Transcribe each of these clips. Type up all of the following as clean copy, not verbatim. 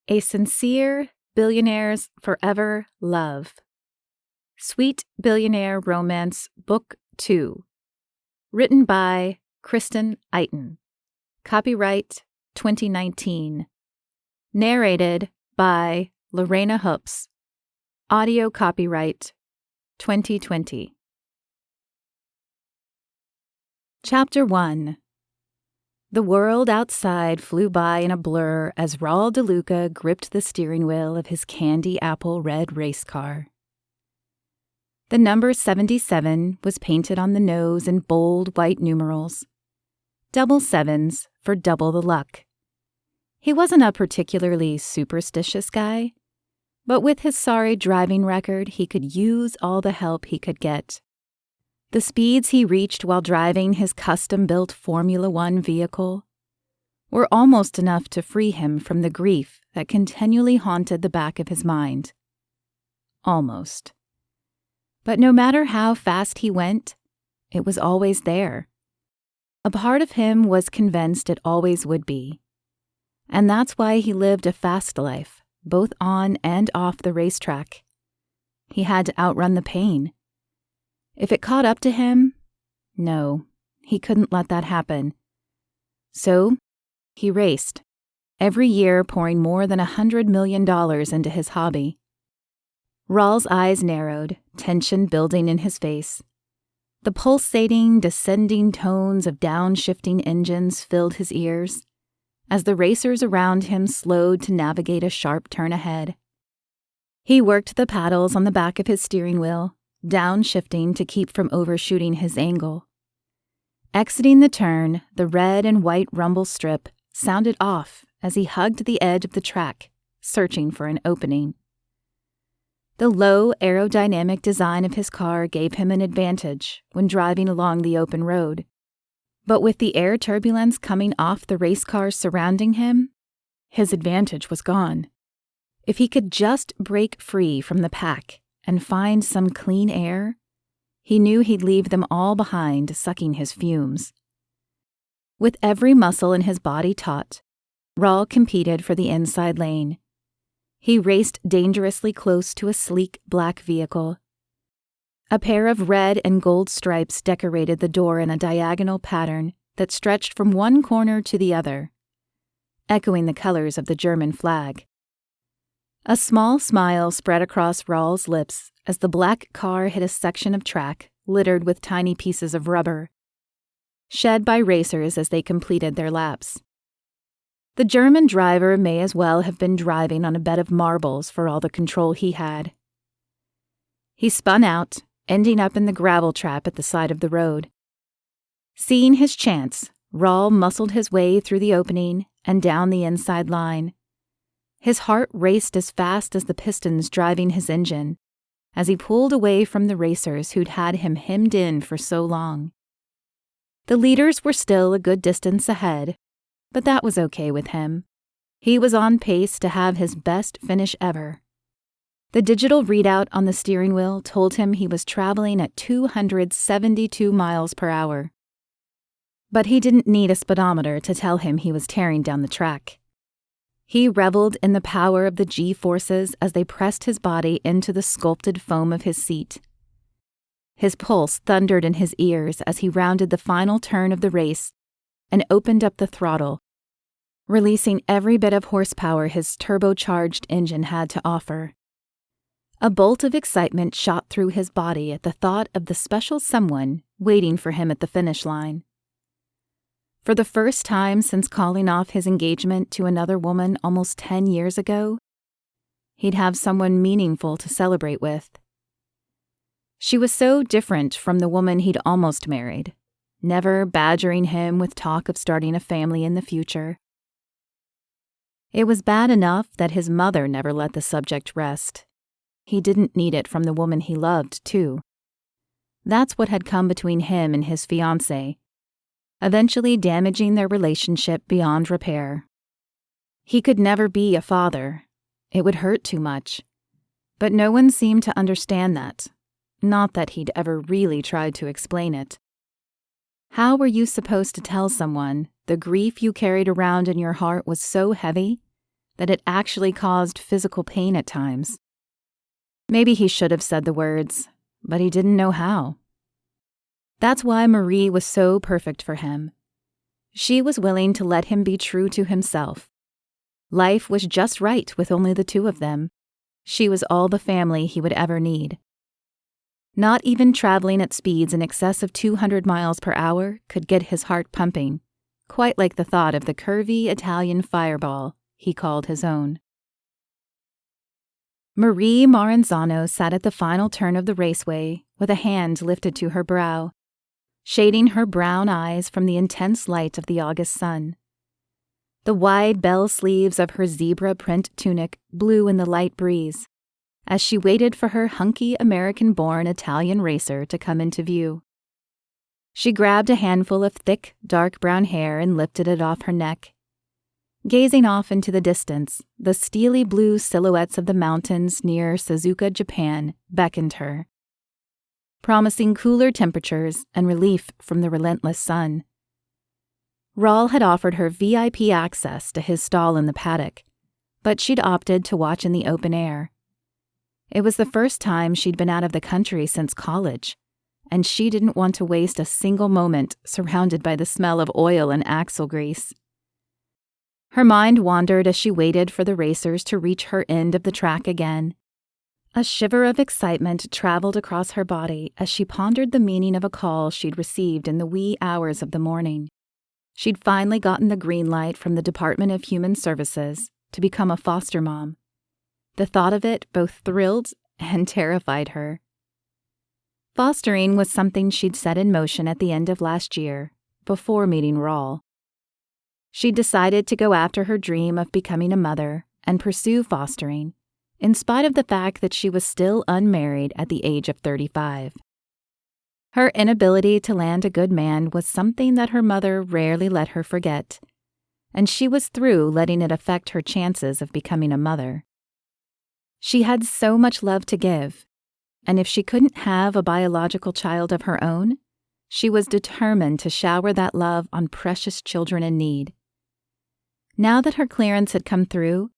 A Sincere Billionaire's Forever Love. Sweet Billionaire Romance Book 2. Written by Kristen Eiton. Copyright 2019. Narrated by Lorena Hoops. Audio copyright 2020. Chapter 1. The world outside flew by in a blur as Raul DeLuca gripped the steering wheel of his candy apple red race car. The number 77 was painted on the nose in bold white numerals. Double sevens for double the luck. He wasn't a particularly superstitious guy, but with his sorry driving record, he could use all the help he could get. The speeds he reached while driving his custom-built Formula One vehicle were almost enough to free him from the grief that continually haunted the back of his mind. Almost. But no matter how fast he went, it was always there. A part of him was convinced it always would be. And that's why he lived a fast life, both on and off the racetrack. He had to outrun the pain. If it caught up to him, no, he couldn't let that happen. So, he raced, every year pouring more than $100 million into his hobby. Raul's eyes narrowed, tension building in his face. The pulsating, descending tones of downshifting engines filled his ears as the racers around him slowed to navigate a sharp turn ahead. He worked the paddles on the back of his steering wheel, downshifting to keep from overshooting his angle. Exiting the turn, the red and white rumble strip sounded off as he hugged the edge of the track, searching for an opening. The low aerodynamic design of his car gave him an advantage when driving along the open road. But with the air turbulence coming off the race cars surrounding him, his advantage was gone. If he could just break free from the pack and find some clean air, he knew he'd leave them all behind, sucking his fumes. With every muscle in his body taut, Raul competed for the inside lane. He raced dangerously close to a sleek black vehicle. A pair of red and gold stripes decorated the door in a diagonal pattern that stretched from one corner to the other, echoing the colors of the German flag. A small smile spread across Raul's lips as the black car hit a section of track littered with tiny pieces of rubber, shed by racers as they completed their laps. The German driver may as well have been driving on a bed of marbles for all the control he had. He spun out, ending up in the gravel trap at the side of the road. Seeing his chance, Raul muscled his way through the opening and down the inside line. His heart raced as fast as the pistons driving his engine as he pulled away from the racers who'd had him hemmed in for so long. The leaders were still a good distance ahead, but that was okay with him. He was on pace to have his best finish ever. The digital readout on the steering wheel told him he was traveling at 272 miles per hour. But he didn't need a speedometer to tell him he was tearing down the track. He reveled in the power of the G-forces as they pressed his body into the sculpted foam of his seat. His pulse thundered in his ears as he rounded the final turn of the race and opened up the throttle, releasing every bit of horsepower his turbocharged engine had to offer. A bolt of excitement shot through his body at the thought of the special someone waiting for him at the finish line. For the first time since calling off his engagement to another woman almost 10 years ago, he'd have someone meaningful to celebrate with. She was so different from the woman he'd almost married, never badgering him with talk of starting a family in the future. It was bad enough that his mother never let the subject rest. He didn't need it from the woman he loved, too. That's what had come between him and his fiancée, eventually damaging their relationship beyond repair. He could never be a father. It would hurt too much. But no one seemed to understand that. Not that he'd ever really tried to explain it. How were you supposed to tell someone the grief you carried around in your heart was so heavy that it actually caused physical pain at times. Maybe he should have said the words, but he didn't know how. That's why Marie was so perfect for him. She was willing to let him be true to himself. Life was just right with only the two of them. She was all the family he would ever need. Not even traveling at speeds in excess of 200 miles per hour could get his heart pumping, quite like the thought of the curvy Italian fireball he called his own. Marie Maranzano sat at the final turn of the raceway with a hand lifted to her brow, shading her brown eyes from the intense light of the August sun. The wide bell sleeves of her zebra print tunic blew in the light breeze as she waited for her hunky American-born Italian racer to come into view. She grabbed a handful of thick, dark brown hair and lifted it off her neck. Gazing off into the distance, the steely blue silhouettes of the mountains near Suzuka, Japan, beckoned her, promising cooler temperatures and relief from the relentless sun. Raul had offered her VIP access to his stall in the paddock, but she'd opted to watch in the open air. It was the first time she'd been out of the country since college, and she didn't want to waste a single moment surrounded by the smell of oil and axle grease. Her mind wandered as she waited for the racers to reach her end of the track again. A shiver of excitement traveled across her body as she pondered the meaning of a call she'd received in the wee hours of the morning. She'd finally gotten the green light from the Department of Human Services to become a foster mom. The thought of it both thrilled and terrified her. Fostering was something she'd set in motion at the end of last year, before meeting Raul. She'd decided to go after her dream of becoming a mother and pursue fostering, in spite of the fact that she was still unmarried at the age of 35. Her inability to land a good man was something that her mother rarely let her forget, and she was through letting it affect her chances of becoming a mother. She had so much love to give, and if she couldn't have a biological child of her own, she was determined to shower that love on precious children in need. Now that her clearance had come through,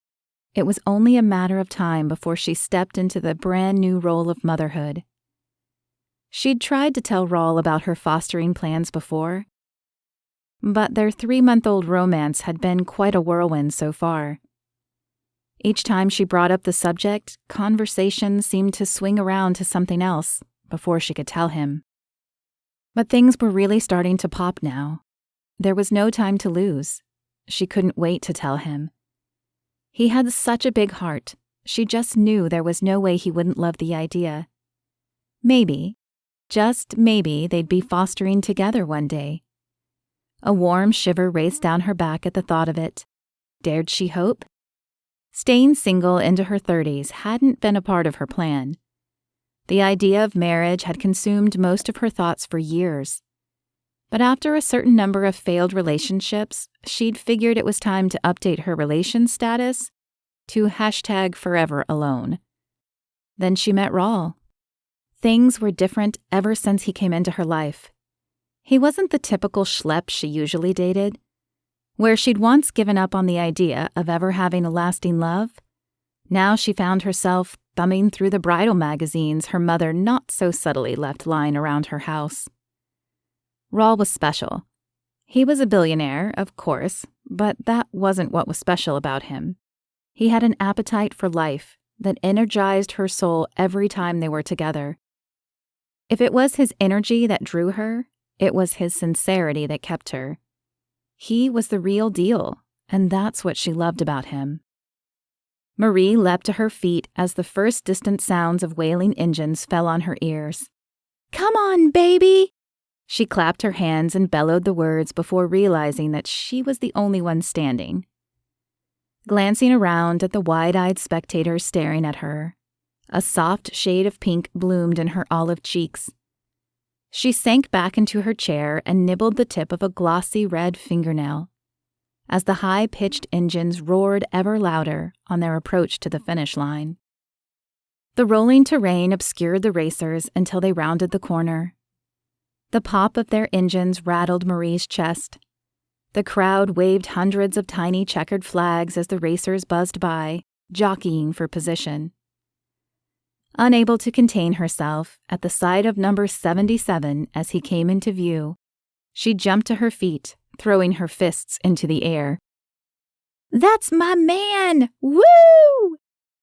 it was only a matter of time before she stepped into the brand new role of motherhood. She'd tried to tell Raul about her fostering plans before, but their 3-month-old romance had been quite a whirlwind so far. Each time she brought up the subject, conversation seemed to swing around to something else before she could tell him. But things were really starting to pop now. There was no time to lose. She couldn't wait to tell him. He had such a big heart. She just knew there was no way he wouldn't love the idea. Maybe, just maybe, they'd be fostering together one day. A warm shiver raced down her back at the thought of it. Dared she hope? Staying single into her 30s hadn't been a part of her plan. The idea of marriage had consumed most of her thoughts for years. But after a certain number of failed relationships, she'd figured it was time to update her relation status to #foreveralone. Then she met Raul. Things were different ever since he came into her life. He wasn't the typical schlep she usually dated. Where she'd once given up on the idea of ever having a lasting love, now she found herself thumbing through the bridal magazines her mother not so subtly left lying around her house. Raul was special. He was a billionaire, of course, but that wasn't what was special about him. He had an appetite for life that energized her soul every time they were together. If it was his energy that drew her, it was his sincerity that kept her. He was the real deal, and that's what she loved about him. Marie leapt to her feet as the first distant sounds of wailing engines fell on her ears. "Come on, baby!" She clapped her hands and bellowed the words before realizing that she was the only one standing. Glancing around at the wide-eyed spectators staring at her, a soft shade of pink bloomed in her olive cheeks. She sank back into her chair and nibbled the tip of a glossy red fingernail as the high-pitched engines roared ever louder on their approach to the finish line. The rolling terrain obscured the racers until they rounded the corner. The pop of their engines rattled Marie's chest. The crowd waved hundreds of tiny checkered flags as the racers buzzed by, jockeying for position. Unable to contain herself at the sight of number 77 as he came into view, she jumped to her feet, throwing her fists into the air. "That's my man! Woo!"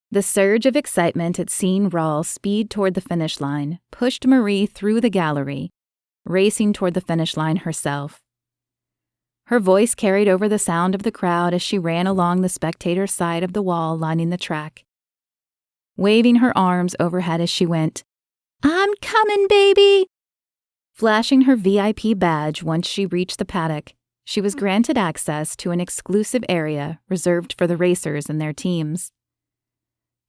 The surge of excitement at seeing Raul speed toward the finish line pushed Marie through the gallery, racing toward the finish line herself. Her voice carried over the sound of the crowd as she ran along the spectator side of the wall lining the track. Waving her arms overhead as she went, "I'm coming, baby!" Flashing her VIP badge once she reached the paddock, she was granted access to an exclusive area reserved for the racers and their teams.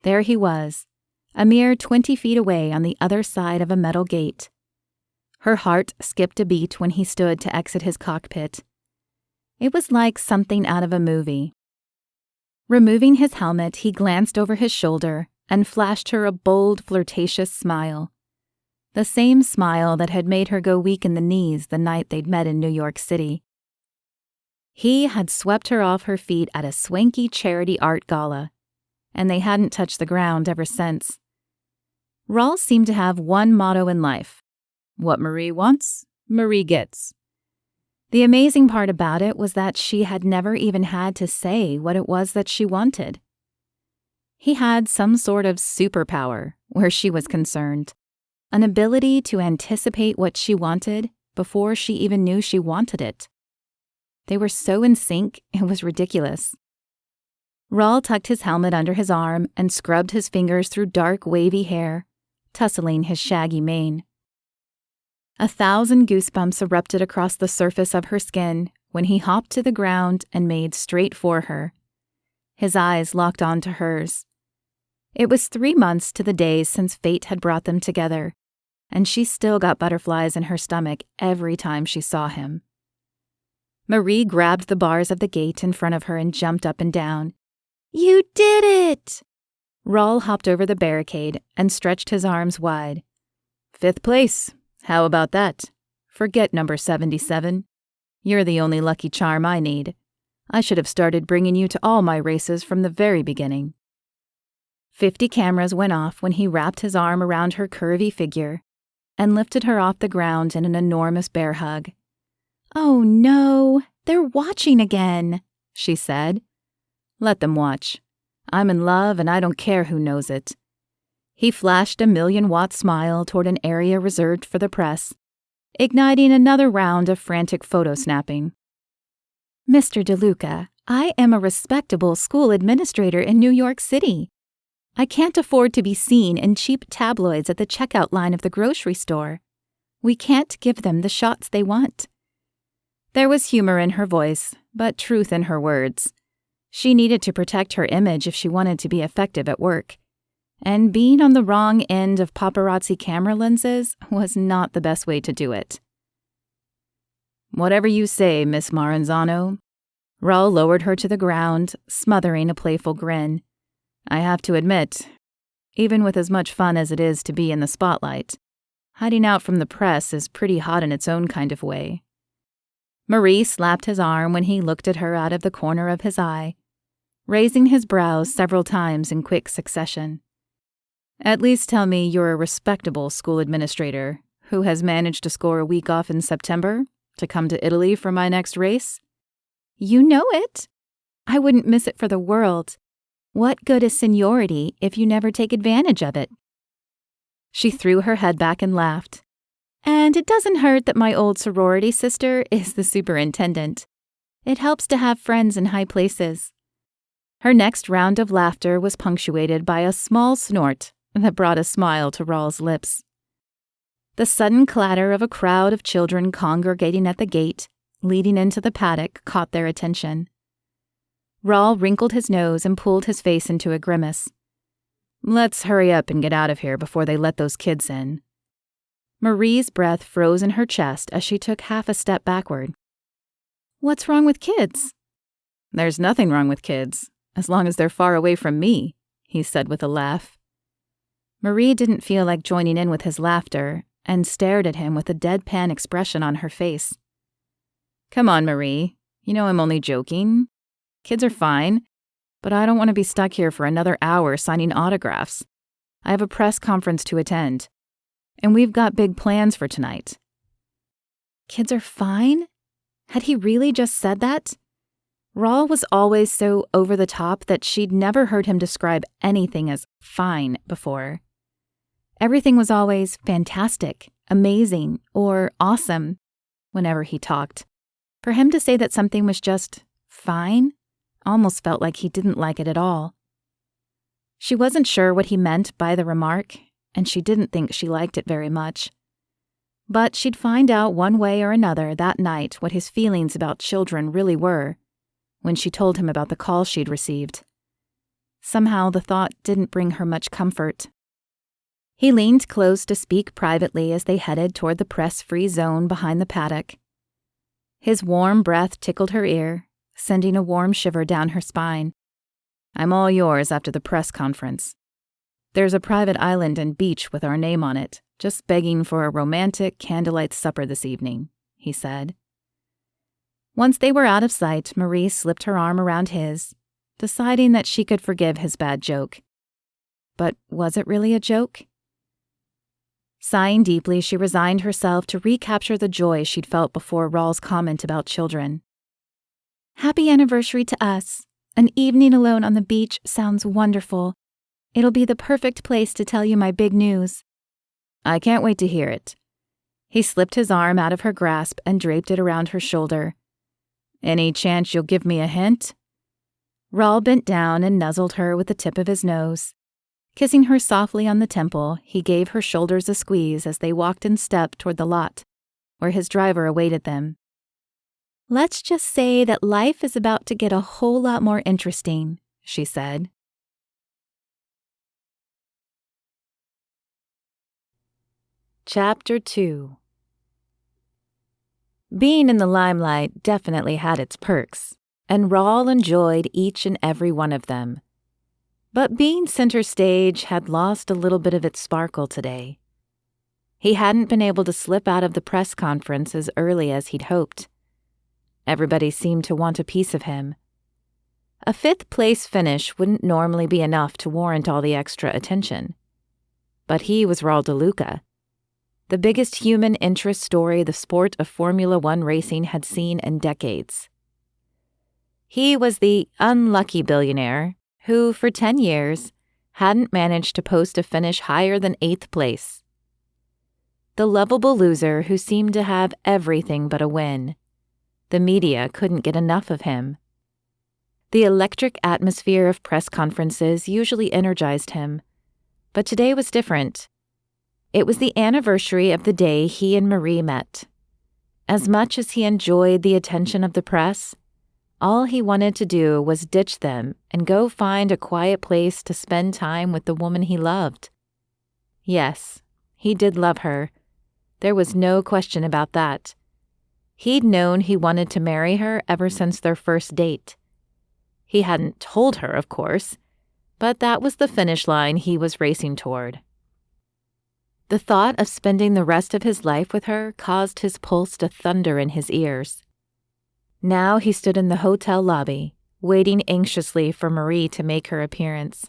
There he was, a mere 20 feet away on the other side of a metal gate. Her heart skipped a beat when he stood to exit his cockpit. It was like something out of a movie. Removing his helmet, he glanced over his shoulder and flashed her a bold, flirtatious smile. The same smile that had made her go weak in the knees the night they'd met in New York City. He had swept her off her feet at a swanky charity art gala, and they hadn't touched the ground ever since. Raul seemed to have one motto in life: what Marie wants, Marie gets. The amazing part about it was that she had never even had to say what it was that she wanted. He had some sort of superpower where she was concerned, an ability to anticipate what she wanted before she even knew she wanted it. They were so in sync, it was ridiculous. Raul tucked his helmet under his arm and scrubbed his fingers through dark, wavy hair, tussling his shaggy mane. 1,000 goosebumps erupted across the surface of her skin when he hopped to the ground and made straight for her. His eyes locked onto hers. It was 3 months to the days since fate had brought them together, and she still got butterflies in her stomach every time she saw him. Marie grabbed the bars of the gate in front of her and jumped up and down. "You did it!" Raul hopped over the barricade and stretched his arms wide. "5th place. How about that? Forget number 77. You're the only lucky charm I need. I should have started bringing you to all my races from the very beginning." 50 cameras went off when he wrapped his arm around her curvy figure and lifted her off the ground in an enormous bear hug. "Oh no, they're watching again," she said. "Let them watch. I'm in love and I don't care who knows it." He flashed a 1,000,000-watt smile toward an area reserved for the press, igniting another round of frantic photo snapping. "Mr. DeLuca, I am a respectable school administrator in New York City. I can't afford to be seen in cheap tabloids at the checkout line of the grocery store. We can't give them the shots they want." There was humor in her voice, but truth in her words. She needed to protect her image if she wanted to be effective at work. And being on the wrong end of paparazzi camera lenses was not the best way to do it. "Whatever you say, Miss Maranzano." Raul lowered her to the ground, smothering a playful grin. "I have to admit, even with as much fun as it is to be in the spotlight, hiding out from the press is pretty hot in its own kind of way." Marie slapped his arm when he looked at her out of the corner of his eye, raising his brows several times in quick succession. "At least tell me you're a respectable school administrator who has managed to score a week off in September to come to Italy for my next race." "You know it. I wouldn't miss it for the world. What good is seniority if you never take advantage of it?" She threw her head back and laughed. "And it doesn't hurt that my old sorority sister is the superintendent. It helps to have friends in high places." Her next round of laughter was punctuated by a small snort that brought a smile to Raul's lips. The sudden clatter of a crowd of children congregating at the gate, leading into the paddock, caught their attention. Raul wrinkled his nose and pulled his face into a grimace. "Let's hurry up and get out of here before they let those kids in." Marie's breath froze in her chest as she took half a step backward. "What's wrong with kids?" "There's nothing wrong with kids, as long as they're far away from me," he said with a laugh. Marie didn't feel like joining in with his laughter and stared at him with a deadpan expression on her face. "Come on, Marie. You know I'm only joking. Kids are fine, but I don't want to be stuck here for another hour signing autographs. I have a press conference to attend, and we've got big plans for tonight." Kids are fine? Had he really just said that? Raul was always so over the top that she'd never heard him describe anything as fine before. Everything was always fantastic, amazing, or awesome whenever he talked. For him to say that something was just fine almost felt like he didn't like it at all. She wasn't sure what he meant by the remark, and she didn't think she liked it very much. But she'd find out one way or another that night what his feelings about children really were when she told him about the call she'd received. Somehow the thought didn't bring her much comfort. He leaned close to speak privately as they headed toward the press-free zone behind the paddock. His warm breath tickled her ear, sending a warm shiver down her spine. "I'm all yours after the press conference. There's a private island and beach with our name on it, just begging for a romantic candlelight supper this evening," he said. Once they were out of sight, Marie slipped her arm around his, deciding that she could forgive his bad joke. But was it really a joke? Sighing deeply, she resigned herself to recapture the joy she'd felt before Raul's comment about children. "Happy anniversary to us. An evening alone on the beach sounds wonderful. It'll be the perfect place to tell you my big news." "I can't wait to hear it." He slipped his arm out of her grasp and draped it around her shoulder. "Any chance you'll give me a hint?" Raul bent down and nuzzled her with the tip of his nose. Kissing her softly on the temple, he gave her shoulders a squeeze as they walked in step toward the lot, where his driver awaited them. "Let's just say that life is about to get a whole lot more interesting," she said. Chapter 2. Being in the limelight definitely had its perks, and Raul enjoyed each and every one of them. But being center stage had lost a little bit of its sparkle today. He hadn't been able to slip out of the press conference as early as he'd hoped. Everybody seemed to want a piece of him. A fifth-place finish wouldn't normally be enough to warrant all the extra attention. But he was Raul DeLuca, the biggest human interest story the sport of Formula One racing had seen in decades. He was the unlucky billionaire who, for 10 years, hadn't managed to post a finish higher than 8th place. The lovable loser who seemed to have everything but a win. The media couldn't get enough of him. The electric atmosphere of press conferences usually energized him, but today was different. It was the anniversary of the day he and Marie met. As much as he enjoyed the attention of the press, all he wanted to do was ditch them and go find a quiet place to spend time with the woman he loved. Yes, he did love her. There was no question about that. He'd known he wanted to marry her ever since their first date. He hadn't told her, of course, but that was the finish line he was racing toward. The thought of spending the rest of his life with her caused his pulse to thunder in his ears. Now he stood in the hotel lobby, waiting anxiously for Marie to make her appearance.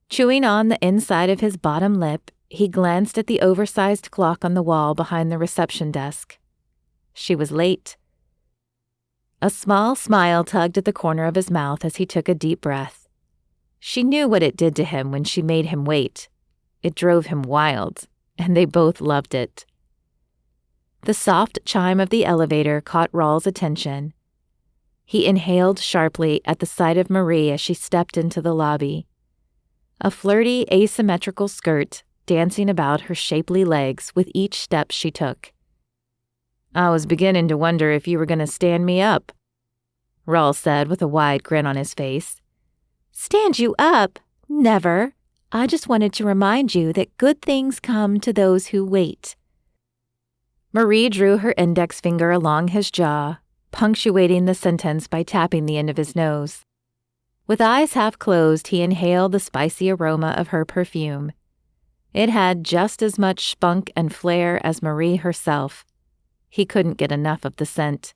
Chewing on the inside of his bottom lip, he glanced at the oversized clock on the wall behind the reception desk. She was late. A small smile tugged at the corner of his mouth as he took a deep breath. She knew what it did to him when she made him wait. It drove him wild, and they both loved it. The soft chime of the elevator caught Raul's attention. He inhaled sharply at the sight of Marie as she stepped into the lobby. A flirty, asymmetrical skirt dancing about her shapely legs with each step she took. "I was beginning to wonder if you were going to stand me up," Raul said with a wide grin on his face. "Stand you up? Never. I just wanted to remind you that good things come to those who wait." Marie drew her index finger along his jaw, punctuating the sentence by tapping the end of his nose. With eyes half closed, he inhaled the spicy aroma of her perfume. It had just as much spunk and flair as Marie herself. He couldn't get enough of the scent.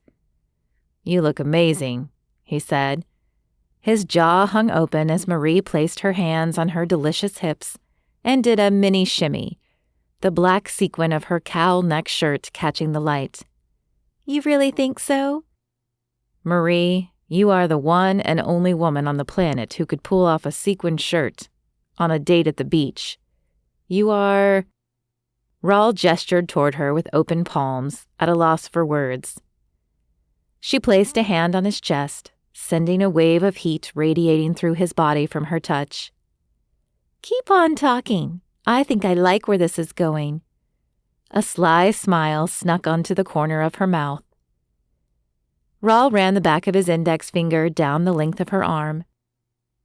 "You look amazing," he said. His jaw hung open as Marie placed her hands on her delicious hips and did a mini shimmy, the black sequin of her cowl neck shirt catching the light. "You really think so?" "Marie, you are the one and only woman on the planet who could pull off a sequin shirt on a date at the beach. You are—" Raul gestured toward her with open palms, at a loss for words. She placed a hand on his chest, sending a wave of heat radiating through his body from her touch. "Keep on talking. I think I like where this is going." A sly smile snuck onto the corner of her mouth. Raul ran the back of his index finger down the length of her arm.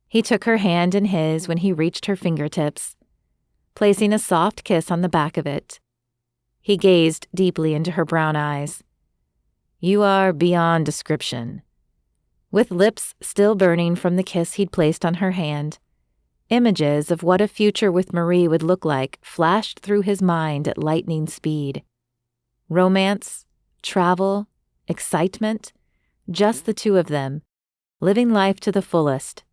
He took her hand in his when he reached her fingertips, placing a soft kiss on the back of it. He gazed deeply into her brown eyes. "You are beyond description." With lips still burning from the kiss he'd placed on her hand, images of what a future with Marie would look like flashed through his mind at lightning speed. Romance, travel, excitement, just the two of them, living life to the fullest.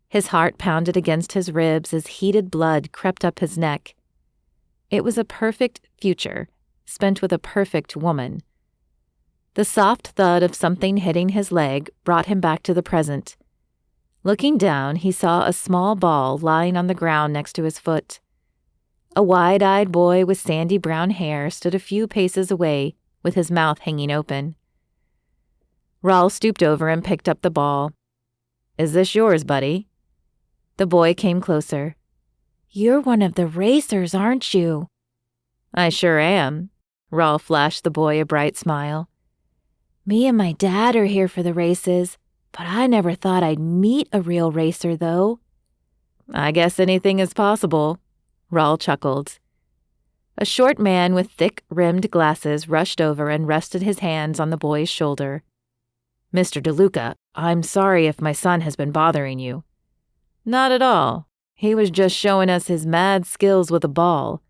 His heart pounded against his ribs as heated blood crept up his neck. It was a perfect future, spent with a perfect woman. The soft thud of something hitting his leg brought him back to the present. Looking down, he saw a small ball lying on the ground next to his foot. A wide-eyed boy with sandy brown hair stood a few paces away, with his mouth hanging open. Raul stooped over and picked up the ball. "Is this yours, buddy?" The boy came closer. "You're one of the racers, aren't you?" "I sure am." Raul flashed the boy a bright smile. "Me and my dad are here for the races, but I never thought I'd meet a real racer, though." "I guess anything is possible," Raul chuckled. A short man with thick-rimmed glasses rushed over and rested his hands on the boy's shoulder. "Mr. DeLuca, I'm sorry if my son has been bothering you." "Not at all. He was just showing us his mad skills with a ball.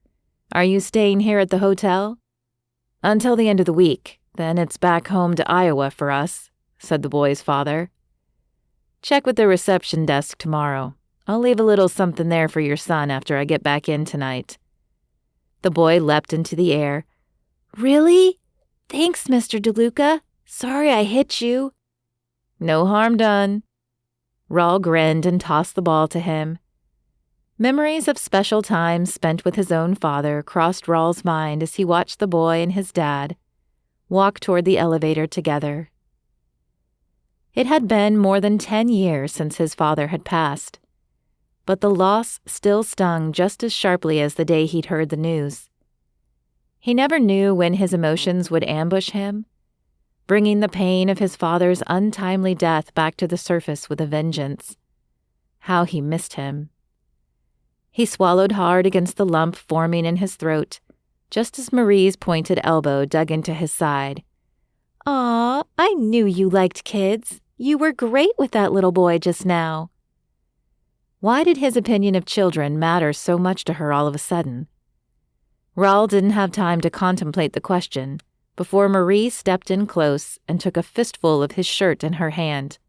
Are you staying here at the hotel?" "Until the end of the week. Then it's back home to Iowa for us," said the boy's father. "Check with the reception desk tomorrow. I'll leave a little something there for your son after I get back in tonight." The boy leapt into the air. "Really? Thanks, Mr. DeLuca. Sorry I hit you." "No harm done." Raul grinned and tossed the ball to him. Memories of special times spent with his own father crossed Raul's mind as he watched the boy and his dad walk toward the elevator together. It had been more than 10 years since his father had passed, but the loss still stung just as sharply as the day he'd heard the news. He never knew when his emotions would ambush him, bringing the pain of his father's untimely death back to the surface with a vengeance. How he missed him. He swallowed hard against the lump forming in his throat, just as Marie's pointed elbow dug into his side. "Aw, I knew you liked kids. You were great with that little boy just now." Why did his opinion of children matter so much to her all of a sudden? Raul didn't have time to contemplate the question before Marie stepped in close and took a fistful of his shirt in her hand.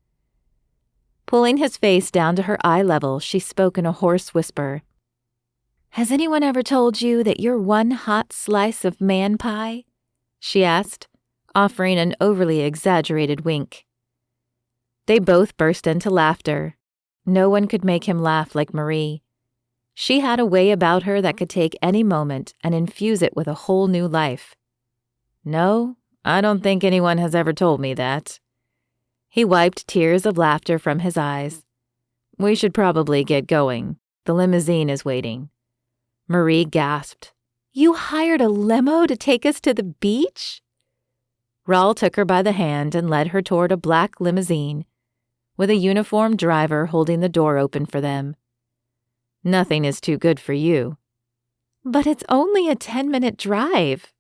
Pulling his face down to her eye level, she spoke in a hoarse whisper. "Has anyone ever told you that you're one hot slice of man pie?" she asked, offering an overly exaggerated wink. They both burst into laughter. No one could make him laugh like Marie. She had a way about her that could take any moment and infuse it with a whole new life. "No, I don't think anyone has ever told me that." He wiped tears of laughter from his eyes. "We should probably get going. The limousine is waiting." Marie gasped. "You hired a limo to take us to the beach?" Raul took her by the hand and led her toward a black limousine, with a uniformed driver holding the door open for them. "Nothing is too good for you." "But it's only a 10-minute drive."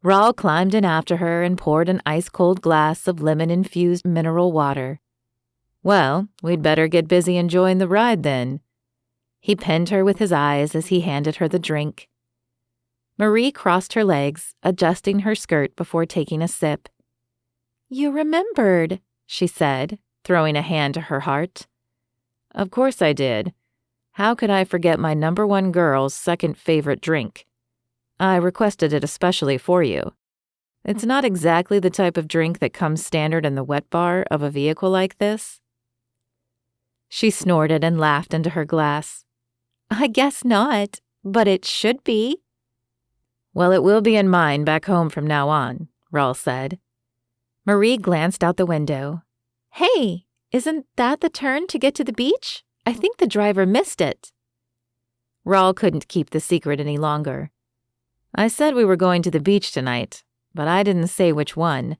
Raul climbed in after her and poured an ice-cold glass of lemon-infused mineral water. "Well, we'd better get busy enjoying the ride then." He pinned her with his eyes as he handed her the drink. Marie crossed her legs, adjusting her skirt before taking a sip. You remembered, she said, throwing a hand to her heart. Of course I did. How could I forget my number one girl's second favorite drink? I requested it especially for you. It's not exactly the type of drink that comes standard in the wet bar of a vehicle like this. She snorted and laughed into her glass. I guess not, but it should be. Well, it will be in mine back home from now on, Raul said. Marie glanced out the window. Hey, isn't that the turn to get to the beach? I think the driver missed it. Raul couldn't keep the secret any longer. I said we were going to the beach tonight, but I didn't say which one.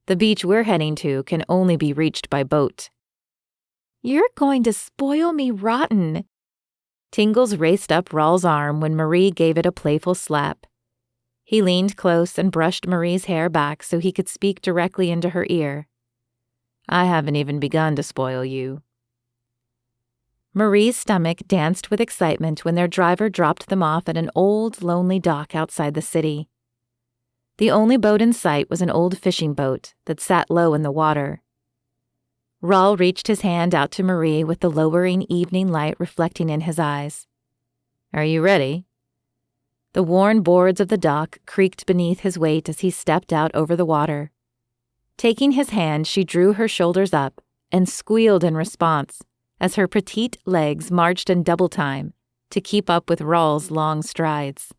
The beach we're heading to can only be reached by boat. You're going to spoil me rotten. Tingles raced up Raul's arm when Marie gave it a playful slap. He leaned close and brushed Marie's hair back so he could speak directly into her ear. I haven't even begun to spoil you. Marie's stomach danced with excitement when their driver dropped them off at an old, lonely dock outside the city. The only boat in sight was an old fishing boat that sat low in the water. Raul reached his hand out to Marie with the lowering evening light reflecting in his eyes. Are you ready? The worn boards of the dock creaked beneath his weight as he stepped out over the water. Taking his hand, she drew her shoulders up and squealed in response as her petite legs marched in double time to keep up with Raul's long strides.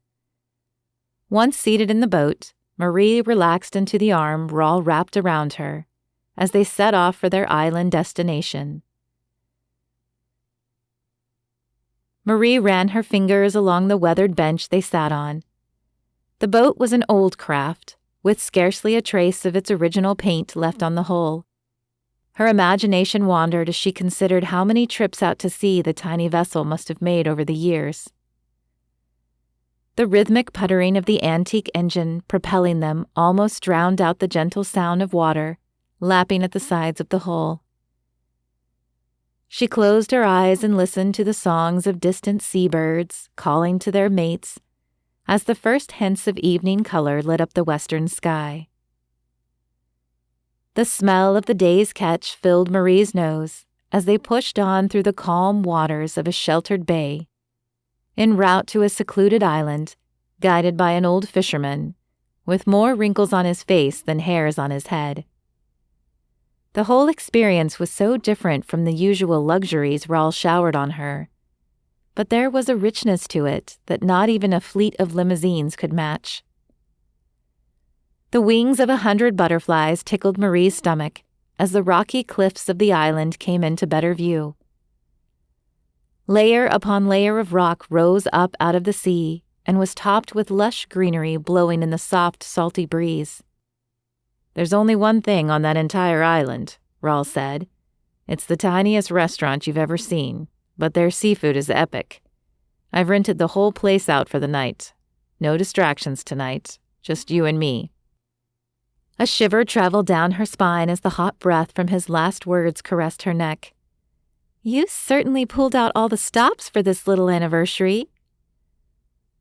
Once seated in the boat, Marie relaxed into the arm Raul wrapped around her as they set off for their island destination. Marie ran her fingers along the weathered bench they sat on. The boat was an old craft, with scarcely a trace of its original paint left on the hull. Her imagination wandered as she considered how many trips out to sea the tiny vessel must have made over the years. The rhythmic puttering of the antique engine propelling them almost drowned out the gentle sound of water lapping at the sides of the hull. She closed her eyes and listened to the songs of distant seabirds calling to their mates as the first hints of evening color lit up the western sky. The smell of the day's catch filled Marie's nose as they pushed on through the calm waters of a sheltered bay, en route to a secluded island, guided by an old fisherman, with more wrinkles on his face than hairs on his head. The whole experience was so different from the usual luxuries Raul showered on her, but there was a richness to it that not even a fleet of limousines could match. The wings of 100 butterflies tickled Marie's stomach as the rocky cliffs of the island came into better view. Layer upon layer of rock rose up out of the sea and was topped with lush greenery blowing in the soft, salty breeze. There's only one thing on that entire island, Raul said. It's the tiniest restaurant you've ever seen, but their seafood is epic. I've rented the whole place out for the night. No distractions tonight, just you and me. A shiver traveled down her spine as the hot breath from his last words caressed her neck. You certainly pulled out all the stops for this little anniversary.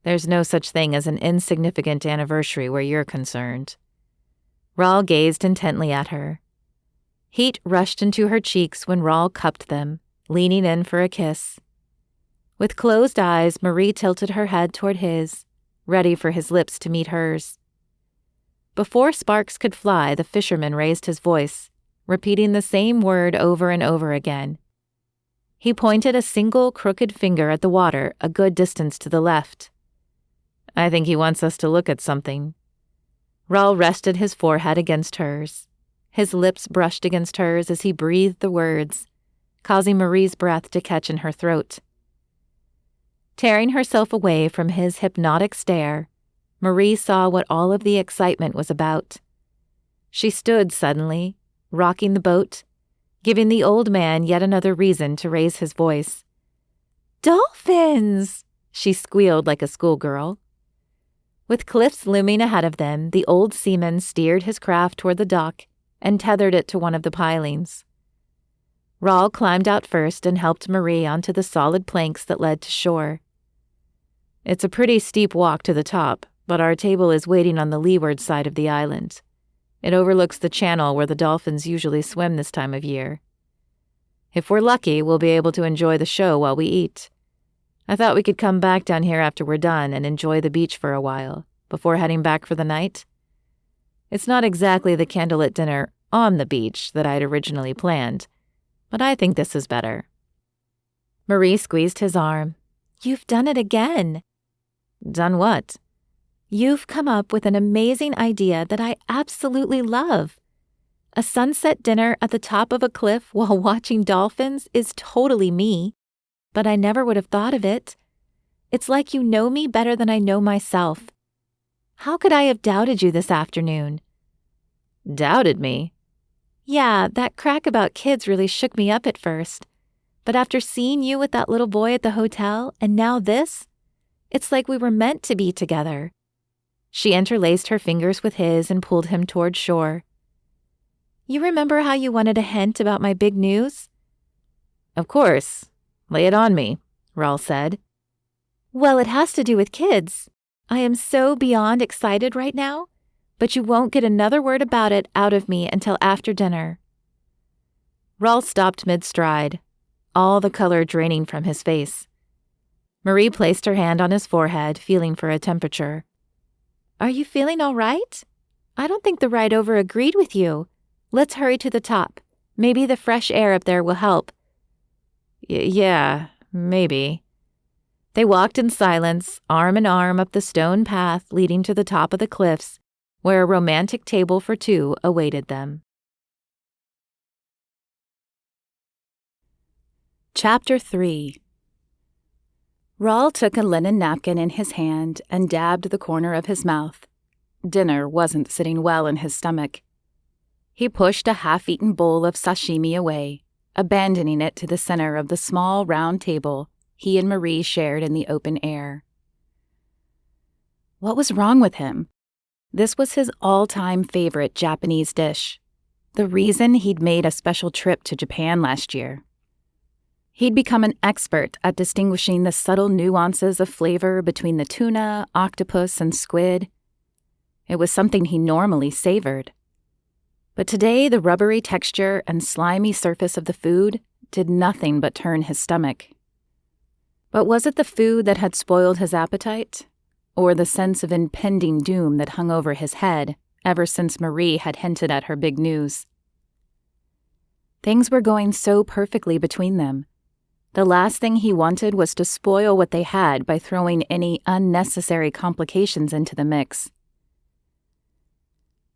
There's no such thing as an insignificant anniversary where you're concerned. Raul gazed intently at her. Heat rushed into her cheeks when Raul cupped them, leaning in for a kiss. With closed eyes, Marie tilted her head toward his, ready for his lips to meet hers. Before sparks could fly, the fisherman raised his voice, repeating the same word over and over again. He pointed a single crooked finger at the water a good distance to the left. I think he wants us to look at something. Raul rested his forehead against hers. His lips brushed against hers as he breathed the words, causing Marie's breath to catch in her throat. Tearing herself away from his hypnotic stare, Marie saw what all of the excitement was about. She stood suddenly, rocking the boat, giving the old man yet another reason to raise his voice. "Dolphins!" she squealed like a schoolgirl. With cliffs looming ahead of them, the old seaman steered his craft toward the dock and tethered it to one of the pilings. Raul climbed out first and helped Marie onto the solid planks that led to shore. It's a pretty steep walk to the top, but our table is waiting on the leeward side of the island. It overlooks the channel where the dolphins usually swim this time of year. If we're lucky, we'll be able to enjoy the show while we eat. I thought we could come back down here after we're done and enjoy the beach for a while, before heading back for the night. It's not exactly the candlelit dinner on the beach that I'd originally planned, but I think this is better. Marie squeezed his arm. You've done it again. Done what? You've come up with an amazing idea that I absolutely love. A sunset dinner at the top of a cliff while watching dolphins is totally me, but I never would have thought of it. It's like you know me better than I know myself. How could I have doubted you this afternoon? Doubted me? Yeah, that crack about kids really shook me up at first. But after seeing you with that little boy at the hotel, and now this, it's like we were meant to be together. She interlaced her fingers with his and pulled him toward shore. You remember how you wanted a hint about my big news? Of course. Lay it on me, Raul said. Well, it has to do with kids. I am so beyond excited right now, but you won't get another word about it out of me until after dinner. Raul stopped mid-stride, all the color draining from his face. Marie placed her hand on his forehead, feeling for a temperature. Are you feeling all right? I don't think the ride over agreed with you. Let's hurry to the top. Maybe the fresh air up there will help. Yeah, maybe. They walked in silence, arm in arm up the stone path leading to the top of the cliffs, where a romantic table for two awaited them. Chapter 3. Raul took a linen napkin in his hand and dabbed the corner of his mouth. Dinner wasn't sitting well in his stomach. He pushed a half-eaten bowl of sashimi away, abandoning it to the center of the small round table he and Marie shared in the open air. What was wrong with him? This was his all-time favorite Japanese dish, the reason he'd made a special trip to Japan last year. He'd become an expert at distinguishing the subtle nuances of flavor between the tuna, octopus, and squid. It was something he normally savored. But today, the rubbery texture and slimy surface of the food did nothing but turn his stomach. But was it the food that had spoiled his appetite, or the sense of impending doom that hung over his head ever since Marie had hinted at her big news? Things were going so perfectly between them. The last thing he wanted was to spoil what they had by throwing any unnecessary complications into the mix.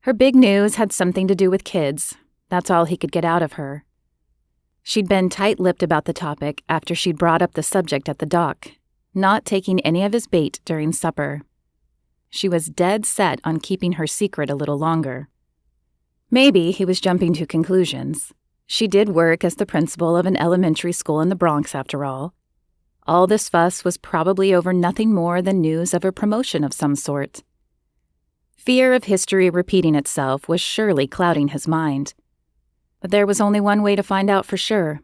Her big news had something to do with kids. That's all he could get out of her. She'd been tight-lipped about the topic after she'd brought up the subject at the dock, not taking any of his bait during supper. She was dead set on keeping her secret a little longer. Maybe he was jumping to conclusions. She did work as the principal of an elementary school in the Bronx, after all. All this fuss was probably over nothing more than news of a promotion of some sort. Fear of history repeating itself was surely clouding his mind. But there was only one way to find out for sure.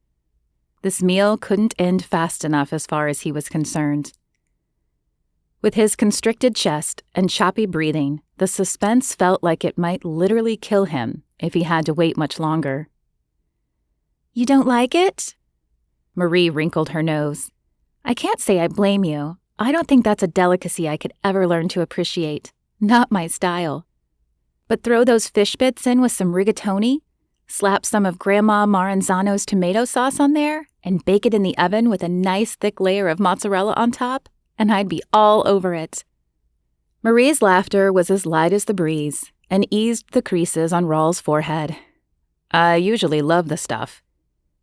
This meal couldn't end fast enough as far as he was concerned. With his constricted chest and choppy breathing, the suspense felt like it might literally kill him if he had to wait much longer. You don't like it? Marie wrinkled her nose. I can't say I blame you. I don't think that's a delicacy I could ever learn to appreciate. Not my style. But throw those fish bits in with some rigatoni, slap some of Grandma Maranzano's tomato sauce on there, and bake it in the oven with a nice thick layer of mozzarella on top, and I'd be all over it. Marie's laughter was as light as the breeze and eased the creases on Raul's forehead. I usually love the stuff.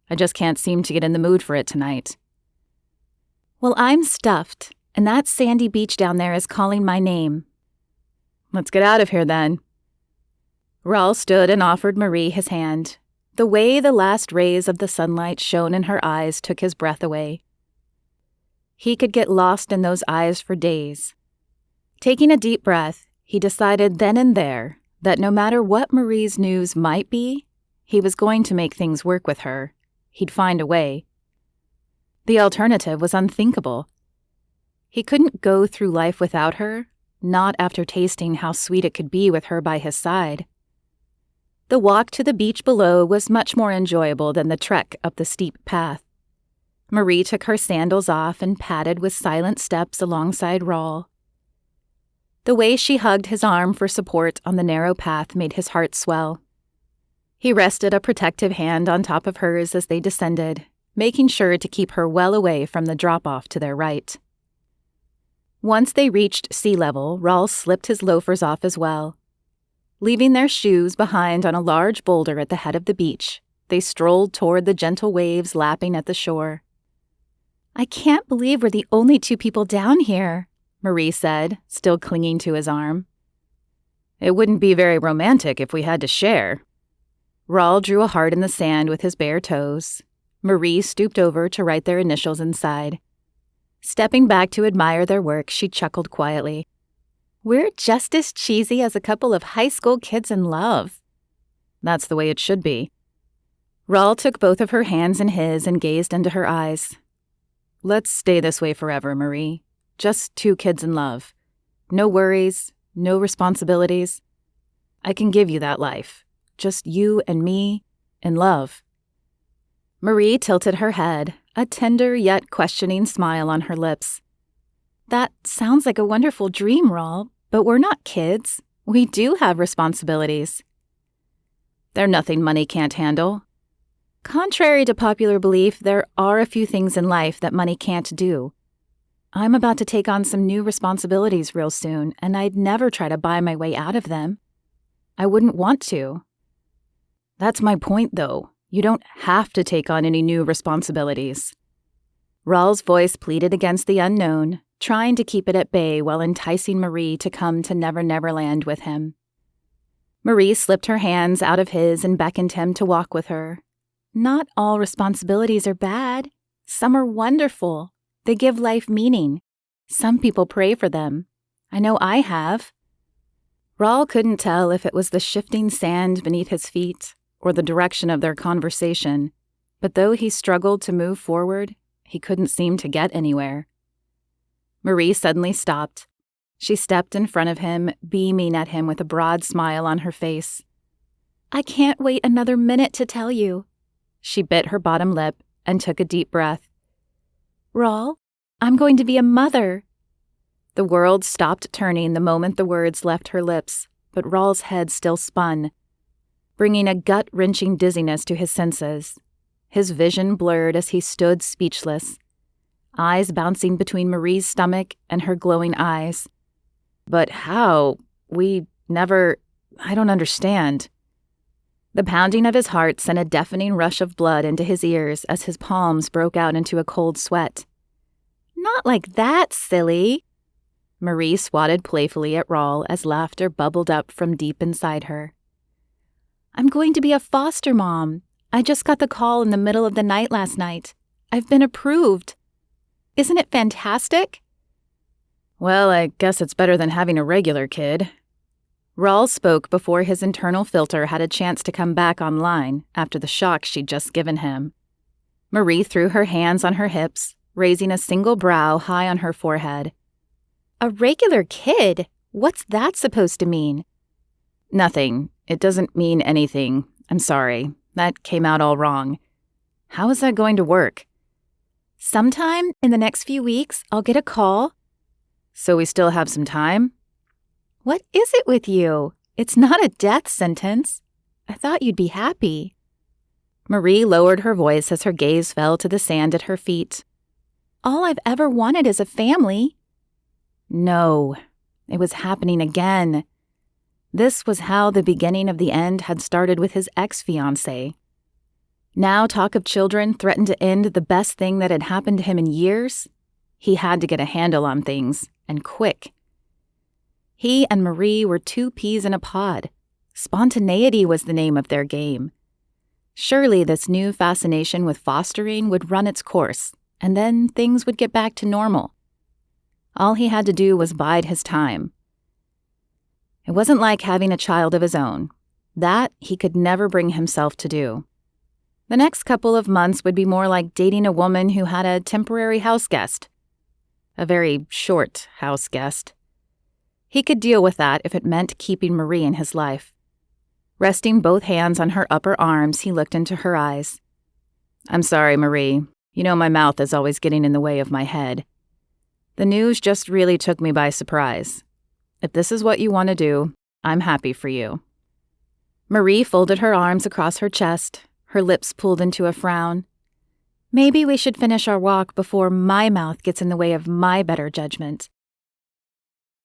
I just can't seem to get in the mood for it tonight. Well, I'm stuffed, and that sandy beach down there is calling my name. Let's get out of here, then. Raul stood and offered Marie his hand. The way the last rays of the sunlight shone in her eyes took his breath away. He could get lost in those eyes for days. Taking a deep breath, he decided then and there that no matter what Marie's news might be, he was going to make things work with her. He'd find a way. The alternative was unthinkable. He couldn't go through life without her, not after tasting how sweet it could be with her by his side. The walk to the beach below was much more enjoyable than the trek up the steep path. Marie took her sandals off and padded with silent steps alongside Raul. The way she hugged his arm for support on the narrow path made his heart swell. He rested a protective hand on top of hers as they descended, making sure to keep her well away from the drop-off to their right. Once they reached sea level, Raul slipped his loafers off as well. Leaving their shoes behind on a large boulder at the head of the beach, they strolled toward the gentle waves lapping at the shore. "I can't believe we're the only two people down here," Marie said, still clinging to his arm. "It wouldn't be very romantic if we had to share." Raul drew a heart in the sand with his bare toes. Marie stooped over to write their initials inside. Stepping back to admire their work, she chuckled quietly. "We're just as cheesy as a couple of high school kids in love." "That's the way it should be." Raul took both of her hands in his and gazed into her eyes. "Let's stay this way forever, Marie. Just two kids in love. No worries, no responsibilities. I can give you that life. Just you and me, in love." Marie tilted her head, a tender yet questioning smile on her lips. "That sounds like a wonderful dream, Raul, but we're not kids. We do have responsibilities." "They're nothing money can't handle." "Contrary to popular belief, there are a few things in life that money can't do. I'm about to take on some new responsibilities real soon, and I'd never try to buy my way out of them. I wouldn't want to." "That's my point, though. You don't have to take on any new responsibilities." Raul's voice pleaded against the unknown, trying to keep it at bay while enticing Marie to come to Never Never Land with him. Marie slipped her hands out of his and beckoned him to walk with her. "Not all responsibilities are bad. Some are wonderful. They give life meaning. Some people pray for them. I know I have." Raul couldn't tell if it was the shifting sand beneath his feet or the direction of their conversation, but though he struggled to move forward, he couldn't seem to get anywhere. Marie suddenly stopped. She stepped in front of him, beaming at him with a broad smile on her face. "I can't wait another minute to tell you." She bit her bottom lip and took a deep breath. "Raul, I'm going to be a mother." The world stopped turning the moment the words left her lips, but Raul's head still spun, bringing a gut-wrenching dizziness to his senses. His vision blurred as he stood speechless, eyes bouncing between Marie's stomach and her glowing eyes. "But how? I don't understand." The pounding of his heart sent a deafening rush of blood into his ears as his palms broke out into a cold sweat. "Not like that, silly." Marie swatted playfully at Raul as laughter bubbled up from deep inside her. "I'm going to be a foster mom. I just got the call in the middle of the night last night. I've been approved. Isn't it fantastic?" "Well, I guess it's better than having a regular kid." Raul spoke before his internal filter had a chance to come back online after the shock she'd just given him. Marie threw her hands on her hips, raising a single brow high on her forehead. "A regular kid? What's that supposed to mean?" "Nothing. It doesn't mean anything. I'm sorry. That came out all wrong. How is that going to work?" "Sometime in the next few weeks, I'll get a call." "So we still have some time?" "What is it with you? It's not a death sentence. I thought you'd be happy." Marie lowered her voice as her gaze fell to the sand at her feet. "All I've ever wanted is a family." No, it was happening again. This was how the beginning of the end had started with his ex-fiancée. Now talk of children threatened to end the best thing that had happened to him in years. He had to get a handle on things, and quick. He and Marie were two peas in a pod. Spontaneity was the name of their game. Surely this new fascination with fostering would run its course, and then things would get back to normal. All he had to do was bide his time. It wasn't like having a child of his own. That he could never bring himself to do. The next couple of months would be more like dating a woman who had a temporary house guest. A very short house guest. He could deal with that if it meant keeping Marie in his life. Resting both hands on her upper arms, he looked into her eyes. "I'm sorry, Marie. You know my mouth is always getting in the way of my head. The news just really took me by surprise. If this is what you want to do, I'm happy for you." Marie folded her arms across her chest, her lips pulled into a frown. "Maybe we should finish our walk before my mouth gets in the way of my better judgment."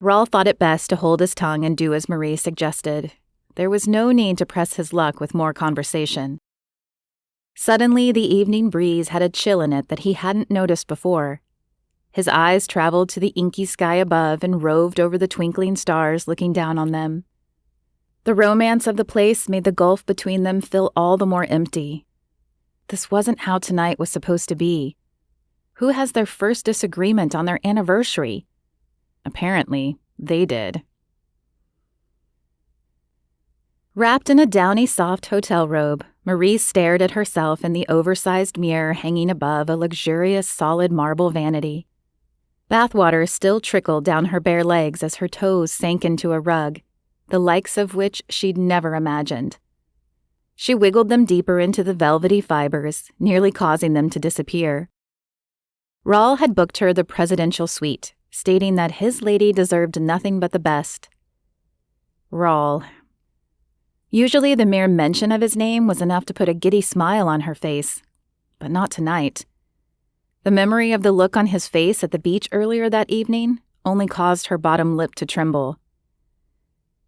Raul thought it best to hold his tongue and do as Marie suggested. There was no need to press his luck with more conversation. Suddenly, the evening breeze had a chill in it that he hadn't noticed before. His eyes traveled to the inky sky above and roved over the twinkling stars, looking down on them. The romance of the place made the gulf between them feel all the more empty. This wasn't how tonight was supposed to be. Who has their first disagreement on their anniversary? Apparently, they did. Wrapped in a downy soft hotel robe, Marie stared at herself in the oversized mirror hanging above a luxurious solid marble vanity. Bathwater still trickled down her bare legs as her toes sank into a rug, the likes of which she'd never imagined. She wiggled them deeper into the velvety fibers, nearly causing them to disappear. Raul had booked her the presidential suite, stating that his lady deserved nothing but the best. Raul. Usually the mere mention of his name was enough to put a giddy smile on her face, but not tonight. The memory of the look on his face at the beach earlier that evening only caused her bottom lip to tremble.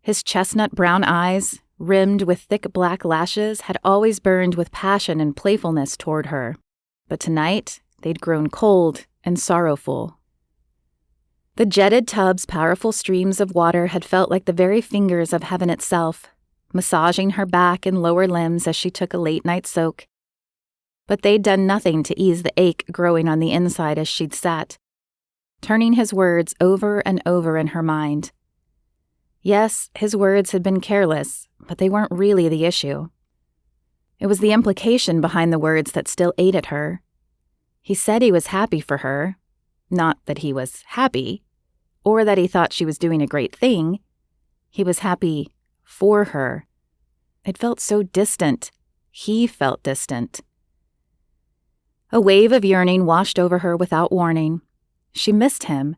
His chestnut brown eyes, rimmed with thick black lashes, had always burned with passion and playfulness toward her, but tonight they'd grown cold and sorrowful. The jetted tub's powerful streams of water had felt like the very fingers of heaven itself, massaging her back and lower limbs as she took a late-night soak. But they'd done nothing to ease the ache growing on the inside as she'd sat, turning his words over and over in her mind. Yes, his words had been careless, but they weren't really the issue. It was the implication behind the words that still ate at her. He said he was happy for her, not that he was happy, or that he thought she was doing a great thing. He was happy for her. It felt so distant. He felt distant. A wave of yearning washed over her without warning. She missed him.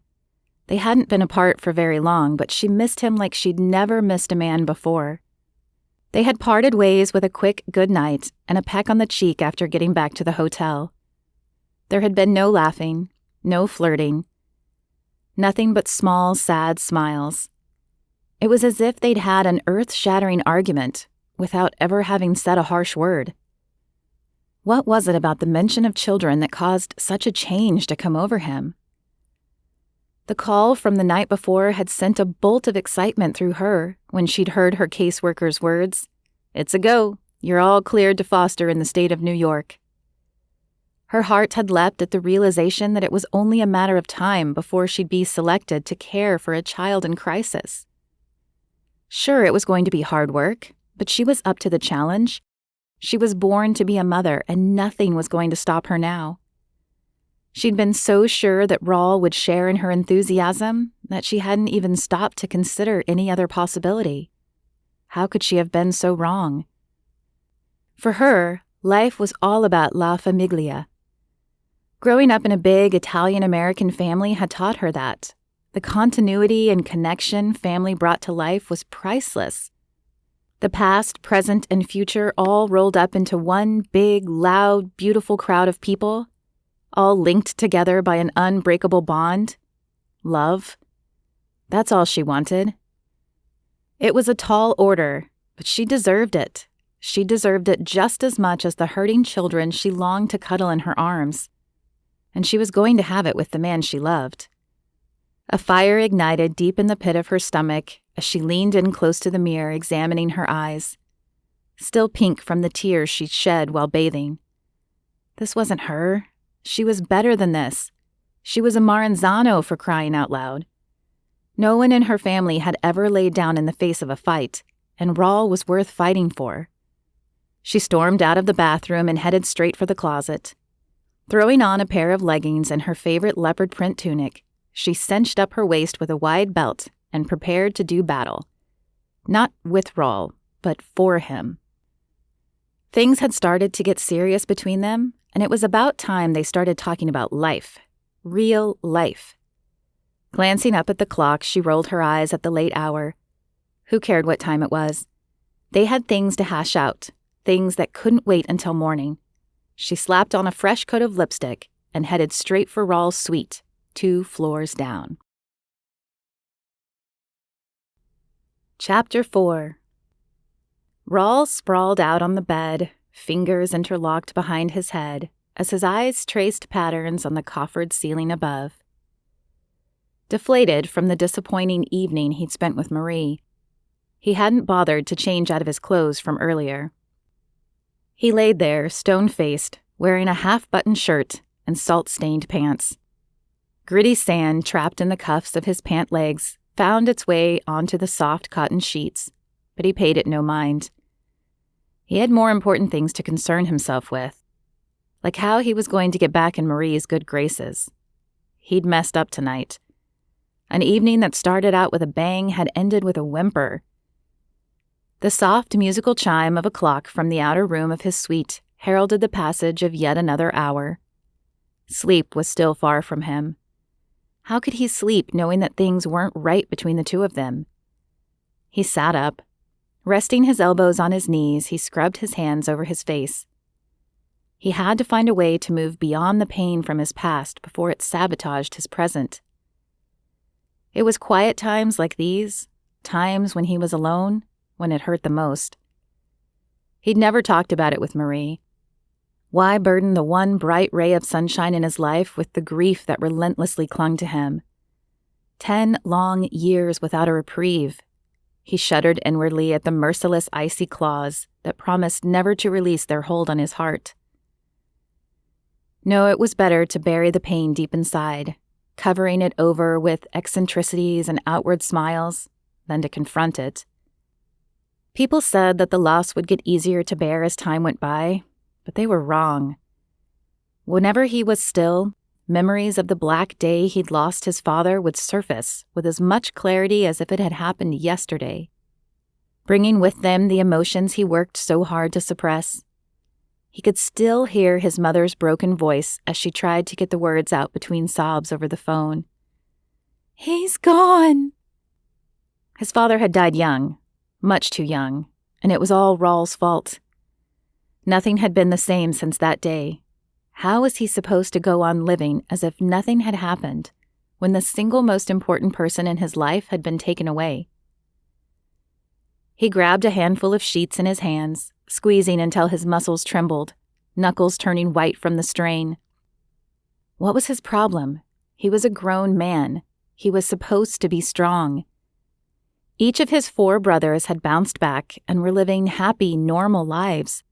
They hadn't been apart for very long, but she missed him like she'd never missed a man before. They had parted ways with a quick good night and a peck on the cheek after getting back to the hotel. There had been no laughing, no flirting, nothing but small, sad smiles. It was as if they'd had an earth-shattering argument without ever having said a harsh word. What was it about the mention of children that caused such a change to come over him? The call from the night before had sent a bolt of excitement through her when she'd heard her caseworker's words, "It's a go. You're all cleared to foster in the state of New York." Her heart had leapt at the realization that it was only a matter of time before she'd be selected to care for a child in crisis. Sure, it was going to be hard work, but she was up to the challenge. She was born to be a mother, and nothing was going to stop her now. She'd been so sure that Raul would share in her enthusiasm that she hadn't even stopped to consider any other possibility. How could she have been so wrong? For her, life was all about La Famiglia. Growing up in a big Italian-American family had taught her that. The continuity and connection family brought to life was priceless. The past, present, and future all rolled up into one big, loud, beautiful crowd of people, all linked together by an unbreakable bond. Love. That's all she wanted. It was a tall order, but she deserved it. She deserved it just as much as the hurting children she longed to cuddle in her arms. And she was going to have it with the man she loved. A fire ignited deep in the pit of her stomach as she leaned in close to the mirror, examining her eyes, still pink from the tears she'd shed while bathing. This wasn't her. She was better than this. She was a Maranzano, for crying out loud. No one in her family had ever laid down in the face of a fight, and Raul was worth fighting for. She stormed out of the bathroom and headed straight for the closet. Throwing on a pair of leggings and her favorite leopard print tunic, she cinched up her waist with a wide belt and prepared to do battle. Not with Raul, but for him. Things had started to get serious between them, and it was about time they started talking about life. Real life. Glancing up at the clock, she rolled her eyes at the late hour. Who cared what time it was? They had things to hash out, things that couldn't wait until morning. She slapped on a fresh coat of lipstick and headed straight for Raul's suite, 2 floors down. Chapter 4. Raul sprawled out on the bed, fingers interlocked behind his head, as his eyes traced patterns on the coffered ceiling above. Deflated from the disappointing evening he'd spent with Marie, he hadn't bothered to change out of his clothes from earlier. He laid there, stone-faced, wearing a half-buttoned shirt and salt-stained pants. Gritty sand trapped in the cuffs of his pant legs found its way onto the soft cotton sheets, but he paid it no mind. He had more important things to concern himself with, like how he was going to get back in Marie's good graces. He'd messed up tonight. An evening that started out with a bang had ended with a whimper. The soft musical chime of a clock from the outer room of his suite heralded the passage of yet another hour. Sleep was still far from him. How could he sleep knowing that things weren't right between the two of them? He sat up. Resting his elbows on his knees, he scrubbed his hands over his face. He had to find a way to move beyond the pain from his past before it sabotaged his present. It was quiet times like these, times when he was alone, when it hurt the most. He'd never talked about it with Marie. Why burden the one bright ray of sunshine in his life with the grief that relentlessly clung to him? 10 long years without a reprieve. He shuddered inwardly at the merciless icy claws that promised never to release their hold on his heart. No, it was better to bury the pain deep inside, covering it over with eccentricities and outward smiles, than to confront it. People said that the loss would get easier to bear as time went by, but they were wrong. Whenever he was still, memories of the black day he'd lost his father would surface with as much clarity as if it had happened yesterday, bringing with them the emotions he worked so hard to suppress. He could still hear his mother's broken voice as she tried to get the words out between sobs over the phone. "He's gone." His father had died young, much too young, and it was all Raul's fault. Nothing had been the same since that day. How was he supposed to go on living as if nothing had happened when the single most important person in his life had been taken away? He grabbed a handful of sheets in his hands, squeezing until his muscles trembled, knuckles turning white from the strain. What was his problem? He was a grown man. He was supposed to be strong. Each of his 4 brothers had bounced back and were living happy, normal lives.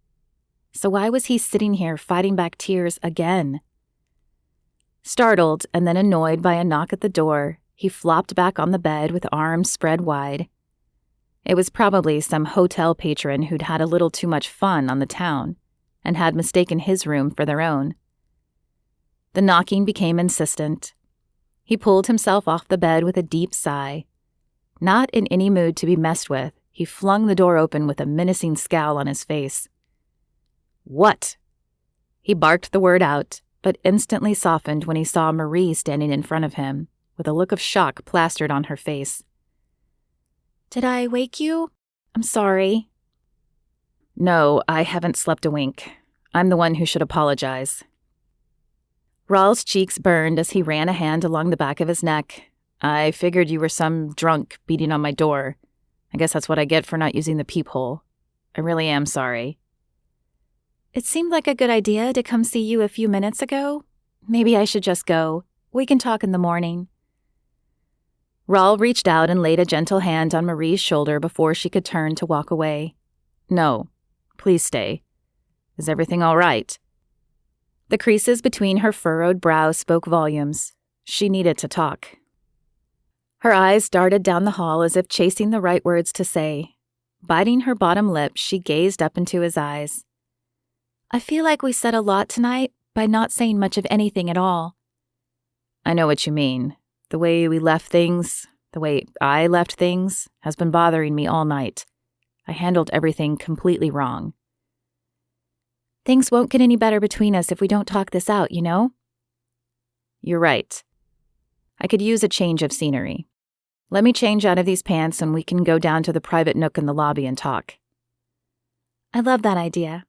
So why was he sitting here fighting back tears again? Startled and then annoyed by a knock at the door, he flopped back on the bed with arms spread wide. It was probably some hotel patron who'd had a little too much fun on the town and had mistaken his room for their own. The knocking became insistent. He pulled himself off the bed with a deep sigh. Not in any mood to be messed with, he flung the door open with a menacing scowl on his face. "What?" He barked the word out, but instantly softened when he saw Marie standing in front of him, with a look of shock plastered on her face. "Did I wake you? I'm sorry." "No, I haven't slept a wink. I'm the one who should apologize." Raul's cheeks burned as he ran a hand along the back of his neck. "I figured you were some drunk beating on my door. I guess that's what I get for not using the peephole. I really am sorry." "It seemed like a good idea to come see you a few minutes ago. Maybe I should just go. We can talk in the morning." Raul reached out and laid a gentle hand on Marie's shoulder before she could turn to walk away. "No, please stay. Is everything all right?" The creases between her furrowed brow spoke volumes. She needed to talk. Her eyes darted down the hall as if chasing the right words to say. Biting her bottom lip, she gazed up into his eyes. "I feel like we said a lot tonight by not saying much of anything at all." "I know what you mean. The way we left things, the way I left things, has been bothering me all night. I handled everything completely wrong. Things won't get any better between us if we don't talk this out, you know? You're right. I could use a change of scenery. Let me change out of these pants and we can go down to the private nook in the lobby and talk. I love that idea.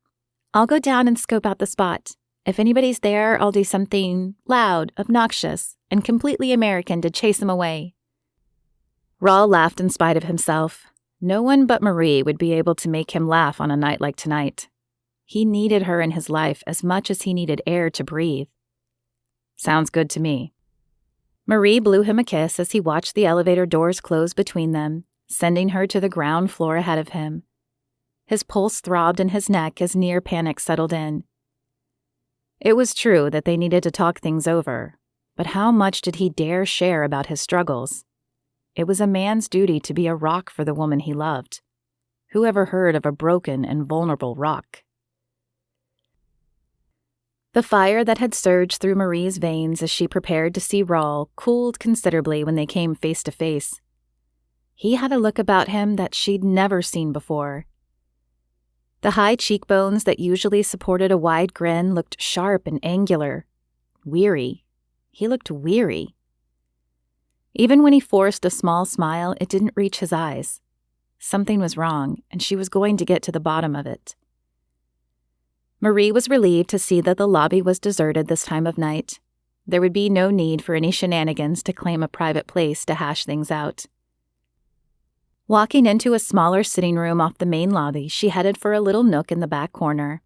I'll go down and scope out the spot. If anybody's there, I'll do something loud, obnoxious, and completely American to chase them away. Raul laughed in spite of himself. No one but Marie would be able to make him laugh on a night like tonight. He needed her in his life as much as he needed air to breathe. Sounds good to me. Marie blew him a kiss as he watched the elevator doors close between them, sending her to the ground floor ahead of him. His pulse throbbed in his neck as near panic settled in. It was true that they needed to talk things over, but how much did he dare share about his struggles? It was a man's duty to be a rock for the woman he loved. Who ever heard of a broken and vulnerable rock? The fire that had surged through Marie's veins as she prepared to see Raul cooled considerably when they came face to face. He had a look about him that she'd never seen before. The high cheekbones that usually supported a wide grin looked sharp and angular. Weary. He looked weary. Even when he forced a small smile, it didn't reach his eyes. Something was wrong, and she was going to get to the bottom of it. Marie was relieved to see that the lobby was deserted this time of night. There would be no need for any shenanigans to claim a private place to hash things out. Walking into a smaller sitting room off the main lobby, she headed for a little nook in the back corner.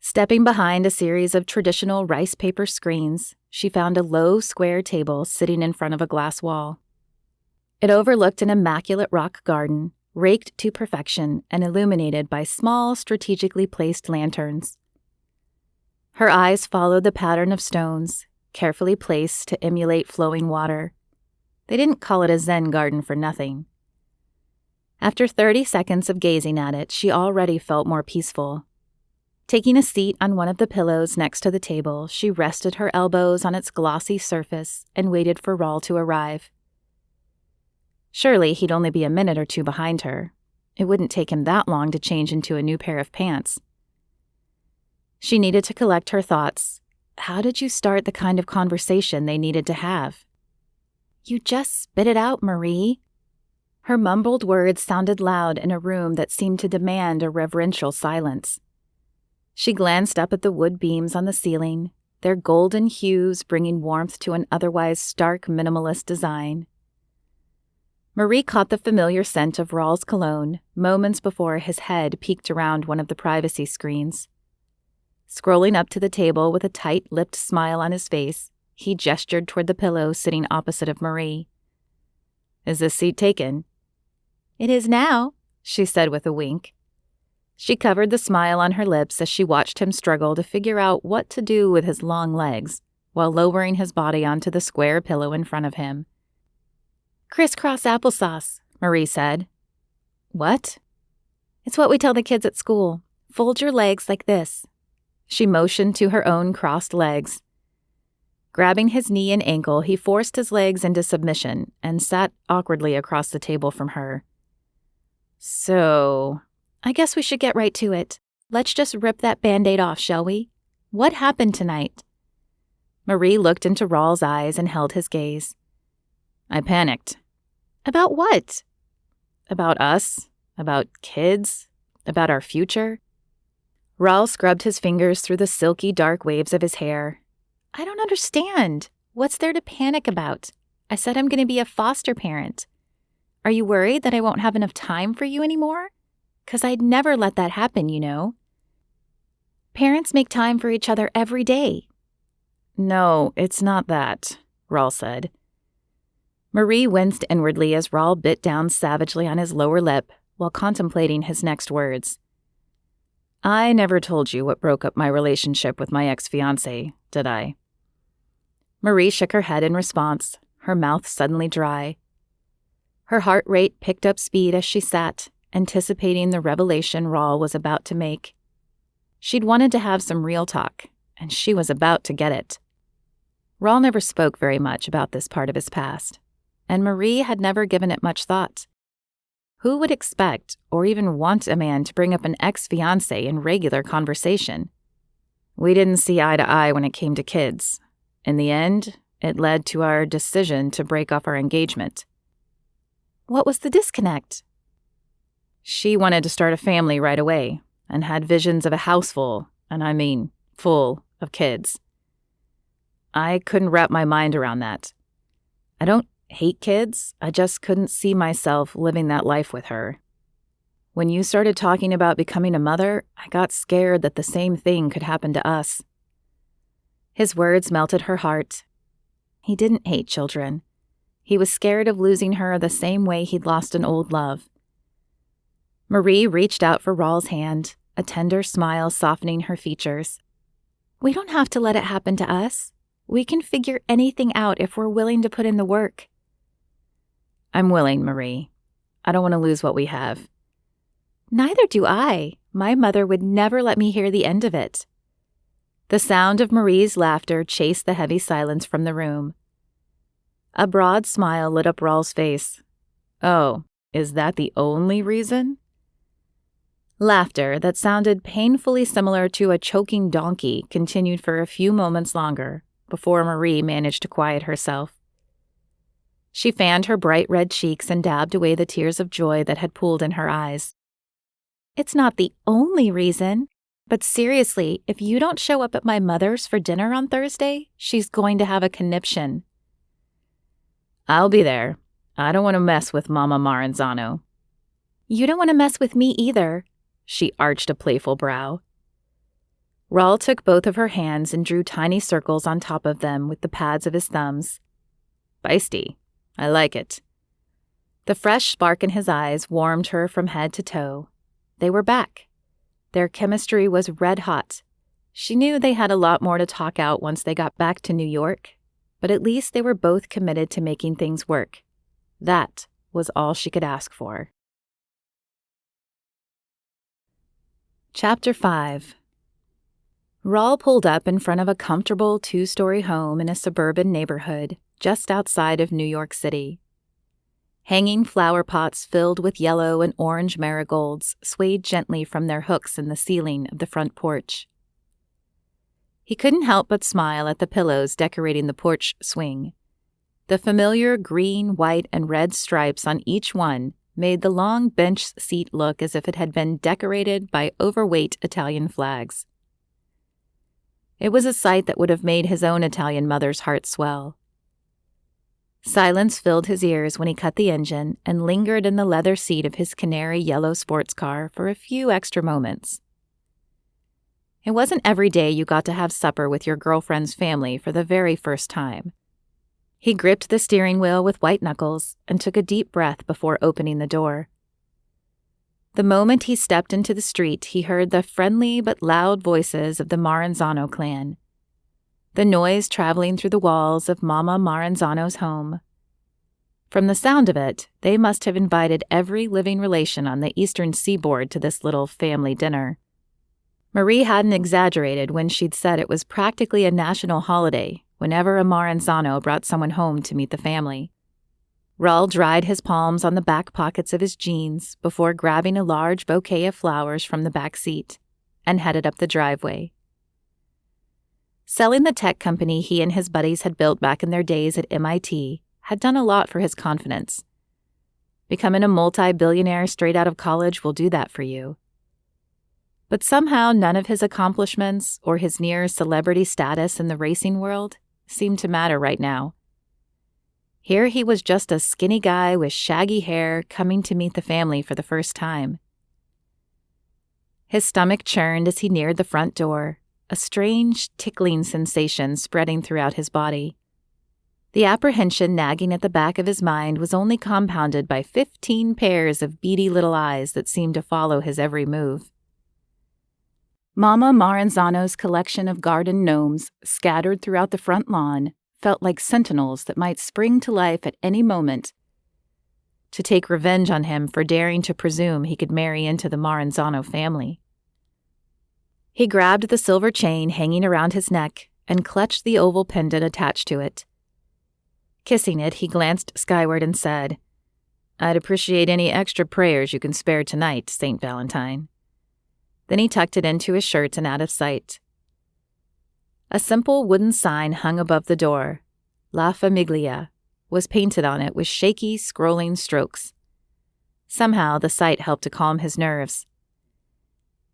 Stepping behind a series of traditional rice paper screens, she found a low, square table sitting in front of a glass wall. It overlooked an immaculate rock garden, raked to perfection and illuminated by small, strategically placed lanterns. Her eyes followed the pattern of stones, carefully placed to emulate flowing water. They didn't call it a Zen garden for nothing. After 30 seconds of gazing at it, she already felt more peaceful. Taking a seat on one of the pillows next to the table, she rested her elbows on its glossy surface and waited for Raul to arrive. Surely he'd only be a minute or two behind her. It wouldn't take him that long to change into a new pair of pants. She needed to collect her thoughts. How did you start the kind of conversation they needed to have? You just spit it out, Marie. Her mumbled words sounded loud in a room that seemed to demand a reverential silence. She glanced up at the wood beams on the ceiling, their golden hues bringing warmth to an otherwise stark minimalist design. Marie caught the familiar scent of Raul's cologne moments before his head peeked around one of the privacy screens. Scrolling up to the table with a tight-lipped smile on his face, he gestured toward the pillow sitting opposite of Marie. "Is this seat taken?" "It is now," she said with a wink. She covered the smile on her lips as she watched him struggle to figure out what to do with his long legs while lowering his body onto the square pillow in front of him. "Crisscross applesauce," Marie said. "What?" "It's what we tell the kids at school. Fold your legs like this." She motioned to her own crossed legs. Grabbing his knee and ankle, he forced his legs into submission and sat awkwardly across the table from her. "So, I guess we should get right to it. Let's just rip that Band-Aid off, shall we? What happened tonight?" Marie looked into Raul's eyes and held his gaze. "I panicked." "About what?" "About us, about kids, about our future." Raul scrubbed his fingers through the silky dark waves of his hair. "I don't understand. What's there to panic about? I said I'm going to be a foster parent. Are you worried that I won't have enough time for you anymore? 'Cause I'd never let that happen, you know. Parents make time for each other every day." "No, it's not that," Raul said. Marie winced inwardly as Raul bit down savagely on his lower lip while contemplating his next words. "I never told you what broke up my relationship with my ex-fiancé, did I?" Marie shook her head in response, her mouth suddenly dry. Her heart rate picked up speed as she sat, anticipating the revelation Raul was about to make. She'd wanted to have some real talk, and she was about to get it. Raul never spoke very much about this part of his past, and Marie had never given it much thought. Who would expect or even want a man to bring up an ex-fiancé in regular conversation? We didn't see eye to eye when it came to kids. In the end, it led to our decision to break off our engagement. What was the disconnect? She wanted to start a family right away and had visions of a house full, and I mean full, of kids. I couldn't wrap my mind around that. I don't hate kids, I just couldn't see myself living that life with her. When you started talking about becoming a mother, I got scared that the same thing could happen to us. His words melted her heart. He didn't hate children. He was scared of losing her the same way he'd lost an old love. Marie reached out for Raul's hand, a tender smile softening her features. We don't have to let it happen to us. We can figure anything out if we're willing to put in the work. I'm willing, Marie. I don't want to lose what we have. Neither do I. My mother would never let me hear the end of it. The sound of Marie's laughter chased the heavy silence from the room. A broad smile lit up Raul's face. Oh, is that the only reason? Laughter that sounded painfully similar to a choking donkey continued for a few moments longer before Marie managed to quiet herself. She fanned her bright red cheeks and dabbed away the tears of joy that had pooled in her eyes. It's not the only reason, but seriously, if you don't show up at my mother's for dinner on Thursday, she's going to have a conniption. I'll be there. I don't want to mess with Mama Maranzano. You don't want to mess with me either. She arched a playful brow. Raul took both of her hands and drew tiny circles on top of them with the pads of his thumbs. Feisty. I like it. The fresh spark in his eyes warmed her from head to toe. They were back. Their chemistry was red hot. She knew they had a lot more to talk out once they got back to New York, but at least they were both committed to making things work. That was all she could ask for. Chapter 5. Raul pulled up in front of a comfortable 2-story home in a suburban neighborhood just outside of New York City. Hanging flower pots filled with yellow and orange marigolds swayed gently from their hooks in the ceiling of the front porch. He couldn't help but smile at the pillows decorating the porch swing. The familiar green, white, and red stripes on each one made the long bench seat look as if it had been decorated by overweight Italian flags. It was a sight that would have made his own Italian mother's heart swell. Silence filled his ears when he cut the engine and lingered in the leather seat of his canary yellow sports car for a few extra moments. It wasn't every day you got to have supper with your girlfriend's family for the very first time. He gripped the steering wheel with white knuckles and took a deep breath before opening the door. The moment he stepped into the street, he heard the friendly but loud voices of the Maranzano clan. The noise traveling through the walls of Mama Maranzano's home. From the sound of it, they must have invited every living relation on the eastern seaboard to this little family dinner. Marie hadn't exaggerated when she'd said it was practically a national holiday whenever a Maranzano brought someone home to meet the family. Raul dried his palms on the back pockets of his jeans before grabbing a large bouquet of flowers from the back seat and headed up the driveway. Selling the tech company he and his buddies had built back in their days at MIT had done a lot for his confidence. Becoming a multi-billionaire straight out of college will do that for you. But somehow none of his accomplishments or his near celebrity status in the racing world seemed to matter right now. Here he was just a skinny guy with shaggy hair coming to meet the family for the first time. His stomach churned as he neared the front door, a strange tickling sensation spreading throughout his body. The apprehension nagging at the back of his mind was only compounded by 15 pairs of beady little eyes that seemed to follow his every move. Mama Maranzano's collection of garden gnomes scattered throughout the front lawn felt like sentinels that might spring to life at any moment to take revenge on him for daring to presume he could marry into the Maranzano family. He grabbed the silver chain hanging around his neck and clutched the oval pendant attached to it. Kissing it, he glanced skyward and said, I'd appreciate any extra prayers you can spare tonight, St. Valentine." Then he tucked it into his shirt and out of sight. A simple wooden sign hung above the door. La Famiglia was painted on it with shaky, scrolling strokes. Somehow the sight helped to calm his nerves.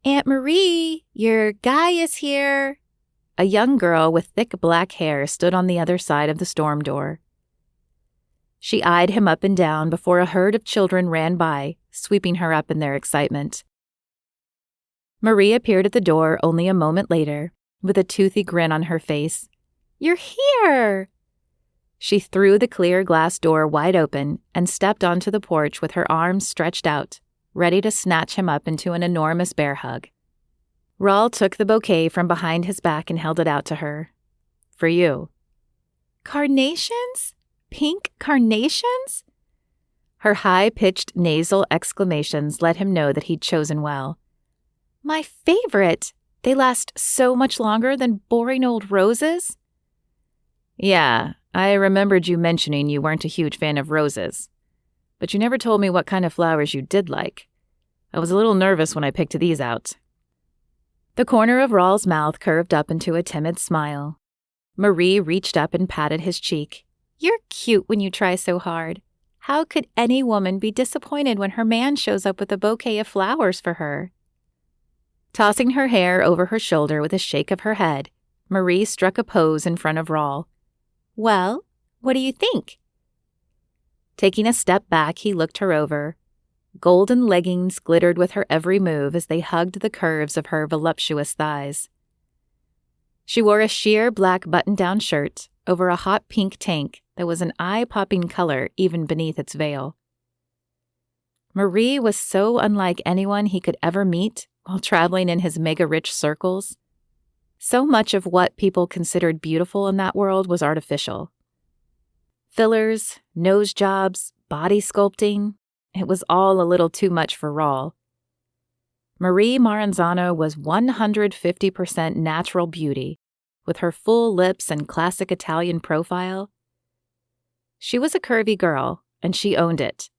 "Aunt Marie, your guy is here." A young girl with thick black hair stood on the other side of the storm door. She eyed him up and down before a herd of children ran by, sweeping her up in their excitement. Marie appeared at the door only a moment later, with a toothy grin on her face. "You're here!" She threw the clear glass door wide open and stepped onto the porch with her arms stretched out, ready to snatch him up into an enormous bear hug. Raul took the bouquet from behind his back and held it out to her. "For you." "Carnations? Pink carnations?" Her high-pitched nasal exclamations let him know that he'd chosen well. "My favorite! They last so much longer than boring old roses." "Yeah, I remembered you mentioning you weren't a huge fan of roses. But you never told me what kind of flowers you did like. I was a little nervous when I picked these out." The corner of Raul's mouth curved up into a timid smile. Marie reached up and patted his cheek. "You're cute when you try so hard. How could any woman be disappointed when her man shows up with a bouquet of flowers for her?" Tossing her hair over her shoulder with a shake of her head, Marie struck a pose in front of Raul. "Well, what do you think?" Taking a step back, he looked her over. Golden leggings glittered with her every move as they hugged the curves of her voluptuous thighs. She wore a sheer black button-down shirt over a hot pink tank that was an eye-popping color even beneath its veil. Marie was so unlike anyone he could ever meet while traveling in his mega-rich circles. So much of what people considered beautiful in that world was artificial. Fillers, nose jobs, body sculpting, it was all a little too much for Raul. Marie Maranzano was 150% natural beauty, with her full lips and classic Italian profile. She was a curvy girl, and she owned it.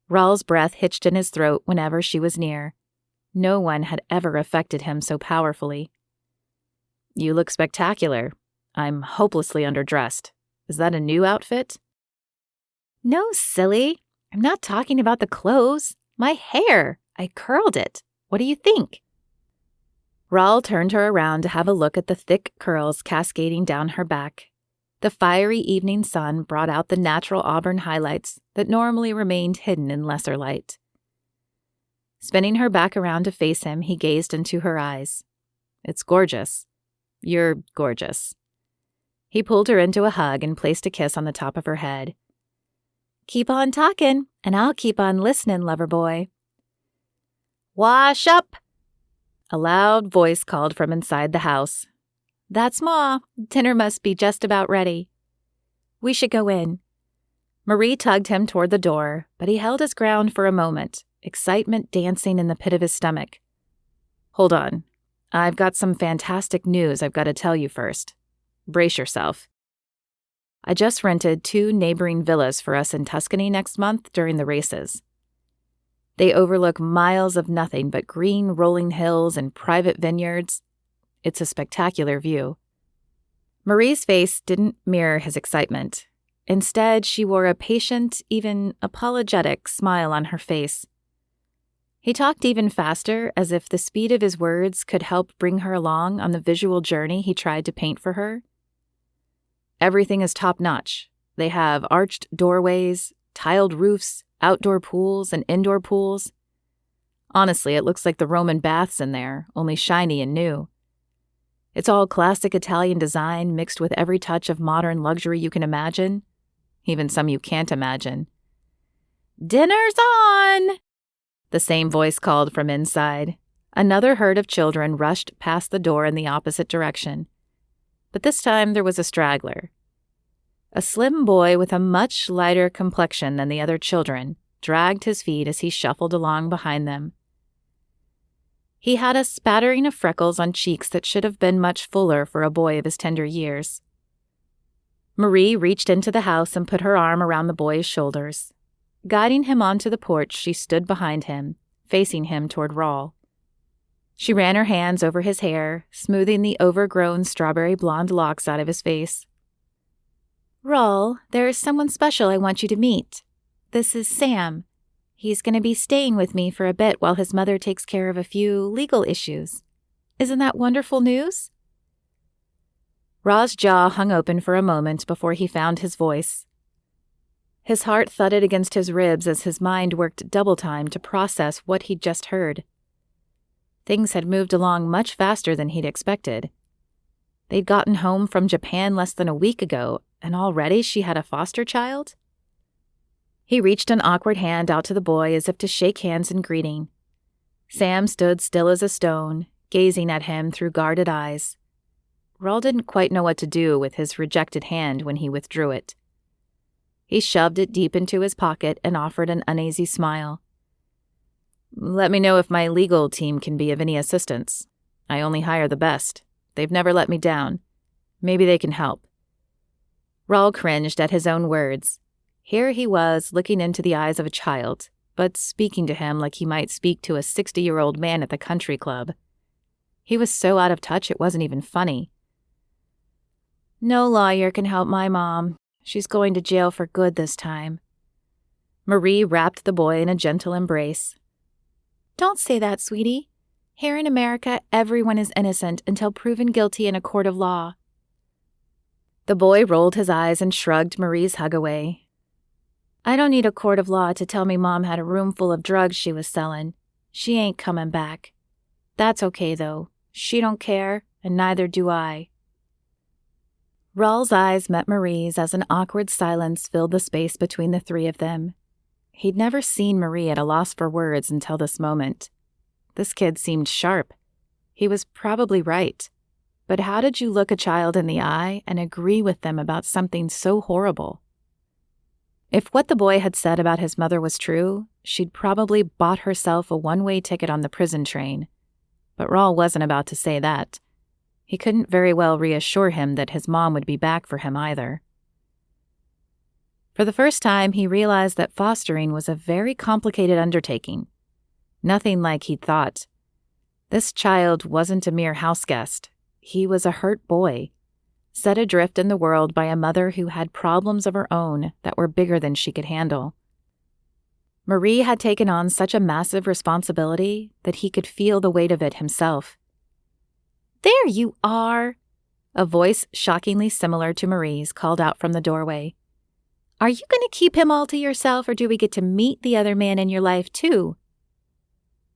Raul's breath hitched in his throat whenever she was near. No one had ever affected him so powerfully. "You look spectacular. I'm hopelessly underdressed. Is that a new outfit?" "No, silly. I'm not talking about the clothes. My hair. I curled it. What do you think?" Raul turned her around to have a look at the thick curls cascading down her back. The fiery evening sun brought out the natural auburn highlights that normally remained hidden in lesser light. Spinning her back around to face him, he gazed into her eyes. "It's gorgeous. You're gorgeous." He pulled her into a hug and placed a kiss on the top of her head. "Keep on talking, and I'll keep on listening, lover boy." "Wash up!" A loud voice called from inside the house. "That's Ma. Dinner must be just about ready. We should go in." Marie tugged him toward the door, but he held his ground for a moment, excitement dancing in the pit of his stomach. "Hold on. I've got some fantastic news I've got to tell you first. Brace yourself. I just rented 2 neighboring villas for us in Tuscany next month during the races. They overlook miles of nothing but green rolling hills and private vineyards. It's a spectacular view." Marie's face didn't mirror his excitement. Instead, she wore a patient, even apologetic smile on her face. He talked even faster, as if the speed of his words could help bring her along on the visual journey he tried to paint for her. "Everything is top-notch. They have arched doorways, tiled roofs, outdoor pools, and indoor pools. Honestly, it looks like the Roman baths in there, only shiny and new. It's all classic Italian design mixed with every touch of modern luxury you can imagine, even some you can't imagine." "Dinner's on!" The same voice called from inside. Another herd of children rushed past the door in the opposite direction. But this time there was a straggler. A slim boy with a much lighter complexion than the other children dragged his feet as he shuffled along behind them. He had a spattering of freckles on cheeks that should have been much fuller for a boy of his tender years. Marie reached into the house and put her arm around the boy's shoulders. Guiding him onto the porch, she stood behind him, facing him toward Raul. She ran her hands over his hair, smoothing the overgrown strawberry blonde locks out of his face. Raul, there is someone special I want you to meet. This is Sam. He's going to be staying with me for a bit while his mother takes care of a few legal issues. Isn't that wonderful news? Ra's jaw hung open for a moment before he found his voice. His heart thudded against his ribs as his mind worked double time to process what he'd just heard. Things had moved along much faster than he'd expected. They'd gotten home from Japan less than a week ago, and already she had a foster child? He reached an awkward hand out to the boy as if to shake hands in greeting. Sam stood still as a stone, gazing at him through guarded eyes. Raul didn't quite know what to do with his rejected hand when he withdrew it. He shoved it deep into his pocket and offered an uneasy smile. "Let me know if my legal team can be of any assistance. I only hire the best. They've never let me down. Maybe they can help." Raul cringed at his own words. Here he was, looking into the eyes of a child, but speaking to him like he might speak to a 60-year-old man at the country club. He was so out of touch it wasn't even funny. "No lawyer can help my mom. She's going to jail for good this time." Marie wrapped the boy in a gentle embrace. Don't say that, sweetie. Here in America, everyone is innocent until proven guilty in a court of law. The boy rolled his eyes and shrugged Marie's hug away. I don't need a court of law to tell me Mom had a room full of drugs she was selling. She ain't coming back. That's okay, though. She don't care, and neither do I. Raul's eyes met Marie's as an awkward silence filled the space between the three of them. He'd never seen Marie at a loss for words until this moment. This kid seemed sharp. He was probably right. But how did you look a child in the eye and agree with them about something so horrible? If what the boy had said about his mother was true, she'd probably bought herself a one-way ticket on the prison train. But Raul wasn't about to say that. He couldn't very well reassure him that his mom would be back for him either. For the first time, he realized that fostering was a very complicated undertaking. Nothing like he'd thought. This child wasn't a mere houseguest. He was a hurt boy, set adrift in the world by a mother who had problems of her own that were bigger than she could handle. Marie had taken on such a massive responsibility that he could feel the weight of it himself. There you are! A voice shockingly similar to Marie's called out from the doorway. Are you going to keep him all to yourself, or do we get to meet the other man in your life, too?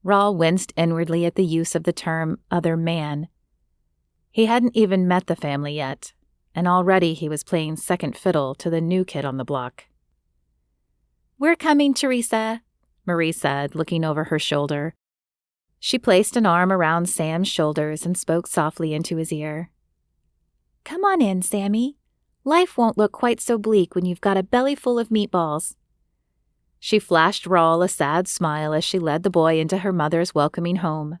Raul winced inwardly at the use of the term other man. He hadn't even met the family yet, and already he was playing second fiddle to the new kid on the block. We're coming, Teresa, Marie said, looking over her shoulder. She placed an arm around Sam's shoulders and spoke softly into his ear. Come on in, Sammy. Life won't look quite so bleak when you've got a belly full of meatballs. She flashed Raul a sad smile as she led the boy into her mother's welcoming home.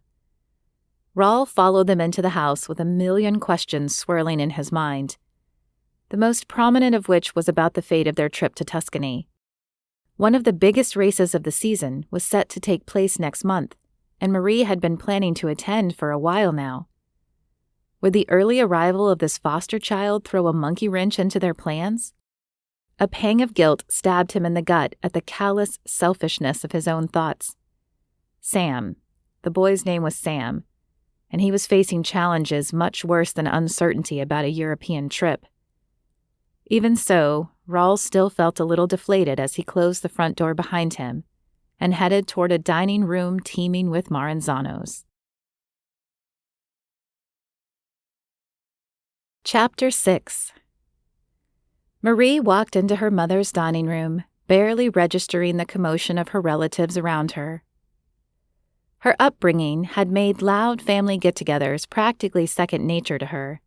Raul followed them into the house with a million questions swirling in his mind, the most prominent of which was about the fate of their trip to Tuscany. One of the biggest races of the season was set to take place next month, and Marie had been planning to attend for a while now. Would the early arrival of this foster child throw a monkey wrench into their plans? A pang of guilt stabbed him in the gut at the callous selfishness of his own thoughts. Sam. The boy's name was Sam, and he was facing challenges much worse than uncertainty about a European trip. Even so, Raul still felt a little deflated as he closed the front door behind him and headed toward a dining room teeming with Maranzanos. Chapter 6. Marie walked into her mother's dining room, barely registering the commotion of her relatives around her. Her upbringing had made loud family get-togethers practically second nature to her.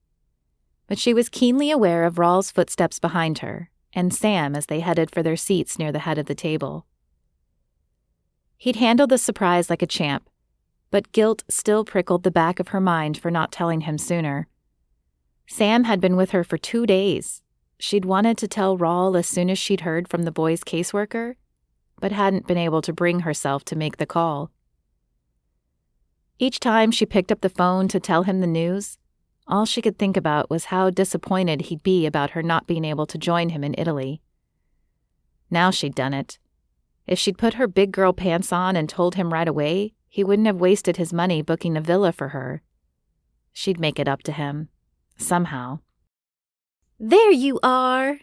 But she was keenly aware of Raul's footsteps behind her, and Sam as they headed for their seats near the head of the table. He'd handled the surprise like a champ, but guilt still prickled the back of her mind for not telling him sooner. Sam had been with her for 2 days. She'd wanted to tell Raul as soon as she'd heard from the boy's caseworker, but hadn't been able to bring herself to make the call. Each time she picked up the phone to tell him the news, all she could think about was how disappointed he'd be about her not being able to join him in Italy. Now she'd done it. If she'd put her big girl pants on and told him right away, he wouldn't have wasted his money booking a villa for her. She'd make it up to him. Somehow. There you are!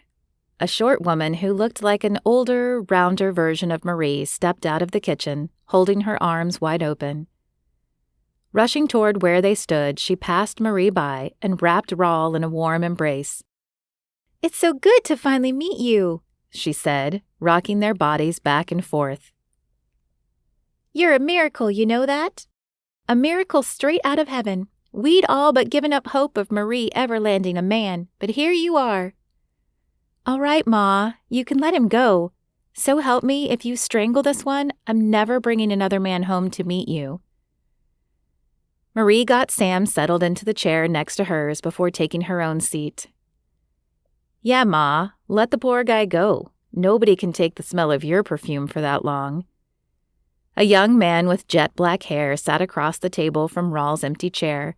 A short woman who looked like an older, rounder version of Marie stepped out of the kitchen, holding her arms wide open. Rushing toward where they stood, she passed Marie by and wrapped Raul in a warm embrace. It's so good to finally meet you, she said, rocking their bodies back and forth. You're a miracle, you know that? A miracle straight out of heaven. We'd all but given up hope of Marie ever landing a man, but here you are. All right, Ma, you can let him go. So help me, if you strangle this one, I'm never bringing another man home to meet you. Marie got Sam settled into the chair next to hers before taking her own seat. Yeah, Ma, let the poor guy go. Nobody can take the smell of your perfume for that long. A young man with jet black hair sat across the table from Raul's empty chair.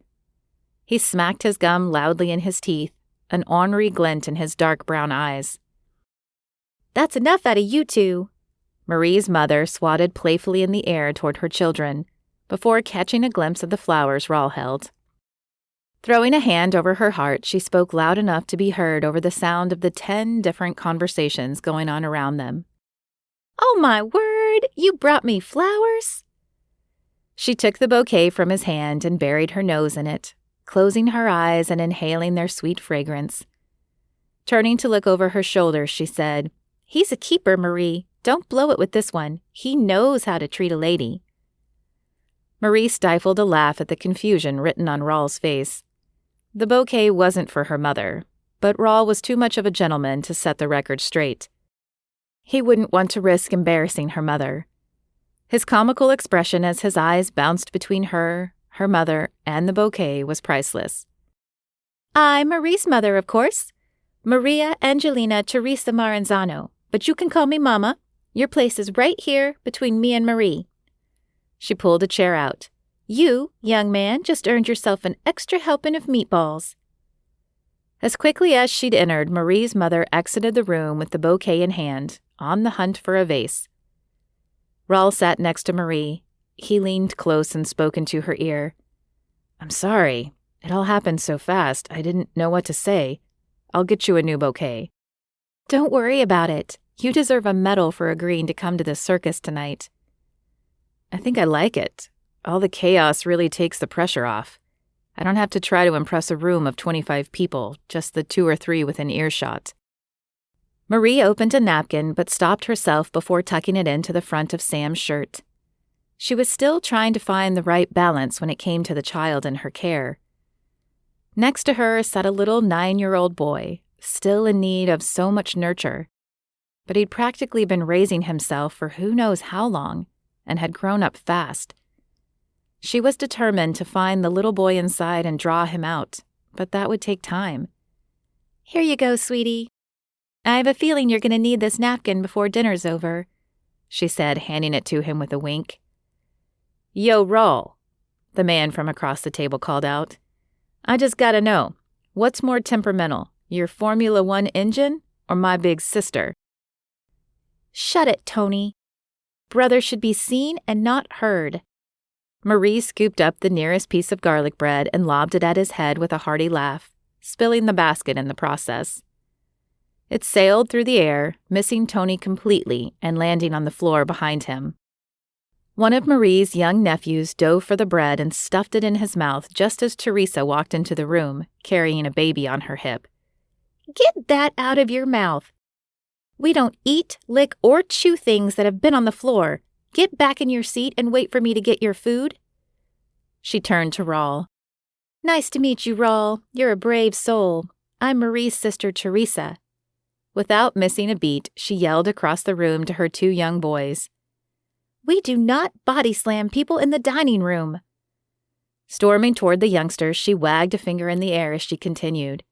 He smacked his gum loudly in his teeth, an ornery glint in his dark brown eyes. That's enough out of you two. Marie's mother swatted playfully in the air toward her children, before catching a glimpse of the flowers Raul held. Throwing a hand over her heart, she spoke loud enough to be heard over the sound of the 10 different conversations going on around them. Oh my word, you brought me flowers? She took the bouquet from his hand and buried her nose in it, closing her eyes and inhaling their sweet fragrance. Turning to look over her shoulder, she said, He's a keeper, Marie. Don't blow it with this one. He knows how to treat a lady. Marie stifled a laugh at the confusion written on Raul's face. The bouquet wasn't for her mother, but Raul was too much of a gentleman to set the record straight. He wouldn't want to risk embarrassing her mother. His comical expression as his eyes bounced between her mother, and the bouquet was priceless. I'm Marie's mother, of course. Maria Angelina Teresa Maranzano, but you can call me Mama. Your place is right here between me and Marie. She pulled a chair out. You, young man, just earned yourself an extra helping of meatballs. As quickly as she'd entered, Marie's mother exited the room with the bouquet in hand, on the hunt for a vase. Raul sat next to Marie. He leaned close and spoke into her ear. I'm sorry. It all happened so fast, I didn't know what to say. I'll get you a new bouquet. Don't worry about it. You deserve a medal for agreeing to come to this circus tonight. I think I like it. All the chaos really takes the pressure off. I don't have to try to impress a room of 25 people, just the 2 or 3 within earshot. Marie opened a napkin but stopped herself before tucking it into the front of Sam's shirt. She was still trying to find the right balance when it came to the child in her care. Next to her sat a little 9-year-old boy, still in need of so much nurture. But he'd practically been raising himself for who knows how long, and had grown up fast. She was determined to find the little boy inside and draw him out, but that would take time. Here you go, sweetie. I have a feeling you're going to need this napkin before dinner's over, she said, handing it to him with a wink. Yo, Raul, the man from across the table called out. I just gotta know, what's more temperamental, your Formula One engine or my big sister? Shut it, Tony. Brother should be seen and not heard. Marie scooped up the nearest piece of garlic bread and lobbed it at his head with a hearty laugh, spilling the basket in the process. It sailed through the air, missing Tony completely and landing on the floor behind him. One of Marie's young nephews dove for the bread and stuffed it in his mouth just as Teresa walked into the room, carrying a baby on her hip. Get that out of your mouth. We don't eat, lick, or chew things that have been on the floor. Get back in your seat and wait for me to get your food. She turned to Raul. Nice to meet you, Raul. You're a brave soul. I'm Marie's sister, Teresa. Without missing a beat, she yelled across the room to her 2 young boys. We do not body slam people in the dining room. Storming toward the youngsters, she wagged a finger in the air as she continued.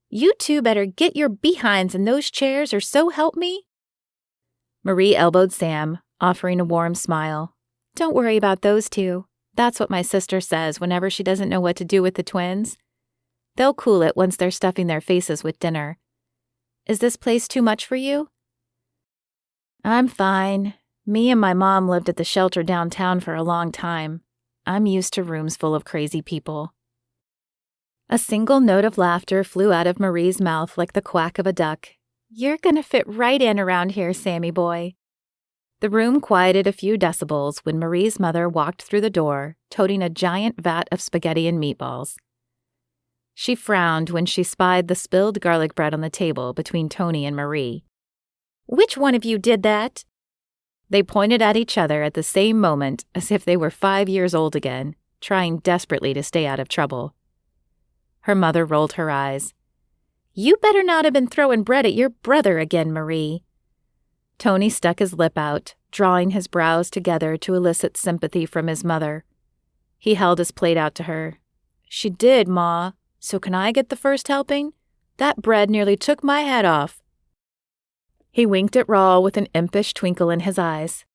You two better get your behinds in those chairs or so help me. Marie elbowed Sam, offering a warm smile. Don't worry about those two. That's what my sister says whenever she doesn't know what to do with the twins. They'll cool it once they're stuffing their faces with dinner. Is this place too much for you? I'm fine. Me and my mom lived at the shelter downtown for a long time. I'm used to rooms full of crazy people. A single note of laughter flew out of Marie's mouth like the quack of a duck. You're gonna fit right in around here, Sammy boy. The room quieted a few decibels when Marie's mother walked through the door, toting a giant vat of spaghetti and meatballs. She frowned when she spied the spilled garlic bread on the table between Tony and Marie. Which one of you did that? They pointed at each other at the same moment as if they were 5 years old again, trying desperately to stay out of trouble. Her mother rolled her eyes. You better not have been throwing bread at your brother again, Marie. Tony stuck his lip out, drawing his brows together to elicit sympathy from his mother. He held his plate out to her. She did, Ma. So can I get the first helping? That bread nearly took my head off. He winked at Raul with an impish twinkle in his eyes.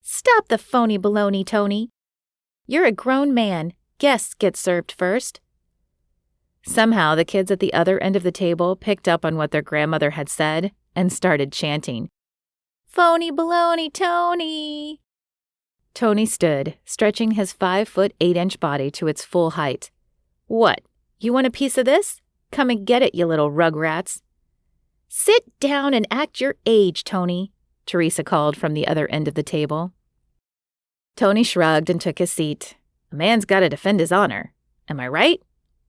Stop the phony baloney, Tony. You're a grown man. Guests get served first. Somehow the kids at the other end of the table picked up on what their grandmother had said and started chanting. Phony baloney, Tony. Tony stood, stretching his 5'8" body to its full height. What? You want a piece of this? Come and get it, you little rugrats. Sit down and act your age, Tony, Teresa called from the other end of the table. Tony shrugged and took his seat. A man's got to defend his honor. Am I right?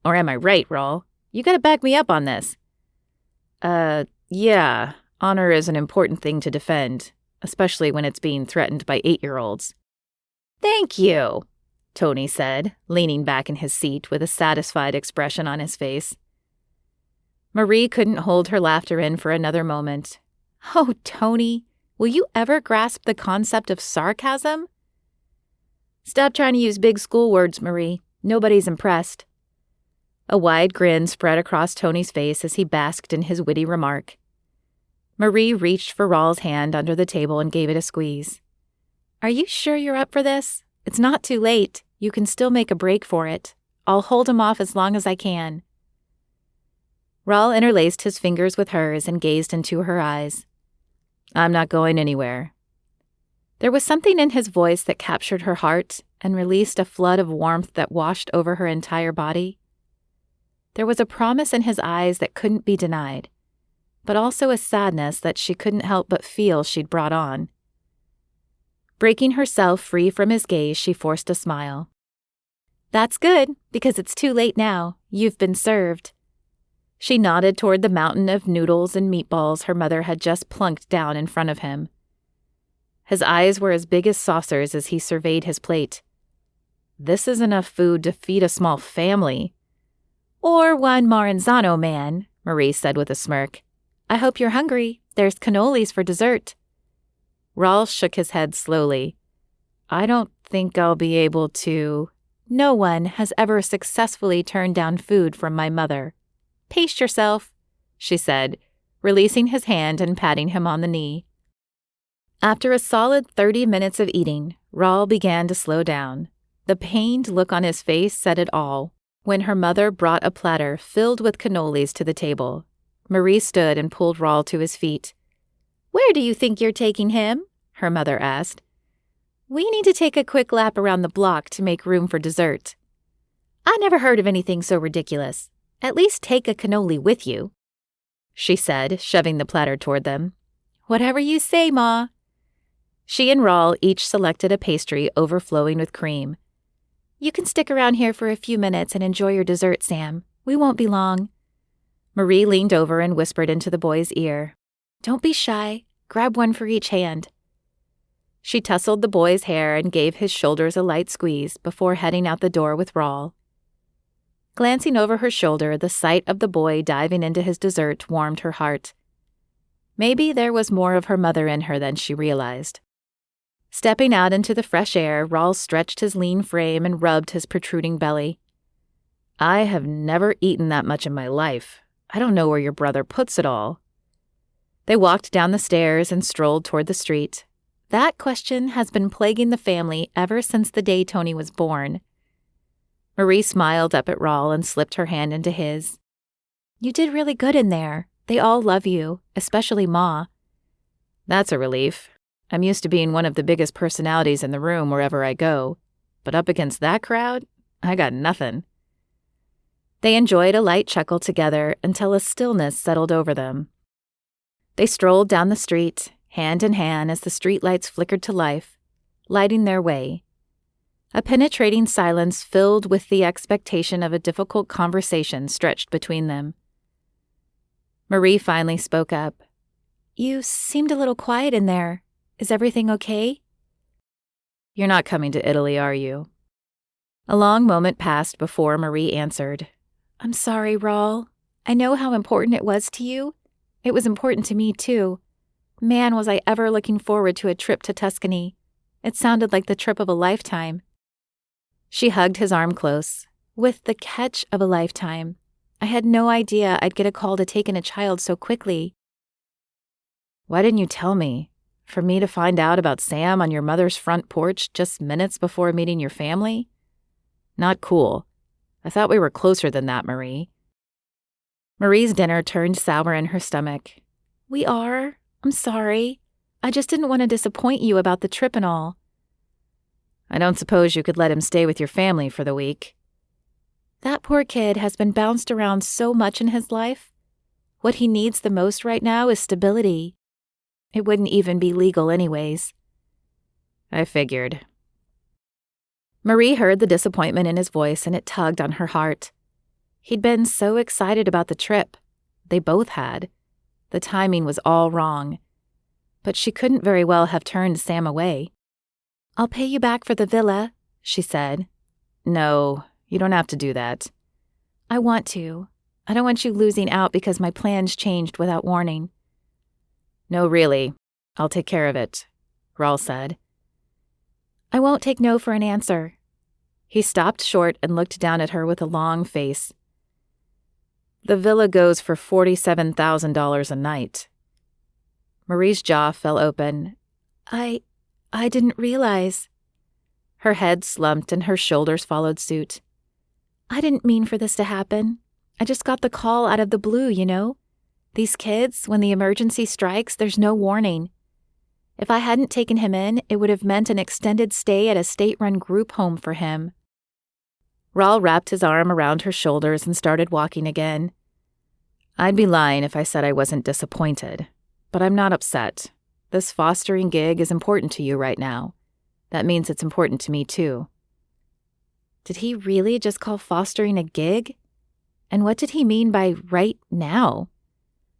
Or am I right, Raul? You got to back me up on this. Yeah. Honor is an important thing to defend, especially when it's being threatened by 8-year-olds. Thank you, Tony said, leaning back in his seat with a satisfied expression on his face. Marie couldn't hold her laughter in for another moment. Oh, Tony, will you ever grasp the concept of sarcasm? Stop trying to use big school words, Marie. Nobody's impressed. A wide grin spread across Tony's face as he basked in his witty remark. Marie reached for Raul's hand under the table and gave it a squeeze. Are you sure you're up for this? It's not too late. You can still make a break for it. I'll hold him off as long as I can. Raul interlaced his fingers with hers and gazed into her eyes. I'm not going anywhere. There was something in his voice that captured her heart and released a flood of warmth that washed over her entire body. There was a promise in his eyes that couldn't be denied, but also a sadness that she couldn't help but feel she'd brought on. Breaking herself free from his gaze, she forced a smile. That's good, because it's too late now. You've been served. She nodded toward the mountain of noodles and meatballs her mother had just plunked down in front of him. His eyes were as big as saucers as he surveyed his plate. This is enough food to feed a small family. Or one Maranzano man, Marie said with a smirk. I hope you're hungry. There's cannolis for dessert. Raul shook his head slowly. I don't think I'll be able to. No one has ever successfully turned down food from my mother. Pace yourself, she said, releasing his hand and patting him on the knee. After a solid 30 minutes of eating, Raul began to slow down. The pained look on his face said it all. When her mother brought a platter filled with cannolis to the table, Marie stood and pulled Raul to his feet. Where do you think you're taking him? Her mother asked. We need to take a quick lap around the block to make room for dessert. I never heard of anything so ridiculous. At least take a cannoli with you, she said, shoving the platter toward them. Whatever you say, Ma. She and Raul each selected a pastry overflowing with cream. You can stick around here for a few minutes and enjoy your dessert, Sam. We won't be long. Marie leaned over and whispered into the boy's ear. Don't be shy. Grab one for each hand. She tousled the boy's hair and gave his shoulders a light squeeze before heading out the door with Raul. Glancing over her shoulder, the sight of the boy diving into his dessert warmed her heart. Maybe there was more of her mother in her than she realized. Stepping out into the fresh air, Raul stretched his lean frame and rubbed his protruding belly. I have never eaten that much in my life. I don't know where your brother puts it all. They walked down the stairs and strolled toward the street. That question has been plaguing the family ever since the day Tony was born. Marie smiled up at Raul and slipped her hand into his. You did really good in there. They all love you, especially Ma. That's a relief. I'm used to being one of the biggest personalities in the room wherever I go. But up against that crowd, I got nothing. They enjoyed a light chuckle together until a stillness settled over them. They strolled down the street, hand in hand as the streetlights flickered to life, lighting their way. A penetrating silence filled with the expectation of a difficult conversation stretched between them. Marie finally spoke up. You seemed a little quiet in there. Is everything okay? You're not coming to Italy, are you? A long moment passed before Marie answered. I'm sorry, Raul. I know how important it was to you. It was important to me, too. Man, was I ever looking forward to a trip to Tuscany. It sounded like the trip of a lifetime. She hugged his arm close. With the catch of a lifetime. I had no idea I'd get a call to take in a child so quickly. Why didn't you tell me? For me to find out about Sam on your mother's front porch just minutes before meeting your family? Not cool. I thought we were closer than that, Marie. Marie's dinner turned sour in her stomach. We are. I'm sorry. I just didn't want to disappoint you about the trip and all. I don't suppose you could let him stay with your family for the week. That poor kid has been bounced around so much in his life. What he needs the most right now is stability. It wouldn't even be legal anyways. I figured. Marie heard the disappointment in his voice and it tugged on her heart. He'd been so excited about the trip. They both had. The timing was all wrong. But she couldn't very well have turned Sam away. I'll pay you back for the villa, she said. No, you don't have to do that. I want to. I don't want you losing out because my plans changed without warning. No, really. I'll take care of it, Raul said. I won't take no for an answer. He stopped short and looked down at her with a long face. The villa goes for $47,000 a night. Marie's jaw fell open. I didn't realize. Her head slumped and her shoulders followed suit. I didn't mean for this to happen. I just got the call out of the blue, you know? These kids, when the emergency strikes, there's no warning. If I hadn't taken him in, it would have meant an extended stay at a state-run group home for him. Raul wrapped his arm around her shoulders and started walking again. I'd be lying if I said I wasn't disappointed, but I'm not upset. This fostering gig is important to you right now. That means it's important to me too. Did he really just call fostering a gig? And what did he mean by right now?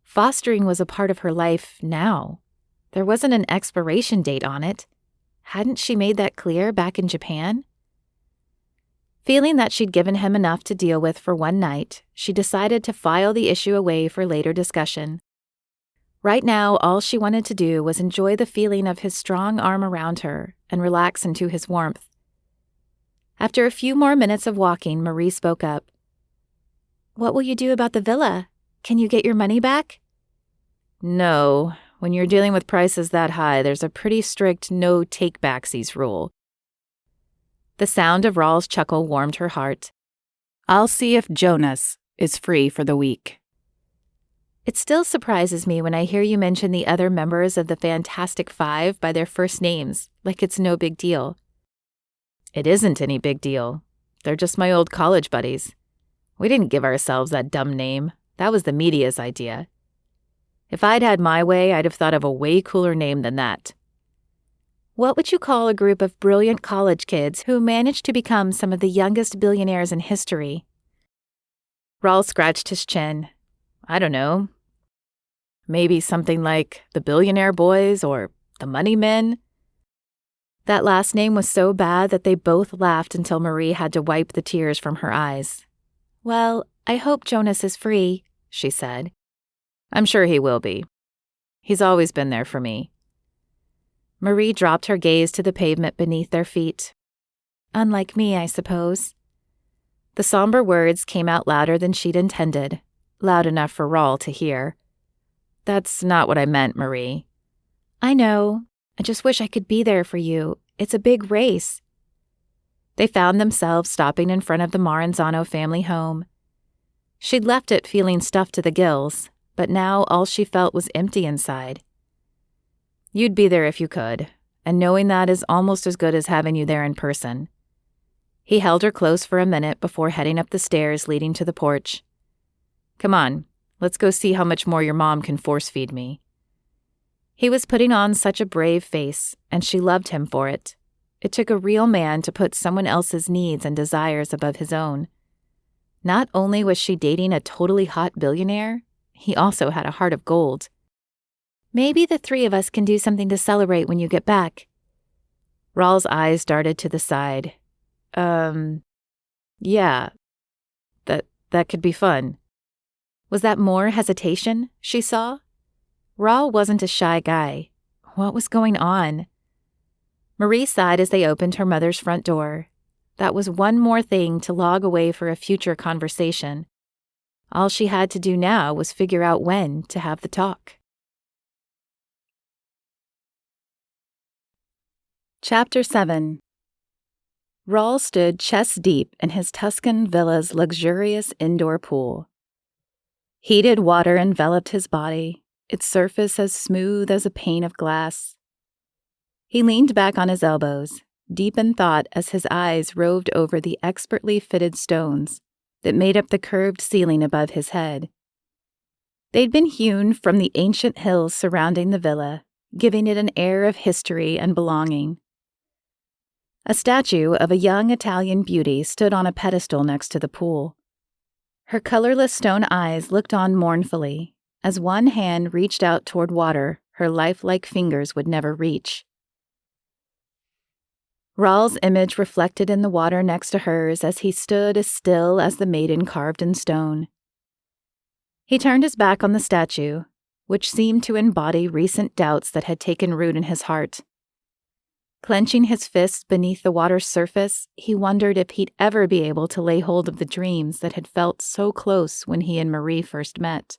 Fostering was a part of her life now. There wasn't an expiration date on it. Hadn't she made that clear back in Japan? Feeling that she'd given him enough to deal with for one night, she decided to file the issue away for later discussion. Right now, all she wanted to do was enjoy the feeling of his strong arm around her and relax into his warmth. After a few more minutes of walking, Marie spoke up. What will you do about the villa? Can you get your money back? No. When you're dealing with prices that high, there's a pretty strict no take-backsies rule. The sound of Raul's chuckle warmed her heart. I'll see if Jonas is free for the week. It still surprises me when I hear you mention the other members of the Fantastic Five by their first names, like it's no big deal. It isn't any big deal. They're just my old college buddies. We didn't give ourselves that dumb name. That was the media's idea. If I'd had my way, I'd have thought of a way cooler name than that. What would you call a group of brilliant college kids who managed to become some of the youngest billionaires in history? Raul scratched his chin. I don't know. Maybe something like the Billionaire Boys or the Money Men. That last name was so bad that they both laughed until Marie had to wipe the tears from her eyes. Well, I hope Jonas is free, she said. I'm sure he will be. He's always been there for me. Marie dropped her gaze to the pavement beneath their feet. Unlike me, I suppose. The somber words came out louder than she'd intended, loud enough for Raul to hear. That's not what I meant, Marie. I know. I just wish I could be there for you. It's a big race. They found themselves stopping in front of the Maranzano family home. She'd left it feeling stuffed to the gills, but now all she felt was empty inside. You'd be there if you could, and knowing that is almost as good as having you there in person. He held her close for a minute before heading up the stairs leading to the porch. Come on, let's go see how much more your mom can force-feed me. He was putting on such a brave face, and she loved him for it. It took a real man to put someone else's needs and desires above his own. Not only was she dating a totally hot billionaire, he also had a heart of gold. Maybe the three of us can do something to celebrate when you get back. Raul's eyes darted to the side. Yeah. That could be fun. Was that more hesitation she saw? Raul wasn't a shy guy. What was going on? Marie sighed as they opened her mother's front door. That was one more thing to log away for a future conversation. All she had to do now was figure out when to have the talk. Chapter 7. Raul stood chest-deep in his Tuscan villa's luxurious indoor pool. Heated water enveloped his body, its surface as smooth as a pane of glass. He leaned back on his elbows, deep in thought as his eyes roved over the expertly fitted stones that made up the curved ceiling above his head. They'd been hewn from the ancient hills surrounding the villa, giving it an air of history and belonging. A statue of a young Italian beauty stood on a pedestal next to the pool. Her colorless stone eyes looked on mournfully, as one hand reached out toward water her lifelike fingers would never reach. Raul's image reflected in the water next to hers as he stood as still as the maiden carved in stone. He turned his back on the statue, which seemed to embody recent doubts that had taken root in his heart. Clenching his fists beneath the water's surface, he wondered if he'd ever be able to lay hold of the dreams that had felt so close when he and Marie first met.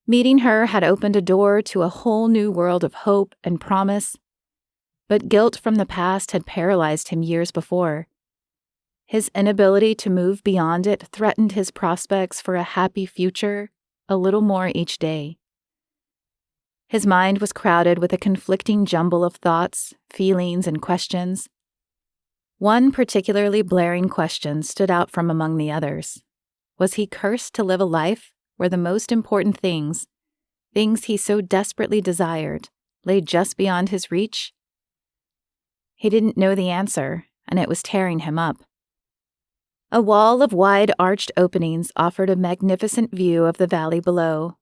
Meeting her had opened a door to a whole new world of hope and promise, but guilt from the past had paralyzed him years before. His inability to move beyond it threatened his prospects for a happy future a little more each day. His mind was crowded with a conflicting jumble of thoughts, feelings, and questions. One particularly blaring question stood out from among the others. Was he cursed to live a life where the most important things he so desperately desired, lay just beyond his reach? He didn't know the answer, and it was tearing him up. A wall of wide-arched openings offered a magnificent view of the valley below.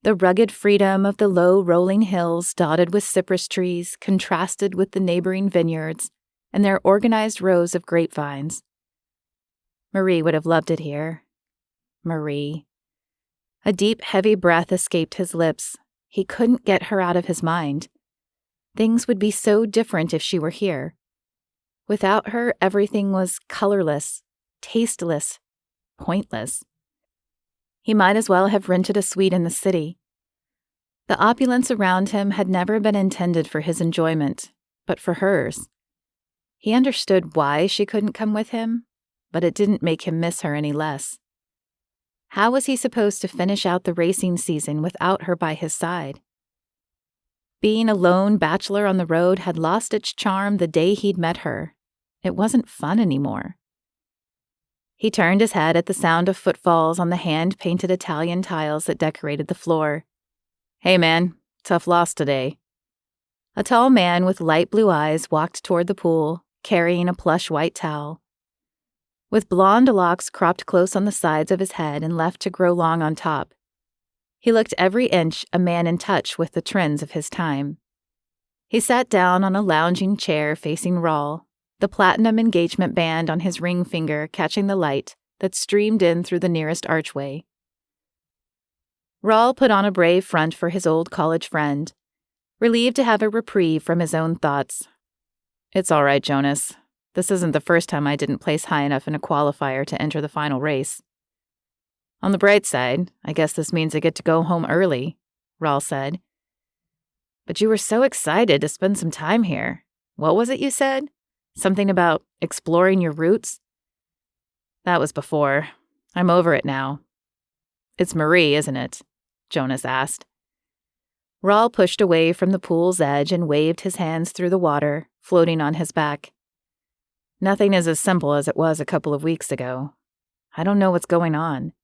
The rugged freedom of the low, rolling hills dotted with cypress trees contrasted with the neighboring vineyards and their organized rows of grapevines. Marie would have loved it here. Marie. A deep, heavy breath escaped his lips. He couldn't get her out of his mind. Things would be so different if she were here. Without her, everything was colorless, tasteless, pointless. He might as well have rented a suite in the city. The opulence around him had never been intended for his enjoyment, but for hers. He understood why she couldn't come with him, but it didn't make him miss her any less. How was he supposed to finish out the racing season without her by his side? Being a lone bachelor on the road had lost its charm the day he'd met her. It wasn't fun anymore. He turned his head at the sound of footfalls on the hand-painted Italian tiles that decorated the floor. "Hey, man, tough loss today." A tall man with light blue eyes walked toward the pool, carrying a plush white towel. With blonde locks cropped close on the sides of his head and left to grow long on top, he looked every inch a man in touch with the trends of his time. He sat down on a lounging chair facing Raul, the platinum engagement band on his ring finger catching the light that streamed in through the nearest archway. Raul put on a brave front for his old college friend, relieved to have a reprieve from his own thoughts. "It's all right, Jonas. This isn't the first time I didn't place high enough in a qualifier to enter the final race." On the bright side, I guess this means I get to go home early, Raul said. But you were so excited to spend some time here. What was it you said? Something about exploring your roots? That was before. I'm over it now. It's Marie, isn't it? Jonas asked. Raul pushed away from the pool's edge and waved his hands through the water, floating on his back. Nothing is as simple as it was a couple of weeks ago. I don't know what's going on.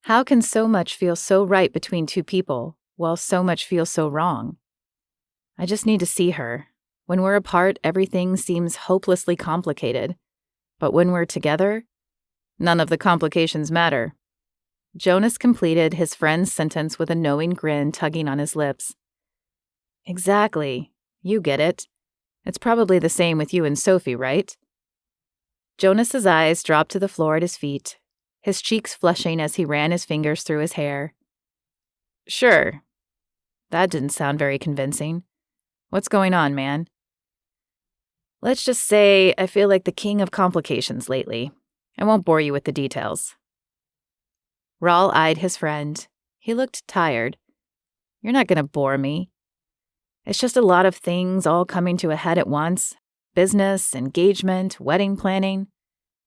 How can so much feel so right between two people, while so much feels so wrong? I just need to see her. When we're apart, everything seems hopelessly complicated. But when we're together, none of the complications matter. Jonas completed his friend's sentence with a knowing grin tugging on his lips. Exactly. You get it. It's probably the same with you and Sophie, right? Jonas's eyes dropped to the floor at his feet, his cheeks flushing as he ran his fingers through his hair. Sure. That didn't sound very convincing. What's going on, man? Let's just say I feel like the king of complications lately. I won't bore you with the details. Raul eyed his friend. He looked tired. You're not going to bore me. It's just a lot of things all coming to a head at once. Business, engagement, wedding planning.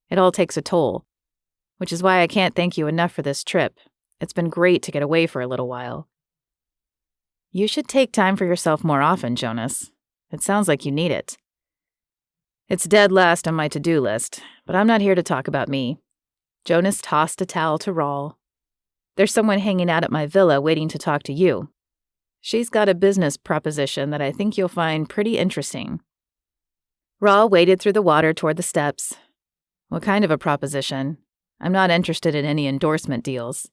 It all takes a toll. Which is why I can't thank you enough for this trip. It's been great to get away for a little while. You should take time for yourself more often, Jonas. It sounds like you need it. It's dead last on my to-do list, but I'm not here to talk about me. Jonas tossed a towel to Raul. There's someone hanging out at my villa waiting to talk to you. She's got a business proposition that I think you'll find pretty interesting. Raul waded through the water toward the steps. What kind of a proposition? I'm not interested in any endorsement deals.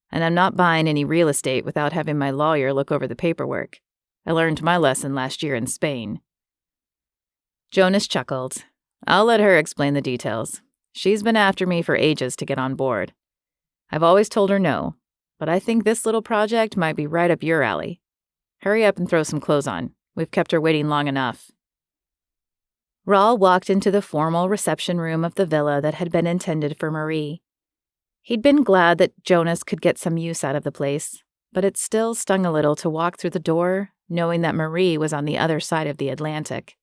And I'm not buying any real estate without having my lawyer look over the paperwork. I learned my lesson last year in Spain. Jonas chuckled. I'll let her explain the details. She's been after me for ages to get on board. I've always told her no, but I think this little project might be right up your alley. Hurry up and throw some clothes on. We've kept her waiting long enough. Raul walked into the formal reception room of the villa that had been intended for Marie. He'd been glad that Jonas could get some use out of the place, but it still stung a little to walk through the door, knowing that Marie was on the other side of the Atlantic.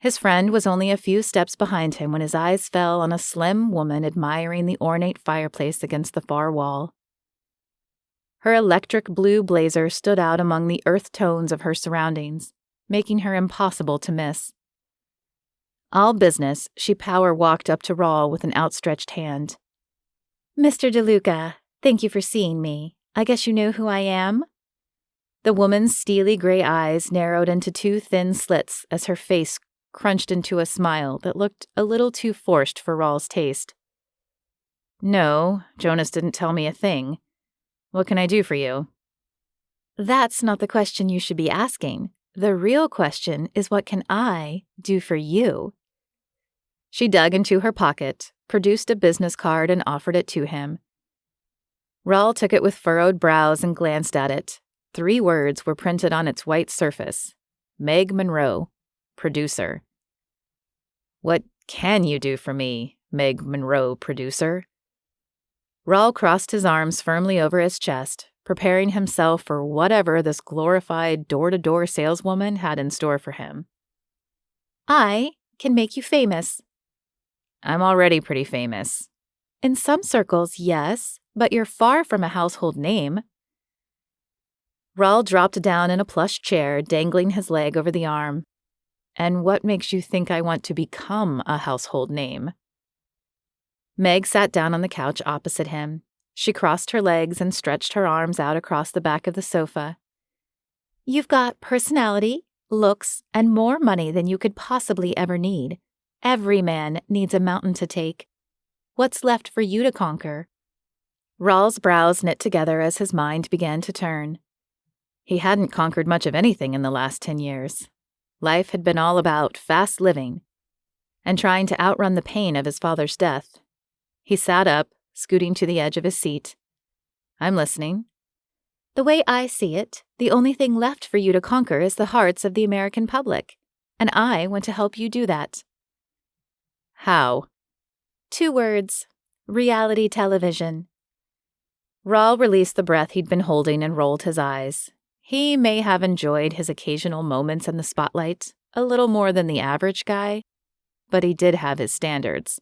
His friend was only a few steps behind him when his eyes fell on a slim woman admiring the ornate fireplace against the far wall. Her electric blue blazer stood out among the earth tones of her surroundings, making her impossible to miss. All business, she power walked up to Raul with an outstretched hand. Mr. DeLuca, thank you for seeing me. I guess you know who I am? The woman's steely gray eyes narrowed into two thin slits as her face crunched into a smile that looked a little too forced for Raul's taste. No, Jonas didn't tell me a thing. What can I do for you? That's not the question you should be asking. The real question is, what can I do for you? She dug into her pocket, produced a business card, and offered it to him. Raul took it with furrowed brows and glanced at it. 3 words were printed on its white surface. Meg Monroe, producer. What can you do for me, Meg Monroe, producer? Raul crossed his arms firmly over his chest, preparing himself for whatever this glorified door-to-door saleswoman had in store for him. I can make you famous. I'm already pretty famous. In some circles, yes, but you're far from a household name. Raul dropped down in a plush chair, dangling his leg over the arm. And what makes you think I want to become a household name? Meg sat down on the couch opposite him. She crossed her legs and stretched her arms out across the back of the sofa. You've got personality, looks, and more money than you could possibly ever need. Every man needs a mountain to take. What's left for you to conquer? Raul's brows knit together as his mind began to turn. He hadn't conquered much of anything in the last 10 years. Life had been all about fast living and trying to outrun the pain of his father's death. He sat up, scooting to the edge of his seat. I'm listening. The way I see it, the only thing left for you to conquer is the hearts of the American public, and I want to help you do that. How? 2 words. reality television. Raul released the breath he'd been holding and rolled his eyes. He may have enjoyed his occasional moments in the spotlight a little more than the average guy, but he did have his standards.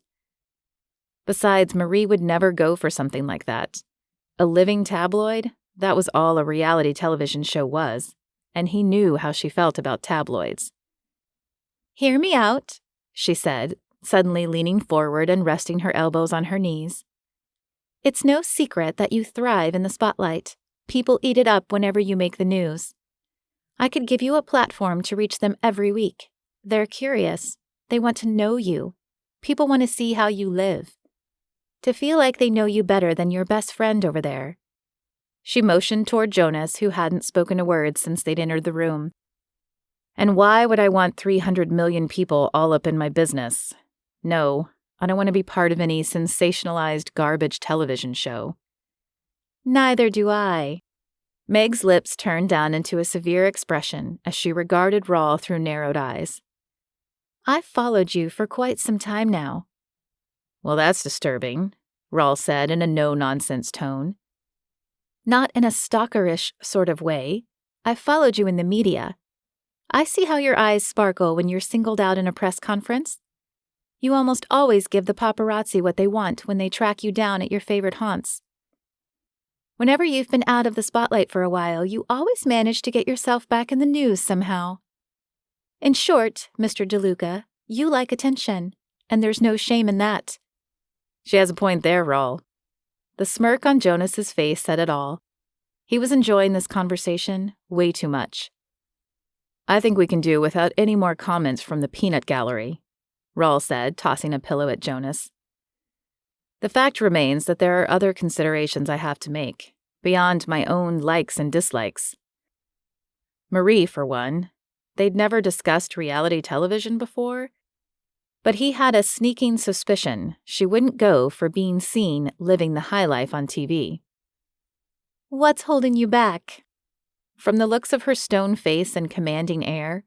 Besides, Marie would never go for something like that. A living tabloid? That was all a reality television show was, and he knew how she felt about tabloids. Hear me out, she said, suddenly leaning forward and resting her elbows on her knees. It's no secret that you thrive in the spotlight. People eat it up whenever you make the news. I could give you a platform to reach them every week. They're curious. They want to know you. People want to see how you live. To feel like they know you better than your best friend over there. She motioned toward Jonas, who hadn't spoken a word since they'd entered the room. And why would I want 300 million people all up in my business? No, I don't want to be part of any sensationalized garbage television show. Neither do I. Meg's lips turned down into a severe expression as she regarded Raul through narrowed eyes. I've followed you for quite some time now. Well, that's disturbing, Raul said in a no-nonsense tone. Not in a stalkerish sort of way. I've followed you in the media. I see how your eyes sparkle when you're singled out in a press conference. You almost always give the paparazzi what they want when they track you down at your favorite haunts. Whenever you've been out of the spotlight for a while, you always manage to get yourself back in the news somehow. In short, Mr. DeLuca, you like attention, and there's no shame in that. She has a point there, Raul. The smirk on Jonas's face said it all. He was enjoying this conversation way too much. I think we can do without any more comments from the peanut gallery, Raul said, tossing a pillow at Jonas. The fact remains that there are other considerations I have to make, beyond my own likes and dislikes. Marie, for one, they'd never discussed reality television before, but he had a sneaking suspicion she wouldn't go for being seen living the high life on TV. What's holding you back? From the looks of her stone face and commanding air,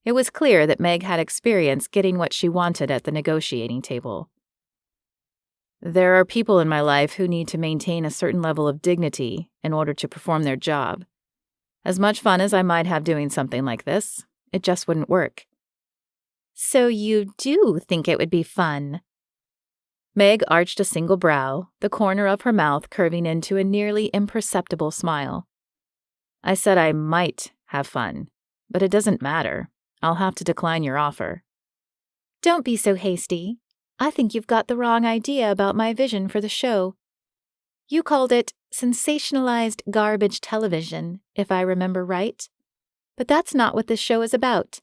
it was clear that Meg had experience getting what she wanted at the negotiating table. There are people in my life who need to maintain a certain level of dignity in order to perform their job. As much fun as I might have doing something like this, it just wouldn't work. So you do think it would be fun? Meg arched a single brow, the corner of her mouth curving into a nearly imperceptible smile. I said I might have fun, but it doesn't matter. I'll have to decline your offer. Don't be so hasty. I think you've got the wrong idea about my vision for the show. You called it sensationalized garbage television, if I remember right. But that's not what this show is about.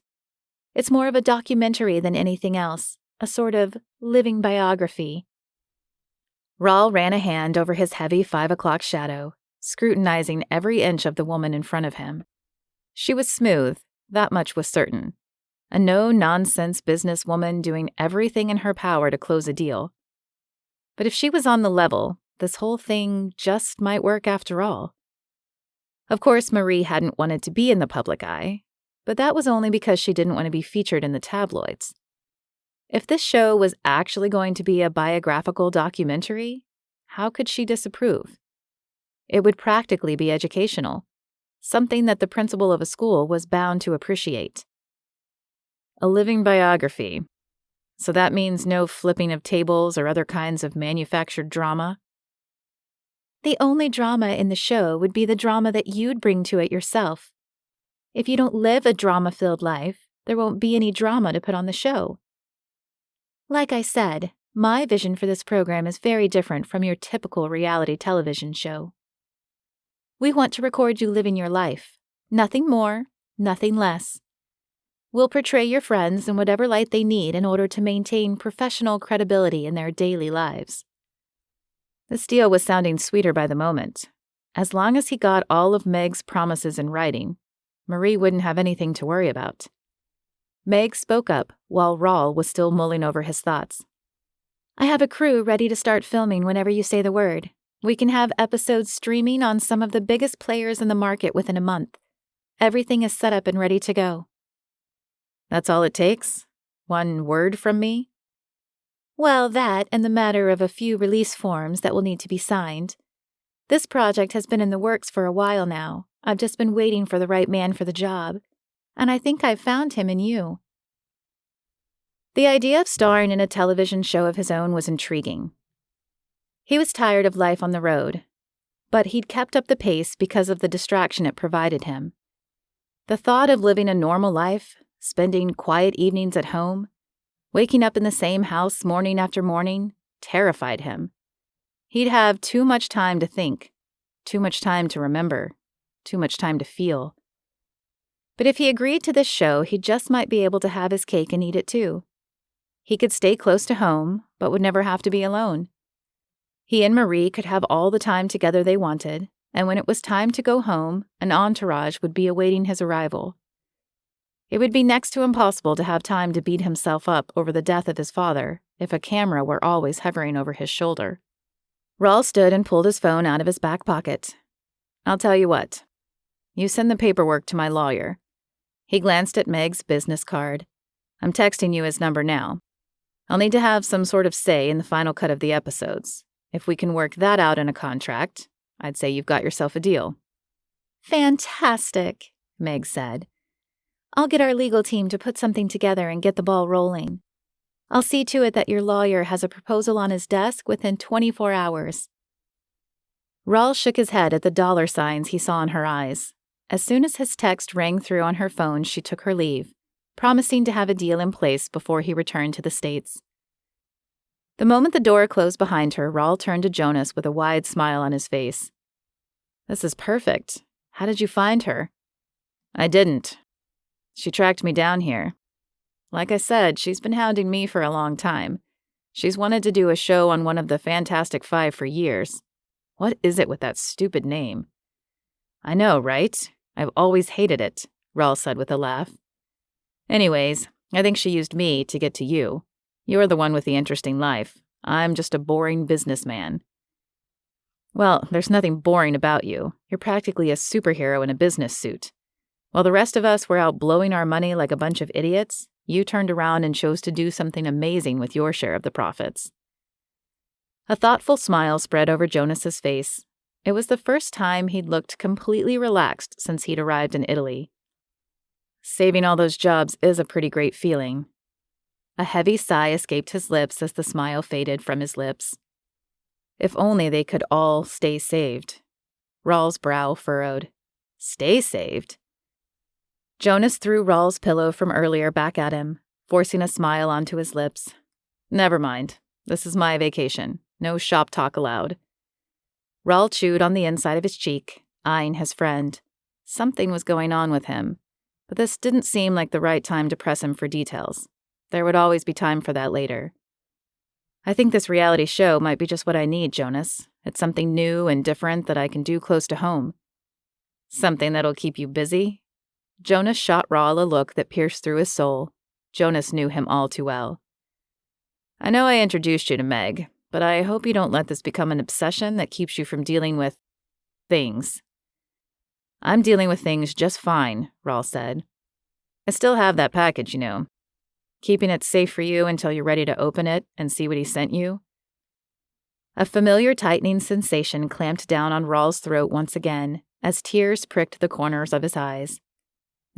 It's more of a documentary than anything else, a sort of living biography. Raul ran a hand over his heavy 5 o'clock shadow, scrutinizing every inch of the woman in front of him. She was smooth, that much was certain. A no-nonsense businesswoman doing everything in her power to close a deal. But if she was on the level, this whole thing just might work after all. Of course, Marie hadn't wanted to be in the public eye, but that was only because she didn't want to be featured in the tabloids. If this show was actually going to be a biographical documentary, how could she disapprove? It would practically be educational, something that the principal of a school was bound to appreciate. A living biography. So that means no flipping of tables or other kinds of manufactured drama? The only drama in the show would be the drama that you'd bring to it yourself. If you don't live a drama-filled life, there won't be any drama to put on the show. Like I said, my vision for this program is very different from your typical reality television show. We want to record you living your life. Nothing more, nothing less. We'll portray your friends in whatever light they need in order to maintain professional credibility in their daily lives. This deal was sounding sweeter by the moment. As long as he got all of Meg's promises in writing, Marie wouldn't have anything to worry about. Meg spoke up while Raul was still mulling over his thoughts. I have a crew ready to start filming whenever you say the word. We can have episodes streaming on some of the biggest players in the market within a month. Everything is set up and ready to go. That's all it takes? One word from me? Well, that and the matter of a few release forms that will need to be signed. This project has been in the works for a while now. I've just been waiting for the right man for the job. And I think I've found him in you. The idea of starring in a television show of his own was intriguing. He was tired of life on the road, but he'd kept up the pace because of the distraction it provided him. The thought of living a normal life, spending quiet evenings at home, waking up in the same house morning after morning, terrified him. He'd have too much time to think, too much time to remember, too much time to feel. But if he agreed to this show, he just might be able to have his cake and eat it too. He could stay close to home, but would never have to be alone. He and Marie could have all the time together they wanted, and when it was time to go home, an entourage would be awaiting his arrival. It would be next to impossible to have time to beat himself up over the death of his father if a camera were always hovering over his shoulder. Raul stood and pulled his phone out of his back pocket. "I'll tell you what. You send the paperwork to my lawyer." He glanced at Meg's business card. "I'm texting you his number now. I'll need to have some sort of say in the final cut of the episodes. If we can work that out in a contract, I'd say you've got yourself a deal." Fantastic, Meg said. "I'll get our legal team to put something together and get the ball rolling. I'll see to it that your lawyer has a proposal on his desk within 24 hours. Raul shook his head at the dollar signs he saw in her eyes. As soon as his text rang through on her phone, she took her leave, promising to have a deal in place before he returned to the States. The moment the door closed behind her, Raul turned to Jonas with a wide smile on his face. "This is perfect. How did you find her?" "I didn't. She tracked me down here. Like I said, she's been hounding me for a long time. She's wanted to do a show on one of the Fantastic Five for years. What is it with that stupid name?" "I know, right? I've always hated it," Raul said with a laugh. "Anyways, I think she used me to get to you. You're the one with the interesting life. I'm just a boring businessman." "Well, there's nothing boring about you. You're practically a superhero in a business suit. While the rest of us were out blowing our money like a bunch of idiots, you turned around and chose to do something amazing with your share of the profits." A thoughtful smile spread over Jonas's face. It was the first time he'd looked completely relaxed since he'd arrived in Italy. "Saving all those jobs is a pretty great feeling." A heavy sigh escaped his lips as the smile faded from his lips. If only they could all stay saved. Raul's brow furrowed. Stay saved? Jonas threw Raul's pillow from earlier back at him, forcing a smile onto his lips. "Never mind. This is my vacation. No shop talk allowed." Raul chewed on the inside of his cheek, eyeing his friend. Something was going on with him, but this didn't seem like the right time to press him for details. There would always be time for that later. "I think this reality show might be just what I need, Jonas. It's something new and different that I can do close to home." "Something that'll keep you busy?" Jonas shot Raul a look that pierced through his soul. Jonas knew him all too well. "I know I introduced you to Meg, but I hope you don't let this become an obsession that keeps you from dealing with things." "I'm dealing with things just fine," Raul said. "I still have that package, you know. Keeping it safe for you until you're ready to open it and see what he sent you." A familiar tightening sensation clamped down on Raul's throat once again, as tears pricked the corners of his eyes.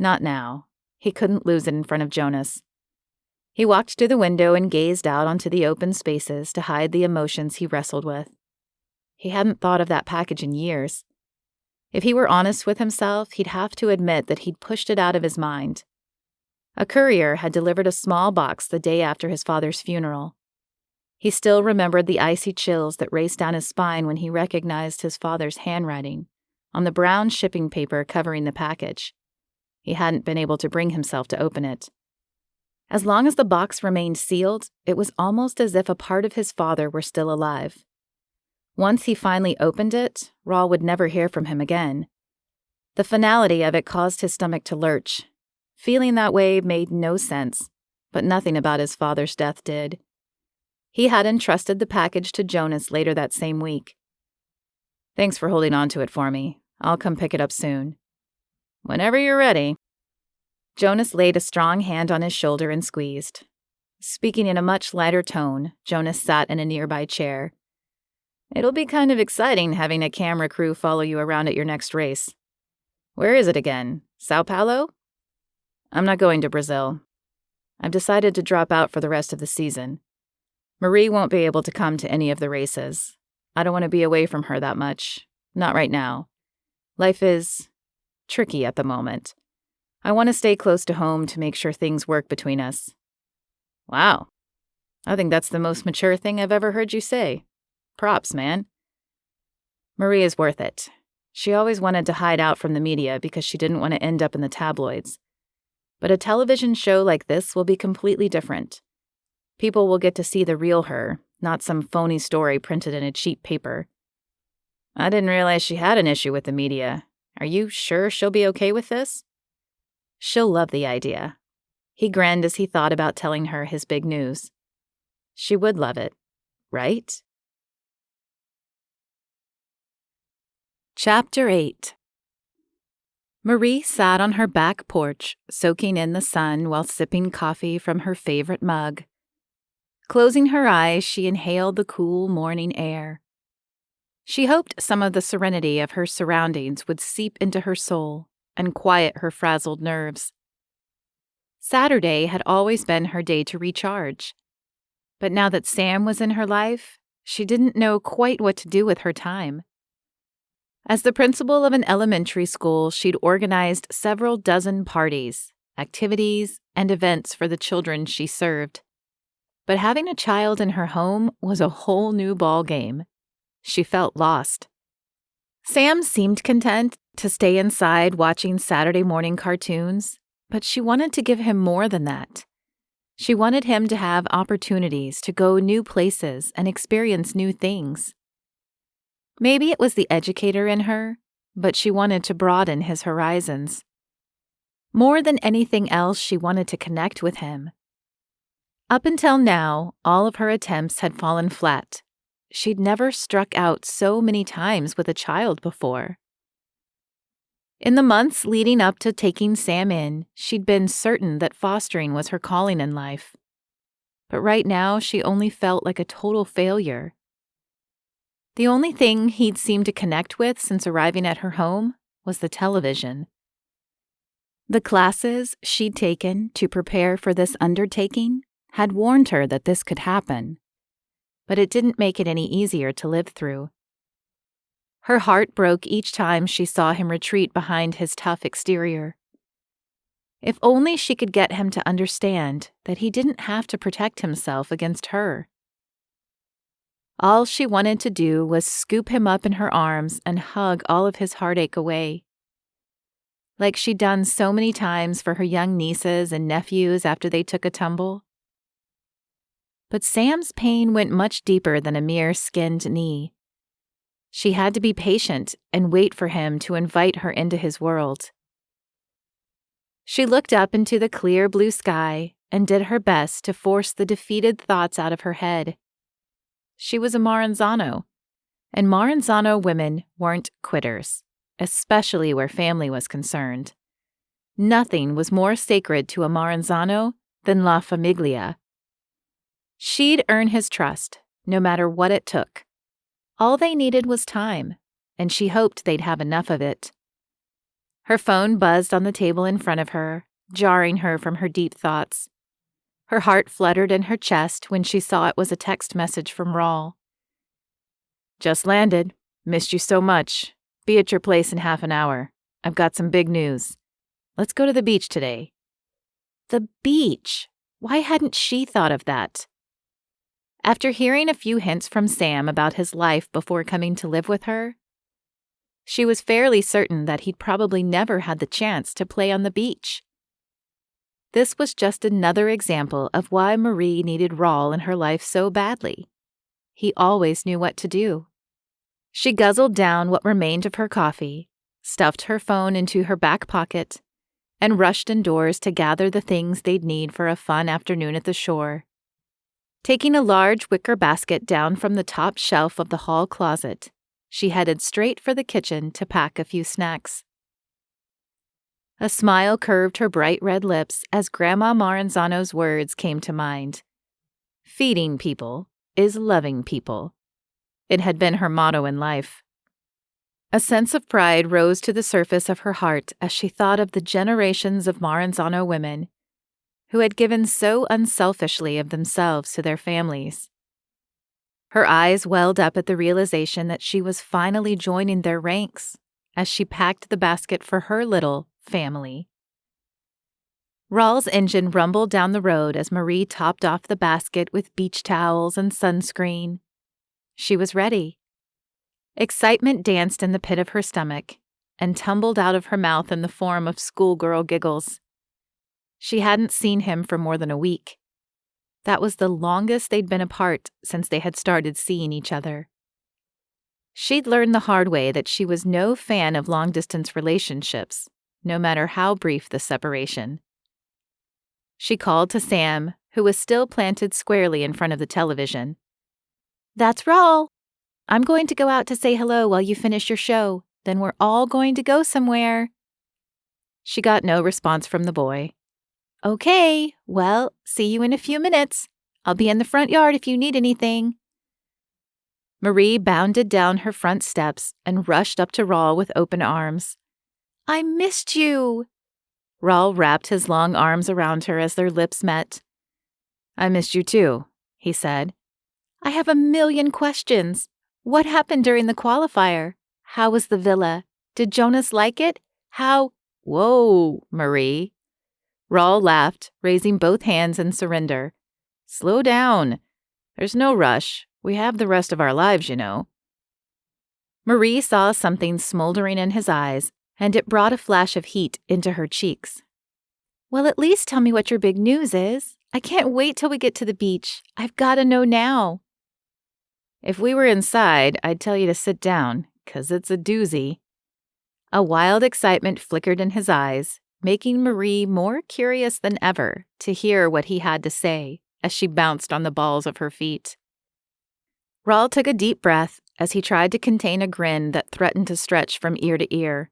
Not now. He couldn't lose it in front of Jonas. He walked to the window and gazed out onto the open spaces to hide the emotions he wrestled with. He hadn't thought of that package in years. If he were honest with himself, he'd have to admit that he'd pushed it out of his mind. A courier had delivered a small box the day after his father's funeral. He still remembered the icy chills that raced down his spine when he recognized his father's handwriting on the brown shipping paper covering the package. He hadn't been able to bring himself to open it. As long as the box remained sealed, it was almost as if a part of his father were still alive. Once he finally opened it, Raul would never hear from him again. The finality of it caused his stomach to lurch. Feeling that way made no sense, but nothing about his father's death did. He had entrusted the package to Jonas later that same week. "Thanks for holding on to it for me. I'll come pick it up soon." "Whenever you're ready." Jonas laid a strong hand on his shoulder and squeezed. Speaking in a much lighter tone, Jonas sat in a nearby chair. It'll be kind of exciting having a camera crew follow you around at your next race. Where is it again? Sao Paulo? I'm not going to Brazil. I've decided to drop out for the rest of the season. Marie won't be able to come to any of the races. I don't want to be away from her that much. Not right now. Life is tricky at the moment. I want to stay close to home to make sure things work between us. Wow. I think that's the most mature thing I've ever heard you say. Props, man. Marie is worth it. She always wanted to hide out from the media because she didn't want to end up in the tabloids. But a television show like this will be completely different. People will get to see the real her, not some phony story printed in a cheap paper. I didn't realize she had an issue with the media. Are you sure she'll be okay with this? She'll love the idea. He grinned as he thought about telling her his big news. She would love it, right? Chapter 8. Marie sat on her back porch, soaking in the sun while sipping coffee from her favorite mug. Closing her eyes, she inhaled the cool morning air. She hoped some of the serenity of her surroundings would seep into her soul and quiet her frazzled nerves. Saturday had always been her day to recharge. But now that Sam was in her life, she didn't know quite what to do with her time. As the principal of an elementary school, she'd organized several dozen parties, activities, and events for the children she served. But having a child in her home was a whole new ballgame. She felt lost. Sam seemed content to stay inside watching Saturday morning cartoons, but she wanted to give him more than that. She wanted him to have opportunities to go new places and experience new things. Maybe it was the educator in her, but she wanted to broaden his horizons. More than anything else, she wanted to connect with him. Up until now, all of her attempts had fallen flat. She'd never struck out so many times with a child before. In the months leading up to taking Sam in, she'd been certain that fostering was her calling in life. But right now, she only felt like a total failure. The only thing he'd seemed to connect with since arriving at her home was the television. The classes she'd taken to prepare for this undertaking had warned her that this could happen, but it didn't make it any easier to live through. Her heart broke each time she saw him retreat behind his tough exterior. If only she could get him to understand that he didn't have to protect himself against her. All she wanted to do was scoop him up in her arms and hug all of his heartache away. Like she'd done so many times for her young nieces and nephews after they took a tumble. But Sam's pain went much deeper than a mere skinned knee. She had to be patient and wait for him to invite her into his world. She looked up into the clear blue sky and did her best to force the defeated thoughts out of her head. She was a Maranzano, and Maranzano women weren't quitters, especially where family was concerned. Nothing was more sacred to a Maranzano than La Famiglia. She'd earn his trust, no matter what it took. All they needed was time, and she hoped they'd have enough of it. Her phone buzzed on the table in front of her, jarring her from her deep thoughts. Her heart fluttered in her chest when she saw it was a text message from Raul. Just landed. Missed you so much. Be at your place in half an hour. I've got some big news. Let's go to the beach today. The beach? Why hadn't she thought of that? After hearing a few hints from Sam about his life before coming to live with her, she was fairly certain that he'd probably never had the chance to play on the beach. This was just another example of why Marie needed Raul in her life so badly. He always knew what to do. She guzzled down what remained of her coffee, stuffed her phone into her back pocket, and rushed indoors to gather the things they'd need for a fun afternoon at the shore. Taking a large wicker basket down from the top shelf of the hall closet, she headed straight for the kitchen to pack a few snacks. A smile curved her bright red lips as Grandma Maranzano's words came to mind. Feeding people is loving people. It had been her motto in life. A sense of pride rose to the surface of her heart as she thought of the generations of Maranzano women who had given so unselfishly of themselves to their families. Her eyes welled up at the realization that she was finally joining their ranks as she packed the basket for her little family. Raul's engine rumbled down the road as Marie topped off the basket with beach towels and sunscreen. She was ready. Excitement danced in the pit of her stomach and tumbled out of her mouth in the form of schoolgirl giggles. She hadn't seen him for more than a week. That was the longest they'd been apart since they had started seeing each other. She'd learned the hard way that she was no fan of long-distance relationships, no matter how brief the separation. She called to Sam, who was still planted squarely in front of the television. "That's Raul. I'm going to go out to say hello while you finish your show. Then we're all going to go somewhere." She got no response from the boy. "Okay, well, see you in a few minutes. I'll be in the front yard if you need anything." Marie bounded down her front steps and rushed up to Raul with open arms. "I missed you." Raul wrapped his long arms around her as their lips met. "I missed you too," he said. "I have a million questions. What happened during the qualifier? How was the villa? Did Jonas like it? How—" "Whoa, Marie." Raul laughed, raising both hands in surrender. "Slow down. There's no rush. We have the rest of our lives, you know." Marie saw something smoldering in his eyes, and it brought a flash of heat into her cheeks. "Well, at least tell me what your big news is. I can't wait till we get to the beach. I've got to know now." "If we were inside, I'd tell you to sit down, 'cause it's a doozy." A wild excitement flickered in his eyes, making Marie more curious than ever to hear what he had to say as she bounced on the balls of her feet. Raul took a deep breath as he tried to contain a grin that threatened to stretch from ear to ear.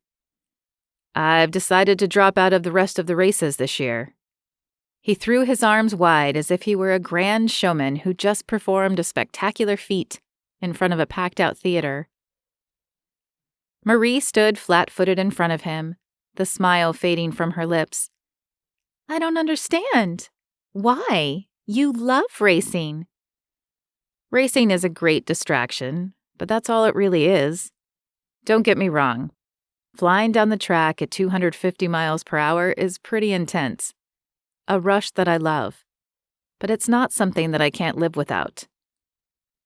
"I've decided to drop out of the rest of the races this year." He threw his arms wide as if he were a grand showman who just performed a spectacular feat in front of a packed-out theater. Marie stood flat-footed in front of him, the smile fading from her lips. "I don't understand. Why? You love racing." "Racing is a great distraction, but that's all it really is. Don't get me wrong. Flying down the track at 250 miles per hour is pretty intense. A rush that I love. But it's not something that I can't live without."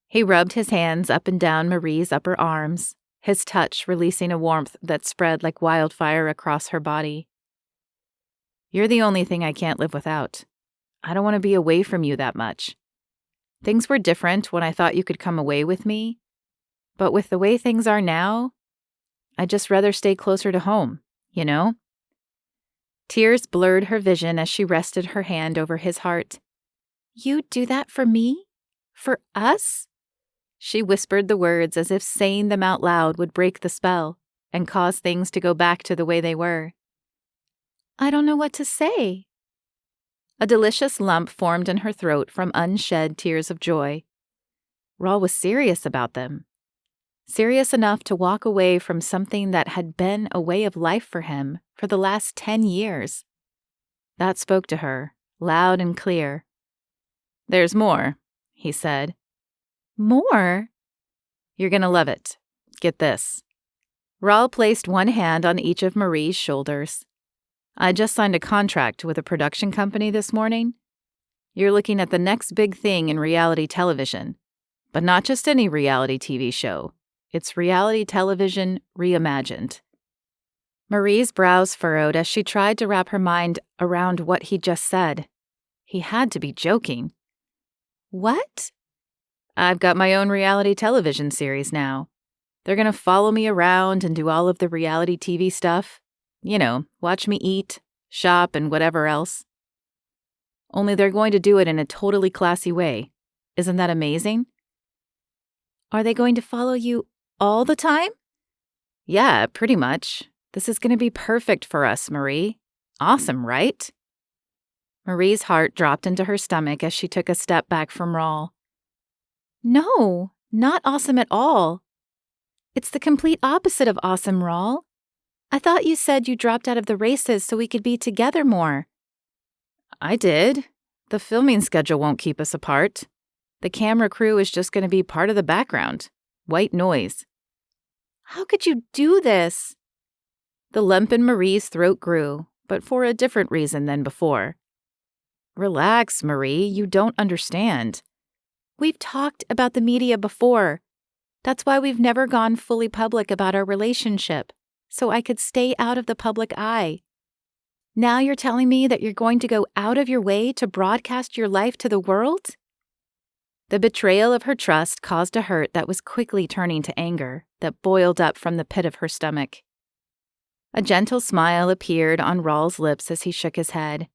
He rubbed his hands up and down Marie's upper arms, his touch releasing a warmth that spread like wildfire across her body. "You're the only thing I can't live without. I don't want to be away from you that much. Things were different when I thought you could come away with me, but with the way things are now, I'd just rather stay closer to home, you know?" Tears blurred her vision as she rested her hand over his heart. "You'd do that for me? For us?" She whispered the words as if saying them out loud would break the spell and cause things to go back to the way they were. "I don't know what to say." A delicious lump formed in her throat from unshed tears of joy. Raul was serious about them. Serious enough to walk away from something that had been a way of life for him for the last 10 years. That spoke to her, loud and clear. "There's more," he said. "More?" "You're gonna love it. Get this." Raul placed one hand on each of Marie's shoulders. "I just signed a contract with a production company this morning. You're looking at the next big thing in reality television. But not just any reality TV show. It's reality television reimagined." Marie's brows furrowed as she tried to wrap her mind around what he just said. He had to be joking. "What?" "I've got my own reality television series now. They're going to follow me around and do all of the reality TV stuff. You know, watch me eat, shop, and whatever else. Only they're going to do it in a totally classy way. Isn't that amazing?" "Are they going to follow you all the time?" "Yeah, pretty much. This is going to be perfect for us, Marie. Awesome, right?" Marie's heart dropped into her stomach as she took a step back from Raul. No, not awesome at all. It's the complete opposite of awesome, Raul. I thought you said you dropped out of the races so we could be together more. I did. The filming schedule won't keep us apart. The camera crew is just going to be part of the background. White noise. How could you do this? The lump in Marie's throat grew, but for a different reason than before. Relax, Marie, you don't understand. We've talked about the media before. That's why we've never gone fully public about our relationship, so I could stay out of the public eye. Now you're telling me that you're going to go out of your way to broadcast your life to the world? The betrayal of her trust caused a hurt that was quickly turning to anger that boiled up from the pit of her stomach. A gentle smile appeared on Raul's lips as he shook his head.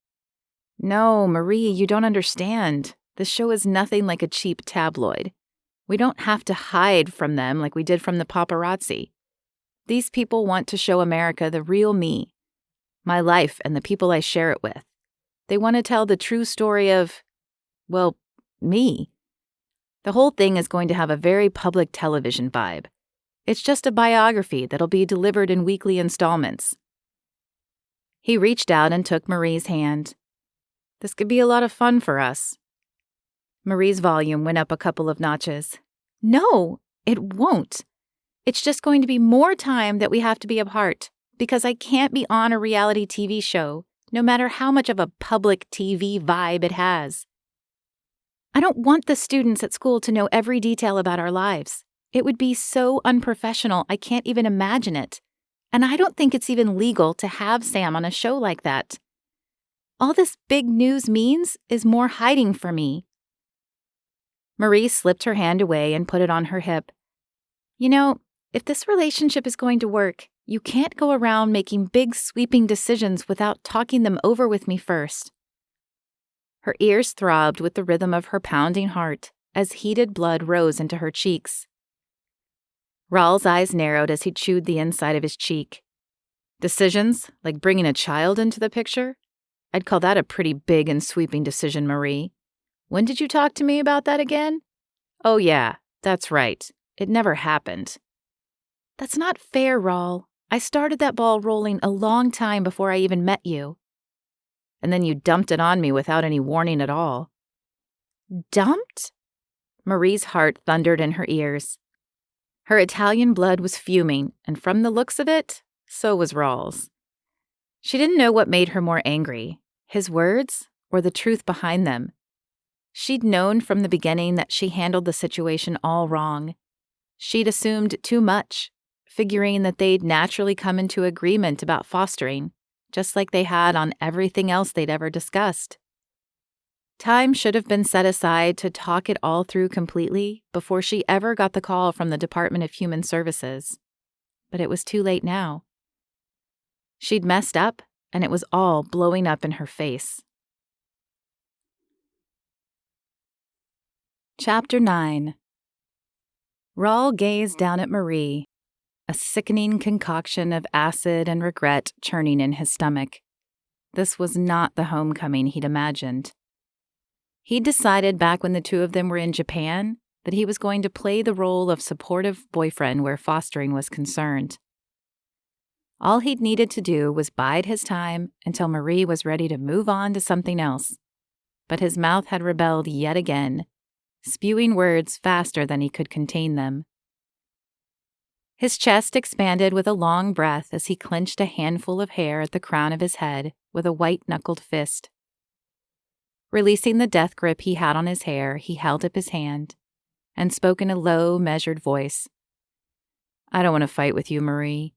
No, Marie, you don't understand. This show is nothing like a cheap tabloid. We don't have to hide from them like we did from the paparazzi. These people want to show America the real me, my life and the people I share it with. They want to tell the true story of, well, me. The whole thing is going to have a very public television vibe. It's just a biography that'll be delivered in weekly installments. He reached out and took Marie's hand. This could be a lot of fun for us. Marie's volume went up a couple of notches. No, it won't. It's just going to be more time that we have to be apart, because I can't be on a reality TV show, no matter how much of a public TV vibe it has. I don't want the students at school to know every detail about our lives. It would be so unprofessional, I can't even imagine it. And I don't think it's even legal to have Sam on a show like that. All this big news means is more hiding for me. Marie slipped her hand away and put it on her hip. You know, if this relationship is going to work, you can't go around making big sweeping decisions without talking them over with me first. Her ears throbbed with the rhythm of her pounding heart as heated blood rose into her cheeks. Raul's eyes narrowed as he chewed the inside of his cheek. Decisions, like bringing a child into the picture? I'd call that a pretty big and sweeping decision, Marie. When did you talk to me about that again? Oh yeah, that's right. It never happened. That's not fair, Raul. I started that ball rolling a long time before I even met you. And then you dumped it on me without any warning at all. Dumped? Marie's heart thundered in her ears. Her Italian blood was fuming, and from the looks of it, so was Raul's. She didn't know what made her more angry, his words or the truth behind them. She'd known from the beginning that she handled the situation all wrong. She'd assumed too much, figuring that they'd naturally come into agreement about fostering, just like they had on everything else they'd ever discussed. Time should have been set aside to talk it all through completely before she ever got the call from the Department of Human Services. But it was too late now. She'd messed up, and it was all blowing up in her face. Chapter 9. Raul gazed down at Marie, a sickening concoction of acid and regret churning in his stomach. This was not the homecoming he'd imagined. He'd decided back when the two of them were in Japan that he was going to play the role of supportive boyfriend where fostering was concerned. All he'd needed to do was bide his time until Marie was ready to move on to something else. But his mouth had rebelled yet again, spewing words faster than he could contain them. His chest expanded with a long breath as he clenched a handful of hair at the crown of his head with a white-knuckled fist. Releasing the death grip he had on his hair, he held up his hand and spoke in a low, measured voice. I don't want to fight with you, Marie.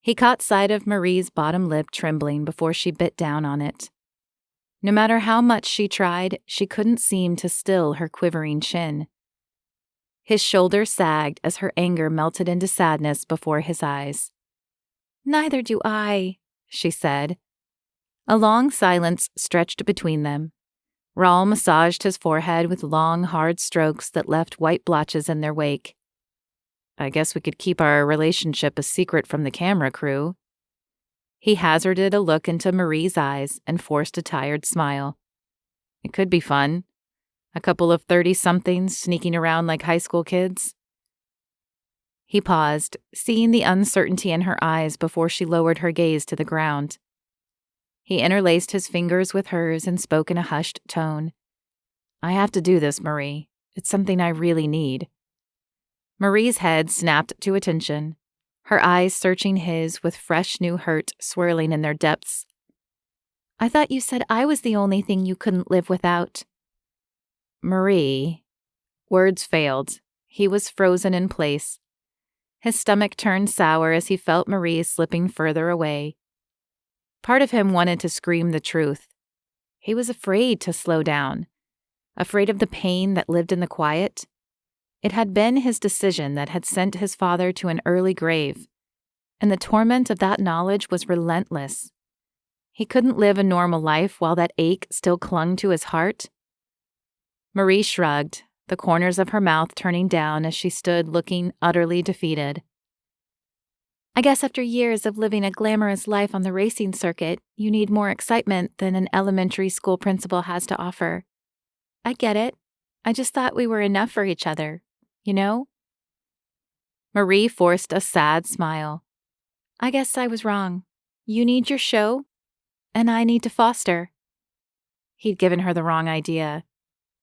He caught sight of Marie's bottom lip trembling before she bit down on it. No matter how much she tried, she couldn't seem to still her quivering chin. His shoulders sagged as her anger melted into sadness before his eyes. Neither do I, she said. A long silence stretched between them. Raul massaged his forehead with long, hard strokes that left white blotches in their wake. I guess we could keep our relationship a secret from the camera crew. He hazarded a look into Marie's eyes and forced a tired smile. It could be fun. A couple of 30-somethings sneaking around like high school kids. He paused, seeing the uncertainty in her eyes before she lowered her gaze to the ground. He interlaced his fingers with hers and spoke in a hushed tone. I have to do this, Marie. It's something I really need. Marie's head snapped to attention, her eyes searching his with fresh new hurt swirling in their depths. I thought you said I was the only thing you couldn't live without. Marie. Words failed. He was frozen in place. His stomach turned sour as he felt Marie slipping further away. Part of him wanted to scream the truth. He was afraid to slow down, afraid of the pain that lived in the quiet. It had been his decision that had sent his father to an early grave, and the torment of that knowledge was relentless. He couldn't live a normal life while that ache still clung to his heart. Marie shrugged, the corners of her mouth turning down as she stood looking utterly defeated. I guess after years of living a glamorous life on the racing circuit, you need more excitement than an elementary school principal has to offer. I get it. I just thought we were enough for each other, you know? Marie forced a sad smile. I guess I was wrong. You need your show, and I need to foster. He'd given her the wrong idea.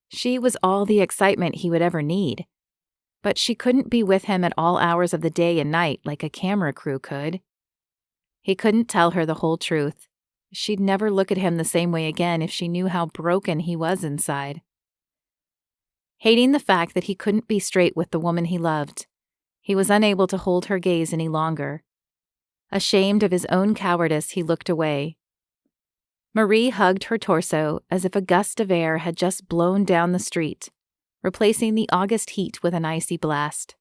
She was all the excitement he would ever need. But she couldn't be with him at all hours of the day and night like a camera crew could. He couldn't tell her the whole truth. She'd never look at him the same way again if she knew how broken he was inside. Hating the fact that he couldn't be straight with the woman he loved, he was unable to hold her gaze any longer. Ashamed of his own cowardice, he looked away. Marie hugged her torso as if a gust of air had just blown down the street, replacing the August heat with an icy blast.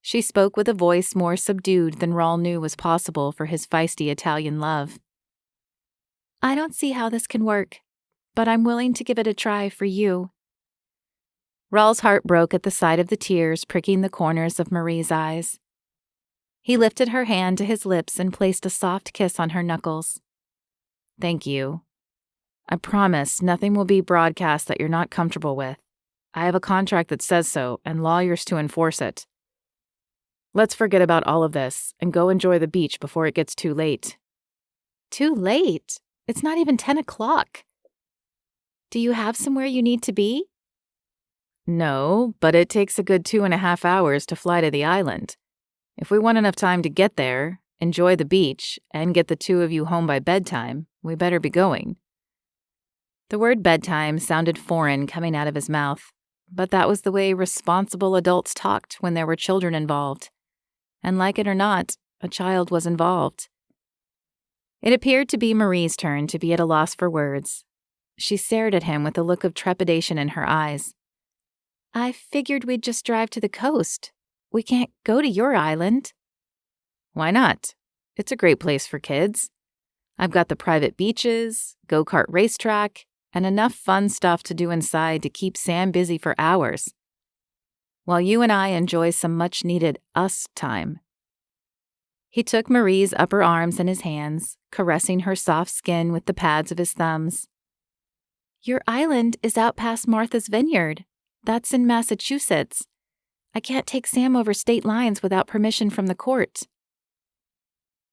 She spoke with a voice more subdued than Raul knew was possible for his feisty Italian love. I don't see how this can work, but I'm willing to give it a try for you. Raul's heart broke at the sight of the tears pricking the corners of Marie's eyes. He lifted her hand to his lips and placed a soft kiss on her knuckles. Thank you. I promise nothing will be broadcast that you're not comfortable with. I have a contract that says so, and lawyers to enforce it. Let's forget about all of this and go enjoy the beach before it gets too late. Too late? It's not even 10 o'clock. Do you have somewhere you need to be? No, but it takes a good 2.5 hours to fly to the island. If we want enough time to get there, enjoy the beach, and get the two of you home by bedtime, we better be going. The word bedtime sounded foreign coming out of his mouth, but that was the way responsible adults talked when there were children involved. And like it or not, a child was involved. It appeared to be Marie's turn to be at a loss for words. She stared at him with a look of trepidation in her eyes. I figured we'd just drive to the coast. We can't go to your island. Why not? It's a great place for kids. I've got the private beaches, go-kart racetrack, and enough fun stuff to do inside to keep Sam busy for hours, while you and I enjoy some much-needed us time. He took Marie's upper arms in his hands, caressing her soft skin with the pads of his thumbs. Your island is out past Martha's Vineyard. That's in Massachusetts. I can't take Sam over state lines without permission from the court.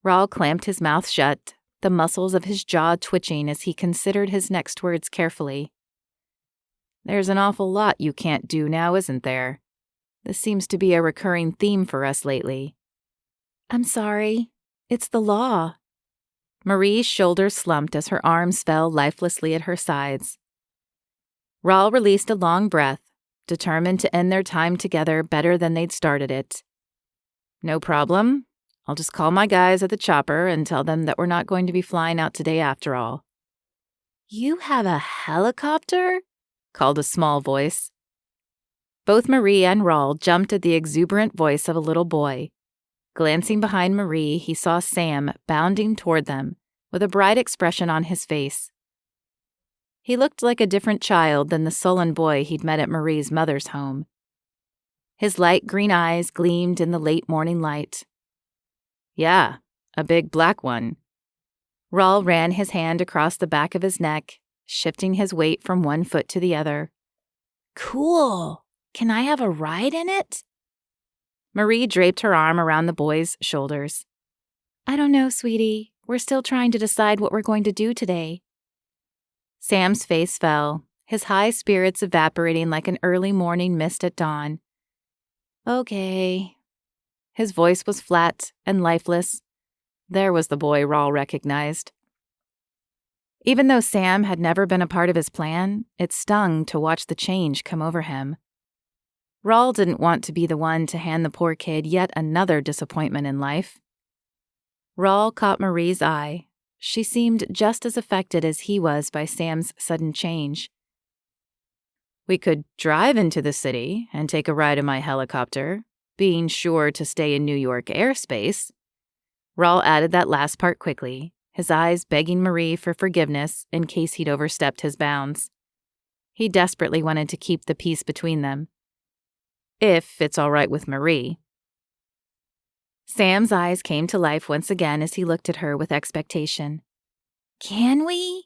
Raul clamped his mouth shut, the muscles of his jaw twitching as he considered his next words carefully. There's an awful lot you can't do now, isn't there? This seems to be a recurring theme for us lately. I'm sorry. It's the law. Marie's shoulders slumped as her arms fell lifelessly at her sides. Raul released a long breath, determined to end their time together better than they'd started it. No problem. I'll just call my guys at the chopper and tell them that we're not going to be flying out today after all. You have a helicopter? Called a small voice. Both Marie and Raul jumped at the exuberant voice of a little boy. Glancing behind Marie, he saw Sam bounding toward them, with a bright expression on his face. He looked like a different child than the sullen boy he'd met at Marie's mother's home. His light green eyes gleamed in the late morning light. Yeah, a big black one. Raul ran his hand across the back of his neck, shifting his weight from one foot to the other. Cool. Can I have a ride in it? Marie draped her arm around the boy's shoulders. I don't know, sweetie. We're still trying to decide what we're going to do today. Sam's face fell, his high spirits evaporating like an early morning mist at dawn. Okay. His voice was flat and lifeless. There was the boy Raul recognized. Even though Sam had never been a part of his plan, it stung to watch the change come over him. Raul didn't want to be the one to hand the poor kid yet another disappointment in life. Raul caught Marie's eye. She seemed just as affected as he was by Sam's sudden change. We could drive into the city and take a ride in my helicopter, being sure to stay in New York airspace. Raul added that last part quickly, his eyes begging Marie for forgiveness in case he'd overstepped his bounds. He desperately wanted to keep the peace between them. If it's all right with Marie. Sam's eyes came to life once again as he looked at her with expectation. Can we?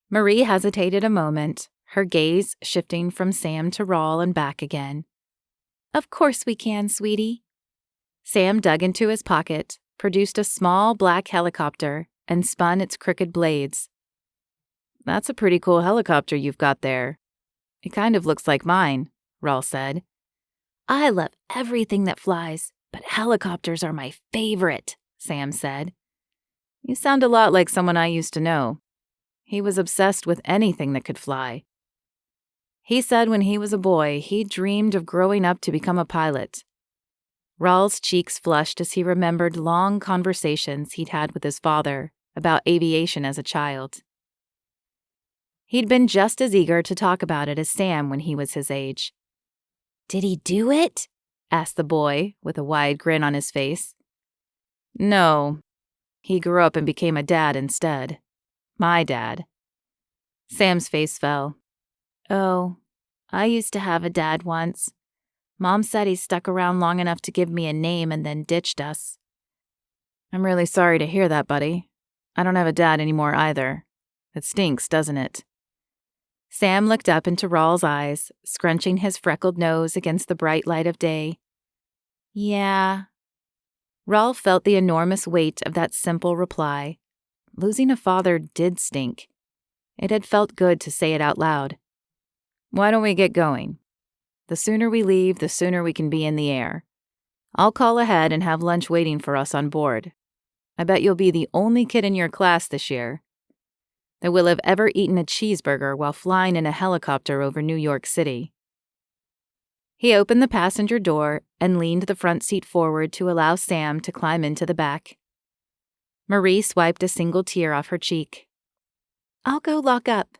Marie hesitated a moment, her gaze shifting from Sam to Raul and back again. Of course we can, sweetie. Sam dug into his pocket, produced a small black helicopter, and spun its crooked blades. That's a pretty cool helicopter you've got there. It kind of looks like mine, Raul said. I love everything that flies, but helicopters are my favorite, Sam said. You sound a lot like someone I used to know. He was obsessed with anything that could fly. He said when he was a boy, he dreamed of growing up to become a pilot. Raul's cheeks flushed as he remembered long conversations he'd had with his father about aviation as a child. He'd been just as eager to talk about it as Sam when he was his age. Did he do it? Asked the boy, with a wide grin on his face. No. He grew up and became a dad instead. My dad. Sam's face fell. Oh, I used to have a dad once. Mom said he stuck around long enough to give me a name and then ditched us. I'm really sorry to hear that, buddy. I don't have a dad anymore either. It stinks, doesn't it? Sam looked up into Raul's eyes, scrunching his freckled nose against the bright light of day. Yeah. Raul felt the enormous weight of that simple reply. Losing a father did stink. It had felt good to say it out loud. Why don't we get going? The sooner we leave, the sooner we can be in the air. I'll call ahead and have lunch waiting for us on board. I bet you'll be the only kid in your class this year that will have ever eaten a cheeseburger while flying in a helicopter over New York City. He opened the passenger door and leaned the front seat forward to allow Sam to climb into the back. Marie swiped a single tear off her cheek. I'll go lock up.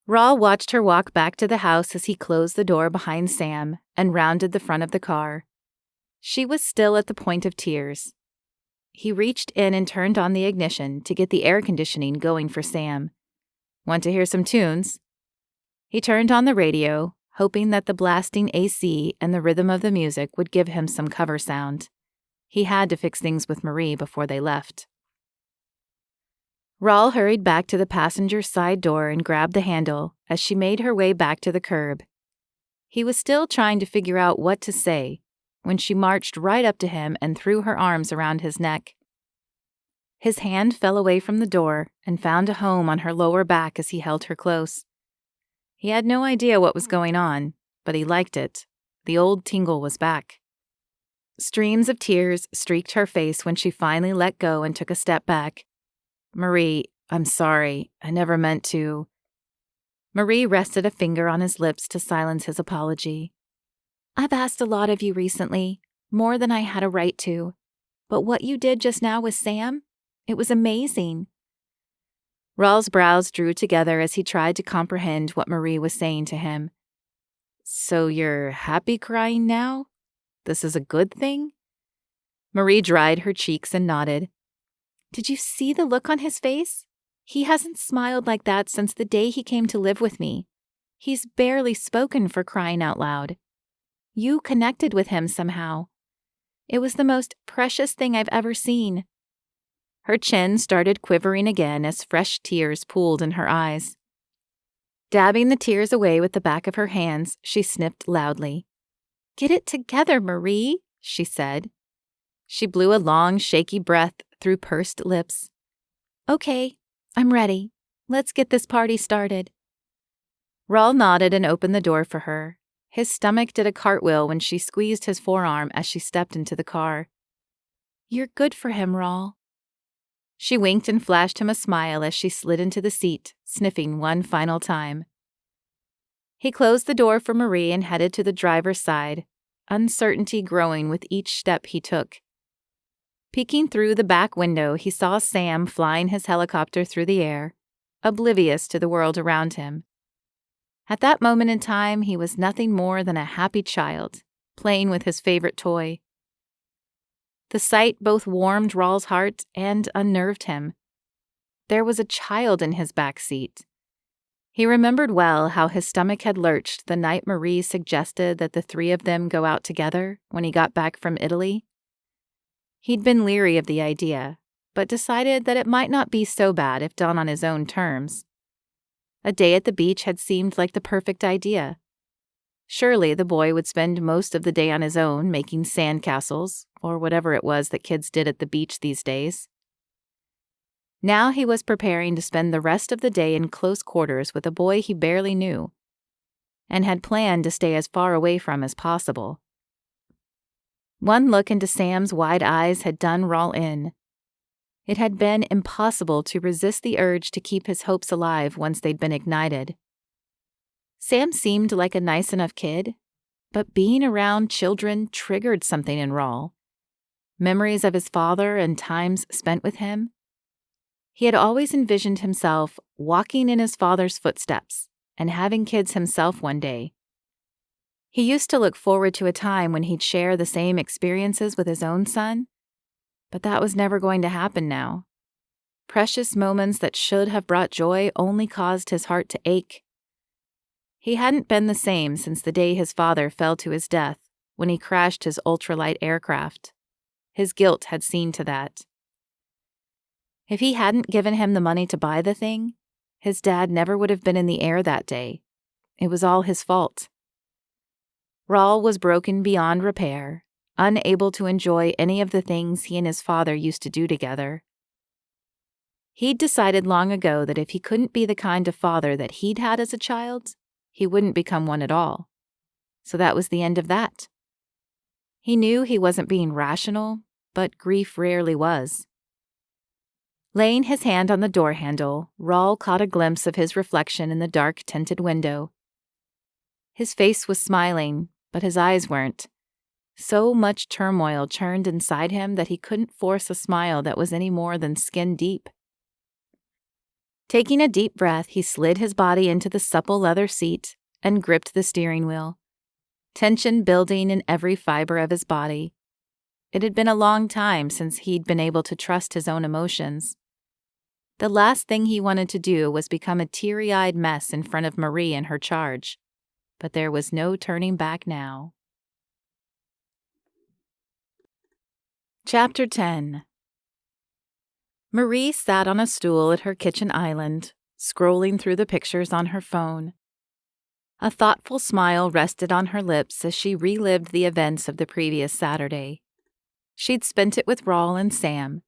Raul watched her walk back to the house as he closed the door behind Sam and rounded the front of the car. She was still at the point of tears. He reached in and turned on the ignition to get the air conditioning going for Sam. Want to hear some tunes? He turned on the radio, hoping that the blasting AC and the rhythm of the music would give him some cover sound. He had to fix things with Marie before they left. Raul hurried back to the passenger's side door and grabbed the handle as she made her way back to the curb. He was still trying to figure out what to say when she marched right up to him and threw her arms around his neck. His hand fell away from the door and found a home on her lower back as he held her close. He had no idea what was going on, but he liked it. The old tingle was back. Streams of tears streaked her face when she finally let go and took a step back. Marie, I'm sorry. I never meant to. Marie rested a finger on his lips to silence his apology. I've asked a lot of you recently, more than I had a right to. But what you did just now with Sam, it was amazing. Raul's brows drew together as he tried to comprehend what Marie was saying to him. So you're happy crying now? This is a good thing? Marie dried her cheeks and nodded. Did you see the look on his face? He hasn't smiled like that since the day he came to live with me. He's barely spoken, for crying out loud. You connected with him somehow. It was the most precious thing I've ever seen. Her chin started quivering again as fresh tears pooled in her eyes. Dabbing the tears away with the back of her hands, she sniffed loudly. "Get it together, Marie," she said. She blew a long, shaky breath through pursed lips. "Okay, I'm ready. Let's get this party started." Raul nodded and opened the door for her. His stomach did a cartwheel when she squeezed his forearm as she stepped into the car. "You're good for him, Raul." She winked and flashed him a smile as she slid into the seat, sniffing one final time. He closed the door for Marie and headed to the driver's side, uncertainty growing with each step he took. Peeking through the back window, he saw Sam flying his helicopter through the air, oblivious to the world around him. At that moment in time, he was nothing more than a happy child, playing with his favorite toy. The sight both warmed Raul's heart and unnerved him. There was a child in his back seat. He remembered well how his stomach had lurched the night Marie suggested that the three of them go out together when he got back from Italy. He'd been leery of the idea, but decided that it might not be so bad if done on his own terms. A day at the beach had seemed like the perfect idea. Surely the boy would spend most of the day on his own making sandcastles, or whatever it was that kids did at the beach these days. Now he was preparing to spend the rest of the day in close quarters with a boy he barely knew, and had planned to stay as far away from as possible. One look into Sam's wide eyes had done Raul in. It had been impossible to resist the urge to keep his hopes alive once they'd been ignited. Sam seemed like a nice enough kid, but being around children triggered something in Raul. Memories of his father and times spent with him. He had always envisioned himself walking in his father's footsteps and having kids himself one day. He used to look forward to a time when he'd share the same experiences with his own son, but that was never going to happen now. Precious moments that should have brought joy only caused his heart to ache. He hadn't been the same since the day his father fell to his death when he crashed his ultralight aircraft. His guilt had seen to that. If he hadn't given him the money to buy the thing, his dad never would have been in the air that day. It was all his fault. Raul was broken beyond repair, unable to enjoy any of the things he and his father used to do together. He'd decided long ago that if he couldn't be the kind of father that he'd had as a child, he wouldn't become one at all. So that was the end of that. He knew he wasn't being rational, but grief rarely was. Laying his hand on the door handle, Raul caught a glimpse of his reflection in the dark tinted window. His face was smiling, but his eyes weren't. So much turmoil churned inside him that he couldn't force a smile that was any more than skin deep. Taking a deep breath, he slid his body into the supple leather seat and gripped the steering wheel, tension building in every fiber of his body. It had been a long time since he'd been able to trust his own emotions. The last thing he wanted to do was become a teary-eyed mess in front of Marie and her charge, but there was no turning back now. Chapter 10. Marie sat on a stool at her kitchen island, scrolling through the pictures on her phone. A thoughtful smile rested on her lips as she relived the events of the previous Saturday. She'd spent it with Raul and Sam,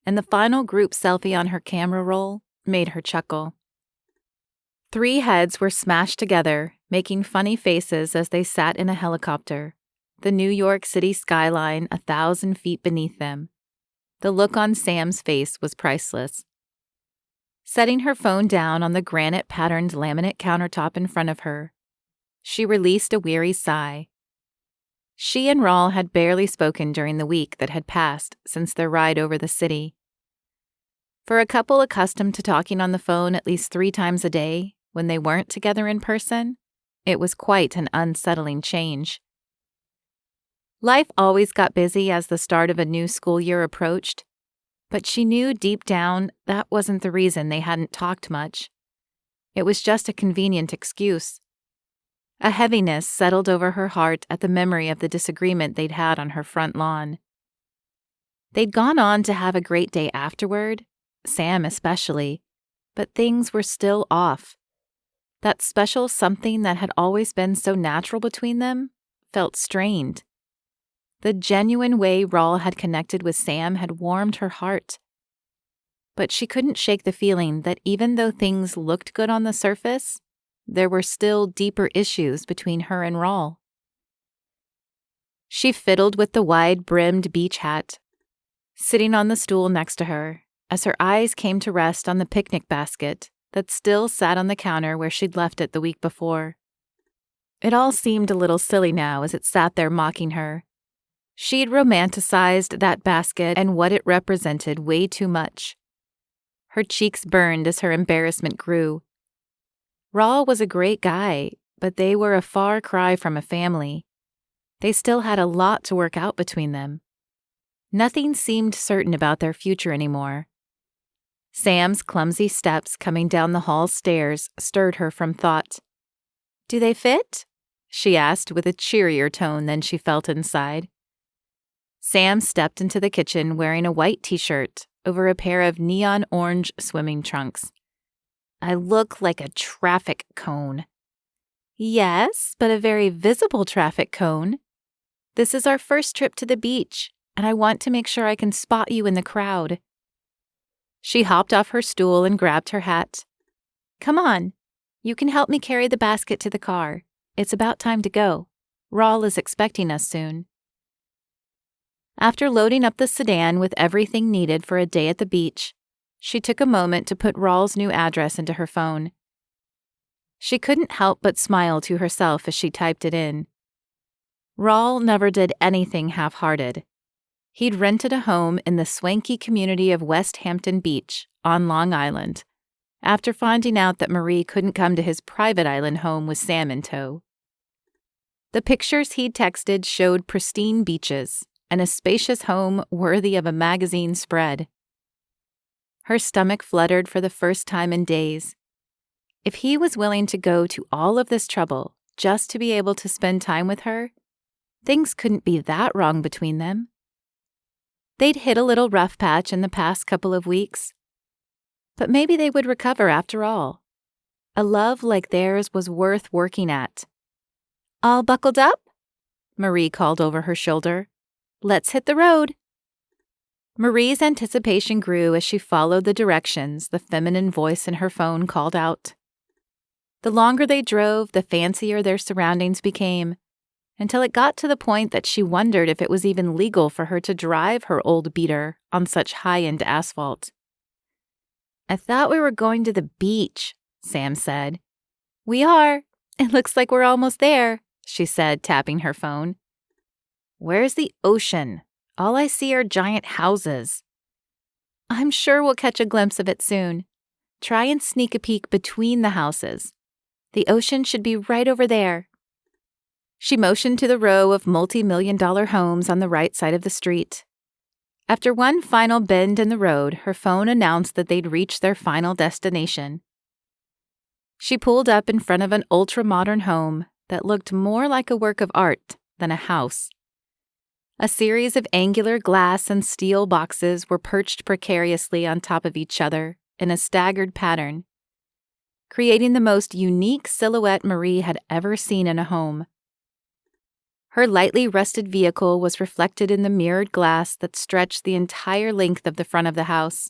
and the final group selfie on her camera roll made her chuckle. 3 heads were smashed together, making funny faces as they sat in a helicopter, the New York City skyline 1,000 feet beneath them. The look on Sam's face was priceless. Setting her phone down on the granite-patterned laminate countertop in front of her, she released a weary sigh. She and Raul had barely spoken during the week that had passed since their ride over the city. For a couple accustomed to talking on the phone at least 3 times a day when they weren't together in person, it was quite an unsettling change. Life always got busy as the start of a new school year approached, but she knew deep down that wasn't the reason they hadn't talked much. It was just a convenient excuse. A heaviness settled over her heart at the memory of the disagreement they'd had on her front lawn. They'd gone on to have a great day afterward, Sam especially, but things were still off. That special something that had always been so natural between them felt strained. The genuine way Raul had connected with Sam had warmed her heart. But she couldn't shake the feeling that even though things looked good on the surface, there were still deeper issues between her and Raul. She fiddled with the wide-brimmed beach hat, sitting on the stool next to her, as her eyes came to rest on the picnic basket that still sat on the counter where she'd left it the week before. It all seemed a little silly now as it sat there mocking her. She'd romanticized that basket and what it represented way too much. Her cheeks burned as her embarrassment grew. Raul was a great guy, but they were a far cry from a family. They still had a lot to work out between them. Nothing seemed certain about their future anymore. Sam's clumsy steps coming down the hall stairs stirred her from thought. "Do they fit?" she asked with a cheerier tone than she felt inside. Sam stepped into the kitchen wearing a white t-shirt over a pair of neon orange swimming trunks. "I look like a traffic cone." "Yes, but a very visible traffic cone. This is our first trip to the beach, and I want to make sure I can spot you in the crowd." She hopped off her stool and grabbed her hat. "Come on. You can help me carry the basket to the car. It's about time to go. Raul is expecting us soon." After loading up the sedan with everything needed for a day at the beach, she took a moment to put Raul's new address into her phone. She couldn't help but smile to herself as she typed it in. Raul never did anything half-hearted. He'd rented a home in the swanky community of West Hampton Beach on Long Island, after finding out that Marie couldn't come to his private island home with Sam in tow. The pictures he'd texted showed pristine beaches and a spacious home worthy of a magazine spread. Her stomach fluttered for the first time in days. If he was willing to go to all of this trouble just to be able to spend time with her, things couldn't be that wrong between them. They'd hit a little rough patch in the past couple of weeks, but maybe they would recover after all. A love like theirs was worth working at. "All buckled up?" Marie called over her shoulder. "Let's hit the road." Marie's anticipation grew as she followed the directions the feminine voice in her phone called out. The longer they drove, the fancier their surroundings became, until it got to the point that she wondered if it was even legal for her to drive her old beater on such high-end asphalt. "I thought we were going to the beach," Sam said. "We are. It looks like we're almost there," she said, tapping her phone. "Where's the ocean? All I see are giant houses." "I'm sure we'll catch a glimpse of it soon. Try and sneak a peek between the houses. The ocean should be right over there." She motioned to the row of multi-million-dollar homes on the right side of the street. After one final bend in the road, her phone announced that they'd reached their final destination. She pulled up in front of an ultra-modern home that looked more like a work of art than a house. A series of angular glass and steel boxes were perched precariously on top of each other in a staggered pattern, creating the most unique silhouette Marie had ever seen in a home. Her lightly rusted vehicle was reflected in the mirrored glass that stretched the entire length of the front of the house.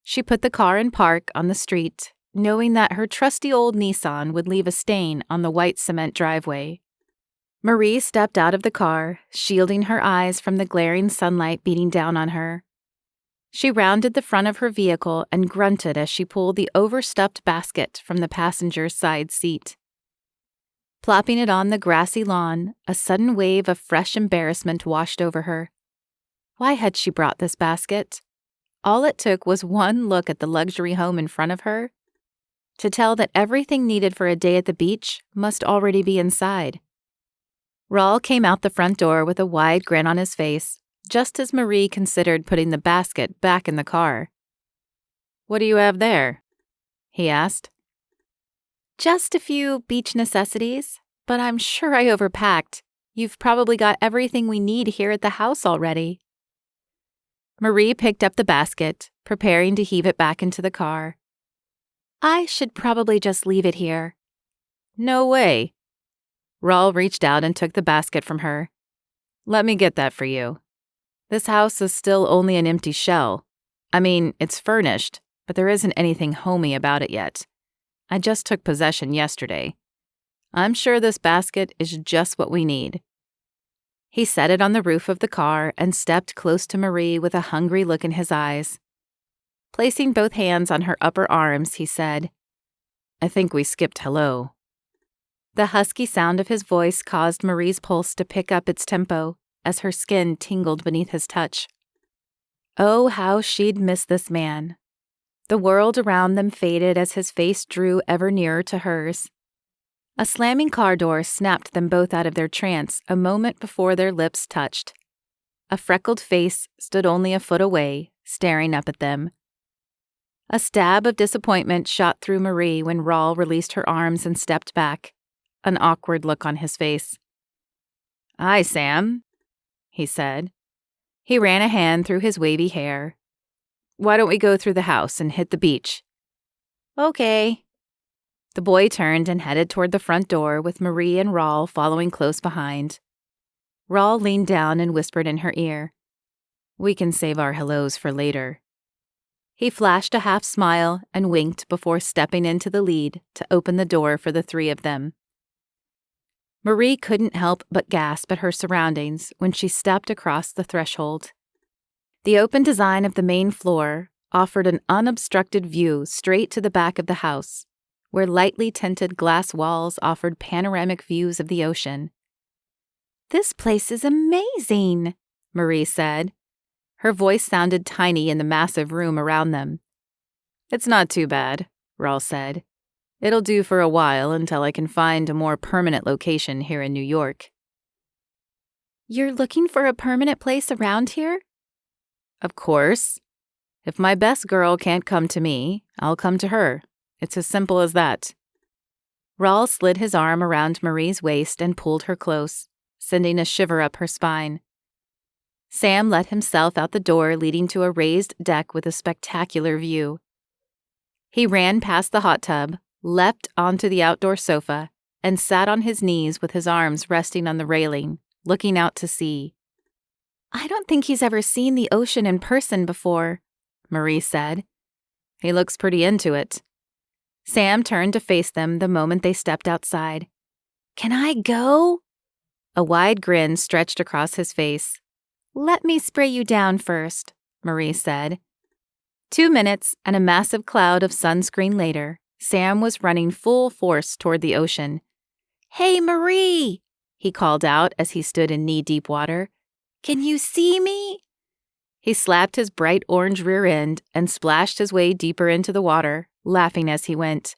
She put the car in park on the street, knowing that her trusty old Nissan would leave a stain on the white cement driveway. Marie stepped out of the car, shielding her eyes from the glaring sunlight beating down on her. She rounded the front of her vehicle and grunted as she pulled the overstuffed basket from the passenger's side seat. Plopping it on the grassy lawn, a sudden wave of fresh embarrassment washed over her. Why had she brought this basket? All it took was one look at the luxury home in front of her to tell that everything needed for a day at the beach must already be inside. Raul came out the front door with a wide grin on his face, just as Marie considered putting the basket back in the car. "What do you have there?" he asked. "Just a few beach necessities, but I'm sure I overpacked. You've probably got everything we need here at the house already." Marie picked up the basket, preparing to heave it back into the car. I should probably just leave it here. No way. Raul reached out and took the basket from her. Let me get that for you. This house is still only an empty shell. I mean, it's furnished, but there isn't anything homey about it yet. I just took possession yesterday. I'm sure this basket is just what we need. He set it on the roof of the car and stepped close to Marie with a hungry look in his eyes. Placing both hands on her upper arms, he said, I think we skipped hello. The husky sound of his voice caused Marie's pulse to pick up its tempo as her skin tingled beneath his touch. Oh, how she'd miss this man. The world around them faded as his face drew ever nearer to hers. A slamming car door snapped them both out of their trance a moment before their lips touched. A freckled face stood only a foot away, staring up at them. A stab of disappointment shot through Marie when Raul released her arms and stepped back, an awkward look on his face. Hi, Sam, he said. He ran a hand through his wavy hair. Why don't we go through the house and hit the beach? Okay. The boy turned and headed toward the front door with Marie and Raul following close behind. Raul leaned down and whispered in her ear, We can save our hellos for later. He flashed a half smile and winked before stepping into the lead to open the door for the three of them. Marie couldn't help but gasp at her surroundings when she stepped across the threshold. The open design of the main floor offered an unobstructed view straight to the back of the house, where lightly tinted glass walls offered panoramic views of the ocean. This place is amazing, Marie said. Her voice sounded tiny in the massive room around them. It's not too bad, Raul said. It'll do for a while until I can find a more permanent location here in New York. You're looking for a permanent place around here? Of course. If my best girl can't come to me, I'll come to her. It's as simple as that. Raul slid his arm around Marie's waist and pulled her close, sending a shiver up her spine. Sam let himself out the door leading to a raised deck with a spectacular view. He ran past the hot tub, leapt onto the outdoor sofa, and sat on his knees with his arms resting on the railing, looking out to sea. I don't think he's ever seen the ocean in person before, Marie said. He looks pretty into it. Sam turned to face them the moment they stepped outside. Can I go? A wide grin stretched across his face. Let me spray you down first, Marie said. 2 minutes and a massive cloud of sunscreen later, Sam was running full force toward the ocean. Hey, Marie, he called out as he stood in knee-deep water. Can you see me? He slapped his bright orange rear end and splashed his way deeper into the water, laughing as he went.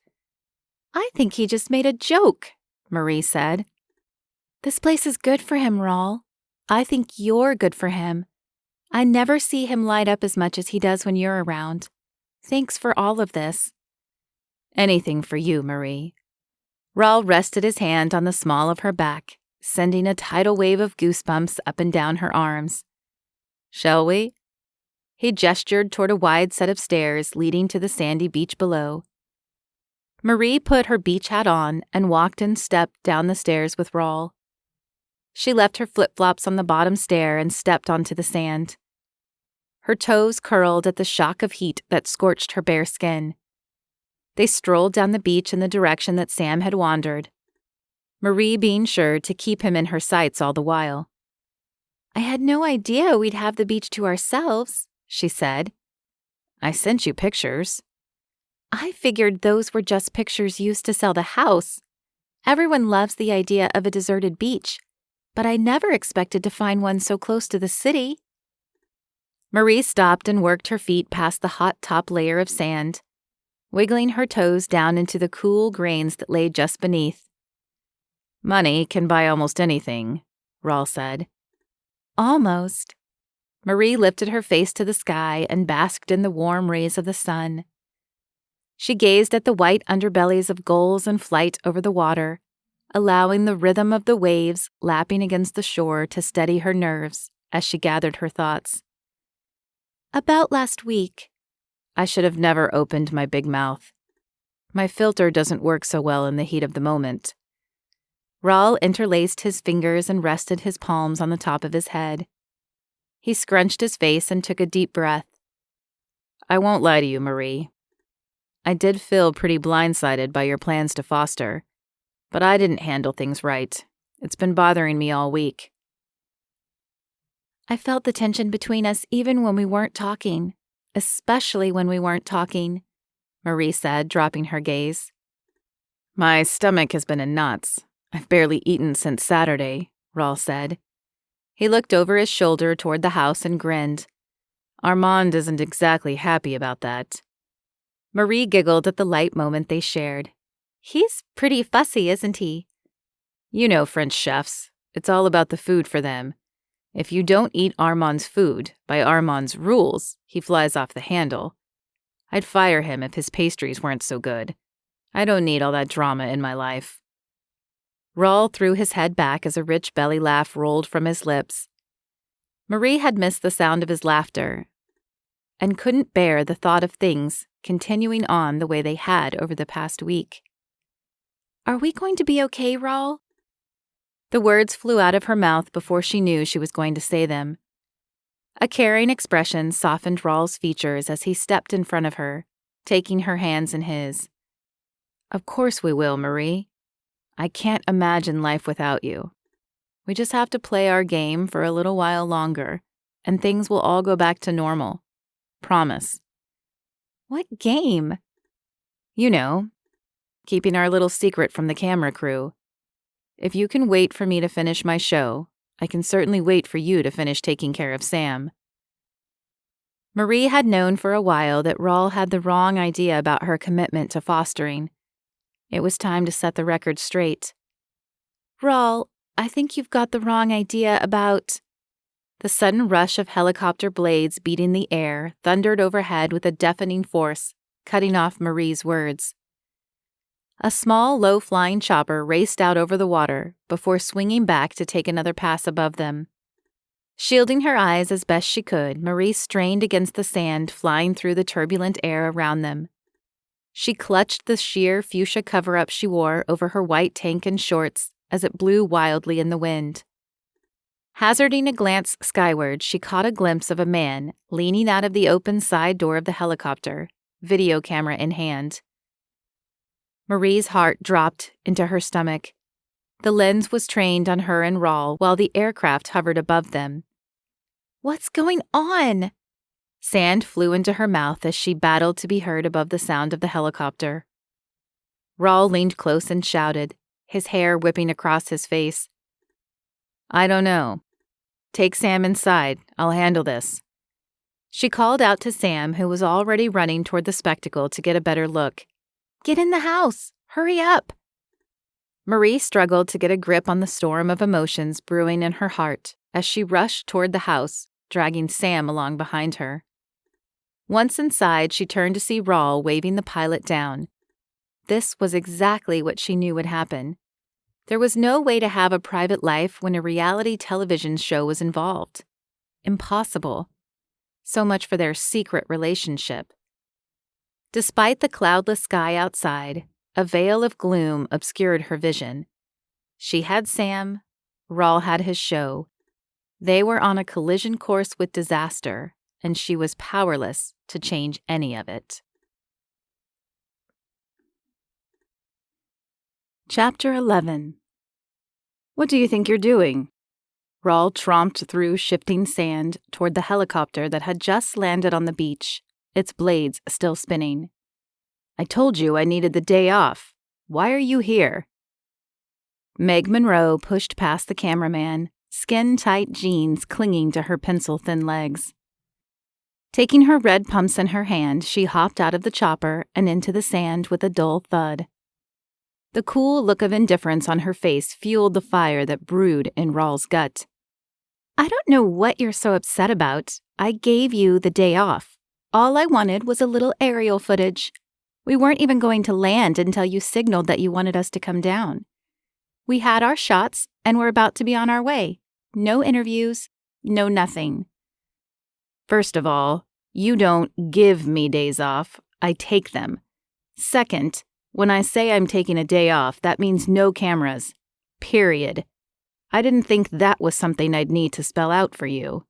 I think he just made a joke, Marie said. This place is good for him, Raul. I think you're good for him. I never see him light up as much as he does when you're around. Thanks for all of this. Anything for you, Marie. Raul rested his hand on the small of her back, sending a tidal wave of goosebumps up and down her arms. Shall we? He gestured toward a wide set of stairs leading to the sandy beach below. Marie put her beach hat on and walked in step down the stairs with Raul. She left her flip-flops on the bottom stair and stepped onto the sand. Her toes curled at the shock of heat that scorched her bare skin. They strolled down the beach in the direction that Sam had wandered, Marie being sure to keep him in her sights all the while. I had no idea we'd have the beach to ourselves, she said. I sent you pictures. I figured those were just pictures used to sell the house. Everyone loves the idea of a deserted beach, but I never expected to find one so close to the city. Marie stopped and worked her feet past the hot top layer of sand, wiggling her toes down into the cool grains that lay just beneath. Money can buy almost anything, Raul said. Almost. Marie lifted her face to the sky and basked in the warm rays of the sun. She gazed at the white underbellies of gulls in flight over the water, allowing the rhythm of the waves lapping against the shore to steady her nerves as she gathered her thoughts. About last week. I should have never opened my big mouth. My filter doesn't work so well in the heat of the moment. Raul interlaced his fingers and rested his palms on the top of his head. He scrunched his face and took a deep breath. I won't lie to you, Marie. I did feel pretty blindsided by your plans to foster, but I didn't handle things right. It's been bothering me all week. I felt the tension between us even when we weren't talking, especially when we weren't talking, Marie said, dropping her gaze. My stomach has been in knots. I've barely eaten since Saturday, Raul said. He looked over his shoulder toward the house and grinned. Armand isn't exactly happy about that. Marie giggled at the light moment they shared. He's pretty fussy, isn't he? You know French chefs. It's all about the food for them. If you don't eat Armand's food, by Armand's rules, he flies off the handle. I'd fire him if his pastries weren't so good. I don't need all that drama in my life. Raul threw his head back as a rich belly laugh rolled from his lips. Marie had missed the sound of his laughter and couldn't bear the thought of things continuing on the way they had over the past week. Are we going to be okay, Raul? The words flew out of her mouth before she knew she was going to say them. A caring expression softened Raul's features as he stepped in front of her, taking her hands in his. Of course we will, Marie. I can't imagine life without you. We just have to play our game for a little while longer, and things will all go back to normal. Promise. What game? You know, keeping our little secret from the camera crew. If you can wait for me to finish my show, I can certainly wait for you to finish taking care of Sam. Marie had known for a while that Raul had the wrong idea about her commitment to fostering. It was time to set the record straight. Raul, I think you've got the wrong idea about... The sudden rush of helicopter blades beating the air thundered overhead with a deafening force, cutting off Marie's words. A small, low-flying chopper raced out over the water before swinging back to take another pass above them. Shielding her eyes as best she could, Marie strained against the sand flying through the turbulent air around them. She clutched the sheer fuchsia cover-up she wore over her white tank and shorts as it blew wildly in the wind. Hazarding a glance skyward, she caught a glimpse of a man leaning out of the open side door of the helicopter, video camera in hand. Marie's heart dropped into her stomach. The lens was trained on her and Raul while the aircraft hovered above them. What's going on? Sand flew into her mouth as she battled to be heard above the sound of the helicopter. Raul leaned close and shouted, his hair whipping across his face. I don't know. Take Sam inside. I'll handle this. She called out to Sam, who was already running toward the spectacle to get a better look. Get in the house. Hurry up. Marie struggled to get a grip on the storm of emotions brewing in her heart as she rushed toward the house, dragging Sam along behind her. Once inside, she turned to see Raul waving the pilot down. This was exactly what she knew would happen. There was no way to have a private life when a reality television show was involved. Impossible. So much for their secret relationship. Despite the cloudless sky outside, a veil of gloom obscured her vision. She had Sam, Raul had his show. They were on a collision course with disaster, and she was powerless to change any of it. Chapter 11. What do you think you're doing? Raul tromped through shifting sand toward the helicopter that had just landed on the beach, its blades still spinning. I told you I needed the day off. Why are you here? Meg Monroe pushed past the cameraman, skin-tight jeans clinging to her pencil-thin legs. Taking her red pumps in her hand, she hopped out of the chopper and into the sand with a dull thud. The cool look of indifference on her face fueled the fire that brewed in Raul's gut. I don't know what you're so upset about. I gave you the day off. All I wanted was a little aerial footage. We weren't even going to land until you signaled that you wanted us to come down. We had our shots and were about to be on our way. No interviews, no nothing. First of all, You don't give me days off, I take them. Second, when I say I'm taking a day off, that means no cameras. Period. I didn't think that was something I'd need to spell out for you.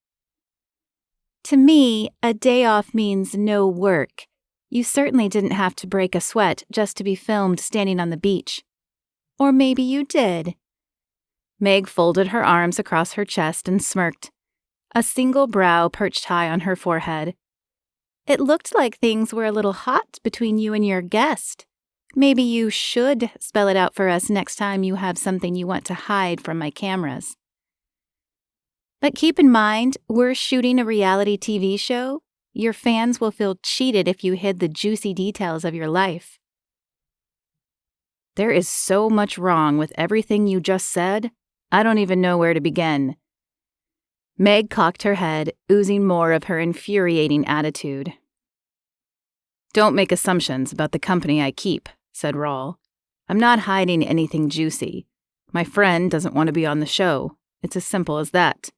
To me, a day off means no work. You certainly didn't have to break a sweat just to be filmed standing on the beach. Or maybe you did. Meg folded her arms across her chest and smirked. A single brow perched high on her forehead. It looked like things were a little hot between you and your guest. Maybe you should spell it out for us next time you have something you want to hide from my cameras. But keep in mind, we're shooting a reality TV show. Your fans will feel cheated if you hid the juicy details of your life. There is so much wrong with everything you just said, I don't even know where to begin. Meg cocked her head, oozing more of her infuriating attitude. Don't make assumptions about the company I keep, said Raul. I'm not hiding anything juicy. My friend doesn't want to be on the show. It's as simple as that.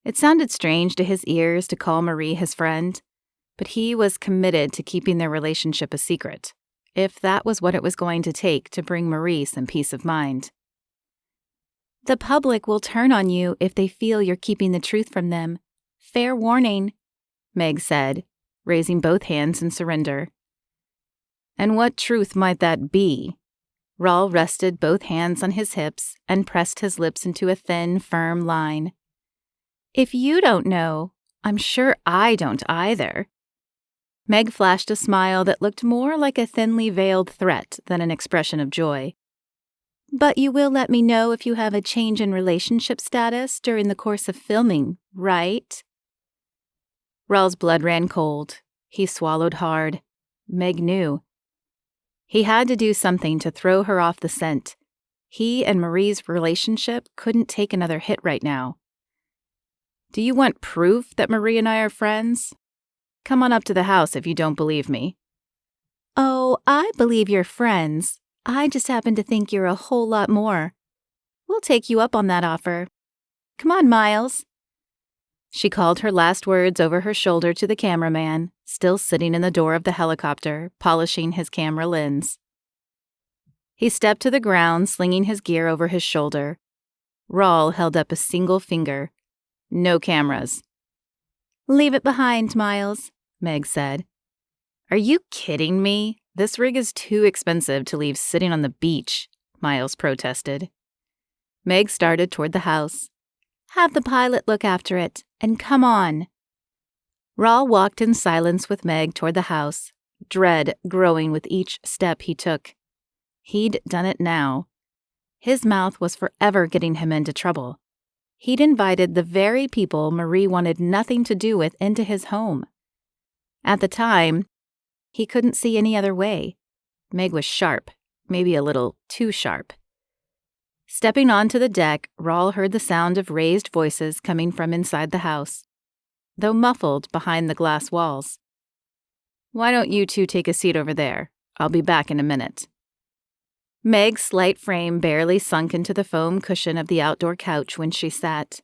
It sounded strange to his ears to call Marie his friend, but he was committed to keeping their relationship a secret, if that was what it was going to take to bring Marie some peace of mind. The public will turn on you if they feel you're keeping the truth from them. Fair warning, Meg said, raising both hands in surrender. And what truth might that be? Raul rested both hands on his hips and pressed his lips into a thin, firm line. If you don't know, I'm sure I don't either. Meg flashed a smile that looked more like a thinly veiled threat than an expression of joy. But you will let me know if you have a change in relationship status during the course of filming, right? Raul's blood ran cold. He swallowed hard. Meg knew. He had to do something to throw her off the scent. He and Marie's relationship couldn't take another hit right now. Do you want proof that Marie and I are friends? Come on up to the house if you don't believe me. Oh, I believe you're friends. I just happen to think you're a whole lot more. We'll take you up on that offer. Come on, Miles. She called her last words over her shoulder to the cameraman, still sitting in the door of the helicopter, polishing his camera lens. He stepped to the ground, slinging his gear over his shoulder. Raul held up a single finger. No cameras. Leave it behind, Miles, Meg said. Are you kidding me? This rig is too expensive to leave sitting on the beach, Miles protested. Meg started toward the house. Have the pilot look after it, and come on. Raul walked in silence with Meg toward the house, dread growing with each step he took. He'd done it now. His mouth was forever getting him into trouble. He'd invited the very people Marie wanted nothing to do with into his home. At the time, he couldn't see any other way. Meg was sharp, maybe a little too sharp. Stepping onto the deck, Raul heard the sound of raised voices coming from inside the house, though muffled behind the glass walls. Why don't you two take a seat over there? I'll be back in a minute. Meg's slight frame barely sunk into the foam cushion of the outdoor couch when she sat.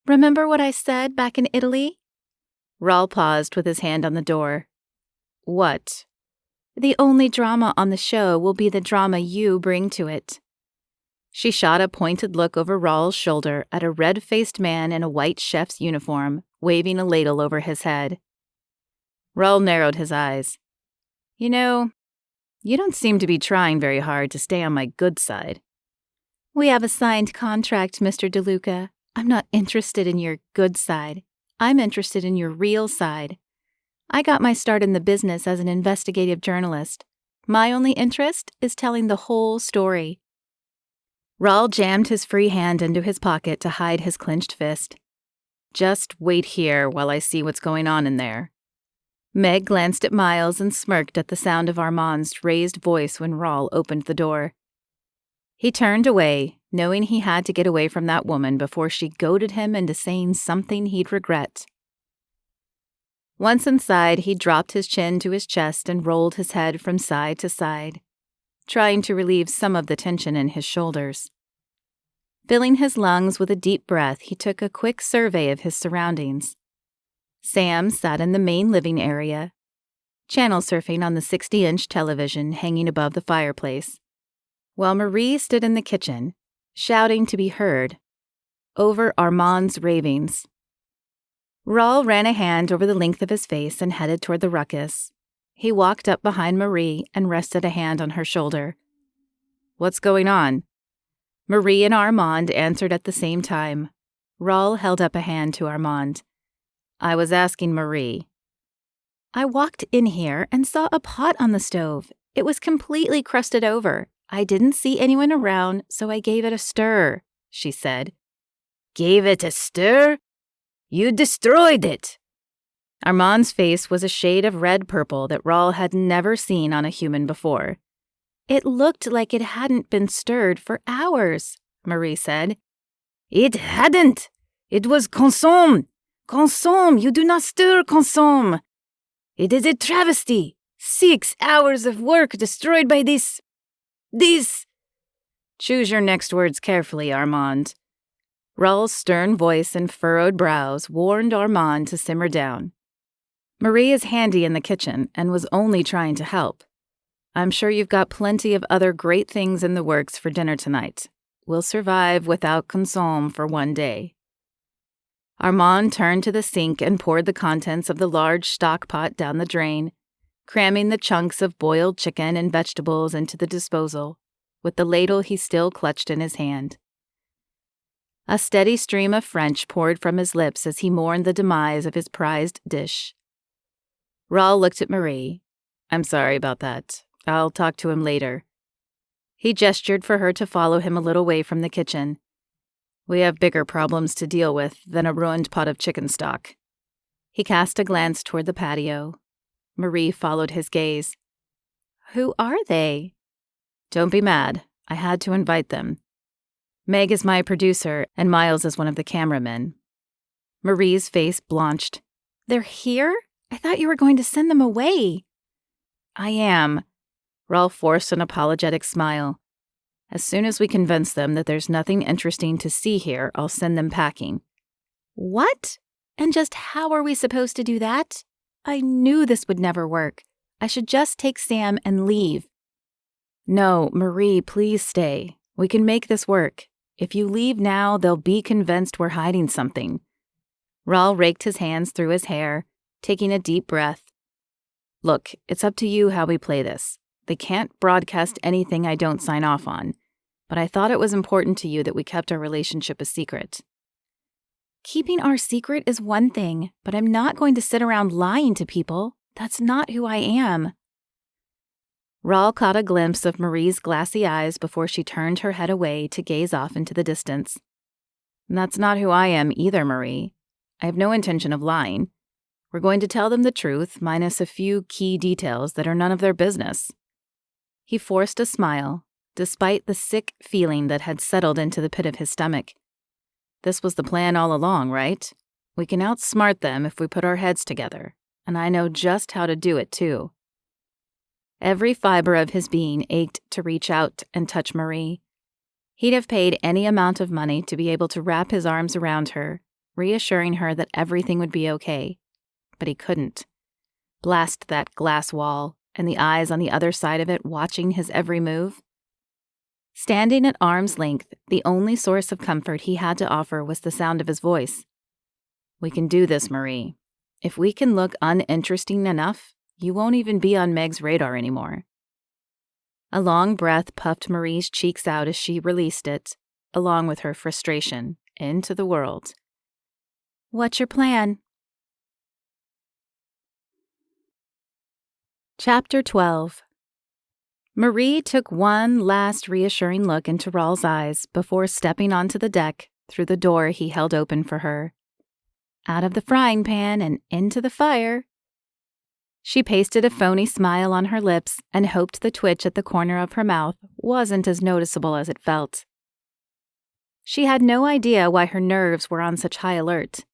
Remember what I said back in Italy? Raul paused with his hand on the door. What? The only drama on the show will be the drama you bring to it. She shot a pointed look over Raul's shoulder at a red-faced man in a white chef's uniform, waving a ladle over his head. Raul narrowed his eyes. You know, you don't seem to be trying very hard to stay on my good side. We have a signed contract, Mr. DeLuca. I'm not interested in your good side. I'm interested in your real side. I got my start in the business as an investigative journalist. My only interest is telling the whole story. Raul jammed his free hand into his pocket to hide his clenched fist. Just wait here while I see what's going on in there. Meg glanced at Miles and smirked at the sound of Armand's raised voice when Raul opened the door. He turned away, knowing he had to get away from that woman before she goaded him into saying something he'd regret. Once inside, he dropped his chin to his chest and rolled his head from side to side, trying to relieve some of the tension in his shoulders. Filling his lungs with a deep breath, he took a quick survey of his surroundings. Sam sat in the main living area, channel surfing on the 60-inch television hanging above the fireplace, while Marie stood in the kitchen, shouting to be heard, over Armand's ravings. Raul ran a hand over the length of his face and headed toward the ruckus. He walked up behind Marie and rested a hand on her shoulder. "What's going on?" Marie and Armand answered at the same time. Raul held up a hand to Armand. "I was asking Marie." "I walked in here and saw a pot on the stove. It was completely crusted over. I didn't see anyone around, so I gave it a stir," she said. "Gave it a stir? You destroyed it!" Armand's face was a shade of red-purple that Raul had never seen on a human before. "It looked like it hadn't been stirred for hours," Marie said. "It hadn't! It was consomme! Consomme! You do not stir consomme! It is a travesty! 6 hours of work destroyed by this... Choose your next words carefully, Armand. Raul's stern voice and furrowed brows warned Armand to simmer down. Marie is handy in the kitchen and was only trying to help. I'm sure you've got plenty of other great things in the works for dinner tonight. We'll survive without consomme for one day. Armand turned to the sink and poured the contents of the large stock pot down the drain, cramming the chunks of boiled chicken and vegetables into the disposal, with the ladle he still clutched in his hand. A steady stream of French poured from his lips as he mourned the demise of his prized dish. Raul looked at Marie. "I'm sorry about that. I'll talk to him later." He gestured for her to follow him a little way from the kitchen. "We have bigger problems to deal with than a ruined pot of chicken stock." He cast a glance toward the patio. Marie followed his gaze. "Who are they?" "Don't be mad. I had to invite them. Meg is my producer, and Miles is one of the cameramen." Marie's face blanched. "They're here? I thought you were going to send them away." "I am." Raul forced an apologetic smile. "As soon as we convince them that there's nothing interesting to see here, I'll send them packing." "What? And just how are we supposed to do that? I knew this would never work. I should just take Sam and leave." "No, Marie, please stay. We can make this work. If you leave now, they'll be convinced we're hiding something." Raul raked his hands through his hair, taking a deep breath. "Look, it's up to you how we play this. They can't broadcast anything I don't sign off on, but I thought it was important to you that we kept our relationship a secret." "Keeping our secret is one thing, but I'm not going to sit around lying to people. That's not who I am." Raul caught a glimpse of Marie's glassy eyes before she turned her head away to gaze off into the distance. "That's not who I am either, Marie. I have no intention of lying. We're going to tell them the truth, minus a few key details that are none of their business." He forced a smile, despite the sick feeling that had settled into the pit of his stomach. This was the plan all along, right? We can outsmart them if we put our heads together, and I know just how to do it, too. Every fiber of his being ached to reach out and touch Marie. He'd have paid any amount of money to be able to wrap his arms around her, reassuring her that everything would be okay. But he couldn't. Blast that glass wall, and the eyes on the other side of it watching his every move. Standing at arm's length, the only source of comfort he had to offer was the sound of his voice. "We can do this, Marie. If we can look uninteresting enough, you won't even be on Meg's radar anymore." A long breath puffed Marie's cheeks out as she released it, along with her frustration, into the world. "What's your plan?" Chapter 12. Marie took one last reassuring look into Raul's eyes before stepping onto the deck through the door he held open for her. Out of the frying pan and into the fire. She pasted a phony smile on her lips and hoped the twitch at the corner of her mouth wasn't as noticeable as it felt. She had no idea why her nerves were on such high alert.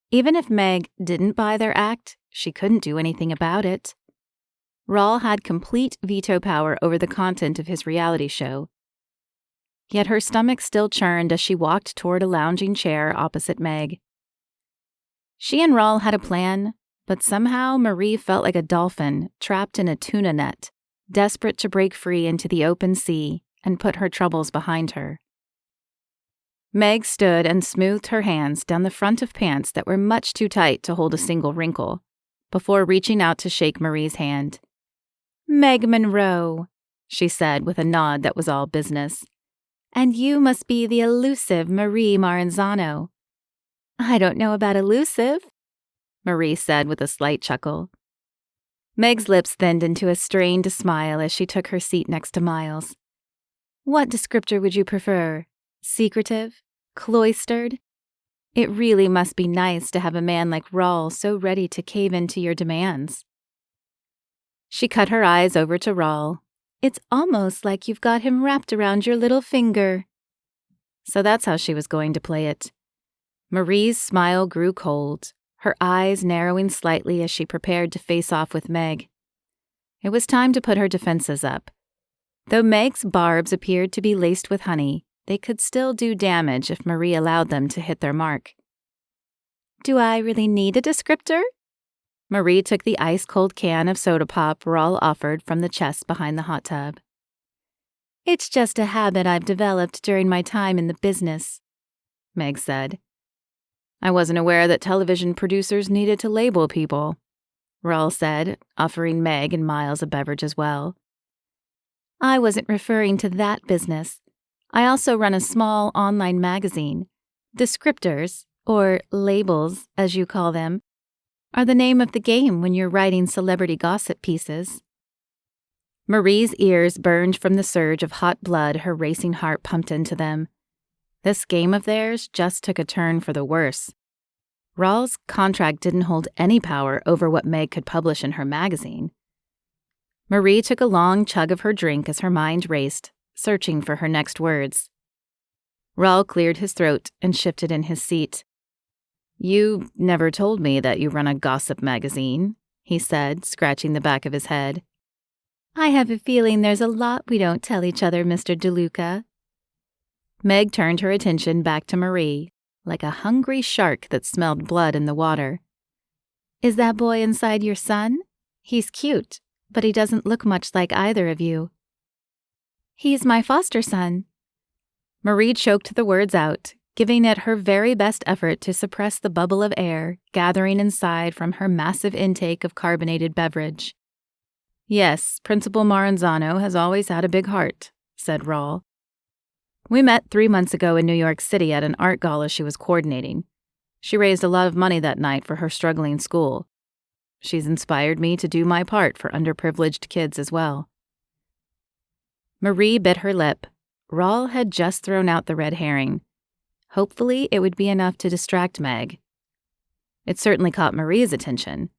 Even if Meg didn't buy their act, she couldn't do anything about it. Raul had complete veto power over the content of his reality show. Yet her stomach still churned as she walked toward a lounging chair opposite Meg. She and Raul had a plan, but somehow Marie felt like a dolphin trapped in a tuna net, desperate to break free into the open sea and put her troubles behind her. Meg stood and smoothed her hands down the front of pants that were much too tight to hold a single wrinkle, before reaching out to shake Marie's hand. "Meg Monroe," she said with a nod that was all business. "And you must be the elusive Marie Maranzano." "I don't know about elusive," Marie said with a slight chuckle. Meg's lips thinned into a strained smile as she took her seat next to Miles. "What descriptor would you prefer? Secretive? Cloistered? It really must be nice to have a man like Raul so ready to cave into your demands." She cut her eyes over to Raul. "It's almost like you've got him wrapped around your little finger." So that's how she was going to play it. Marie's smile grew cold, her eyes narrowing slightly as she prepared to face off with Meg. It was time to put her defenses up. Though Meg's barbs appeared to be laced with honey, they could still do damage if Marie allowed them to hit their mark. "Do I really need a descriptor?" Marie took the ice-cold can of soda pop Raul offered from the chest behind the hot tub. "It's just a habit I've developed during my time in the business," Meg said. "I wasn't aware that television producers needed to label people," Raul said, offering Meg and Miles a beverage as well. "I wasn't referring to that business. I also run a small online magazine. Descriptors, or labels, as you call them, are the name of the game when you're writing celebrity gossip pieces." Marie's ears burned from the surge of hot blood her racing heart pumped into them. This game of theirs just took a turn for the worse. Raul's contract didn't hold any power over what Meg could publish in her magazine. Marie took a long chug of her drink as her mind raced, searching for her next words. Raul cleared his throat and shifted in his seat. "You never told me that you run a gossip magazine," he said, scratching the back of his head. "I have a feeling there's a lot we don't tell each other, Mr. DeLuca." Meg turned her attention back to Marie, like a hungry shark that smelled blood in the water. "Is that boy inside your son? He's cute, but he doesn't look much like either of you." "He's my foster son." Marie choked the words out, giving it her very best effort to suppress the bubble of air gathering inside from her massive intake of carbonated beverage. "Yes, Principal Maranzano has always had a big heart," said Raul. "We met 3 months ago in New York City at an art gala she was coordinating. She raised a lot of money that night for her struggling school. She's inspired me to do my part for underprivileged kids as well." Marie bit her lip. Raul had just thrown out the red herring. Hopefully, it would be enough to distract Meg. It certainly caught Marie's attention.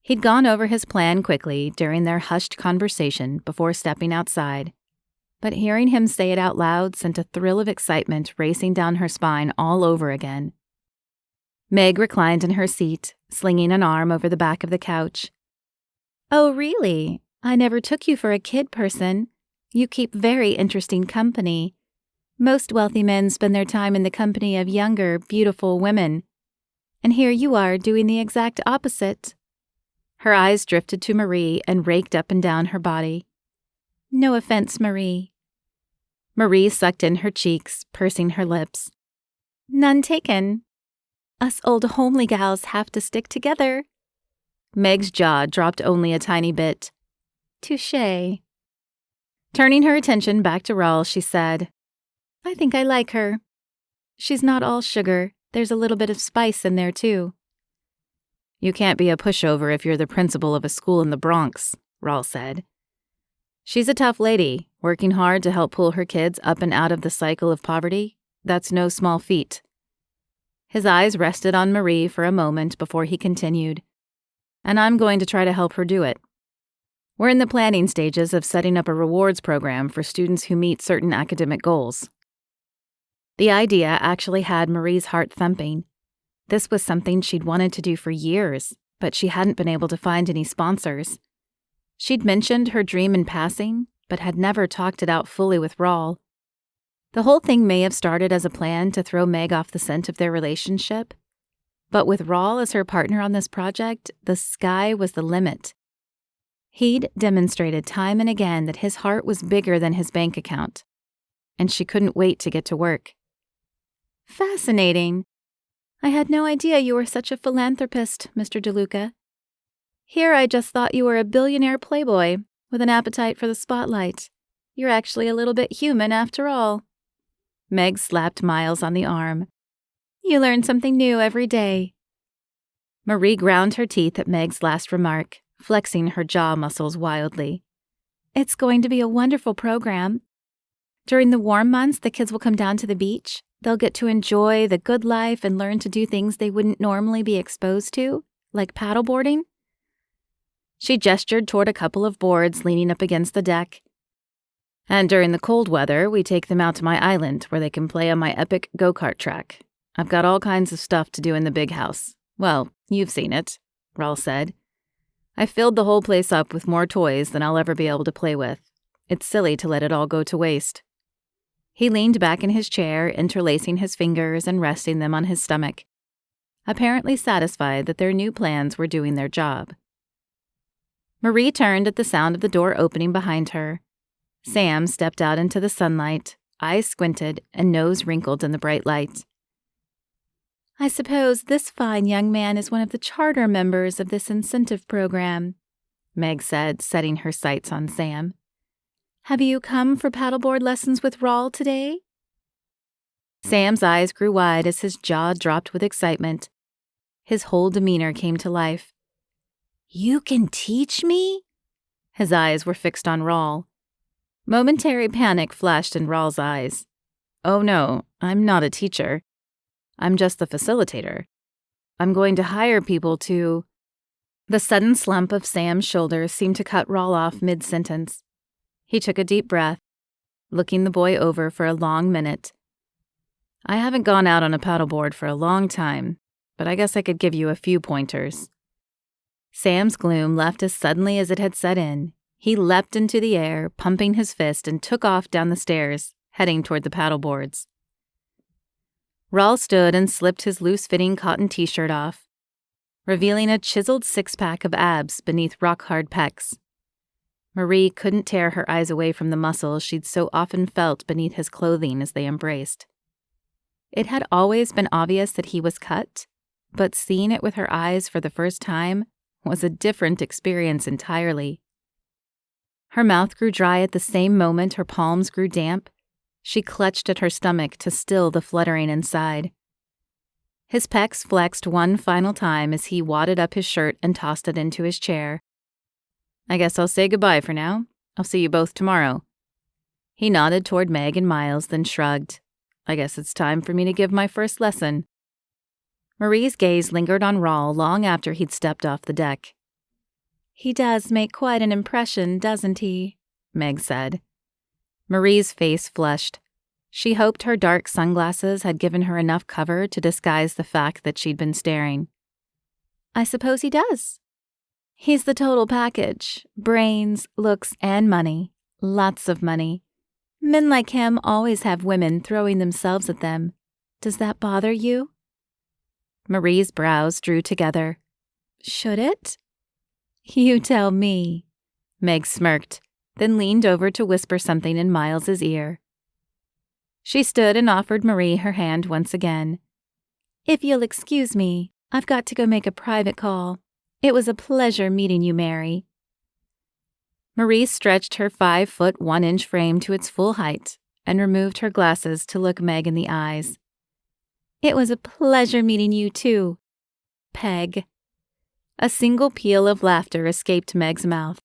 He'd gone over his plan quickly during their hushed conversation before stepping outside, but hearing him say it out loud sent a thrill of excitement racing down her spine all over again. Meg reclined in her seat, slinging an arm over the back of the couch. "Oh, really? I never took you for a kid person. You keep very interesting company. Most wealthy men spend their time in the company of younger, beautiful women. And here you are doing the exact opposite." Her eyes drifted to Marie and raked up and down her body. "No offense, Marie." Marie sucked in her cheeks, pursing her lips. "None taken. Us old homely gals have to stick together." Meg's jaw dropped only a tiny bit. "Touché." Turning her attention back to Raul, she said, "I think I like her. She's not all sugar. There's a little bit of spice in there, too." "You can't be a pushover if you're the principal of a school in the Bronx," Raul said. "She's a tough lady, working hard to help pull her kids up and out of the cycle of poverty. That's no small feat." His eyes rested on Marie for a moment before he continued, "And I'm going to try to help her do it. We're in the planning stages of setting up a rewards program for students who meet certain academic goals." The idea actually had Marie's heart thumping. This was something she'd wanted to do for years, but she hadn't been able to find any sponsors. She'd mentioned her dream in passing, but had never talked it out fully with Raul. The whole thing may have started as a plan to throw Meg off the scent of their relationship, But with Raul as her partner on this project, the sky was the limit. He'd demonstrated time and again that his heart was bigger than his bank account, and she couldn't wait to get to work. Fascinating. I had no idea you were such a philanthropist, Mr. DeLuca. Here I just thought you were a billionaire playboy with an appetite for the spotlight. You're actually a little bit human after all. Meg slapped Miles on the arm. You learn something new every day. Marie ground her teeth at Meg's last remark, flexing her jaw muscles wildly. It's going to be a wonderful program. During the warm months, the kids will come down to the beach. They'll get to enjoy the good life and learn to do things they wouldn't normally be exposed to, like paddleboarding. She gestured toward a couple of boards leaning up against the deck. And during the cold weather, we take them out to my island where they can play on my epic go-kart track. I've got all kinds of stuff to do in the big house. Well, you've seen it, Raul said. I filled the whole place up with more toys than I'll ever be able to play with. It's silly to let it all go to waste. He leaned back in his chair, interlacing his fingers and resting them on his stomach, apparently satisfied that their new plans were doing their job. Marie turned at the sound of the door opening behind her. Sam stepped out into the sunlight, eyes squinted and nose wrinkled in the bright light. I suppose this fine young man is one of the charter members of this incentive program, Meg said, setting her sights on Sam. Have you come for paddleboard lessons with Raul today? Sam's eyes grew wide as his jaw dropped with excitement. His whole demeanor came to life. You can teach me? His eyes were fixed on Raul. Momentary panic flashed in Raul's eyes. Oh no, I'm not a teacher. I'm just the facilitator. I'm going to hire people to... The sudden slump of Sam's shoulders seemed to cut Raul off mid-sentence. He took a deep breath, looking the boy over for a long minute. I haven't gone out on a paddleboard for a long time, but I guess I could give you a few pointers. Sam's gloom left as suddenly as it had set in. He leapt into the air, pumping his fist, and took off down the stairs, heading toward the paddleboards. Raul stood and slipped his loose-fitting cotton t-shirt off, revealing a chiseled six-pack of abs beneath rock-hard pecs. Marie couldn't tear her eyes away from the muscles she'd so often felt beneath his clothing as they embraced. It had always been obvious that he was cut, but seeing it with her eyes for the first time was a different experience entirely. Her mouth grew dry at the same moment her palms grew damp. She clutched at her stomach to still the fluttering inside. His pecs flexed one final time as he wadded up his shirt and tossed it into his chair. I guess I'll say goodbye for now. I'll see you both tomorrow. He nodded toward Meg and Miles, then shrugged. I guess it's time for me to give my first lesson. Marie's gaze lingered on Raul long after he'd stepped off the deck. He does make quite an impression, doesn't he? Meg said. Marie's face flushed. She hoped her dark sunglasses had given her enough cover to disguise the fact that she'd been staring. I suppose he does. He's the total package. Brains, looks, and money. Lots of money. Men like him always have women throwing themselves at them. Does that bother you? Marie's brows drew together. Should it? You tell me. Meg smirked, then leaned over to whisper something in Miles's ear. She stood and offered Marie her hand once again. If you'll excuse me, I've got to go make a private call. It was a pleasure meeting you, Mary. Marie stretched her 5-foot-1-inch frame to its full height and removed her glasses to look Meg in the eyes. It was a pleasure meeting you, too, Peg. A single peal of laughter escaped Meg's mouth.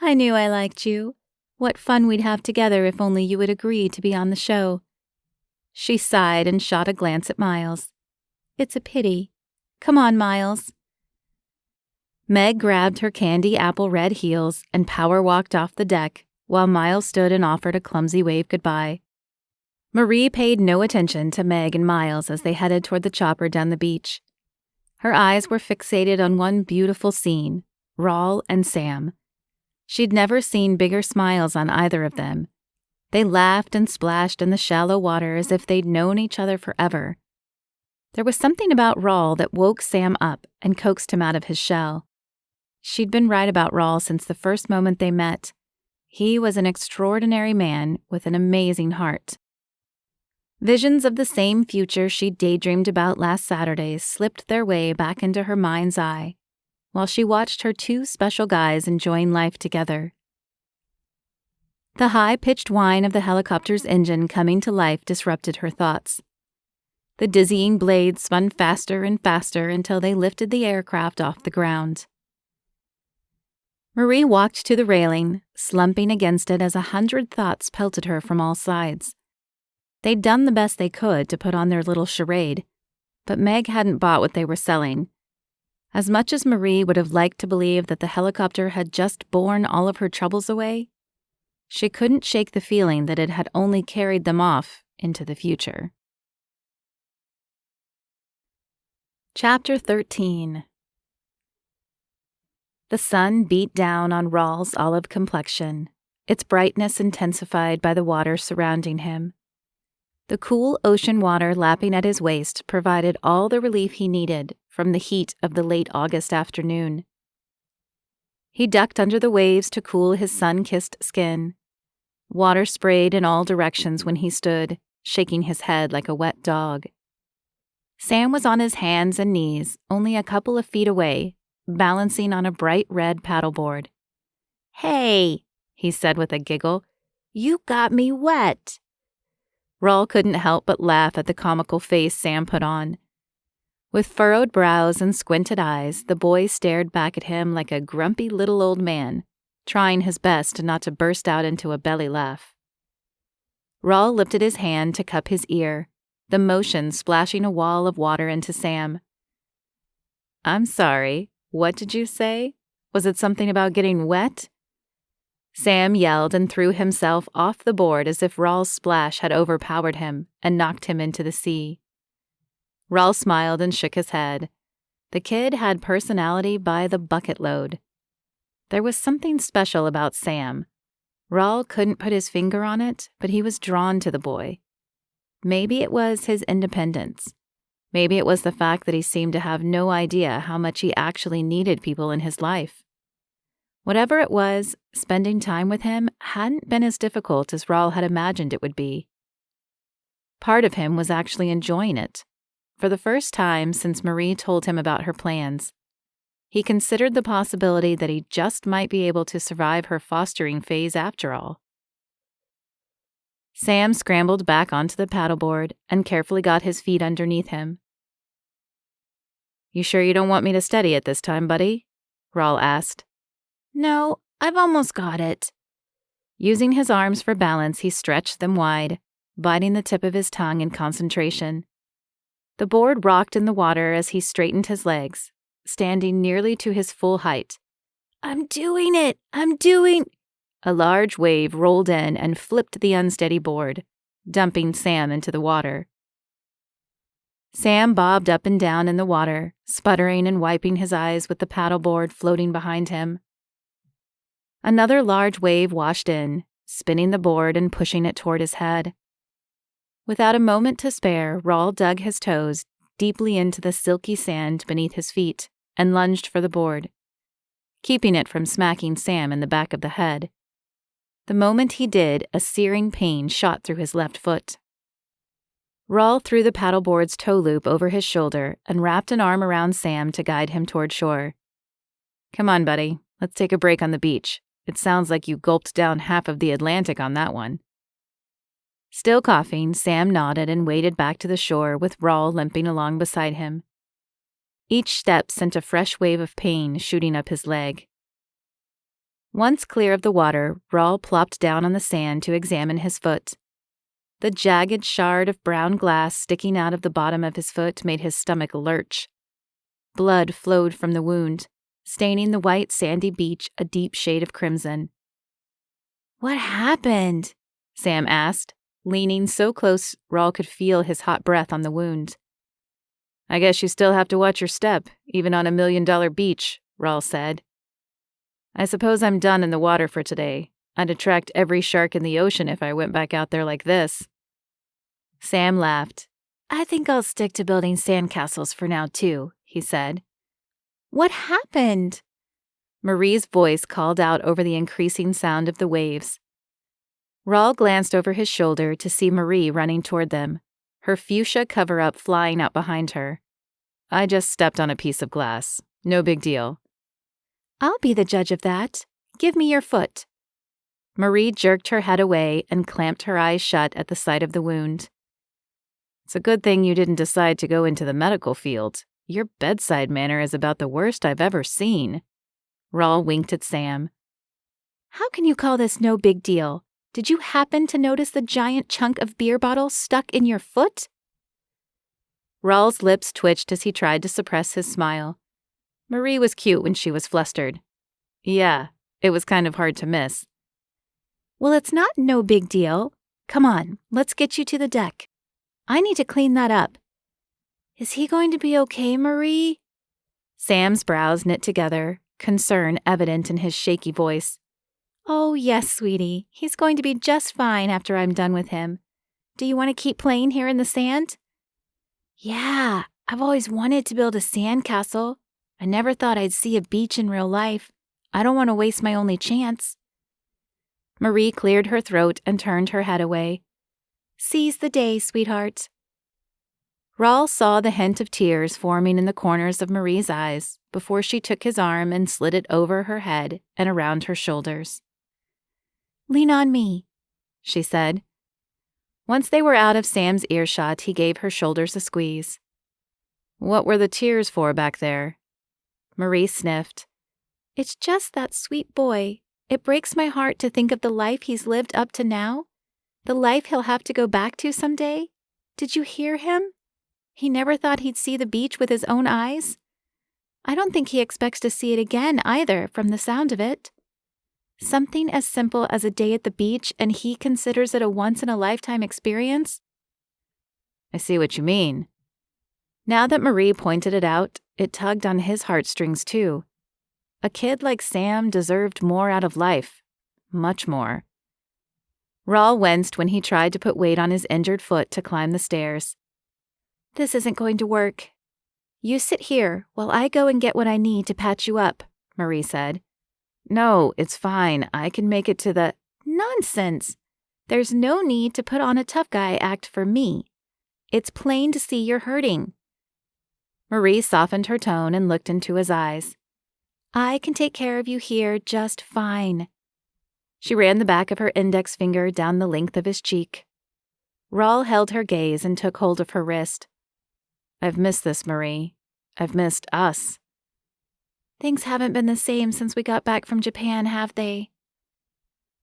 I knew I liked you. What fun we'd have together if only you would agree to be on the show. She sighed and shot a glance at Miles. It's a pity. Come on, Miles. Meg grabbed her candy apple red heels and power walked off the deck while Miles stood and offered a clumsy wave goodbye. Marie paid no attention to Meg and Miles as they headed toward the chopper down the beach. Her eyes were fixated on one beautiful scene, Raul and Sam. She'd never seen bigger smiles on either of them. They laughed and splashed in the shallow water as if they'd known each other forever. There was something about Raul that woke Sam up and coaxed him out of his shell. She'd been right about Raul since the first moment they met. He was an extraordinary man with an amazing heart. Visions of the same future she'd daydreamed about last Saturday slipped their way back into her mind's eye, while she watched her two special guys enjoying life together. The high-pitched whine of the helicopter's engine coming to life disrupted her thoughts. The dizzying blades spun faster and faster until they lifted the aircraft off the ground. Marie walked to the railing, slumping against it as 100 thoughts pelted her from all sides. They'd done the best they could to put on their little charade, but Meg hadn't bought what they were selling. As much as Marie would have liked to believe that the helicopter had just borne all of her troubles away, she couldn't shake the feeling that it had only carried them off into the future. Chapter 13. The sun beat down on Raul's olive complexion, its brightness intensified by the water surrounding him. The cool ocean water lapping at his waist provided all the relief he needed from the heat of the late August afternoon. He ducked under the waves to cool his sun-kissed skin. Water sprayed in all directions when he stood, shaking his head like a wet dog. Sam was on his hands and knees, only a couple of feet away, balancing on a bright red paddleboard. "Hey," he said with a giggle, "you got me wet." Raul couldn't help but laugh at the comical face Sam put on. With furrowed brows and squinted eyes, the boy stared back at him like a grumpy little old man, trying his best not to burst out into a belly laugh. Raul lifted his hand to cup his ear, the motion splashing a wall of water into Sam. "I'm sorry. What did you say? Was it something about getting wet?" Sam yelled and threw himself off the board as if Raul's splash had overpowered him and knocked him into the sea. Raul smiled and shook his head. The kid had personality by the bucket load. There was something special about Sam. Raul couldn't put his finger on it, but he was drawn to the boy. Maybe it was his independence. Maybe it was the fact that he seemed to have no idea how much he actually needed people in his life. Whatever it was, spending time with him hadn't been as difficult as Raul had imagined it would be. Part of him was actually enjoying it. For the first time since Marie told him about her plans, he considered the possibility that he just might be able to survive her fostering phase after all. Sam scrambled back onto the paddleboard and carefully got his feet underneath him. "You sure you don't want me to steady it this time, buddy?" Raul asked. "No, I've almost got it." Using his arms for balance, he stretched them wide, biting the tip of his tongue in concentration. The board rocked in the water as he straightened his legs, standing nearly to his full height. "I'm doing it! I'm doing—" A large wave rolled in and flipped the unsteady board, dumping Sam into the water. Sam bobbed up and down in the water, sputtering and wiping his eyes with the paddleboard floating behind him. Another large wave washed in, spinning the board and pushing it toward his head. Without a moment to spare, Raul dug his toes deeply into the silky sand beneath his feet and lunged for the board, keeping it from smacking Sam in the back of the head. The moment he did, a searing pain shot through his left foot. Raul threw the paddleboard's tow loop over his shoulder and wrapped an arm around Sam to guide him toward shore. "Come on, buddy. Let's take a break on the beach. It sounds like you gulped down half of the Atlantic on that one." Still coughing, Sam nodded and waded back to the shore with Raul limping along beside him. Each step sent a fresh wave of pain shooting up his leg. Once clear of the water, Raul plopped down on the sand to examine his foot. The jagged shard of brown glass sticking out of the bottom of his foot made his stomach lurch. Blood flowed from the wound, staining the white sandy beach a deep shade of crimson. "What happened?" Sam asked, leaning so close Raul could feel his hot breath on the wound. "I guess you still have to watch your step, even on $1 million beach," Raul said. "I suppose I'm done in the water for today. I'd attract every shark in the ocean if I went back out there like this." Sam laughed. I think I'll stick to building sandcastles for now, too, he said. What happened? Marie's voice called out over the increasing sound of the waves. Raul glanced over his shoulder to see Marie running toward them, her fuchsia cover-up flying out behind her. I just stepped on a piece of glass. No big deal. I'll be the judge of that. Give me your foot. Marie jerked her head away and clamped her eyes shut at the sight of the wound. It's a good thing you didn't decide to go into the medical field. Your bedside manner is about the worst I've ever seen. Raul winked at Sam. How can you call this no big deal? Did you happen to notice the giant chunk of beer bottle stuck in your foot? Raul's lips twitched as he tried to suppress his smile. Marie was cute when she was flustered. Yeah, it was kind of hard to miss. Well, it's not no big deal. Come on, let's get you to the deck. I need to clean that up. Is he going to be okay, Marie? Sam's brows knit together, concern evident in his shaky voice. Oh, yes, sweetie. He's going to be just fine after I'm done with him. Do you want to keep playing here in the sand? Yeah, I've always wanted to build a sandcastle. I never thought I'd see a beach in real life. I don't want to waste my only chance. Marie cleared her throat and turned her head away. Seize the day, sweetheart. Raul saw the hint of tears forming in the corners of Marie's eyes before she took his arm and slid it over her head and around her shoulders. Lean on me, she said. Once they were out of Sam's earshot, he gave her shoulders a squeeze. What were the tears for back there? Marie sniffed. It's just that sweet boy. It breaks my heart to think of the life he's lived up to now. The life he'll have to go back to someday. Did you hear him? He never thought he'd see the beach with his own eyes. I don't think he expects to see it again either, from the sound of it. Something as simple as a day at the beach, and he considers it a once-in-a-lifetime experience? I see what you mean. Now that Marie pointed it out, it tugged on his heartstrings too. A kid like Sam deserved more out of life. Much more. Raul winced when he tried to put weight on his injured foot to climb the stairs. This isn't going to work. You sit here while I go and get what I need to patch you up, Marie said. No, it's fine. I can make it to the… Nonsense. There's no need to put on a tough guy act for me. It's plain to see you're hurting. Marie softened her tone and looked into his eyes. I can take care of you here just fine. She ran the back of her index finger down the length of his cheek. Raul held her gaze and took hold of her wrist. I've missed this, Marie. I've missed us. Things haven't been the same since we got back from Japan, have they?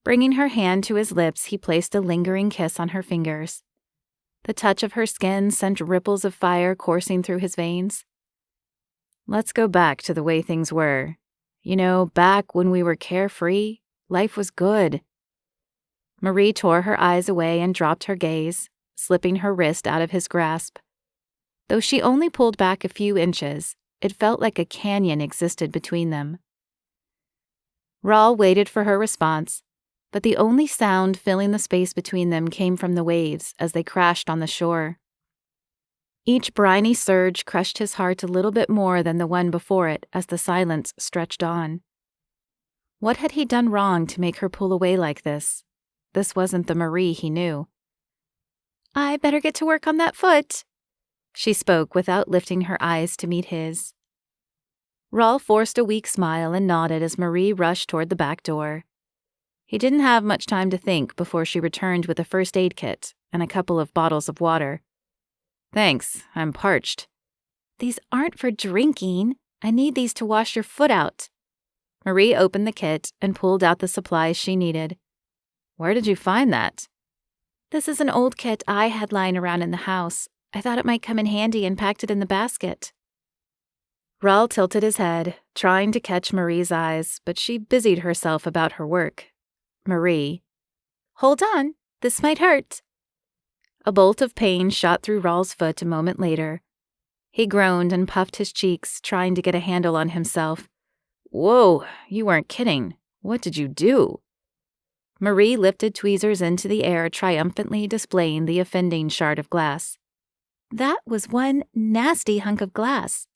Bringing her hand to his lips, he placed a lingering kiss on her fingers. The touch of her skin sent ripples of fire coursing through his veins. Let's go back to the way things were. You know, back when we were carefree, life was good. Marie tore her eyes away and dropped her gaze, slipping her wrist out of his grasp. Though she only pulled back a few inches, it felt like a canyon existed between them. Raul waited for her response, but the only sound filling the space between them came from the waves as they crashed on the shore. Each briny surge crushed his heart a little bit more than the one before it as the silence stretched on. What had he done wrong to make her pull away like this? This wasn't the Marie he knew. I better get to work on that foot, she spoke without lifting her eyes to meet his. Raul forced a weak smile and nodded as Marie rushed toward the back door. He didn't have much time to think before she returned with a first aid kit and a couple of bottles of water. Thanks, I'm parched. These aren't for drinking. I need these to wash your foot out. Marie opened the kit and pulled out the supplies she needed. Where did you find that? This is an old kit I had lying around in the house. I thought it might come in handy and packed it in the basket. Raul tilted his head, trying to catch Marie's eyes, but she busied herself about her work. Marie. Hold on, this might hurt. A bolt of pain shot through Raul's foot a moment later. He groaned and puffed his cheeks, trying to get a handle on himself. Whoa, you weren't kidding. What did you do? Marie lifted tweezers into the air, triumphantly displaying the offending shard of glass. That was one nasty hunk of glass.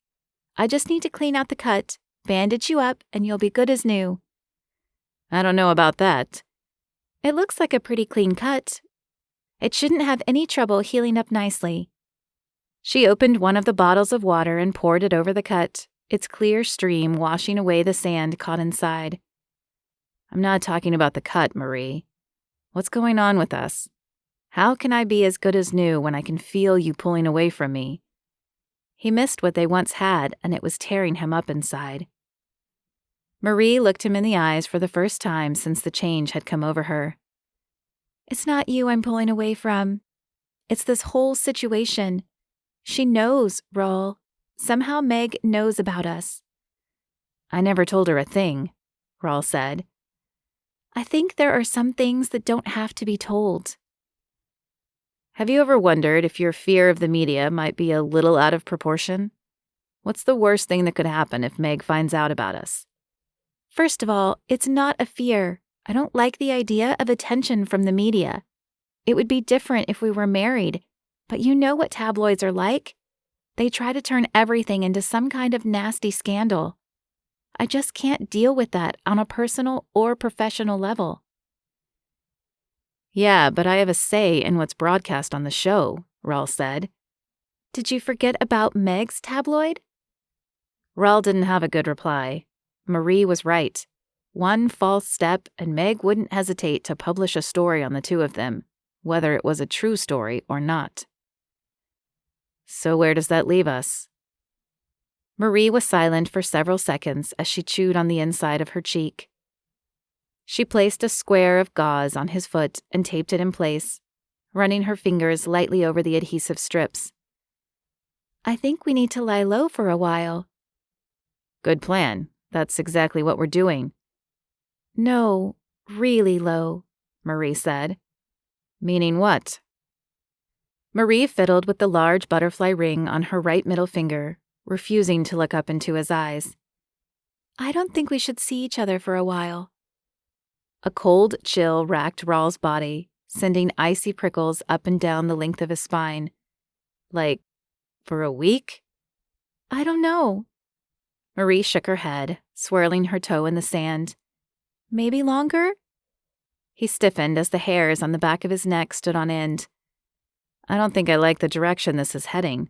I just need to clean out the cut, bandage you up, and you'll be good as new. I don't know about that. It looks like a pretty clean cut. It shouldn't have any trouble healing up nicely. She opened one of the bottles of water and poured it over the cut, its clear stream washing away the sand caught inside. I'm not talking about the cut, Marie. What's going on with us? How can I be as good as new when I can feel you pulling away from me? He missed what they once had, and it was tearing him up inside. Marie looked him in the eyes for the first time since the change had come over her. It's not you I'm pulling away from. It's this whole situation. She knows, Raul. Somehow Meg knows about us. I never told her a thing, Raul said. I think there are some things that don't have to be told. Have you ever wondered if your fear of the media might be a little out of proportion? What's the worst thing that could happen if Meg finds out about us? First of all, it's not a fear. I don't like the idea of attention from the media. It would be different if we were married, but you know what tabloids are like. They try to turn everything into some kind of nasty scandal. I just can't deal with that on a personal or professional level. Yeah, but I have a say in what's broadcast on the show, Raul said. Did you forget about Meg's tabloid? Raul didn't have a good reply. Marie was right. One false step and Meg wouldn't hesitate to publish a story on the two of them, whether it was a true story or not. So where does that leave us? Marie was silent for several seconds as she chewed on the inside of her cheek. She placed a square of gauze on his foot and taped it in place, running her fingers lightly over the adhesive strips. I think we need to lie low for a while. Good plan. That's exactly what we're doing. No, really low, Marie said. Meaning what? Marie fiddled with the large butterfly ring on her right middle finger, refusing to look up into his eyes. I don't think we should see each other for a while. A cold chill racked Raul's body, sending icy prickles up and down the length of his spine. Like, for a week? I don't know. Marie shook her head, swirling her toe in the sand. Maybe longer? He stiffened as the hairs on the back of his neck stood on end. I don't think I like the direction this is heading.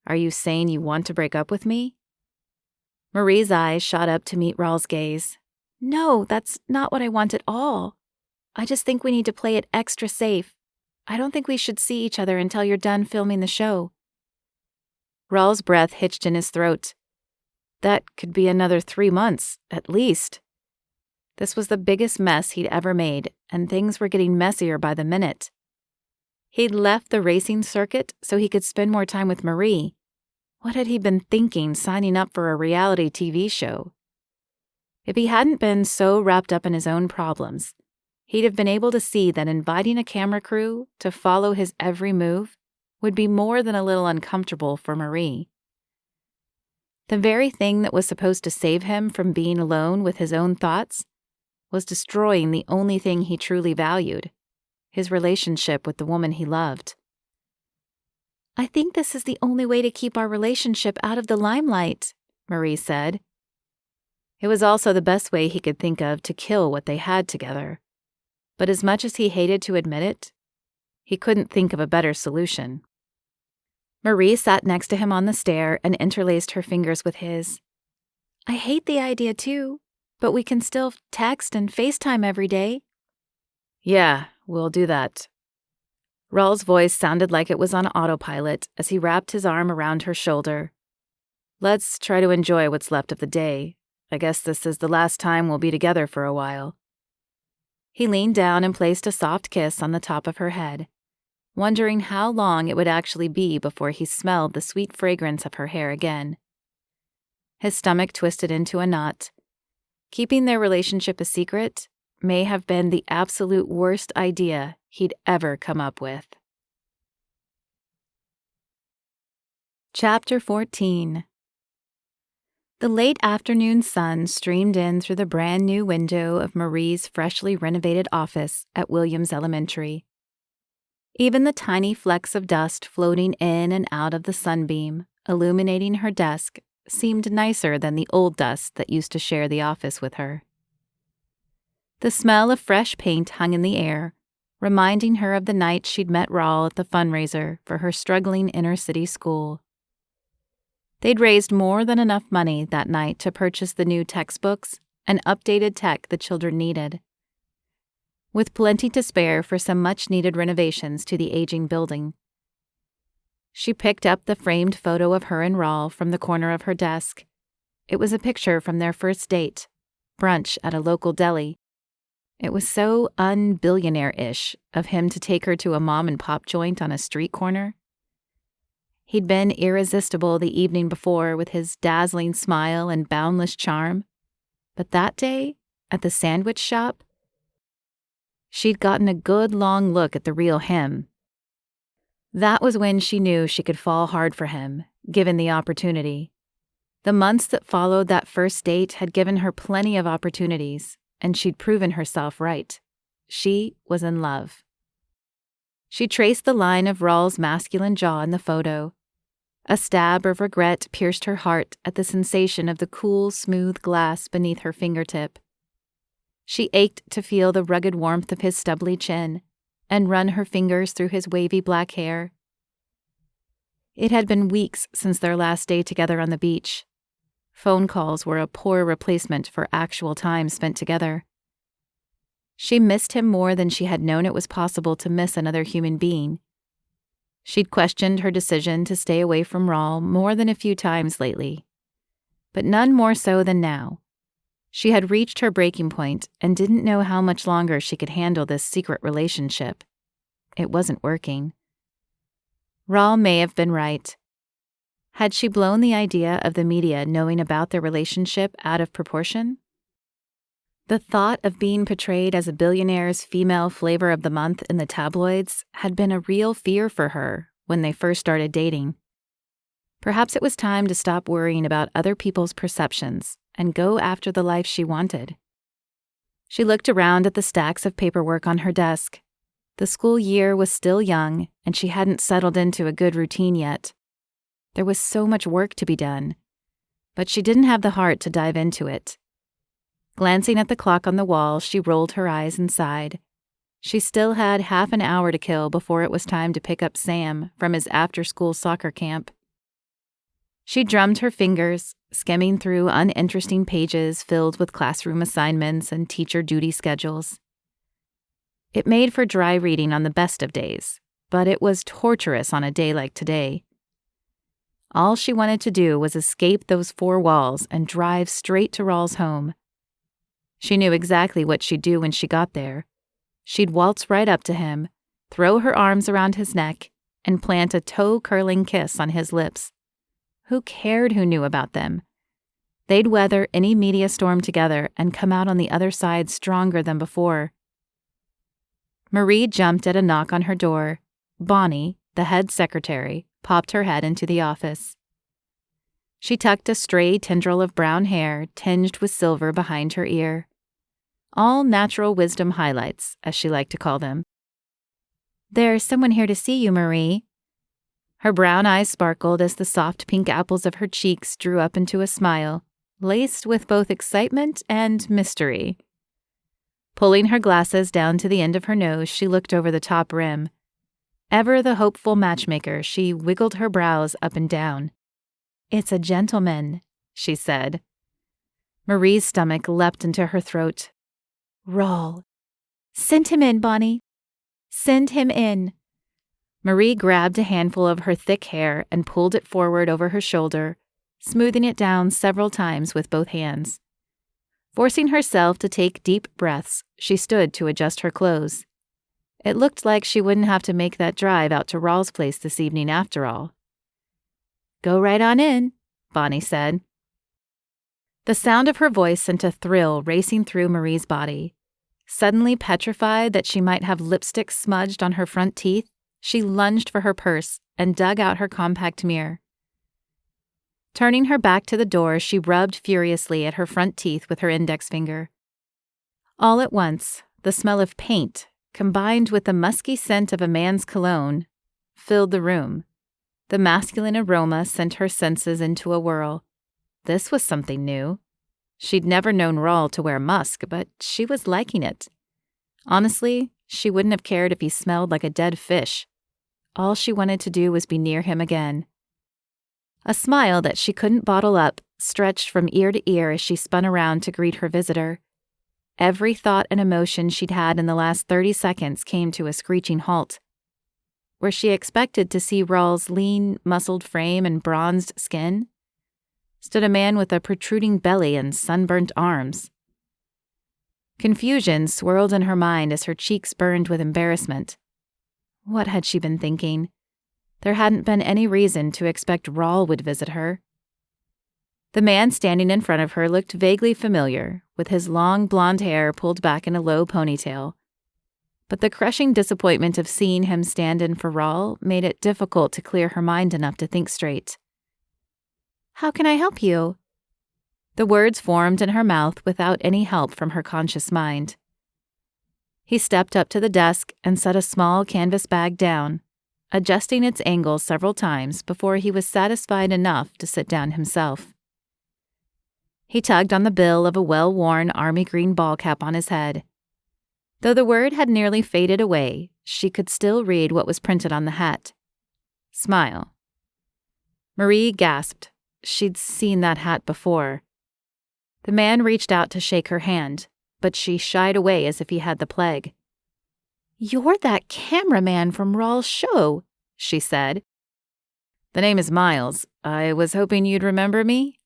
Are you saying you want to break up with me? Marie's eyes shot up to meet Raul's gaze. No, that's not what I want at all. I just think we need to play it extra safe. I don't think we should see each other until you're done filming the show. Raul's breath hitched in his throat. That could be another 3 months, at least. This was the biggest mess he'd ever made, and things were getting messier by the minute. He'd left the racing circuit so he could spend more time with Marie. What had he been thinking signing up for a reality TV show? If he hadn't been so wrapped up in his own problems, he'd have been able to see that inviting a camera crew to follow his every move would be more than a little uncomfortable for Marie. The very thing that was supposed to save him from being alone with his own thoughts was destroying the only thing he truly valued, his relationship with the woman he loved. I think this is the only way to keep our relationship out of the limelight, Marie said. It was also the best way he could think of to kill what they had together. But as much as he hated to admit it, he couldn't think of a better solution. Marie sat next to him on the stair and interlaced her fingers with his. I hate the idea too, but we can still text and FaceTime every day. Yeah, we'll do that. Raul's voice sounded like it was on autopilot as he wrapped his arm around her shoulder. Let's try to enjoy what's left of the day. I guess this is the last time we'll be together for a while. He leaned down and placed a soft kiss on the top of her head, wondering how long it would actually be before he smelled the sweet fragrance of her hair again. His stomach twisted into a knot. Keeping their relationship a secret may have been the absolute worst idea he'd ever come up with. Chapter 14. The late afternoon sun streamed in through the brand new window of Marie's freshly renovated office at Williams Elementary. Even the tiny flecks of dust floating in and out of the sunbeam, illuminating her desk, seemed nicer than the old dust that used to share the office with her. The smell of fresh paint hung in the air, reminding her of the night she'd met Raul at the fundraiser for her struggling inner-city school. They'd raised more than enough money that night to purchase the new textbooks and updated tech the children needed, with plenty to spare for some much-needed renovations to the aging building. She picked up the framed photo of her and Raul from the corner of her desk. It was a picture from their first date, brunch at a local deli. It was so un-billionaire-ish of him to take her to a mom-and-pop joint on a street corner. He'd been irresistible the evening before with his dazzling smile and boundless charm, but that day, at the sandwich shop, she'd gotten a good long look at the real him. That was when she knew she could fall hard for him, given the opportunity. The months that followed that first date had given her plenty of opportunities, and she'd proven herself right. She was in love. She traced the line of Raul's masculine jaw in the photo. A stab of regret pierced her heart at the sensation of the cool, smooth glass beneath her fingertip. She ached to feel the rugged warmth of his stubbly chin and run her fingers through his wavy black hair. It had been weeks since their last day together on the beach. Phone calls were a poor replacement for actual time spent together. She missed him more than she had known it was possible to miss another human being. She'd questioned her decision to stay away from Raul more than a few times lately, but none more so than now. She had reached her breaking point and didn't know how much longer she could handle this secret relationship. It wasn't working. Raul may have been right. Had she blown the idea of the media knowing about their relationship out of proportion? The thought of being portrayed as a billionaire's female flavor of the month in the tabloids had been a real fear for her when they first started dating. Perhaps it was time to stop worrying about other people's perceptions and go after the life she wanted. She looked around at the stacks of paperwork on her desk. The school year was still young, and she hadn't settled into a good routine yet. There was so much work to be done, but she didn't have the heart to dive into it. Glancing at the clock on the wall, she rolled her eyes and sighed. She still had half an hour to kill before it was time to pick up Sam from his after-school soccer camp. She drummed her fingers, skimming through uninteresting pages filled with classroom assignments and teacher duty schedules. It made for dry reading on the best of days, but it was torturous on a day like today. All she wanted to do was escape those four walls and drive straight to Raul's home. She knew exactly what she'd do when she got there. She'd waltz right up to him, throw her arms around his neck, and plant a toe-curling kiss on his lips. Who cared who knew about them? They'd weather any media storm together and come out on the other side stronger than before. Marie jumped at a knock on her door. Bonnie, the head secretary, popped her head into the office. She tucked a stray tendril of brown hair tinged with silver behind her ear. All natural wisdom highlights, as she liked to call them. "There's someone here to see you, Marie." Her brown eyes sparkled as the soft pink apples of her cheeks drew up into a smile, laced with both excitement and mystery. Pulling her glasses down to the end of her nose, she looked over the top rim. Ever the hopeful matchmaker, she wiggled her brows up and down. "It's a gentleman," she said. Marie's stomach leapt into her throat. "Raul. Send him in, Bonnie. Send him in." Marie grabbed a handful of her thick hair and pulled it forward over her shoulder, smoothing it down several times with both hands. Forcing herself to take deep breaths, she stood to adjust her clothes. It looked like she wouldn't have to make that drive out to Raul's place this evening after all. "Go right on in," Bonnie said. The sound of her voice sent a thrill racing through Marie's body. Suddenly petrified that she might have lipstick smudged on her front teeth, she lunged for her purse and dug out her compact mirror. Turning her back to the door, she rubbed furiously at her front teeth with her index finger. All at once, the smell of paint, combined with the musky scent of a man's cologne, filled the room. The masculine aroma sent her senses into a whirl. This was something new. She'd never known Raul to wear musk, but she was liking it. Honestly, she wouldn't have cared if he smelled like a dead fish. All she wanted to do was be near him again. A smile that she couldn't bottle up stretched from ear to ear as she spun around to greet her visitor. Every thought and emotion she'd had in the last 30 seconds came to a screeching halt. Where she expected to see Raul's lean, muscled frame and bronzed skin, stood a man with a protruding belly and sunburnt arms. Confusion swirled in her mind as her cheeks burned with embarrassment. What had she been thinking? There hadn't been any reason to expect Raul would visit her. The man standing in front of her looked vaguely familiar, with his long blonde hair pulled back in a low ponytail. But the crushing disappointment of seeing him stand in for Raul made it difficult to clear her mind enough to think straight. "How can I help you?" The words formed in her mouth without any help from her conscious mind. He stepped up to the desk and set a small canvas bag down, adjusting its angle several times before he was satisfied enough to sit down himself. He tugged on the bill of a well-worn army green ball cap on his head. Though the word had nearly faded away, she could still read what was printed on the hat. Smile. Marie gasped. She'd seen that hat before. The man reached out to shake her hand, but she shied away as if he had the plague. "You're that cameraman from Raul's show," she said. "The name is Miles. I was hoping you'd remember me."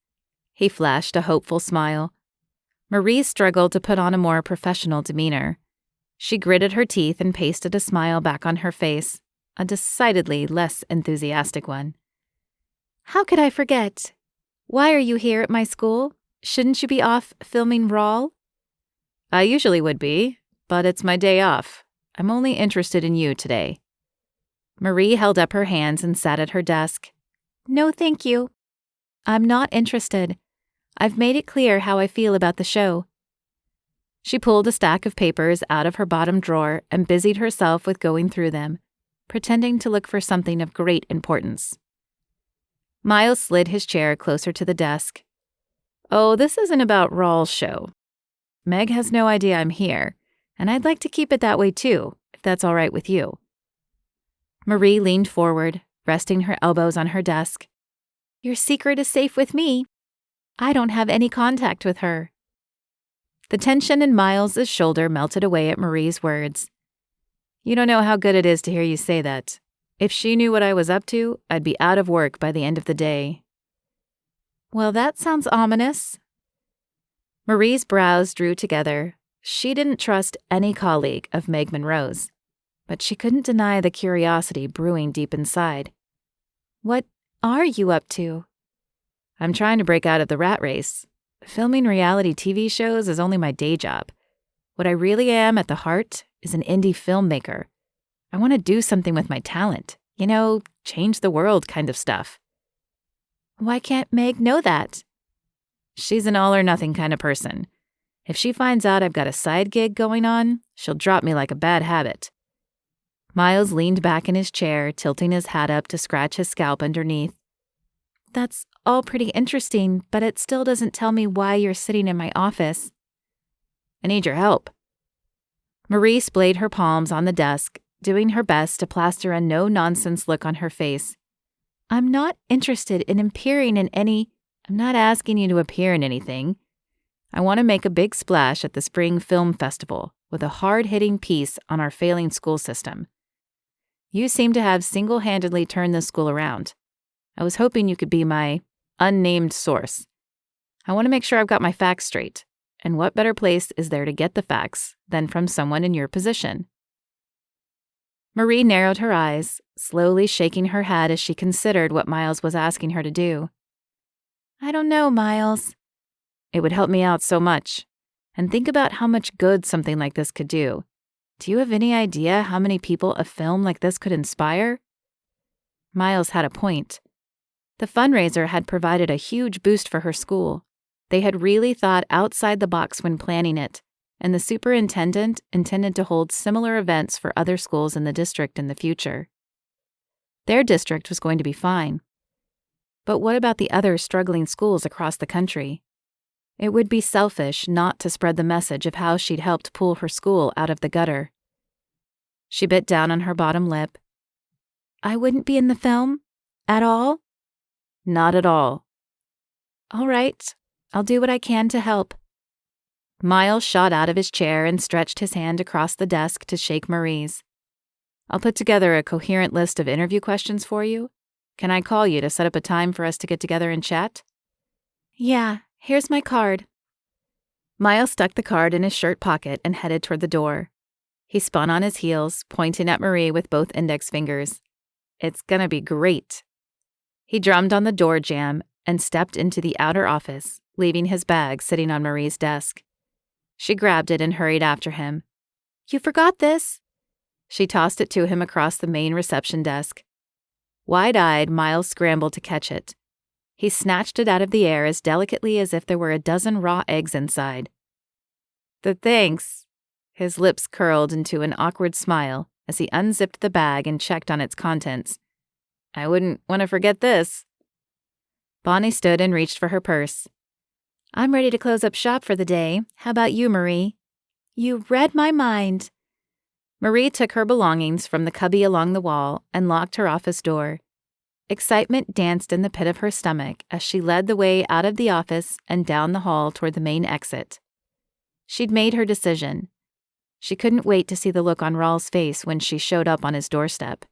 He flashed a hopeful smile. Marie struggled to put on a more professional demeanor. She gritted her teeth and pasted a smile back on her face, a decidedly less enthusiastic one. "How could I forget? Why are you here at my school? Shouldn't you be off filming Raul?" "I usually would be, but it's my day off. I'm only interested in you today." Marie held up her hands and sat at her desk. "No, thank you. I'm not interested. I've made it clear how I feel about the show." She pulled a stack of papers out of her bottom drawer and busied herself with going through them, pretending to look for something of great importance. Miles slid his chair closer to the desk. "Oh, this isn't about Raul's show. Meg has no idea I'm here, and I'd like to keep it that way too, if that's all right with you." Marie leaned forward, resting her elbows on her desk. "Your secret is safe with me. I don't have any contact with her." The tension in Miles's shoulder melted away at Marie's words. "You don't know how good it is to hear you say that. If she knew what I was up to, I'd be out of work by the end of the day." "Well, that sounds ominous." Marie's brows drew together. She didn't trust any colleague of Meg Monroe's, but she couldn't deny the curiosity brewing deep inside. "What are you up to?" "I'm trying to break out of the rat race. Filming reality TV shows is only my day job. What I really am at the heart is an indie filmmaker. I want to do something with my talent. You know, change the world kind of stuff." "Why can't Meg know that?" "She's an all-or-nothing kind of person. If she finds out I've got a side gig going on, she'll drop me like a bad habit." Miles leaned back in his chair, tilting his hat up to scratch his scalp underneath. "That's all pretty interesting, but it still doesn't tell me why you're sitting in my office." "I need your help." Marie splayed her palms on the desk, doing her best to plaster a no-nonsense look on her face. "I'm not interested in appearing in any— I'm not asking you to appear in anything. I want to make a big splash at the Spring Film Festival with a hard-hitting piece on our failing school system. You seem to have single-handedly turned this school around. I was hoping you could be my unnamed source. I want to make sure I've got my facts straight, and what better place is there to get the facts than from someone in your position?" Marie narrowed her eyes, slowly shaking her head as she considered what Miles was asking her to do. "I don't know, Miles." "It would help me out so much. And think about how much good something like this could do. Do you have any idea how many people a film like this could inspire?" Miles had a point. The fundraiser had provided a huge boost for her school. They had really thought outside the box when planning it, and the superintendent intended to hold similar events for other schools in the district in the future. Their district was going to be fine. But what about the other struggling schools across the country? It would be selfish not to spread the message of how she'd helped pull her school out of the gutter. She bit down on her bottom lip. I wouldn't be in the film? At all? Not at all. All right. I'll do what I can to help. Miles shot out of his chair and stretched his hand across the desk to shake Marie's. I'll put together a coherent list of interview questions for you. Can I call you to set up a time for us to get together and chat? Yeah, here's my card. Miles stuck the card in his shirt pocket and headed toward the door. He spun on his heels, pointing at Marie with both index fingers. It's gonna be great. He drummed on the door jamb and stepped into the outer office, leaving his bag sitting on Marie's desk. She grabbed it and hurried after him. You forgot this. She tossed it to him across the main reception desk. Wide-eyed, Miles scrambled to catch it. He snatched it out of the air as delicately as if there were a dozen raw eggs inside. Thanks. His lips curled into an awkward smile as he unzipped the bag and checked on its contents. I wouldn't want to forget this. Bonnie stood and reached for her purse. I'm ready to close up shop for the day. How about you, Marie? You read my mind. Marie took her belongings from the cubby along the wall and locked her office door. Excitement danced in the pit of her stomach as she led the way out of the office and down the hall toward the main exit. She'd made her decision. She couldn't wait to see the look on Raul's face when she showed up on his doorstep.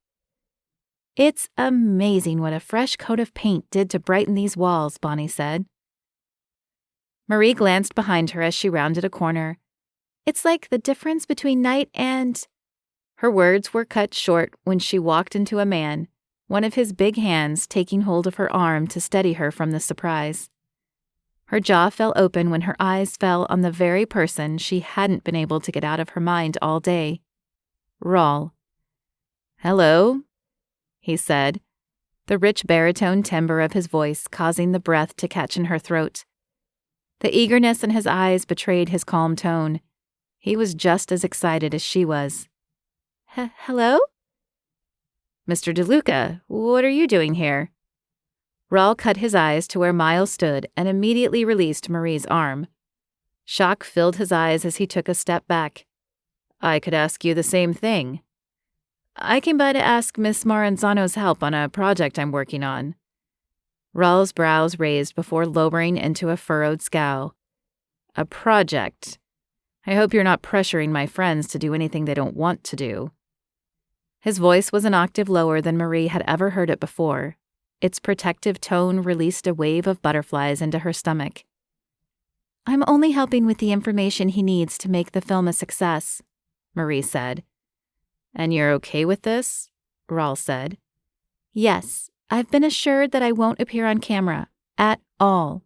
It's amazing what a fresh coat of paint did to brighten these walls, Bonnie said. Marie glanced behind her as she rounded a corner. It's like the difference between night and... Her words were cut short when she walked into a man, one of his big hands taking hold of her arm to steady her from the surprise. Her jaw fell open when her eyes fell on the very person she hadn't been able to get out of her mind all day. Raul. Hello, he said, the rich baritone timbre of his voice causing the breath to catch in her throat. The eagerness in his eyes betrayed his calm tone. He was just as excited as she was. Hello? Mr. DeLuca, what are you doing here? Raul cut his eyes to where Miles stood and immediately released Marie's arm. Shock filled his eyes as he took a step back. I could ask you the same thing. I came by to ask Miss Maranzano's help on a project I'm working on. Raul's brows raised before lowering into a furrowed scowl. A project. I hope you're not pressuring my friends to do anything they don't want to do. His voice was an octave lower than Marie had ever heard it before. Its protective tone released a wave of butterflies into her stomach. I'm only helping with the information he needs to make the film a success, Marie said. And you're okay with this? Raul said. Yes, I've been assured that I won't appear on camera. At all.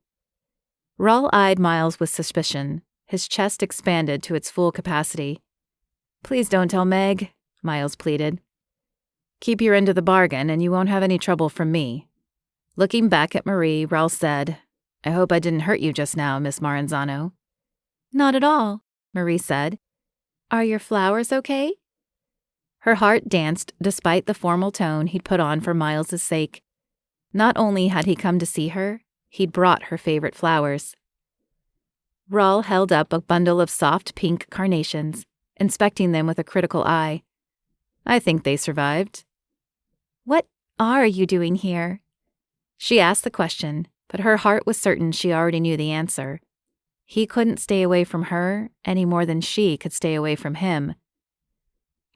Raul eyed Miles with suspicion. His chest expanded to its full capacity. Please don't tell Meg, Miles pleaded. Keep your end of the bargain and you won't have any trouble from me. Looking back at Marie, Raul said, I hope I didn't hurt you just now, Miss Maranzano. Not at all, Marie said. Are your flowers okay? Her heart danced despite the formal tone he'd put on for Miles's sake. Not only had he come to see her, he'd brought her favorite flowers. Raul held up a bundle of soft pink carnations, inspecting them with a critical eye. I think they survived. What are you doing here? She asked the question, but her heart was certain she already knew the answer. He couldn't stay away from her any more than she could stay away from him.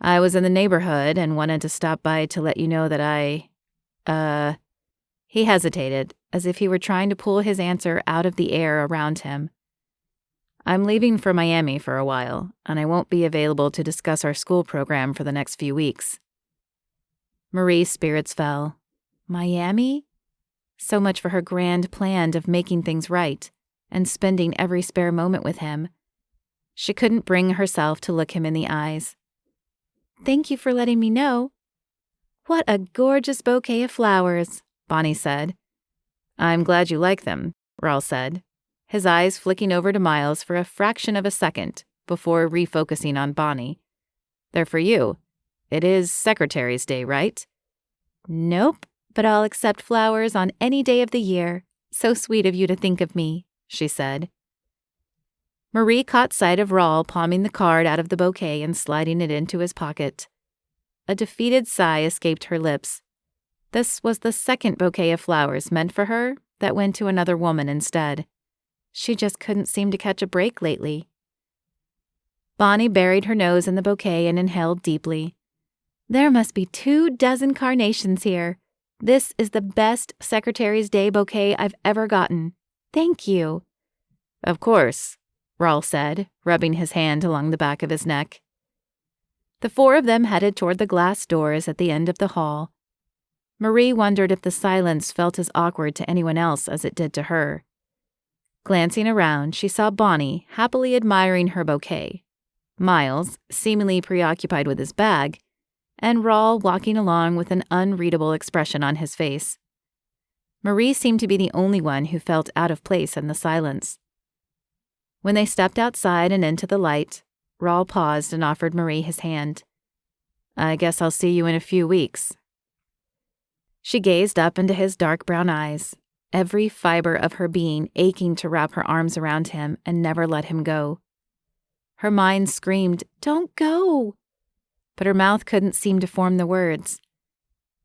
I was in the neighborhood and wanted to stop by to let you know that He hesitated, as if he were trying to pull his answer out of the air around him. I'm leaving for Miami for a while, and I won't be available to discuss our school program for the next few weeks. Marie's spirits fell. Miami? So much for her grand plan of making things right and spending every spare moment with him. She couldn't bring herself to look him in the eyes. Thank you for letting me know. What a gorgeous bouquet of flowers, Bonnie said. I'm glad you like them, Raul said, his eyes flicking over to Miles for a fraction of a second before refocusing on Bonnie. "They're for you. It is Secretary's Day, right?" "Nope, but I'll accept flowers on any day of the year. So sweet of you to think of me," she said. Marie caught sight of Raul palming the card out of the bouquet and sliding it into his pocket. A defeated sigh escaped her lips. This was the second bouquet of flowers meant for her that went to another woman instead. She just couldn't seem to catch a break lately. Bonnie buried her nose in the bouquet and inhaled deeply. "There must be 24 carnations here. This is the best Secretary's Day bouquet I've ever gotten. Thank you." "Of course," Raul said, rubbing his hand along the back of his neck. The four of them headed toward the glass doors at the end of the hall. Marie wondered if the silence felt as awkward to anyone else as it did to her. Glancing around, she saw Bonnie happily admiring her bouquet, Miles seemingly preoccupied with his bag, and Raul walking along with an unreadable expression on his face. Marie seemed to be the only one who felt out of place in the silence. When they stepped outside and into the light, Raul paused and offered Marie his hand. "I guess I'll see you in a few weeks." She gazed up into his dark brown eyes, every fiber of her being aching to wrap her arms around him and never let him go. Her mind screamed, "Don't go!" But her mouth couldn't seem to form the words.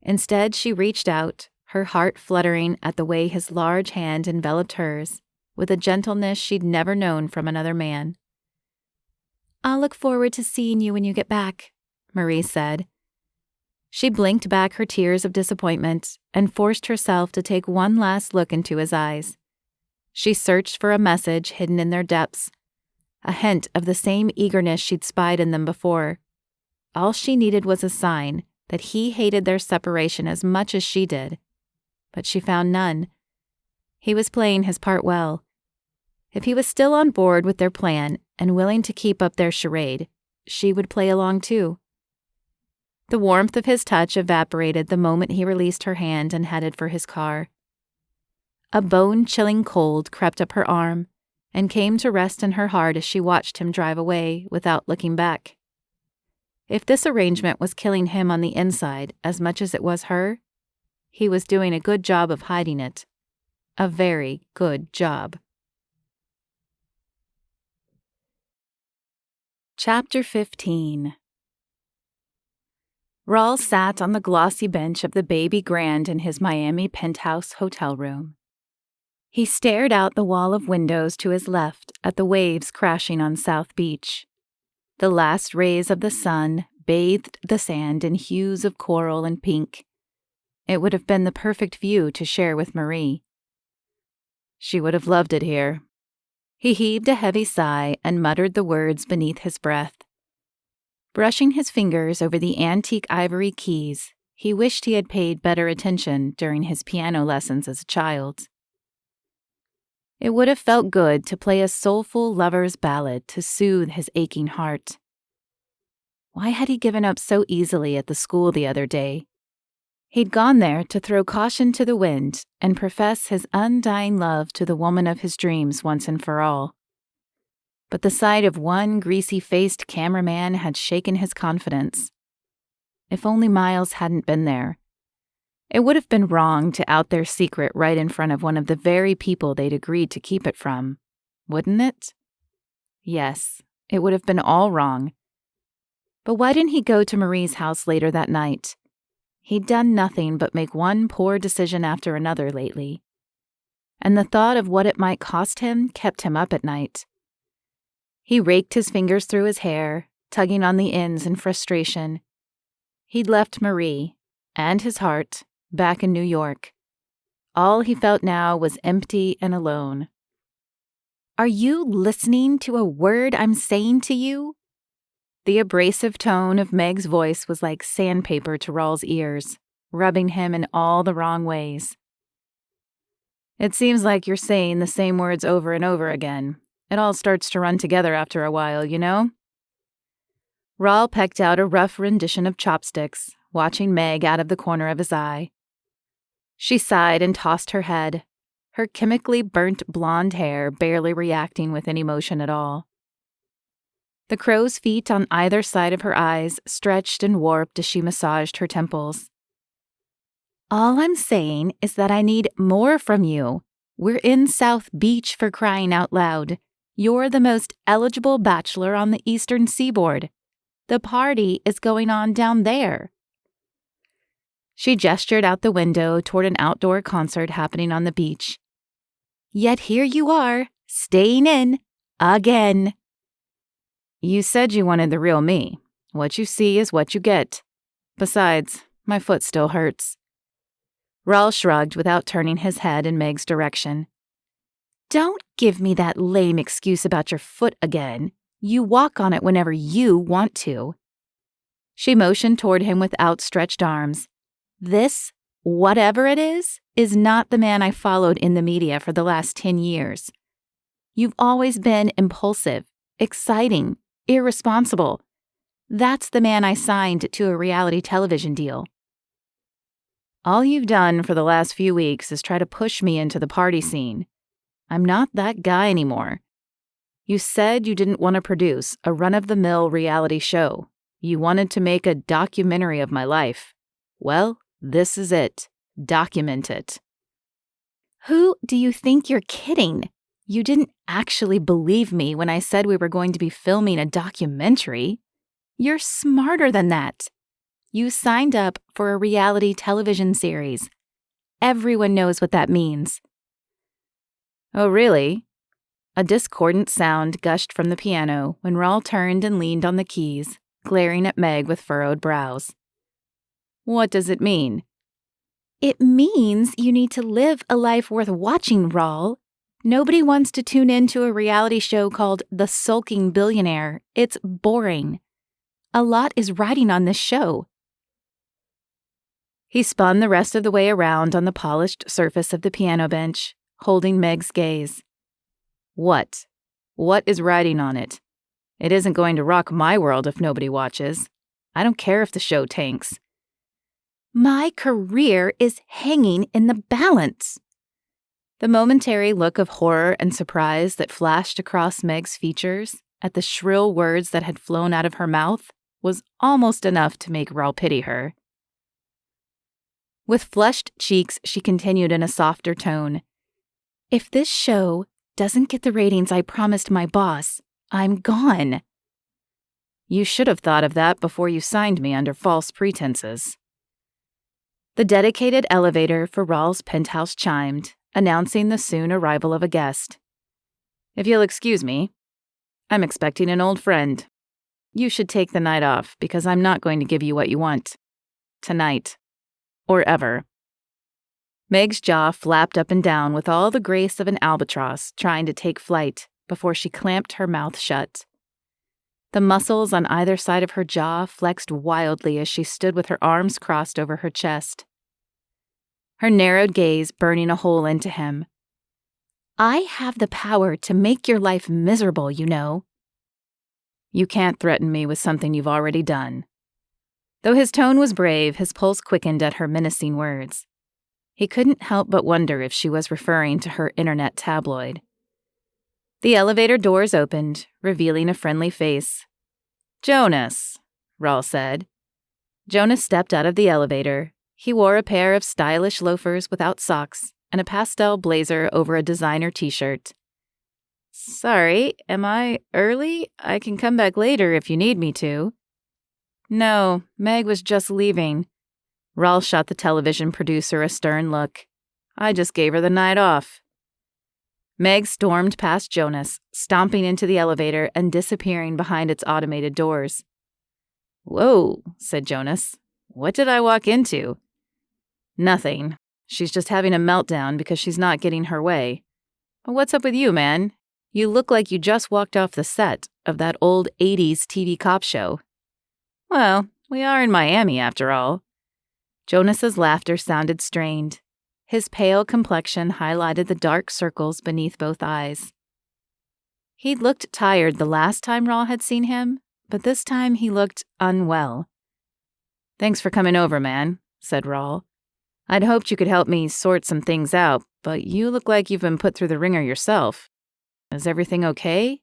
Instead, she reached out, her heart fluttering at the way his large hand enveloped hers, with a gentleness she'd never known from another man. "I'll look forward to seeing you when you get back," Marie said. She blinked back her tears of disappointment and forced herself to take one last look into his eyes. She searched for a message hidden in their depths, a hint of the same eagerness she'd spied in them before. All she needed was a sign that he hated their separation as much as she did. But she found none. He was playing his part well. If he was still on board with their plan and willing to keep up their charade, she would play along too. The warmth of his touch evaporated the moment he released her hand and headed for his car. A bone-chilling cold crept up her arm and came to rest in her heart as she watched him drive away without looking back. If this arrangement was killing him on the inside as much as it was her, he was doing a good job of hiding it. A very good job. Chapter 15. Raul sat on the glossy bench of the Baby Grand in his Miami penthouse hotel room. He stared out the wall of windows to his left at the waves crashing on South Beach. The last rays of the sun bathed the sand in hues of coral and pink. It would have been the perfect view to share with Marie. She would have loved it here. He heaved a heavy sigh and muttered the words beneath his breath. Brushing his fingers over the antique ivory keys, he wished he had paid better attention during his piano lessons as a child. It would have felt good to play a soulful lover's ballad to soothe his aching heart. Why had he given up so easily at the school the other day? He'd gone there to throw caution to the wind and profess his undying love to the woman of his dreams once and for all. But the sight of one greasy-faced cameraman had shaken his confidence. If only Miles hadn't been there. It would have been wrong to out their secret right in front of one of the very people they'd agreed to keep it from, wouldn't it? Yes, it would have been all wrong. But why didn't he go to Marie's house later that night? He'd done nothing but make one poor decision after another lately. And the thought of what it might cost him kept him up at night. He raked his fingers through his hair, tugging on the ends in frustration. He'd left Marie, and his heart, back in New York. All he felt now was empty and alone. "Are you listening to a word I'm saying to you?" The abrasive tone of Meg's voice was like sandpaper to Raul's ears, rubbing him in all the wrong ways. "It seems like you're saying the same words over and over again. It all starts to run together after a while, you know?" Raul pecked out a rough rendition of Chopsticks, watching Meg out of the corner of his eye. She sighed and tossed her head, her chemically burnt blonde hair barely reacting with any motion at all. The crow's feet on either side of her eyes stretched and warped as she massaged her temples. All I'm saying is that I need more from you. We're in South Beach, for crying out loud. You're the most eligible bachelor on the eastern seaboard. The party is going on down there. She gestured out the window toward an outdoor concert happening on the beach. Yet here you are, staying in, again. You said you wanted the real me. What you see is what you get. Besides, my foot still hurts. Raul shrugged without turning his head in Meg's direction. Don't give me that lame excuse about your foot again. You walk on it whenever you want to. She motioned toward him with outstretched arms. This, whatever it is not the man I followed in the media for the last 10 years. You've always been impulsive, exciting, irresponsible. That's the man I signed to a reality television deal. All you've done for the last few weeks is try to push me into the party scene. I'm not that guy anymore. You said you didn't want to produce a run-of-the-mill reality show. You wanted to make a documentary of my life. Well, this is it. Document it. Who do you think you're kidding? You didn't actually believe me when I said we were going to be filming a documentary. You're smarter than that. You signed up for a reality television series. Everyone knows what that means. Oh, really? A discordant sound gushed from the piano when Raul turned and leaned on the keys, glaring at Meg with furrowed brows. What does it mean? It means you need to live a life worth watching, Raul. Nobody wants to tune in to a reality show called The Sulking Billionaire. It's boring. A lot is riding on this show. He spun the rest of the way around on the polished surface of the piano bench, holding Meg's gaze. What? What is riding on it? It isn't going to rock my world if nobody watches. I don't care if the show tanks. My career is hanging in the balance. The momentary look of horror and surprise that flashed across Meg's features at the shrill words that had flown out of her mouth was almost enough to make Raul pity her. With flushed cheeks, she continued in a softer tone. If this show doesn't get the ratings I promised my boss, I'm gone. You should have thought of that before you signed me under false pretenses. The dedicated elevator for Raul's penthouse chimed, announcing the soon arrival of a guest. If you'll excuse me, I'm expecting an old friend. You should take the night off because I'm not going to give you what you want. Tonight. Or ever. Meg's jaw flapped up and down with all the grace of an albatross trying to take flight before she clamped her mouth shut. The muscles on either side of her jaw flexed wildly as she stood with her arms crossed over her chest. Her narrowed gaze burning a hole into him. I have the power to make your life miserable, you know. You can't threaten me with something you've already done. Though his tone was brave, his pulse quickened at her menacing words. He couldn't help but wonder if she was referring to her internet tabloid. The elevator doors opened, revealing a friendly face. Jonas, Raul said. Jonas stepped out of the elevator. He wore a pair of stylish loafers without socks and a pastel blazer over a designer t-shirt. Sorry, am I early? I can come back later if you need me to. No, Meg was just leaving. Raul shot the television producer a stern look. I just gave her the night off. Meg stormed past Jonas, stomping into the elevator and disappearing behind its automated doors. Whoa, said Jonas. What did I walk into? Nothing. She's just having a meltdown because she's not getting her way. What's up with you, man? You look like you just walked off the set of that old 80s TV cop show. Well, we are in Miami after all. Jonas's laughter sounded strained. His pale complexion highlighted the dark circles beneath both eyes. He'd looked tired the last time Raul had seen him, but this time he looked unwell. Thanks for coming over, man, said Raul. I'd hoped you could help me sort some things out, but you look like you've been put through the ringer yourself. Is everything okay?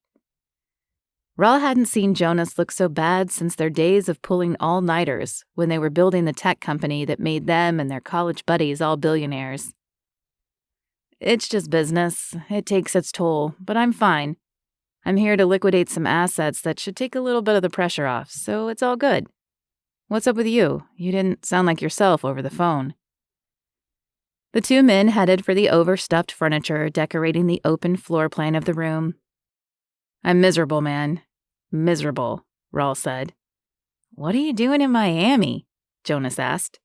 Raul hadn't seen Jonas look so bad since their days of pulling all-nighters when they were building the tech company that made them and their college buddies all billionaires. It's just business. It takes its toll, but I'm fine. I'm here to liquidate some assets that should take a little bit of the pressure off, so it's all good. What's up with you? You didn't sound like yourself over the phone. The two men headed for the overstuffed furniture decorating the open floor plan of the room. I'm miserable, man. Miserable, Raul said. What are you doing in Miami? Jonas asked.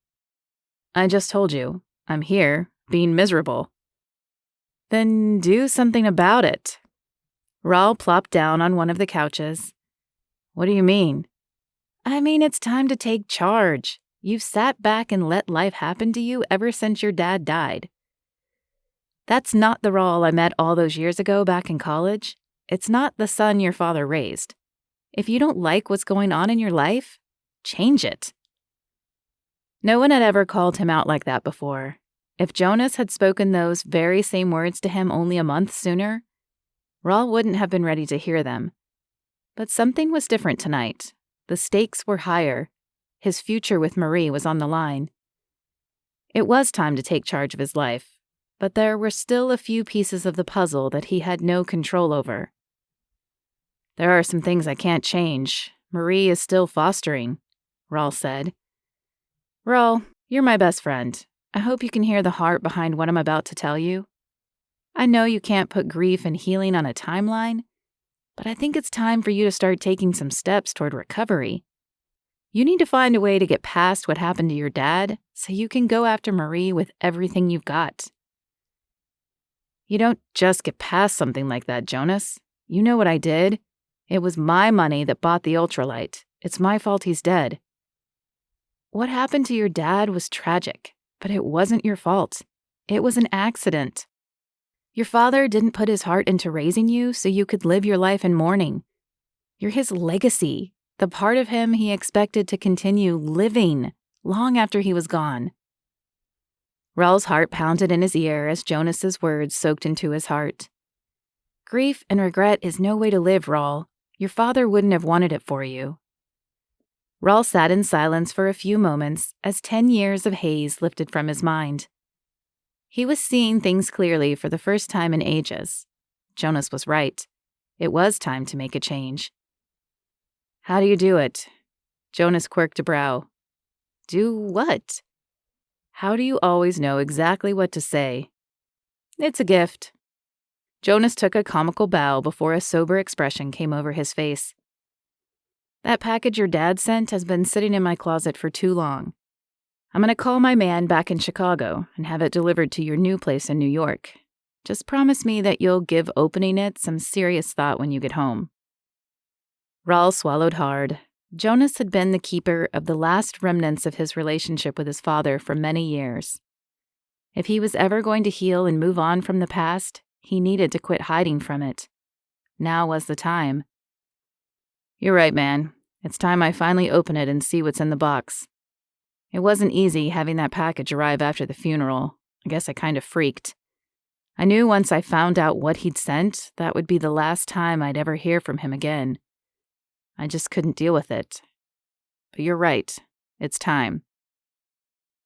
I just told you. I'm here, being miserable. Then do something about it. Raul plopped down on one of the couches. What do you mean? I mean, it's time to take charge. You've sat back and let life happen to you ever since your dad died. That's not the Raul I met all those years ago back in college. It's not the son your father raised. If you don't like what's going on in your life, change it. No one had ever called him out like that before. If Jonas had spoken those very same words to him only a month sooner, Raul wouldn't have been ready to hear them. But something was different tonight. The stakes were higher. His future with Marie was on the line. It was time to take charge of his life, but there were still a few pieces of the puzzle that he had no control over. There are some things I can't change. Marie is still fostering, Raul said. Raul, you're my best friend. I hope you can hear the heart behind what I'm about to tell you. I know you can't put grief and healing on a timeline, but I think it's time for you to start taking some steps toward recovery. You need to find a way to get past what happened to your dad so you can go after Marie with everything you've got. You don't just get past something like that, Jonas. You know what I did? It was my money that bought the ultralight. It's my fault he's dead. What happened to your dad was tragic, but it wasn't your fault. It was an accident. Your father didn't put his heart into raising you so you could live your life in mourning. You're his legacy, the part of him he expected to continue living long after he was gone. Raul's heart pounded in his ear as Jonas's words soaked into his heart. Grief and regret is no way to live, Raul. Your father wouldn't have wanted it for you. Raul sat in silence for a few moments as 10 years of haze lifted from his mind. He was seeing things clearly for the first time in ages. Jonas was right. It was time to make a change. How do you do it? Jonas quirked a brow. Do what? How do you always know exactly what to say? It's a gift. Jonas took a comical bow before a sober expression came over his face. That package your dad sent has been sitting in my closet for too long. I'm going to call my man back in Chicago and have it delivered to your new place in New York. Just promise me that you'll give opening it some serious thought when you get home. Raul swallowed hard. Jonas had been the keeper of the last remnants of his relationship with his father for many years. If he was ever going to heal and move on from the past, he needed to quit hiding from it. Now was the time. You're right, man. It's time I finally open it and see what's in the box. It wasn't easy having that package arrive after the funeral. I guess I kind of freaked. I knew once I found out what he'd sent, that would be the last time I'd ever hear from him again. I just couldn't deal with it. But you're right. It's time.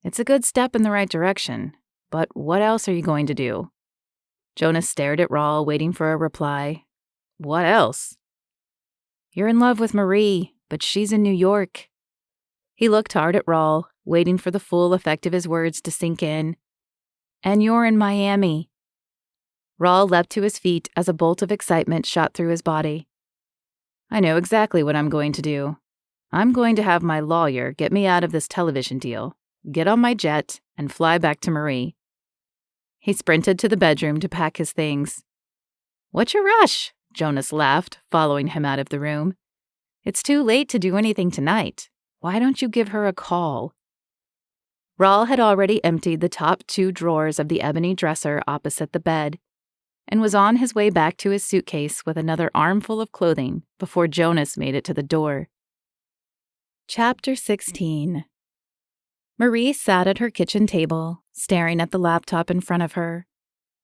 It's a good step in the right direction. But what else are you going to do? Jonas stared at Raul, waiting for a reply. What else? You're in love with Marie, but she's in New York. He looked hard at Raul, waiting for the full effect of his words to sink in. And you're in Miami. Raul leapt to his feet as a bolt of excitement shot through his body. I know exactly what I'm going to do. I'm going to have my lawyer get me out of this television deal, get on my jet, and fly back to Marie. He sprinted to the bedroom to pack his things. What's your rush? Jonas laughed, following him out of the room. It's too late to do anything tonight. Why don't you give her a call? Raul had already emptied the top 2 drawers of the ebony dresser opposite the bed and was on his way back to his suitcase with another armful of clothing before Jonas made it to the door. Chapter 16. Marie sat at her kitchen table, staring at the laptop in front of her,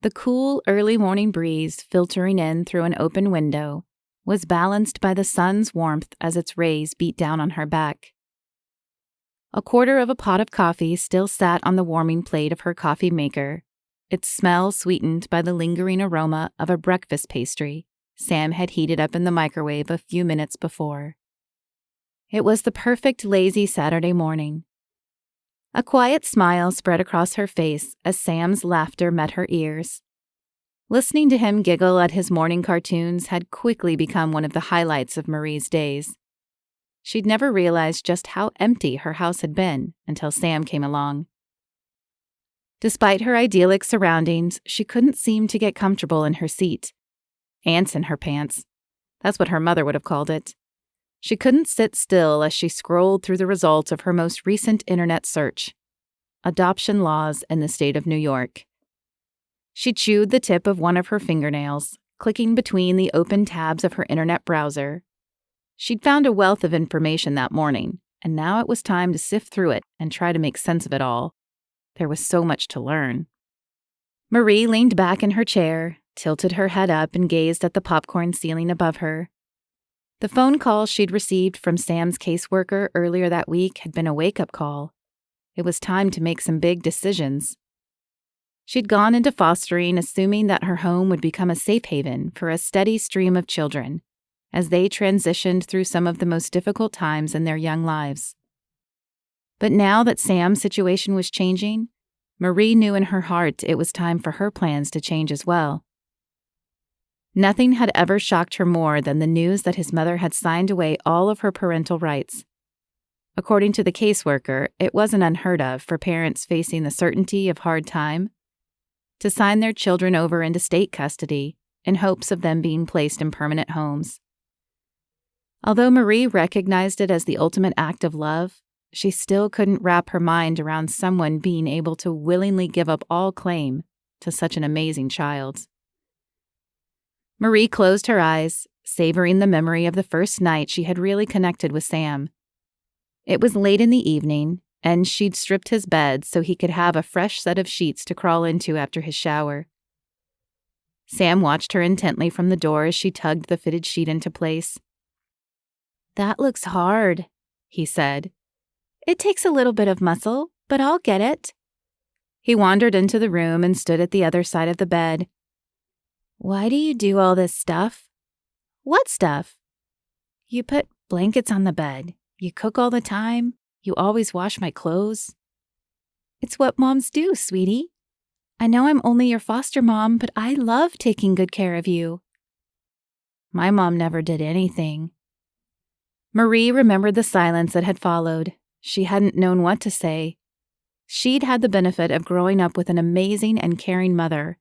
the cool early morning breeze filtering in through an open window, was balanced by the sun's warmth as its rays beat down on her back. A quarter of a pot of coffee still sat on the warming plate of her coffee maker, its smell sweetened by the lingering aroma of a breakfast pastry Sam had heated up in the microwave a few minutes before. It was the perfect lazy Saturday morning. A quiet smile spread across her face as Sam's laughter met her ears. Listening to him giggle at his morning cartoons had quickly become one of the highlights of Marie's days. She'd never realized just how empty her house had been until Sam came along. Despite her idyllic surroundings, she couldn't seem to get comfortable in her seat. Ants in her pants. That's what her mother would have called it. She couldn't sit still as she scrolled through the results of her most recent internet search: adoption laws in the state of New York. She chewed the tip of one of her fingernails, clicking between the open tabs of her internet browser. She'd found a wealth of information that morning, and now it was time to sift through it and try to make sense of it all. There was so much to learn. Marie leaned back in her chair, tilted her head up, and gazed at the popcorn ceiling above her. The phone call she'd received from Sam's caseworker earlier that week had been a wake-up call. It was time to make some big decisions. She'd gone into fostering assuming that her home would become a safe haven for a steady stream of children as they transitioned through some of the most difficult times in their young lives. But now that Sam's situation was changing, Marie knew in her heart it was time for her plans to change as well. Nothing had ever shocked her more than the news that his mother had signed away all of her parental rights. According to the caseworker, it wasn't unheard of for parents facing the certainty of hard time to sign their children over into state custody in hopes of them being placed in permanent homes. Although Marie recognized it as the ultimate act of love, she still couldn't wrap her mind around someone being able to willingly give up all claim to such an amazing child. Marie closed her eyes, savoring the memory of the first night she had really connected with Sam. It was late in the evening, and she'd stripped his bed so he could have a fresh set of sheets to crawl into after his shower. Sam watched her intently from the door as she tugged the fitted sheet into place. "That looks hard," he said. "It takes a little bit of muscle, but I'll get it." He wandered into the room and stood at the other side of the bed. "Why do you do all this stuff?" "What stuff?" "You put blankets on the bed. You cook all the time. You always wash my clothes." "It's what moms do, sweetie. I know I'm only your foster mom, but I love taking good care of you." "My mom never did anything." Marie remembered the silence that had followed. She hadn't known what to say. She'd had the benefit of growing up with an amazing and caring mother,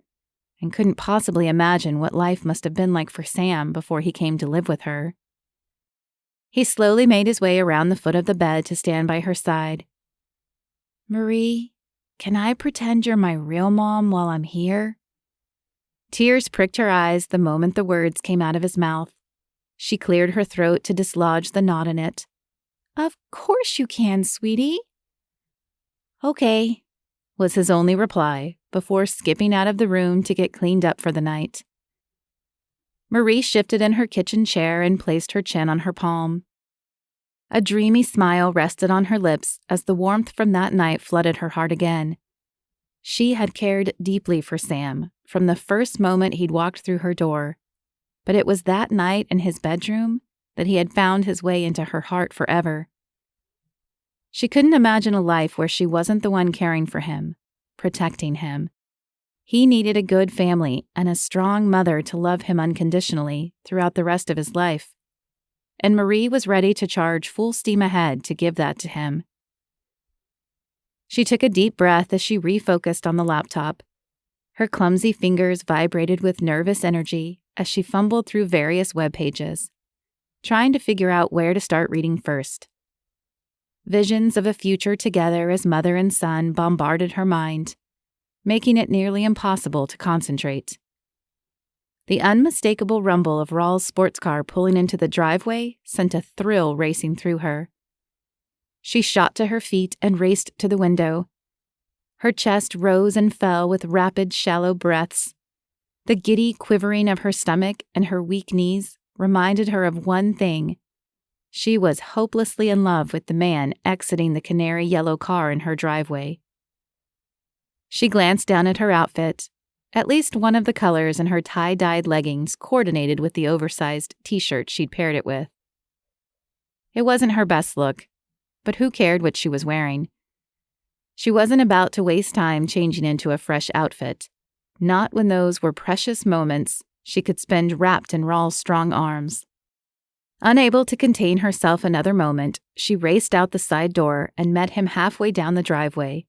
and couldn't possibly imagine what life must have been like for Sam before he came to live with her. He slowly made his way around the foot of the bed to stand by her side. "Marie, can I pretend you're my real mom while I'm here?" Tears pricked her eyes the moment the words came out of his mouth. She cleared her throat to dislodge the knot in it. "Of course you can, sweetie." "Okay," was his only reply, before skipping out of the room to get cleaned up for the night. Marie shifted in her kitchen chair and placed her chin on her palm. A dreamy smile rested on her lips as the warmth from that night flooded her heart again. She had cared deeply for Sam from the first moment he'd walked through her door, but it was that night in his bedroom that he had found his way into her heart forever. She couldn't imagine a life where she wasn't the one caring for him, protecting him. He needed a good family and a strong mother to love him unconditionally throughout the rest of his life. And Marie was ready to charge full steam ahead to give that to him. She took a deep breath as she refocused on the laptop. Her clumsy fingers vibrated with nervous energy as she fumbled through various web pages, trying to figure out where to start reading first. Visions of a future together as mother and son bombarded her mind, making it nearly impossible to concentrate. The unmistakable rumble of Raul's sports car pulling into the driveway sent a thrill racing through her. She shot to her feet and raced to the window. Her chest rose and fell with rapid, shallow breaths. The giddy quivering of her stomach and her weak knees reminded her of one thing. She was hopelessly in love with the man exiting the canary yellow car in her driveway. She glanced down at her outfit. At least one of the colors in her tie-dyed leggings coordinated with the oversized t-shirt she'd paired it with. It wasn't her best look, but who cared what she was wearing? She wasn't about to waste time changing into a fresh outfit, not when those were precious moments she could spend wrapped in Raul's strong arms. Unable to contain herself another moment, she raced out the side door and met him halfway down the driveway.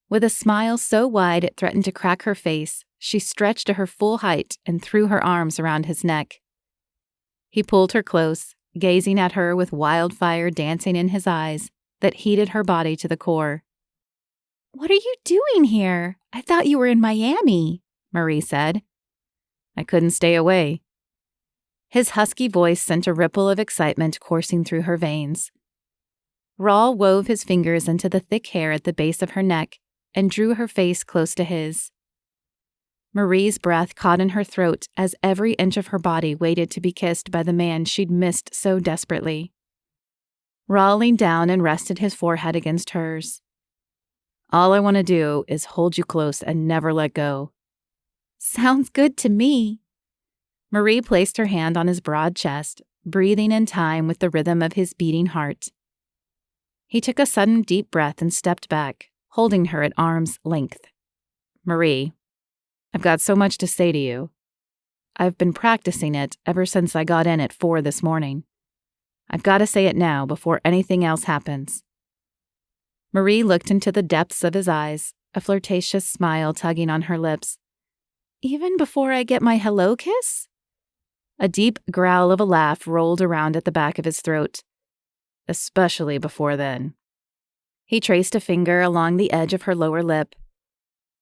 With a smile so wide it threatened to crack her face, she stretched to her full height and threw her arms around his neck. He pulled her close, gazing at her with wildfire dancing in his eyes that heated her body to the core. "What are you doing here? I thought you were in Miami," Marie said. "I couldn't stay away." His husky voice sent a ripple of excitement coursing through her veins. Raul wove his fingers into the thick hair at the base of her neck and drew her face close to his. Marie's breath caught in her throat as every inch of her body waited to be kissed by the man she'd missed so desperately. Raul leaned down and rested his forehead against hers. "All I want to do is hold you close and never let go." "Sounds good to me." Marie placed her hand on his broad chest, breathing in time with the rhythm of his beating heart. He took a sudden deep breath and stepped back, holding her at arm's length. "Marie, I've got so much to say to you. I've been practicing it ever since I got in at 4 this morning. I've got to say it now before anything else happens." Marie looked into the depths of his eyes, a flirtatious smile tugging on her lips. "Even before I get my hello kiss?" A deep growl of a laugh rolled around at the back of his throat. "Especially before then." He traced a finger along the edge of her lower lip.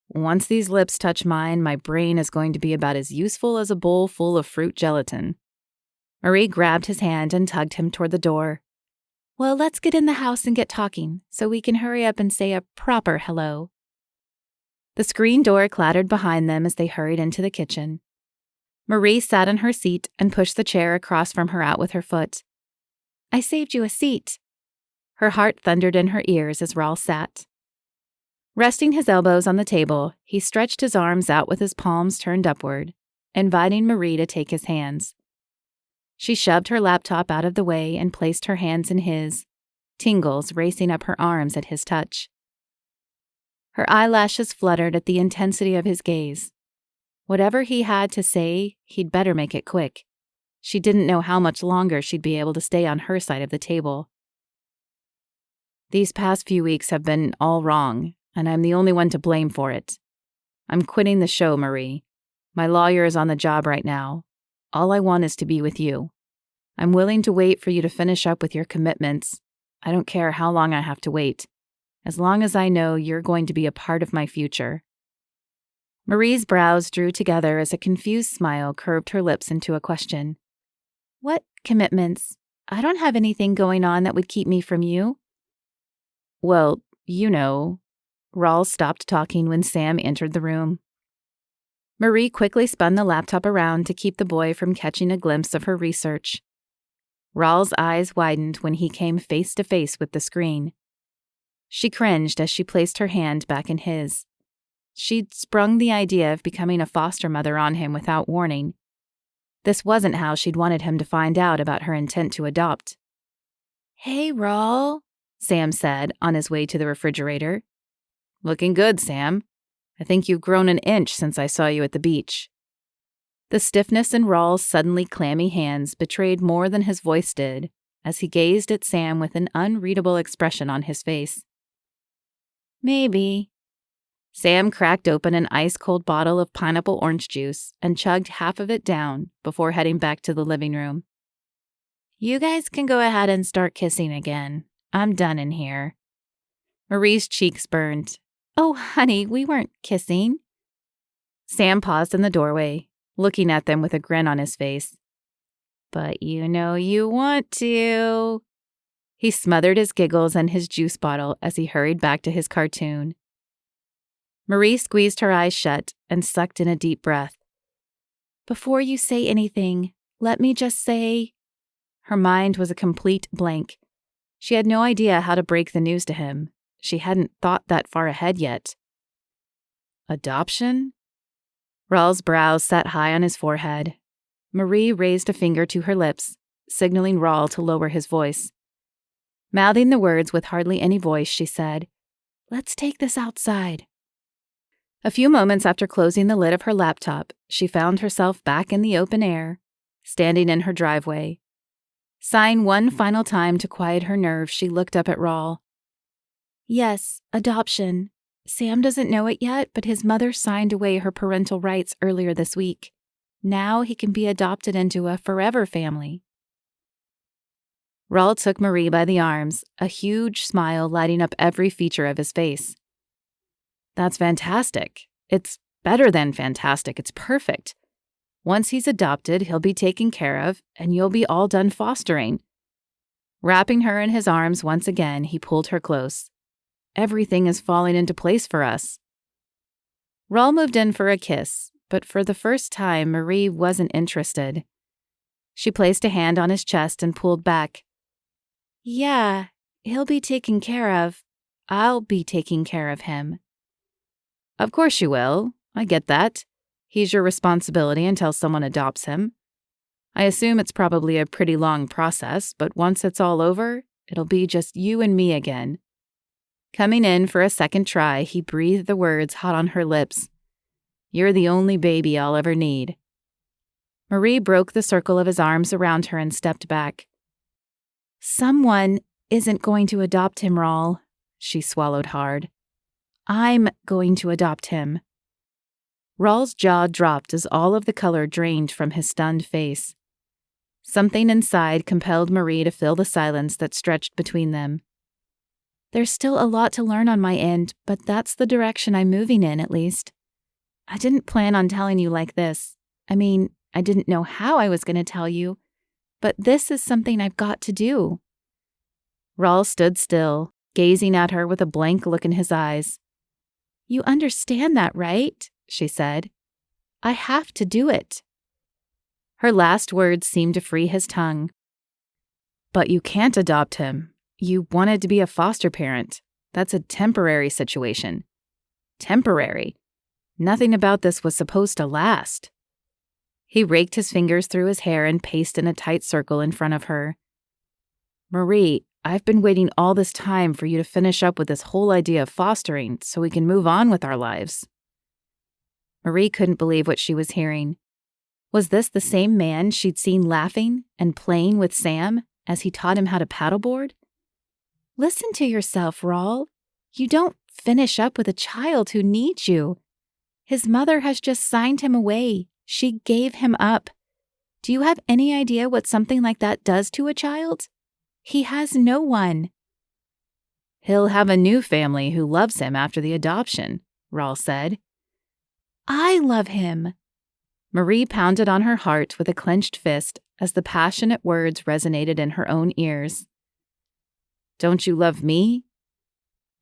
"Once these lips touch mine, my brain is going to be about as useful as a bowl full of fruit gelatin." Marie grabbed his hand and tugged him toward the door. "Well, let's get in the house and get talking, so we can hurry up and say a proper hello." The screen door clattered behind them as they hurried into the kitchen. Marie sat in her seat and pushed the chair across from her out with her foot. "I saved you a seat." Her heart thundered in her ears as Raul sat. Resting his elbows on the table, he stretched his arms out with his palms turned upward, inviting Marie to take his hands. She shoved her laptop out of the way and placed her hands in his, tingles racing up her arms at his touch. Her eyelashes fluttered at the intensity of his gaze. Whatever he had to say, he'd better make it quick. She didn't know how much longer she'd be able to stay on her side of the table. "These past few weeks have been all wrong, and I'm the only one to blame for it. I'm quitting the show, Marie. My lawyer is on the job right now. All I want is to be with you. I'm willing to wait for you to finish up with your commitments. I don't care how long I have to wait, as long as I know you're going to be a part of my future." Marie's brows drew together as a confused smile curved her lips into a question. "What commitments? I don't have anything going on that would keep me from you." "Well, you know." Raul stopped talking when Sam entered the room. Marie quickly spun the laptop around to keep the boy from catching a glimpse of her research. Raul's eyes widened when he came face to face with the screen. She cringed as she placed her hand back in his. She'd sprung the idea of becoming a foster mother on him without warning. This wasn't how she'd wanted him to find out about her intent to adopt. "Hey, Raul," Sam said on his way to the refrigerator. "Looking good, Sam. I think you've grown an inch since I saw you at the beach." The stiffness in Raul's suddenly clammy hands betrayed more than his voice did as he gazed at Sam with an unreadable expression on his face. "Maybe." Sam cracked open an ice-cold bottle of pineapple orange juice and chugged half of it down before heading back to the living room. "You guys can go ahead and start kissing again. I'm done in here." Marie's cheeks burned. "Oh, honey, we weren't kissing." Sam paused in the doorway, looking at them with a grin on his face. "But you know you want to." He smothered his giggles and his juice bottle as he hurried back to his cartoon. Marie squeezed her eyes shut and sucked in a deep breath. "Before you say anything, let me just say—" Her mind was a complete blank. She had no idea how to break the news to him. She hadn't thought that far ahead yet. Adoption? Raul's brows sat high on his forehead. Marie raised a finger to her lips, signaling Raul to lower his voice. Mouthing the words with hardly any voice, she said, "Let's take this outside." A few moments after closing the lid of her laptop, she found herself back in the open air, standing in her driveway. Sighing one final time to quiet her nerves, she looked up at Raul. "Yes, adoption. Sam doesn't know it yet, but his mother signed away her parental rights earlier this week. Now he can be adopted into a forever family." Raul took Marie by the arms, a huge smile lighting up every feature of his face. "That's fantastic. It's better than fantastic. It's perfect. Once he's adopted, he'll be taken care of, and you'll be all done fostering." Wrapping her in his arms once again, he pulled her close. "Everything is falling into place for us." Raul moved in for a kiss, but for the first time, Marie wasn't interested. She placed a hand on his chest and pulled back. "Yeah, he'll be taken care of. I'll be taking care of him." "Of course you will. I get that. He's your responsibility until someone adopts him. I assume it's probably a pretty long process, but once it's all over, it'll be just you and me again." Coming in for a second try, he breathed the words hot on her lips. "You're the only baby I'll ever need." Marie broke the circle of his arms around her and stepped back. "Someone isn't going to adopt him, Raul." She swallowed hard. "I'm going to adopt him." Raul's jaw dropped as all of the color drained from his stunned face. Something inside compelled Marie to fill the silence that stretched between them. "There's still a lot to learn on my end, but that's the direction I'm moving in, at least. I didn't plan on telling you like this. I mean, I didn't know how I was going to tell you, but this is something I've got to do." Raul stood still, gazing at her with a blank look in his eyes. "You understand that, right?" she said. "I have to do it." Her last words seemed to free his tongue. "But you can't adopt him. You wanted to be a foster parent. That's a temporary situation." "Temporary? Nothing about this was supposed to last." He raked his fingers through his hair and paced in a tight circle in front of her. "Marie, I've been waiting all this time for you to finish up with this whole idea of fostering so we can move on with our lives." Marie couldn't believe what she was hearing. Was this the same man she'd seen laughing and playing with Sam as he taught him how to paddleboard? "Listen to yourself, Raul. You don't finish up with a child who needs you. His mother has just signed him away. She gave him up. Do you have any idea what something like that does to a child? He has no one." "He'll have a new family who loves him after the adoption," Raul said. "I love him." Marie pounded on her heart with a clenched fist as the passionate words resonated in her own ears. "Don't you love me?"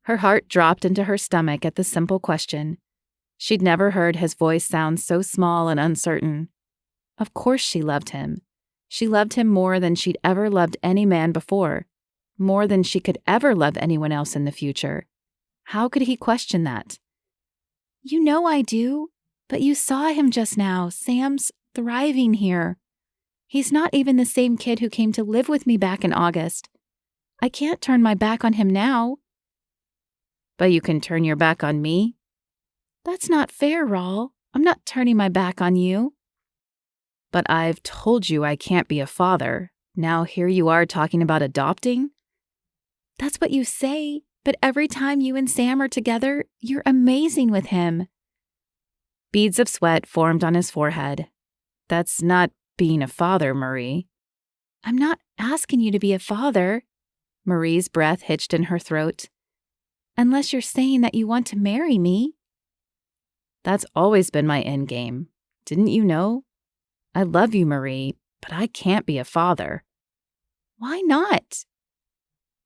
Her heart dropped into her stomach at the simple question. She'd never heard his voice sound so small and uncertain. Of course she loved him. She loved him more than she'd ever loved any man before, more than she could ever love anyone else in the future. How could he question that? "You know I do, but you saw him just now. Sam's thriving here. He's not even the same kid who came to live with me back in August. I can't turn my back on him now." "But you can turn your back on me?" "That's not fair, Raul. I'm not turning my back on you." "But I've told you I can't be a father. Now here you are talking about adopting?" "That's what you say, but every time you and Sam are together, you're amazing with him." Beads of sweat formed on his forehead. "That's not being a father, Marie." "I'm not asking you to be a father." Marie's breath hitched in her throat. "Unless you're saying that you want to marry me." "That's always been my endgame. Didn't you know? I love you, Marie, but I can't be a father." "Why not?"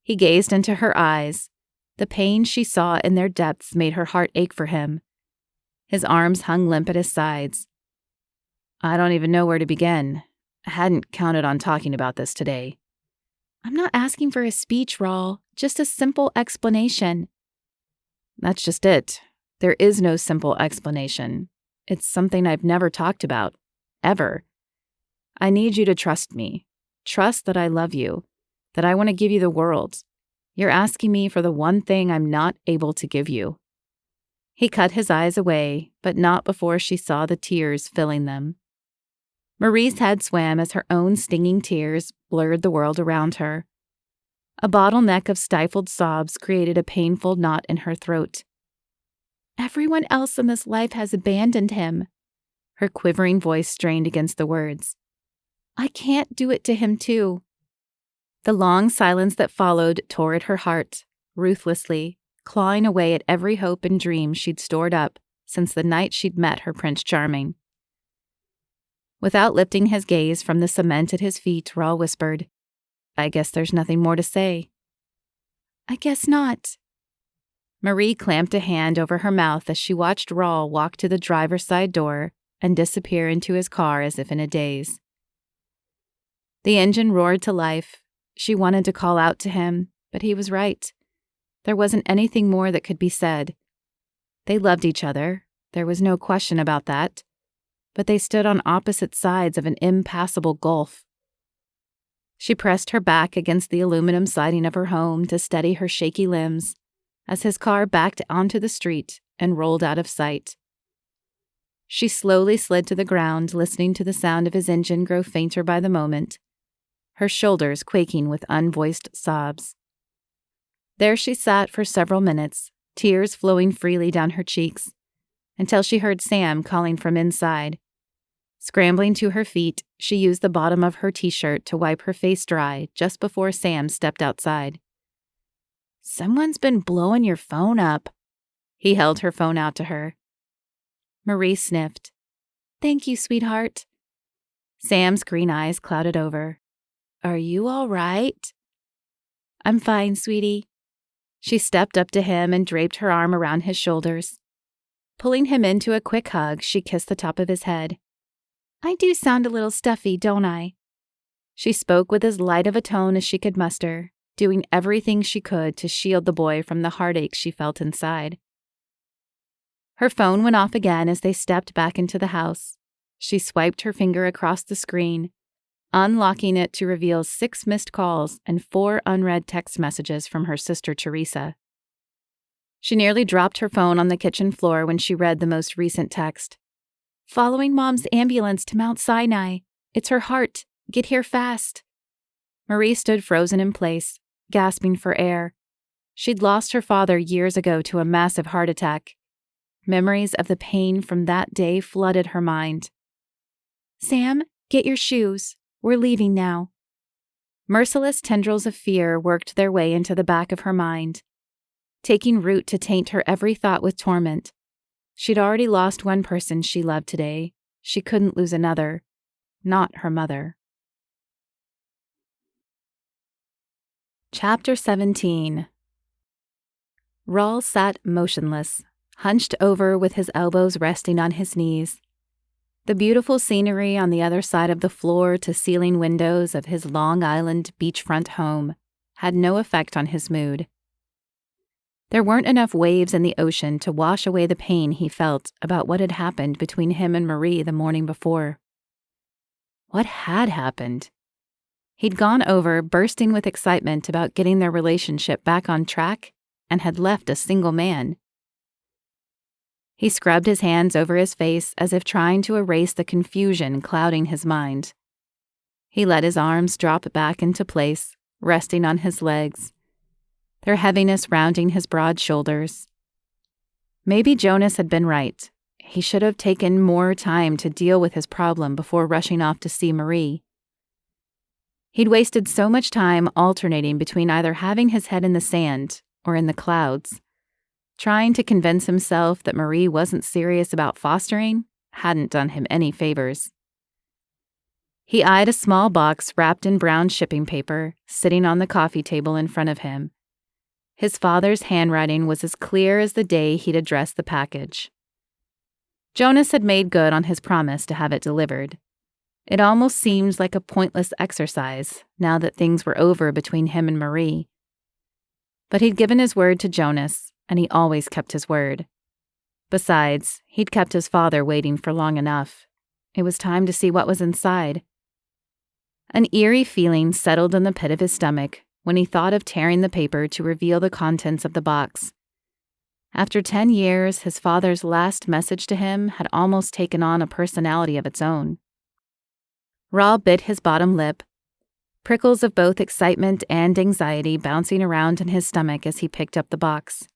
He gazed into her eyes. The pain she saw in their depths made her heart ache for him. His arms hung limp at his sides. "I don't even know where to begin. I hadn't counted on talking about this today. I'm not asking for a speech, Raul, just a simple explanation. That's just it. There is no simple explanation. It's something I've never talked about, ever. I need you to trust me. Trust that I love you, that I want to give you the world. You're asking me for the one thing I'm not able to give you. He cut his eyes away, but not before she saw the tears filling them. Marie's head swam as her own stinging tears blurred the world around her. A bottleneck of stifled sobs created a painful knot in her throat. Everyone else in this life has abandoned him. Her quivering voice strained against the words. I can't do it to him too. The long silence that followed tore at her heart, ruthlessly, clawing away at every hope and dream she'd stored up since the night she'd met her Prince Charming. Without lifting his gaze from the cement at his feet, Raul whispered, I guess there's nothing more to say. I guess not. Marie clamped a hand over her mouth as she watched Raul walk to the driver's side door and disappear into his car as if in a daze. The engine roared to life. She wanted to call out to him, but he was right. There wasn't anything more that could be said. They loved each other, there was no question about that, but they stood on opposite sides of an impassable gulf. She pressed her back against the aluminum siding of her home to steady her shaky limbs as his car backed onto the street and rolled out of sight. She slowly slid to the ground, listening to the sound of his engine grow fainter by the moment, her shoulders quaking with unvoiced sobs. There she sat for several minutes, tears flowing freely down her cheeks, until she heard Sam calling from inside. Scrambling to her feet, she used the bottom of her t-shirt to wipe her face dry just before Sam stepped outside. Someone's been blowing your phone up. He held her phone out to her. Marie sniffed. Thank you, sweetheart. Sam's green eyes clouded over. Are you all right? I'm fine, sweetie. She stepped up to him and draped her arm around his shoulders. Pulling him into a quick hug, she kissed the top of his head. I do sound a little stuffy, don't I? She spoke with as light of a tone as she could muster, doing everything she could to shield the boy from the heartache she felt inside. Her phone went off again as they stepped back into the house. She swiped her finger across the screen, unlocking it to reveal 6 missed calls and 4 unread text messages from her sister Teresa. She nearly dropped her phone on the kitchen floor when she read the most recent text. Following Mom's ambulance to Mount Sinai. It's her heart. Get here fast. Marie stood frozen in place, gasping for air. She'd lost her father years ago to a massive heart attack. Memories of the pain from that day flooded her mind. Sam, get your shoes. We're leaving now. Merciless tendrils of fear worked their way into the back of her mind, taking root to taint her every thought with torment. She'd already lost one person she loved today. She couldn't lose another. Not her mother. Chapter 17. Raul sat motionless, hunched over with his elbows resting on his knees. The beautiful scenery on the other side of the floor-to-ceiling windows of his Long Island beachfront home had no effect on his mood. There weren't enough waves in the ocean to wash away the pain he felt about what had happened between him and Marie the morning before. What had happened? He'd gone over, bursting with excitement about getting their relationship back on track, and had left a single man. He scrubbed his hands over his face as if trying to erase the confusion clouding his mind. He let his arms drop back into place, resting on his legs, their heaviness rounding his broad shoulders. Maybe Jonas had been right. He should have taken more time to deal with his problem before rushing off to see Marie. He'd wasted so much time alternating between either having his head in the sand or in the clouds. Trying to convince himself that Marie wasn't serious about fostering hadn't done him any favors. He eyed a small box wrapped in brown shipping paper sitting on the coffee table in front of him. His father's handwriting was as clear as the day he'd addressed the package. Jonas had made good on his promise to have it delivered. It almost seemed like a pointless exercise now that things were over between him and Marie. But he'd given his word to Jonas, and he always kept his word. Besides, he'd kept his father waiting for long enough. It was time to see what was inside. An eerie feeling settled in the pit of his stomach when he thought of tearing the paper to reveal the contents of the box. After 10 years, his father's last message to him had almost taken on a personality of its own. Raul bit his bottom lip, prickles of both excitement and anxiety bouncing around in his stomach as he picked up the box.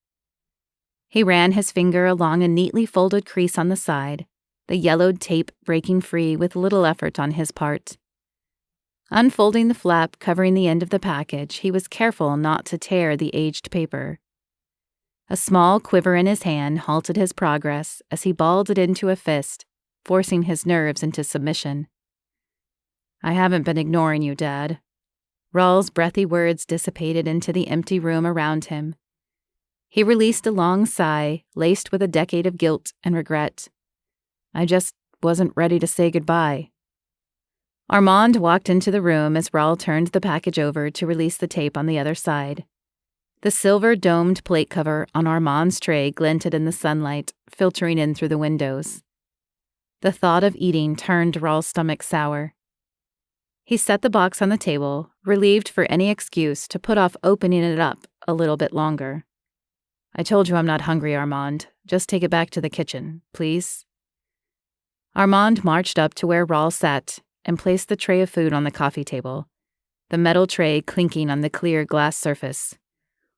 He ran his finger along a neatly folded crease on the side, the yellowed tape breaking free with little effort on his part. Unfolding the flap covering the end of the package, he was careful not to tear the aged paper. A small quiver in his hand halted his progress as he balled it into a fist, forcing his nerves into submission. "I haven't been ignoring you, Dad." Raul's breathy words dissipated into the empty room around him. He released a long sigh, laced with a decade of guilt and regret. "I just wasn't ready to say goodbye." Armand walked into the room as Raul turned the package over to release the tape on the other side. The silver domed plate cover on Armand's tray glinted in the sunlight, filtering in through the windows. The thought of eating turned Raul's stomach sour. He set the box on the table, relieved for any excuse to put off opening it up a little bit longer. "I told you I'm not hungry, Armand. Just take it back to the kitchen, please." Armand marched up to where Raul sat and placed the tray of food on the coffee table, the metal tray clinking on the clear glass surface.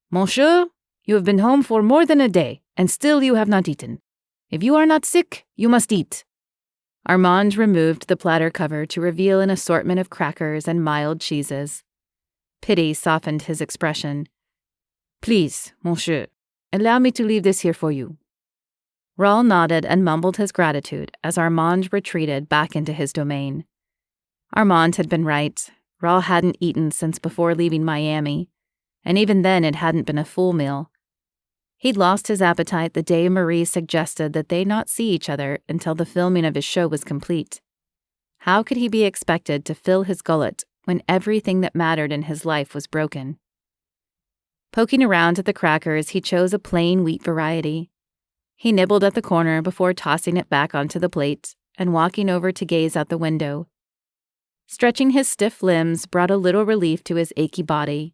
"Monsieur, you have been home for more than a day, and still you have not eaten. If you are not sick, you must eat." Armand removed the platter cover to reveal an assortment of crackers and mild cheeses. Pity softened his expression. "Please, monsieur, allow me to leave this here for you." Raul nodded and mumbled his gratitude as Armand retreated back into his domain. Armand had been right. Raul hadn't eaten since before leaving Miami, and even then it hadn't been a full meal. He'd lost his appetite the day Marie suggested that they not see each other until the filming of his show was complete. How could he be expected to fill his gullet when everything that mattered in his life was broken? Poking around at the crackers, he chose a plain wheat variety. He nibbled at the corner before tossing it back onto the plate and walking over to gaze out the window. Stretching his stiff limbs brought a little relief to his achy body.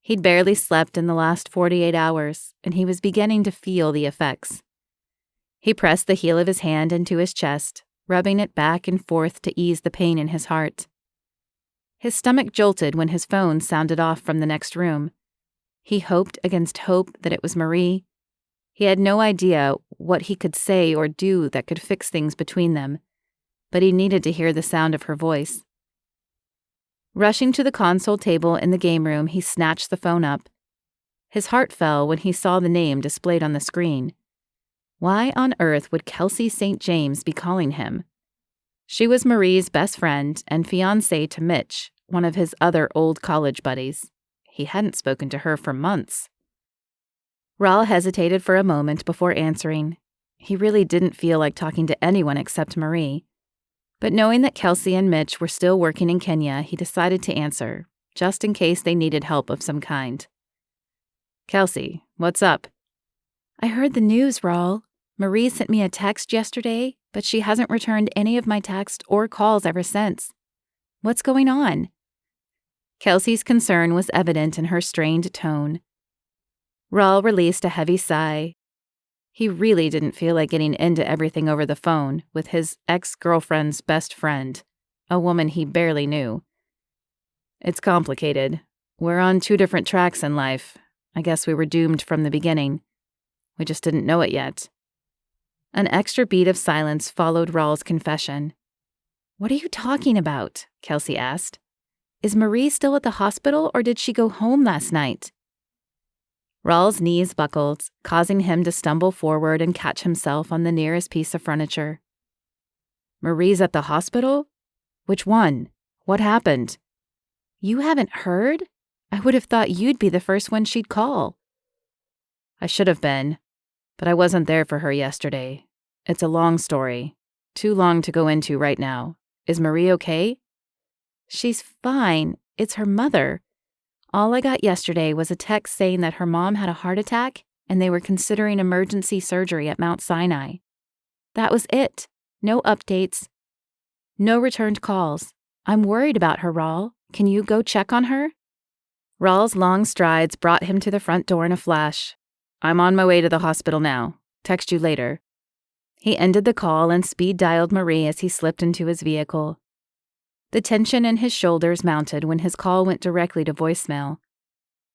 He'd barely slept in the last 48 hours, and he was beginning to feel the effects. He pressed the heel of his hand into his chest, rubbing it back and forth to ease the pain in his heart. His stomach jolted when his phone sounded off from the next room. He hoped against hope that it was Marie. He had no idea what he could say or do that could fix things between them, but he needed to hear the sound of her voice. Rushing to the console table in the game room, he snatched the phone up. His heart fell when he saw the name displayed on the screen. Why on earth would Kelsey St. James be calling him? She was Marie's best friend and fiancée to Mitch, one of his other old college buddies. He hadn't spoken to her for months. Raul hesitated for a moment before answering. He really didn't feel like talking to anyone except Marie. But knowing that Kelsey and Mitch were still working in Kenya, he decided to answer, just in case they needed help of some kind. "Kelsey, what's up?" "I heard the news, Raul. Marie sent me a text yesterday, but she hasn't returned any of my texts or calls ever since. What's going on?" Kelsey's concern was evident in her strained tone. Raul released a heavy sigh. He really didn't feel like getting into everything over the phone with his ex-girlfriend's best friend, a woman he barely knew. "It's complicated. We're on 2 different tracks in life. I guess we were doomed from the beginning. We just didn't know it yet." An extra beat of silence followed Raul's confession. "What are you talking about?" Kelsey asked. "Is Marie still at the hospital or did she go home last night?" Raul's knees buckled, causing him to stumble forward and catch himself on the nearest piece of furniture. "Marie's at the hospital? Which one? What happened?" "You haven't heard? I would have thought you'd be the first one she'd call." "I should have been, but I wasn't there for her yesterday. It's a long story. Too long to go into right now. Is Marie okay? She's fine. It's her mother. All I got yesterday was a text saying that her mom had a heart attack and they were considering emergency surgery at Mount Sinai. That was it. No updates. No returned calls. I'm worried about her, Raul. Can you go check on her? Raul's long strides brought him to the front door in a flash. I'm on my way to the hospital now. Text you later. He ended the call and speed-dialed Marie as he slipped into his vehicle. The tension in his shoulders mounted when his call went directly to voicemail.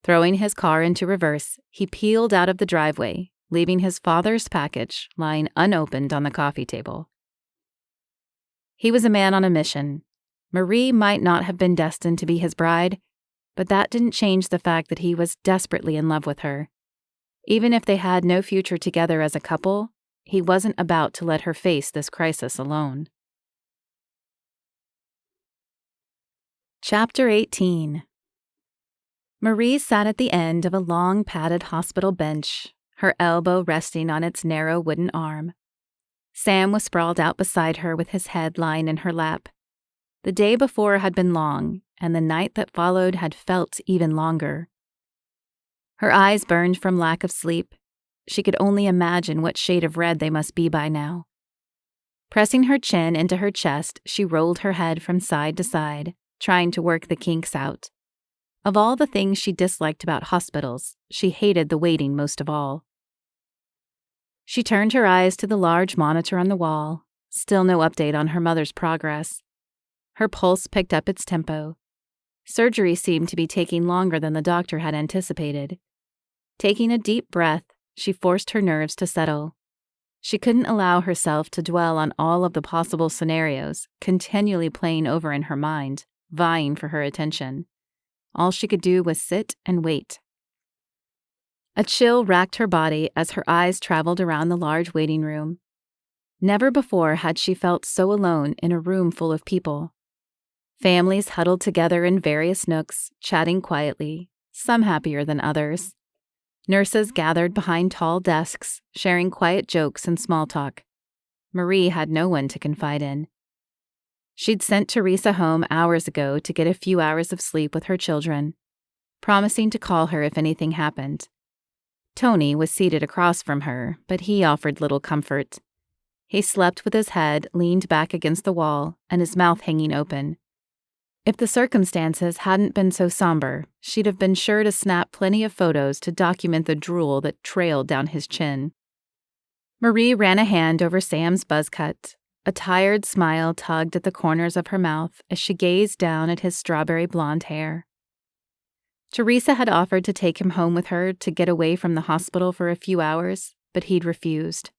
Throwing his car into reverse, he peeled out of the driveway, leaving his father's package lying unopened on the coffee table. He was a man on a mission. Marie might not have been destined to be his bride, but that didn't change the fact that he was desperately in love with her. Even if they had no future together as a couple, he wasn't about to let her face this crisis alone. Chapter 18. Marie sat at the end of a long padded hospital bench, her elbow resting on its narrow wooden arm. Sam was sprawled out beside her with his head lying in her lap. The day before had been long, and the night that followed had felt even longer. Her eyes burned from lack of sleep. She could only imagine what shade of red they must be by now. Pressing her chin into her chest, she rolled her head from side to side, trying to work the kinks out. Of all the things she disliked about hospitals, she hated the waiting most of all. She turned her eyes to the large monitor on the wall. Still no update on her mother's progress. Her pulse picked up its tempo. Surgery seemed to be taking longer than the doctor had anticipated. Taking a deep breath, she forced her nerves to settle. She couldn't allow herself to dwell on all of the possible scenarios, continually playing over in her mind, vying for her attention. All she could do was sit and wait. A chill racked her body as her eyes traveled around the large waiting room. Never before had she felt so alone in a room full of people. Families huddled together in various nooks, chatting quietly, some happier than others. Nurses gathered behind tall desks, sharing quiet jokes and small talk. Marie had no one to confide in. She'd sent Teresa home hours ago to get a few hours of sleep with her children, promising to call her if anything happened. Tony was seated across from her, but he offered little comfort. He slept with his head leaned back against the wall and his mouth hanging open. If the circumstances hadn't been so somber, she'd have been sure to snap plenty of photos to document the drool that trailed down his chin. Marie ran a hand over Sam's buzz cut. A tired smile tugged at the corners of her mouth as she gazed down at his strawberry blonde hair. Teresa had offered to take him home with her to get away from the hospital for a few hours, but he'd refused.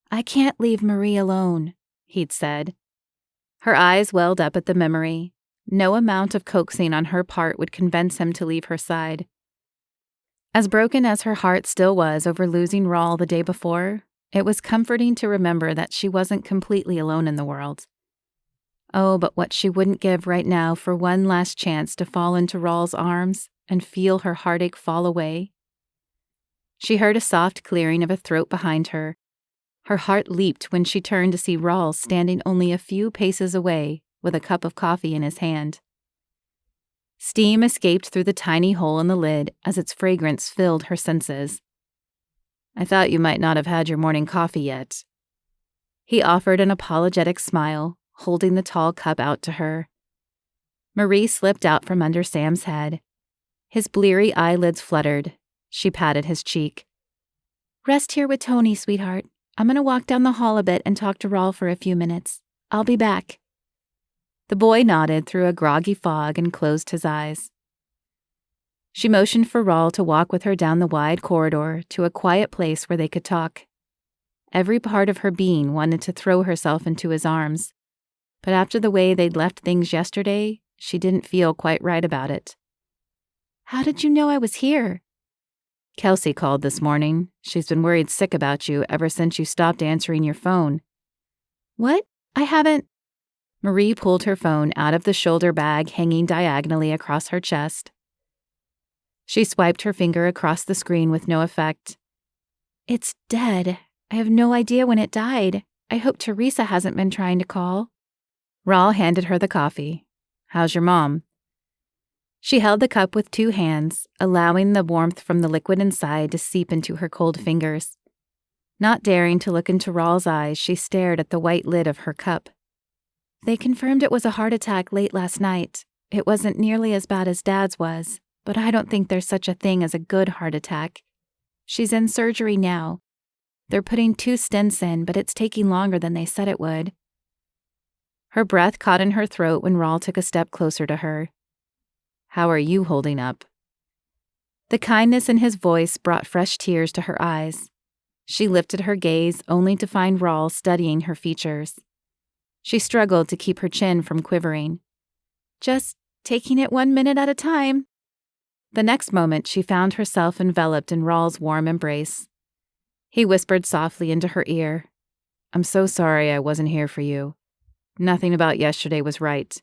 "I can't leave Marie alone," he'd said. Her eyes welled up at the memory. No amount of coaxing on her part would convince him to leave her side. As broken as her heart still was over losing Raul the day before, it was comforting to remember that she wasn't completely alone in the world. Oh, but what she wouldn't give right now for one last chance to fall into Raul's arms and feel her heartache fall away. She heard a soft clearing of a throat behind her. Her heart leaped when she turned to see Raul standing only a few paces away with a cup of coffee in his hand. Steam escaped through the tiny hole in the lid as its fragrance filled her senses. "I thought you might not have had your morning coffee yet." He offered an apologetic smile, holding the tall cup out to her. Marie slipped out from under Sam's head. His bleary eyelids fluttered. She patted his cheek. "Rest here with Tony, sweetheart. I'm going to walk down the hall a bit and talk to Raul for a few minutes. I'll be back." The boy nodded through a groggy fog and closed his eyes. She motioned for Raul to walk with her down the wide corridor to a quiet place where they could talk. Every part of her being wanted to throw herself into his arms, but after the way they'd left things yesterday, she didn't feel quite right about it. "How did you know I was here?" "Kelsey called this morning. She's been worried sick about you ever since you stopped answering your phone." "What? I haven't—" Marie pulled her phone out of the shoulder bag hanging diagonally across her chest. She swiped her finger across the screen with no effect. "It's dead. I have no idea when it died. I hope Teresa hasn't been trying to call." Raul handed her the coffee. "How's your mom?" She held the cup with 2 hands, allowing the warmth from the liquid inside to seep into her cold fingers. Not daring to look into Raul's eyes, she stared at the white lid of her cup. "They confirmed it was a heart attack late last night. It wasn't nearly as bad as Dad's was, but I don't think there's such a thing as a good heart attack. She's in surgery now. They're putting 2 stents in, but it's taking longer than they said it would." Her breath caught in her throat when Raul took a step closer to her. "How are you holding up?" The kindness in his voice brought fresh tears to her eyes. She lifted her gaze only to find Raul studying her features. She struggled to keep her chin from quivering. "Just taking it 1 minute at a time." The next moment, she found herself enveloped in Raul's warm embrace. He whispered softly into her ear, "I'm so sorry I wasn't here for you. Nothing about yesterday was right.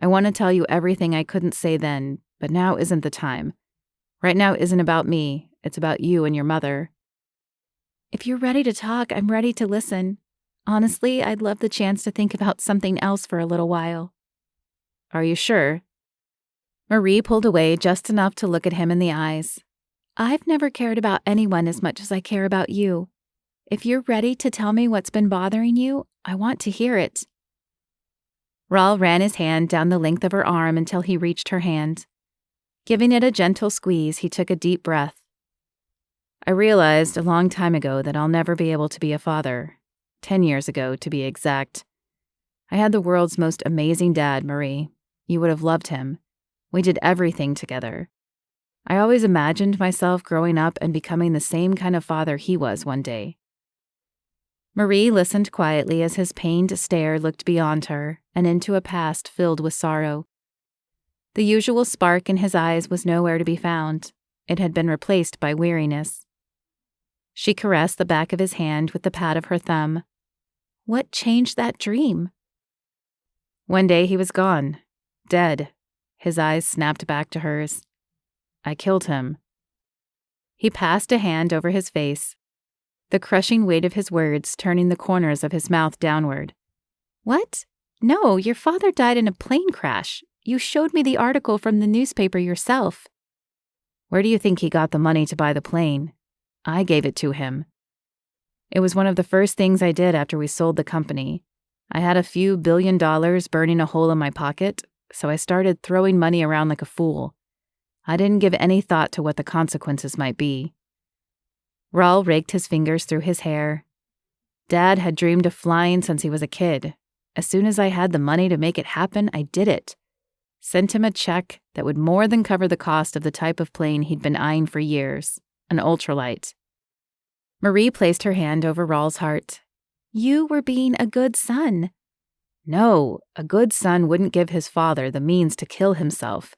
I want to tell you everything I couldn't say then, but now isn't the time. Right now isn't about me, it's about you and your mother." "If you're ready to talk, I'm ready to listen. Honestly, I'd love the chance to think about something else for a little while." "Are you sure?" Marie pulled away just enough to look at him in the eyes. "I've never cared about anyone as much as I care about you. If you're ready to tell me what's been bothering you, I want to hear it." Raul ran his hand down the length of her arm until he reached her hand. Giving it a gentle squeeze, he took a deep breath. "I realized a long time ago that I'll never be able to be a father. 10 years ago, to be exact. I had the world's most amazing dad, Marie. You would have loved him. We did everything together. I always imagined myself growing up and becoming the same kind of father he was one day." Marie listened quietly as his pained stare looked beyond her and into a past filled with sorrow. The usual spark in his eyes was nowhere to be found. It had been replaced by weariness. She caressed the back of his hand with the pad of her thumb. What changed that dream? One day he was gone, dead. His eyes snapped back to hers. "I killed him." He passed a hand over his face, the crushing weight of his words turning the corners of his mouth downward. "What? No, your father died in a plane crash. You showed me the article from the newspaper yourself." "Where do you think he got the money to buy the plane? I gave it to him. It was one of the first things I did after we sold the company. I had a few $1 billion burning a hole in my pocket, so I started throwing money around like a fool. I didn't give any thought to what the consequences might be." Raul raked his fingers through his hair. "Dad had dreamed of flying since he was a kid. As soon as I had the money to make it happen, I did it. Sent him a check that would more than cover the cost of the type of plane he'd been eyeing for years, an ultralight." Marie placed her hand over Raul's heart. "You were being a good son." "No, a good son wouldn't give his father the means to kill himself.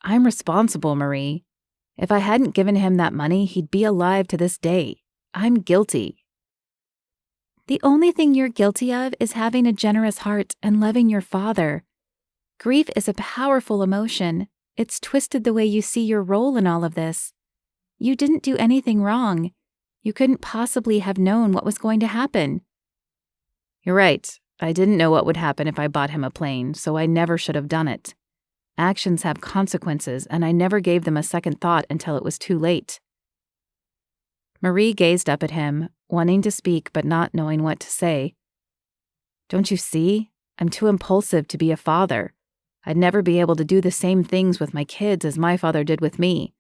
I'm responsible, Marie. If I hadn't given him that money, he'd be alive to this day. I'm guilty." "The only thing you're guilty of is having a generous heart and loving your father. Grief is a powerful emotion. It's twisted the way you see your role in all of this. You didn't do anything wrong. You couldn't possibly have known what was going to happen." "You're right. I didn't know what would happen if I bought him a plane, so I never should have done it. Actions have consequences, and I never gave them a second thought until it was too late." Marie gazed up at him, wanting to speak but not knowing what to say. "Don't you see? I'm too impulsive to be a father. I'd never be able to do the same things with my kids as my father did with me.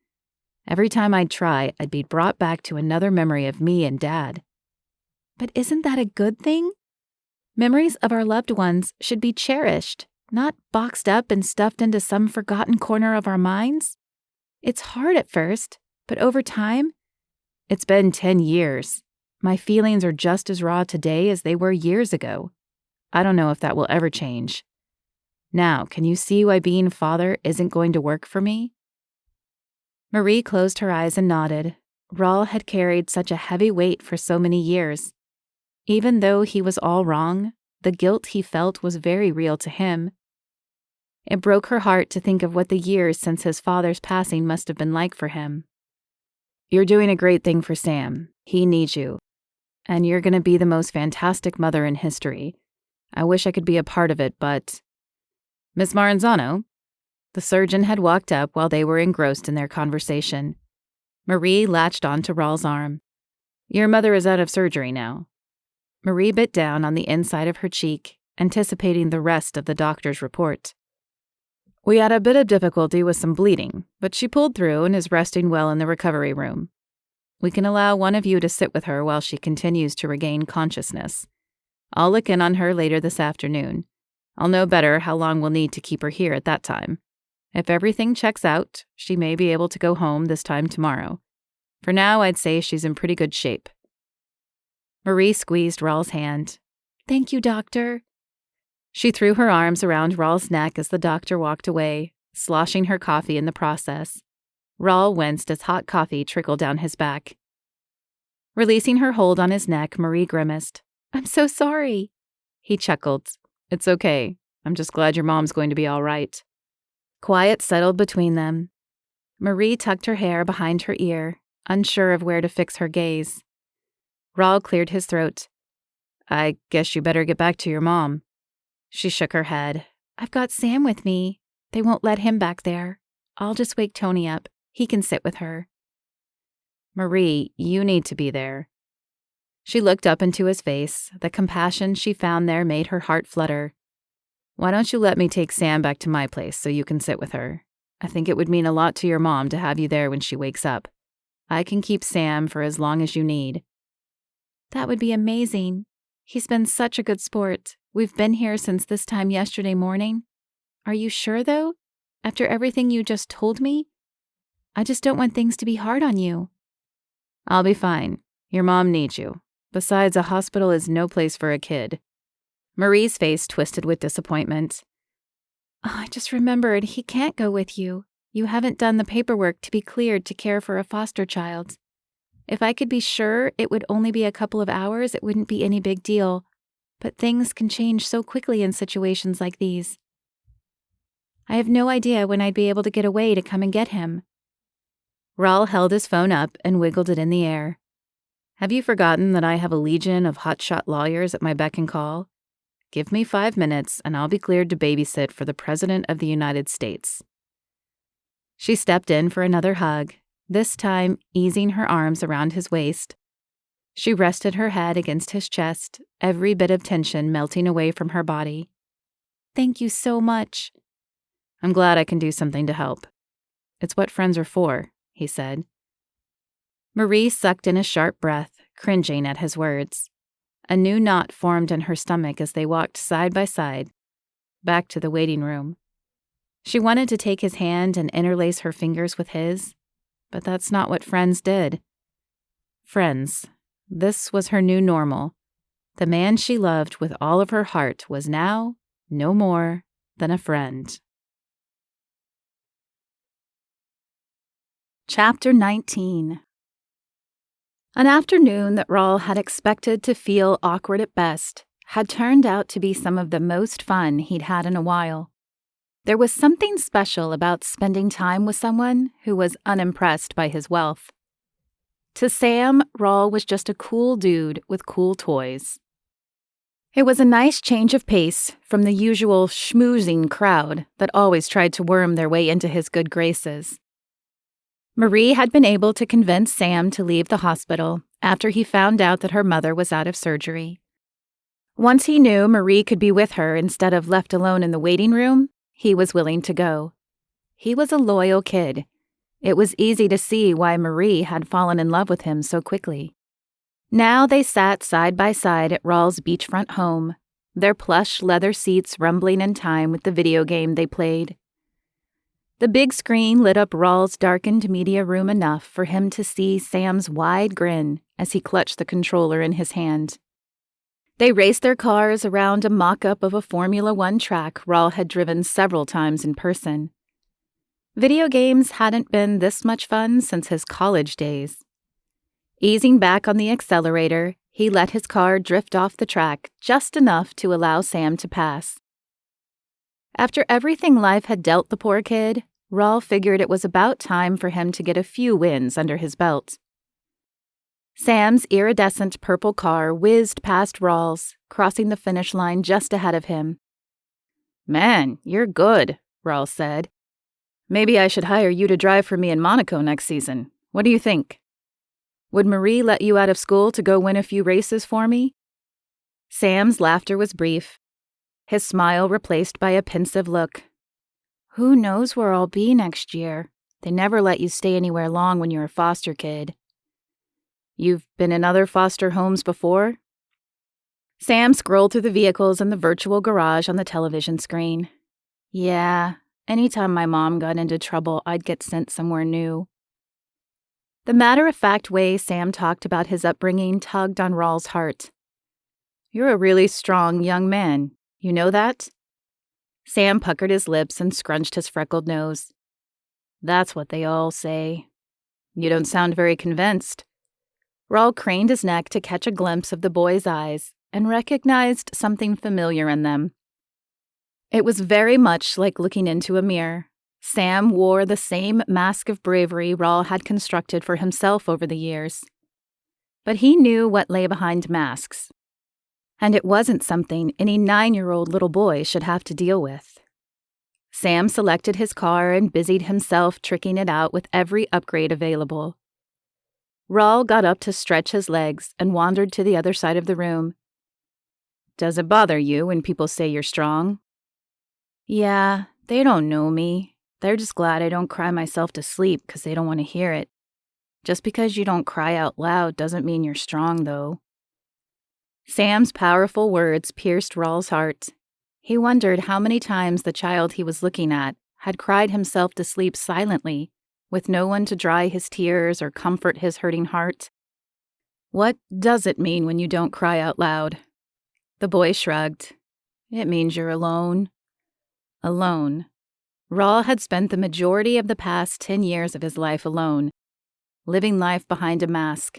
Every time I'd try, I'd be brought back to another memory of me and Dad." "But isn't that a good thing? Memories of our loved ones should be cherished, not boxed up and stuffed into some forgotten corner of our minds. It's hard at first, but over time, it's been 10 years. My feelings are just as raw today as they were years ago. I don't know if that will ever change. Now, can you see why being father isn't going to work for me?" Marie closed her eyes and nodded. Raul had carried such a heavy weight for so many years. Even though he was all wrong, the guilt he felt was very real to him. It broke her heart to think of what the years since his father's passing must have been like for him. "You're doing a great thing for Sam. He needs you. And you're going to be the most fantastic mother in history. I wish I could be a part of it, but... Miss Maranzano? The surgeon had walked up while they were engrossed in their conversation. Marie latched onto Raul's arm. Your mother is out of surgery now. Marie bit down on the inside of her cheek, anticipating the rest of the doctor's report. We had a bit of difficulty with some bleeding, but she pulled through and is resting well in the recovery room. We can allow one of you to sit with her while she continues to regain consciousness. I'll look in on her later this afternoon. I'll know better how long we'll need to keep her here at that time. If everything checks out, she may be able to go home this time tomorrow. For now, I'd say she's in pretty good shape. Marie squeezed Raul's hand. Thank you, doctor. She threw her arms around Raul's neck as the doctor walked away, sloshing her coffee in the process. Raul winced as hot coffee trickled down his back. Releasing her hold on his neck, Marie grimaced. I'm so sorry. He chuckled. It's okay. I'm just glad your mom's going to be all right. Quiet settled between them. Marie tucked her hair behind her ear, unsure of where to fix her gaze. Raul cleared his throat. I guess you better get back to your mom. She shook her head. I've got Sam with me. They won't let him back there. I'll just wake Tony up. He can sit with her. Marie, you need to be there. She looked up into his face. The compassion she found there made her heart flutter. Why don't you let me take Sam back to my place so you can sit with her? I think it would mean a lot to your mom to have you there when she wakes up. I can keep Sam for as long as you need. That would be amazing. He's been such a good sport. We've been here since this time yesterday morning. Are you sure, though? After everything you just told me? I just don't want things to be hard on you. I'll be fine. Your mom needs you. Besides, a hospital is no place for a kid. Marie's face twisted with disappointment. Oh, I just remembered he can't go with you. You haven't done the paperwork to be cleared to care for a foster child. If I could be sure it would only be a couple of hours, it wouldn't be any big deal. But things can change so quickly in situations like these. I have no idea when I'd be able to get away to come and get him. Raul held his phone up and wiggled it in the air. Have you forgotten that I have a legion of hotshot lawyers at my beck and call? Give me 5 minutes and I'll be cleared to babysit for the President of the United States. She stepped in for another hug, this time easing her arms around his waist. She rested her head against his chest, every bit of tension melting away from her body. Thank you so much. I'm glad I can do something to help. It's what friends are for, he said. Marie sucked in a sharp breath, cringing at his words. A new knot formed in her stomach as they walked side by side, back to the waiting room. She wanted to take his hand and interlace her fingers with his, but that's not what friends did. Friends. This was her new normal. The man she loved with all of her heart was now no more than a friend. Chapter 19. An afternoon that Raul had expected to feel awkward at best had turned out to be some of the most fun he'd had in a while. There was something special about spending time with someone who was unimpressed by his wealth. To Sam, Raul was just a cool dude with cool toys. It was a nice change of pace from the usual schmoozing crowd that always tried to worm their way into his good graces. Marie had been able to convince Sam to leave the hospital after he found out that her mother was out of surgery. Once he knew Marie could be with her instead of left alone in the waiting room, he was willing to go. He was a loyal kid. It was easy to see why Marie had fallen in love with him so quickly. Now they sat side by side at Raul's beachfront home, their plush leather seats rumbling in time with the video game they played. The big screen lit up Raul's darkened media room enough for him to see Sam's wide grin as he clutched the controller in his hand. They raced their cars around a mock-up of a Formula One track Raul had driven several times in person. Video games hadn't been this much fun since his college days. Easing back on the accelerator, he let his car drift off the track just enough to allow Sam to pass. After everything life had dealt the poor kid, Raul figured it was about time for him to get a few wins under his belt. Sam's iridescent purple car whizzed past Rawls, crossing the finish line just ahead of him. "Man, you're good," Raul said. "Maybe I should hire you to drive for me in Monaco next season. What do you think? Would Marie let you out of school to go win a few races for me?" Sam's laughter was brief, his smile replaced by a pensive look. "Who knows where I'll be next year? They never let you stay anywhere long when you're a foster kid." "You've been in other foster homes before?" Sam scrolled through the vehicles in the virtual garage on the television screen. "Yeah, anytime my mom got into trouble, I'd get sent somewhere new." The matter-of-fact way Sam talked about his upbringing tugged on Rawls' heart. "You're a really strong young man. You know that?" Sam puckered his lips and scrunched his freckled nose. "That's what they all say." "You don't sound very convinced." Raul craned his neck to catch a glimpse of the boy's eyes and recognized something familiar in them. It was very much like looking into a mirror. Sam wore the same mask of bravery Raul had constructed for himself over the years. But he knew what lay behind masks. And it wasn't something any 9-year-old little boy should have to deal with. Sam selected his car and busied himself tricking it out with every upgrade available. Raul got up to stretch his legs and wandered to the other side of the room. "Does it bother you when people say you're strong?" "Yeah, they don't know me. They're just glad I don't cry myself to sleep because they don't want to hear it. Just because you don't cry out loud doesn't mean you're strong, though." Sam's powerful words pierced Rawls' heart. He wondered how many times the child he was looking at had cried himself to sleep silently, with no one to dry his tears or comfort his hurting heart. "What does it mean when you don't cry out loud?" The boy shrugged. "It means you're alone." Alone. Raul had spent the majority of the past 10 years of his life alone, living life behind a mask.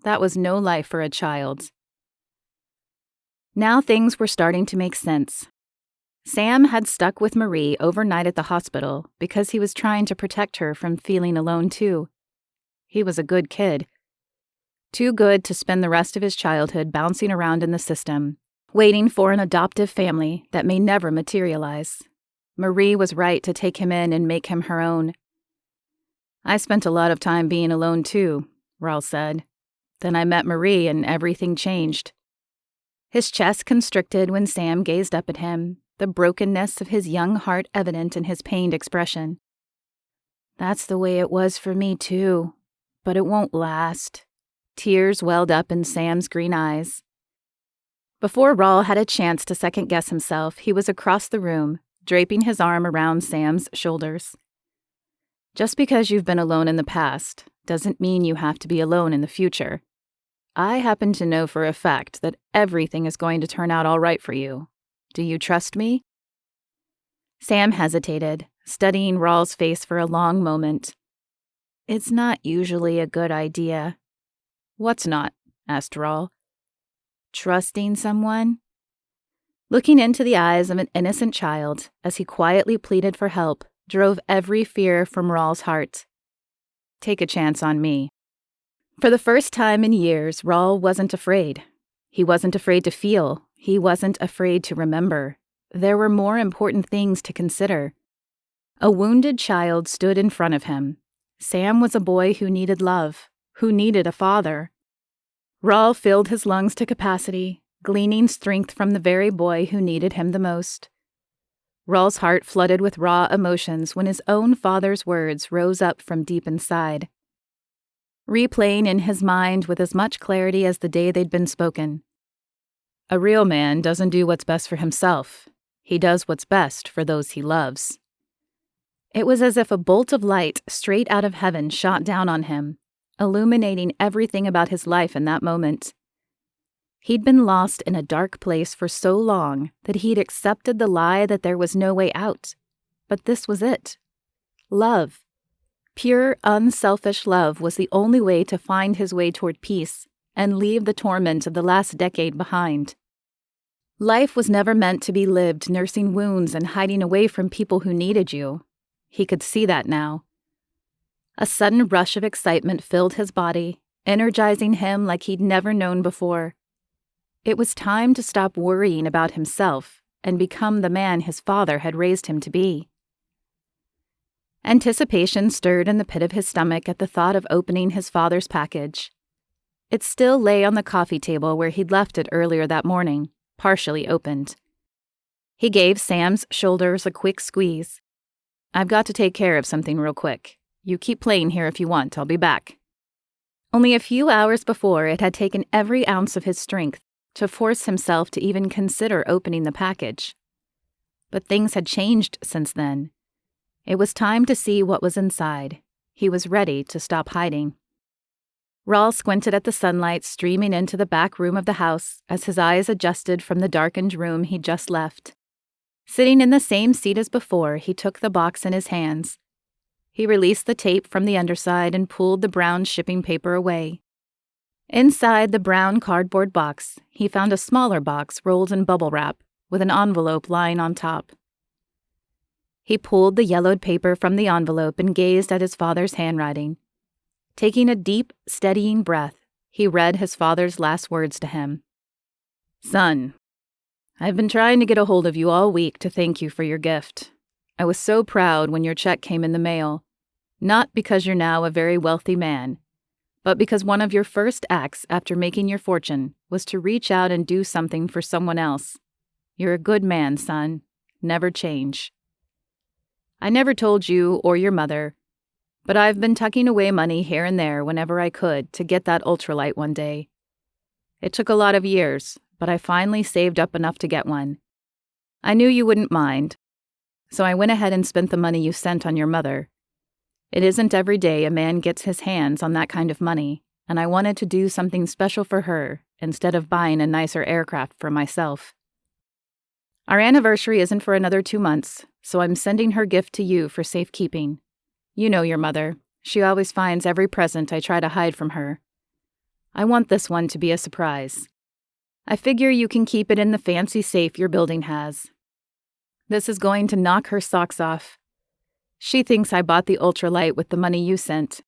That was no life for a child. Now things were starting to make sense. Sam had stuck with Marie overnight at the hospital because he was trying to protect her from feeling alone too. He was a good kid. Too good to spend the rest of his childhood bouncing around in the system, waiting for an adoptive family that may never materialize. Marie was right to take him in and make him her own. "I spent a lot of time being alone too," Raul said. "Then I met Marie and everything changed." His chest constricted when Sam gazed up at him, the brokenness of his young heart evident in his pained expression. "That's the way it was for me too, but it won't last." Tears welled up in Sam's green eyes. Before Raul had a chance to second-guess himself, he was across the room, draping his arm around Sam's shoulders. "Just because you've been alone in the past doesn't mean you have to be alone in the future. I happen to know for a fact that everything is going to turn out all right for you. Do you trust me?" Sam hesitated, studying Raul's face for a long moment. "It's not usually a good idea." "What's not?" asked Raul. "Trusting someone." Looking into the eyes of an innocent child as he quietly pleaded for help drove every fear from Raul's heart. "Take a chance on me." For the first time in years, Raul wasn't afraid. He wasn't afraid to feel. He wasn't afraid to remember. There were more important things to consider. A wounded child stood in front of him. Sam was a boy who needed love, who needed a father. Raul filled his lungs to capacity, gleaning strength from the very boy who needed him the most. Raul's heart flooded with raw emotions when his own father's words rose up from deep inside, replaying in his mind with as much clarity as the day they'd been spoken. "A real man doesn't do what's best for himself. He does what's best for those he loves." It was as if a bolt of light straight out of heaven shot down on him, illuminating everything about his life in that moment. He'd been lost in a dark place for so long that he'd accepted the lie that there was no way out. But this was it. Love. Pure, unselfish love was the only way to find his way toward peace and leave the torment of the last decade behind. Life was never meant to be lived nursing wounds and hiding away from people who needed you. He could see that now. A sudden rush of excitement filled his body, energizing him like he'd never known before. It was time to stop worrying about himself and become the man his father had raised him to be. Anticipation stirred in the pit of his stomach at the thought of opening his father's package. It still lay on the coffee table where he'd left it earlier that morning, partially opened. He gave Sam's shoulders a quick squeeze. "I've got to take care of something real quick. You keep playing here if you want, I'll be back." Only a few hours before, it had taken every ounce of his strength to force himself to even consider opening the package. But things had changed since then. It was time to see what was inside. He was ready to stop hiding. Raul squinted at the sunlight streaming into the back room of the house as his eyes adjusted from the darkened room he'd just left. Sitting in the same seat as before, he took the box in his hands. He released the tape from the underside and pulled the brown shipping paper away. Inside the brown cardboard box, he found a smaller box rolled in bubble wrap, with an envelope lying on top. He pulled the yellowed paper from the envelope and gazed at his father's handwriting. Taking a deep, steadying breath, he read his father's last words to him. "Son, I've been trying to get a hold of you all week to thank you for your gift. I was so proud when your check came in the mail, not because you're now a very wealthy man, but because one of your first acts after making your fortune was to reach out and do something for someone else. You're a good man, son. Never change. I never told you or your mother, but I've been tucking away money here and there whenever I could to get that ultralight one day. It took a lot of years, but I finally saved up enough to get one. I knew you wouldn't mind, so I went ahead and spent the money you sent on your mother. It isn't every day a man gets his hands on that kind of money, and I wanted to do something special for her instead of buying a nicer aircraft for myself. Our anniversary isn't for another 2 months, so I'm sending her gift to you for safekeeping. You know your mother. She always finds every present I try to hide from her. I want this one to be a surprise. I figure you can keep it in the fancy safe your building has. This is going to knock her socks off. She thinks I bought the ultralight with the money you sent.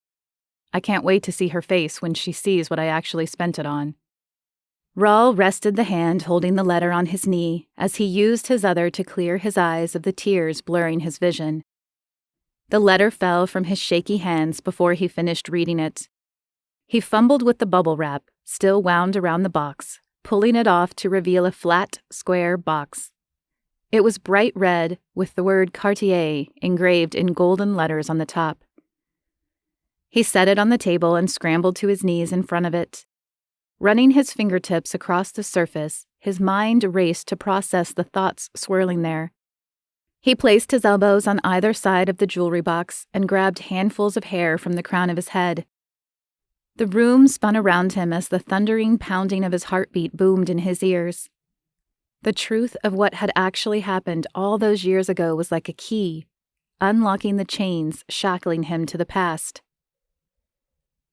I can't wait to see her face when she sees what I actually spent it on." Raul rested the hand holding the letter on his knee as he used his other to clear his eyes of the tears blurring his vision. The letter fell from his shaky hands before he finished reading it. He fumbled with the bubble wrap, still wound around the box, pulling it off to reveal a flat, square box. It was bright red, with the word Cartier engraved in golden letters on the top. He set it on the table and scrambled to his knees in front of it. Running his fingertips across the surface, his mind raced to process the thoughts swirling there. He placed his elbows on either side of the jewelry box and grabbed handfuls of hair from the crown of his head. The room spun around him as the thundering pounding of his heartbeat boomed in his ears. The truth of what had actually happened all those years ago was like a key, unlocking the chains shackling him to the past.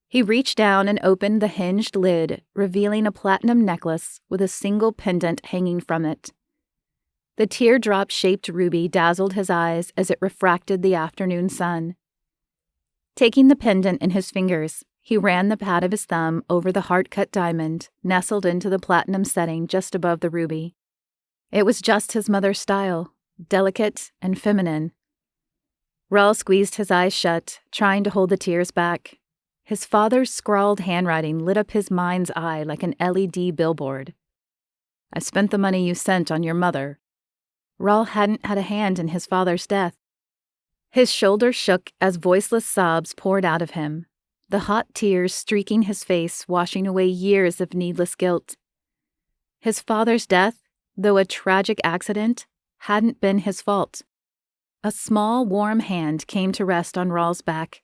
He reached down and opened the hinged lid, revealing a platinum necklace with a single pendant hanging from it. The teardrop-shaped ruby dazzled his eyes as it refracted the afternoon sun. Taking the pendant in his fingers, he ran the pad of his thumb over the heart-cut diamond, nestled into the platinum setting just above the ruby. It was just his mother's style, delicate and feminine. Raul squeezed his eyes shut, trying to hold the tears back. His father's scrawled handwriting lit up his mind's eye like an LED billboard. "I spent the money you sent on your mother." Raul hadn't had a hand in his father's death. His shoulders shook as voiceless sobs poured out of him, the hot tears streaking his face, washing away years of needless guilt. His father's death, though a tragic accident, hadn't been his fault. A small, warm hand came to rest on Raul's back.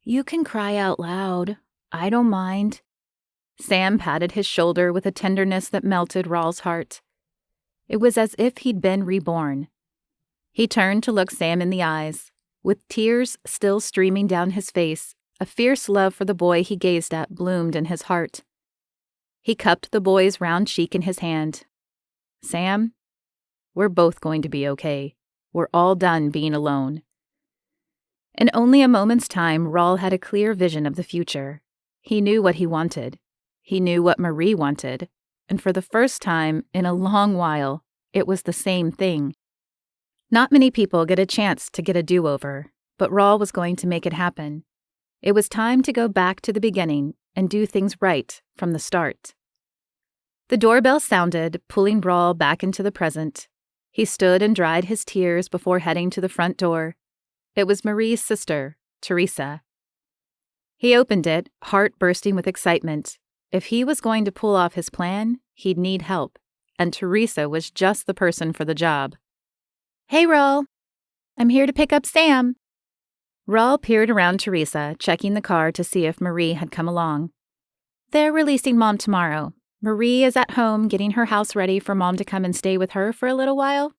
"You can cry out loud. I don't mind." Sam patted his shoulder with a tenderness that melted Raul's heart. It was as if he'd been reborn. He turned to look Sam in the eyes. With tears still streaming down his face, a fierce love for the boy he gazed at bloomed in his heart. He cupped the boy's round cheek in his hand. "Sam, we're both going to be okay. We're all done being alone." In only a moment's time, Raul had a clear vision of the future. He knew what he wanted. He knew what Marie wanted. And for the first time in a long while, it was the same thing. Not many people get a chance to get a do-over, but Raul was going to make it happen. It was time to go back to the beginning and do things right from the start. The doorbell sounded, pulling Raul back into the present. He stood and dried his tears before heading to the front door. It was Marie's sister, Teresa. He opened it, heart bursting with excitement. If he was going to pull off his plan, he'd need help, and Teresa was just the person for the job. Hey, Raul. I'm here to pick up Sam. Raul peered around Teresa, checking the car to see if Marie had come along. They're releasing Mom tomorrow. Marie is at home getting her house ready for Mom to come and stay with her for a little while.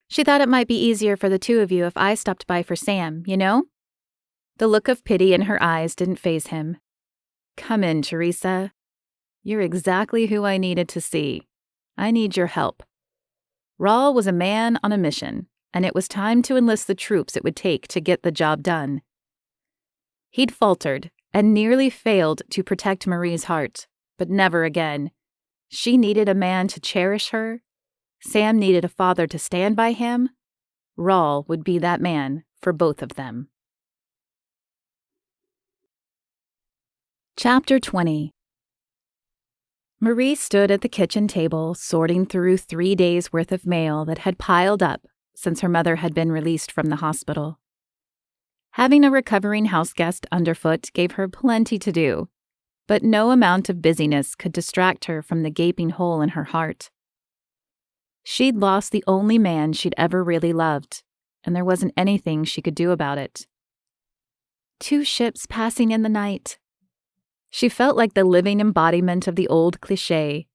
She thought it might be easier for the two of you if I stopped by for Sam, you know? The look of pity in her eyes didn't faze him. Come in, Teresa. You're exactly who I needed to see. I need your help. Raul was a man on a mission, and it was time to enlist the troops it would take to get the job done. He'd faltered and nearly failed to protect Marie's heart, but never again. She needed a man to cherish her. Sam needed a father to stand by him. Raul would be that man for both of them. Chapter 20. Marie stood at the kitchen table, sorting through 3 days' worth of mail that had piled up since her mother had been released from the hospital. Having a recovering houseguest underfoot gave her plenty to do, but no amount of busyness could distract her from the gaping hole in her heart. She'd lost the only man she'd ever really loved, and there wasn't anything she could do about it. 2 ships passing in the night. She felt like the living embodiment of the old cliché.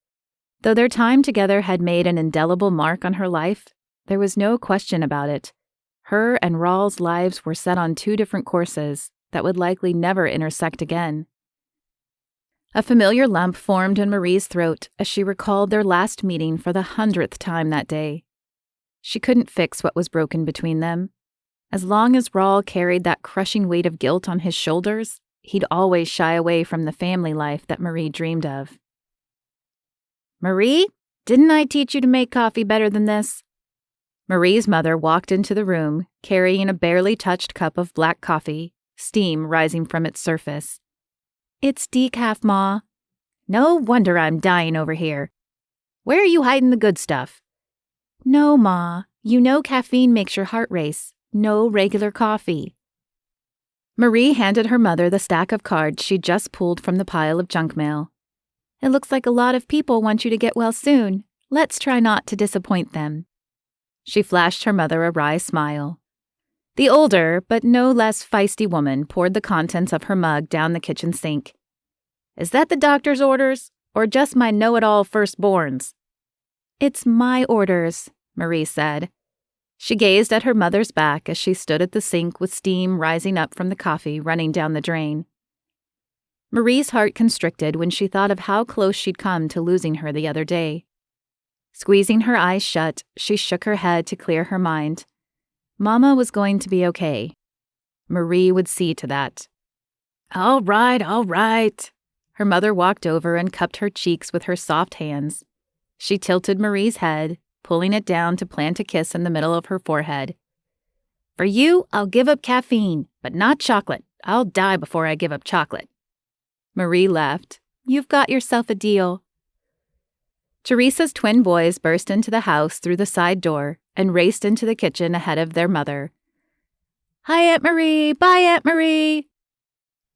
Though their time together had made an indelible mark on her life, there was no question about it. Her and Raul's lives were set on 2 different courses that would likely never intersect again. A familiar lump formed in Marie's throat as she recalled their last meeting for the 100th time that day. She couldn't fix what was broken between them. As long as Raul carried that crushing weight of guilt on his shoulders, he'd always shy away from the family life that Marie dreamed of. Marie, didn't I teach you to make coffee better than this? Marie's mother walked into the room, carrying a barely touched cup of black coffee, steam rising from its surface. It's decaf, Ma. No wonder I'm dying over here. Where are you hiding the good stuff? No, Ma. You know caffeine makes your heart race. No regular coffee. Marie handed her mother the stack of cards she'd just pulled from the pile of junk mail. It looks like a lot of people want you to get well soon. Let's try not to disappoint them. She flashed her mother a wry smile. The older, but no less feisty woman poured the contents of her mug down the kitchen sink. Is that the doctor's orders, or just my know-it-all firstborns? It's my orders, Marie said. She gazed at her mother's back as she stood at the sink with steam rising up from the coffee running down the drain. Marie's heart constricted when she thought of how close she'd come to losing her the other day. Squeezing her eyes shut, she shook her head to clear her mind. Mama was going to be okay. Marie would see to that. All right, all right. Her mother walked over and cupped her cheeks with her soft hands. She tilted Marie's head, pulling it down to plant a kiss in the middle of her forehead. For you, I'll give up caffeine, but not chocolate. I'll die before I give up chocolate. Marie laughed. You've got yourself a deal. Teresa's twin boys burst into the house through the side door and raced into the kitchen ahead of their mother. Hi, Aunt Marie! Bye, Aunt Marie!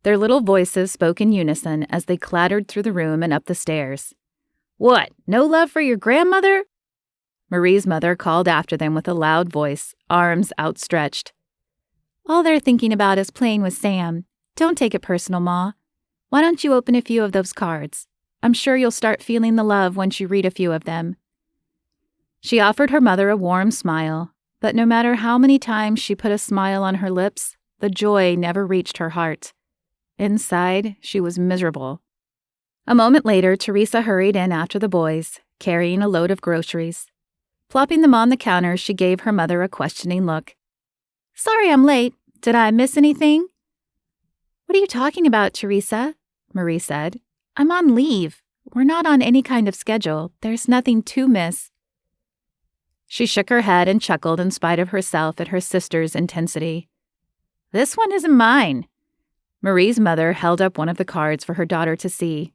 Their little voices spoke in unison as they clattered through the room and up the stairs. What, no love for your grandmother? Marie's mother called after them with a loud voice, arms outstretched. All they're thinking about is playing with Sam. Don't take it personal, Ma. Why don't you open a few of those cards? I'm sure you'll start feeling the love once you read a few of them. She offered her mother a warm smile, but no matter how many times she put a smile on her lips, the joy never reached her heart. Inside, she was miserable. A moment later, Teresa hurried in after the boys, carrying a load of groceries. Plopping them on the counter, she gave her mother a questioning look. Sorry I'm late. Did I miss anything? What are you talking about, Teresa? Marie said. "I'm on leave. We're not on any kind of schedule. There's nothing to miss." She shook her head and chuckled in spite of herself at her sister's intensity. "This one isn't mine." Marie's mother held up one of the cards for her daughter to see.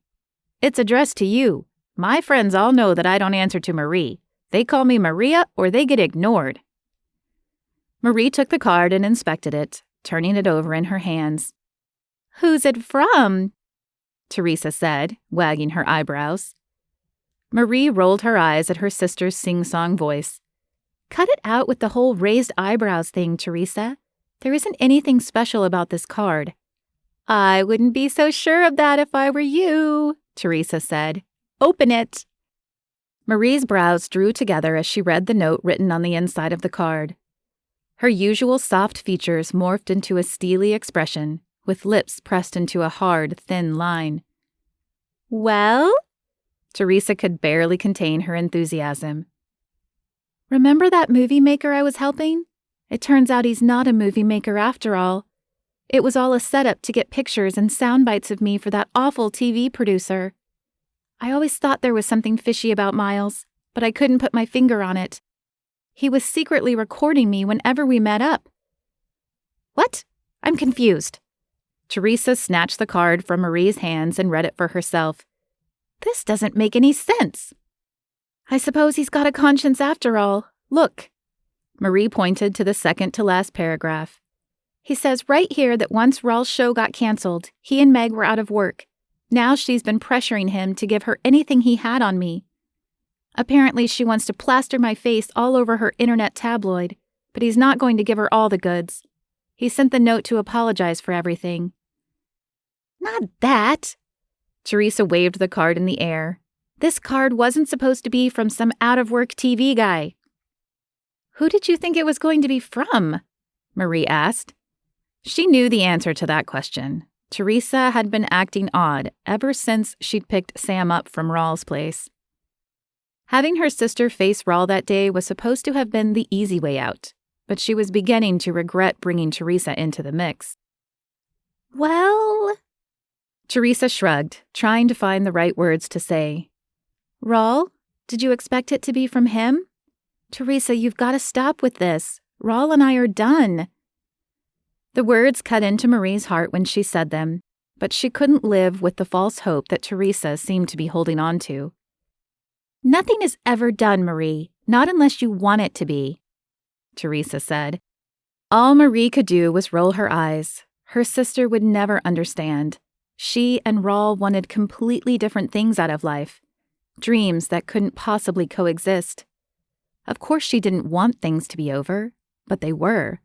"It's addressed to you. My friends all know that I don't answer to Marie. They call me Maria or they get ignored." Marie took the card and inspected it, turning it over in her hands. "Who's it from?" Teresa said, wagging her eyebrows. Marie rolled her eyes at her sister's sing-song voice. "Cut it out with the whole raised eyebrows thing, Teresa. There isn't anything special about this card." "I wouldn't be so sure of that if I were you," Teresa said. "Open it." Marie's brows drew together as she read the note written on the inside of the card. Her usual soft features morphed into a steely expression, with lips pressed into a hard, thin line. "Well?" Teresa could barely contain her enthusiasm. "Remember that movie maker I was helping? It turns out he's not a movie maker after all. It was all a setup to get pictures and sound bites of me for that awful TV producer. I always thought there was something fishy about Miles, but I couldn't put my finger on it. He was secretly recording me whenever we met up." "What? I'm confused." Teresa snatched the card from Marie's hands and read it for herself. "This doesn't make any sense." "I suppose he's got a conscience after all. Look." Marie pointed to the second-to-last paragraph. "He says right here that once Raul's show got canceled, he and Meg were out of work. Now she's been pressuring him to give her anything he had on me. Apparently she wants to plaster my face all over her internet tabloid, but he's not going to give her all the goods. He sent the note to apologize for everything." "Not that!" Teresa waved the card in the air. "This card wasn't supposed to be from some out-of-work TV guy." "Who did you think it was going to be from?" Marie asked. She knew the answer to that question. Teresa had been acting odd ever since she'd picked Sam up from Raul's place. Having her sister face Raul that day was supposed to have been the easy way out, but she was beginning to regret bringing Teresa into the mix. "Well," Teresa shrugged, trying to find the right words to say. "Raul, did you expect it to be from him? Teresa, you've got to stop with this. Raul and I are done." The words cut into Marie's heart when she said them, but she couldn't live with the false hope that Teresa seemed to be holding on to. "Nothing is ever done, Marie, not unless you want it to be," Teresa said. All Marie could do was roll her eyes. Her sister would never understand. She and Raul wanted completely different things out of life, dreams that couldn't possibly coexist. Of course she didn't want things to be over, but they were.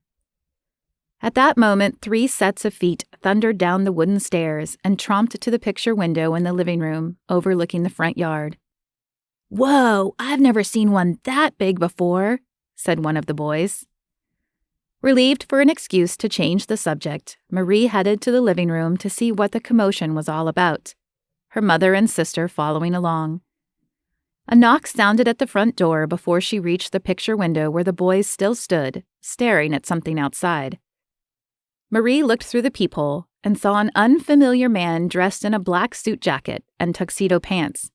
At that moment, 3 sets of feet thundered down the wooden stairs and tromped to the picture window in the living room, overlooking the front yard. "Whoa, I've never seen one that big before," said one of the boys. Relieved for an excuse to change the subject, Marie headed to the living room to see what the commotion was all about, her mother and sister following along. A knock sounded at the front door before she reached the picture window where the boys still stood, staring at something outside. Marie looked through the peephole and saw an unfamiliar man dressed in a black suit jacket and tuxedo pants.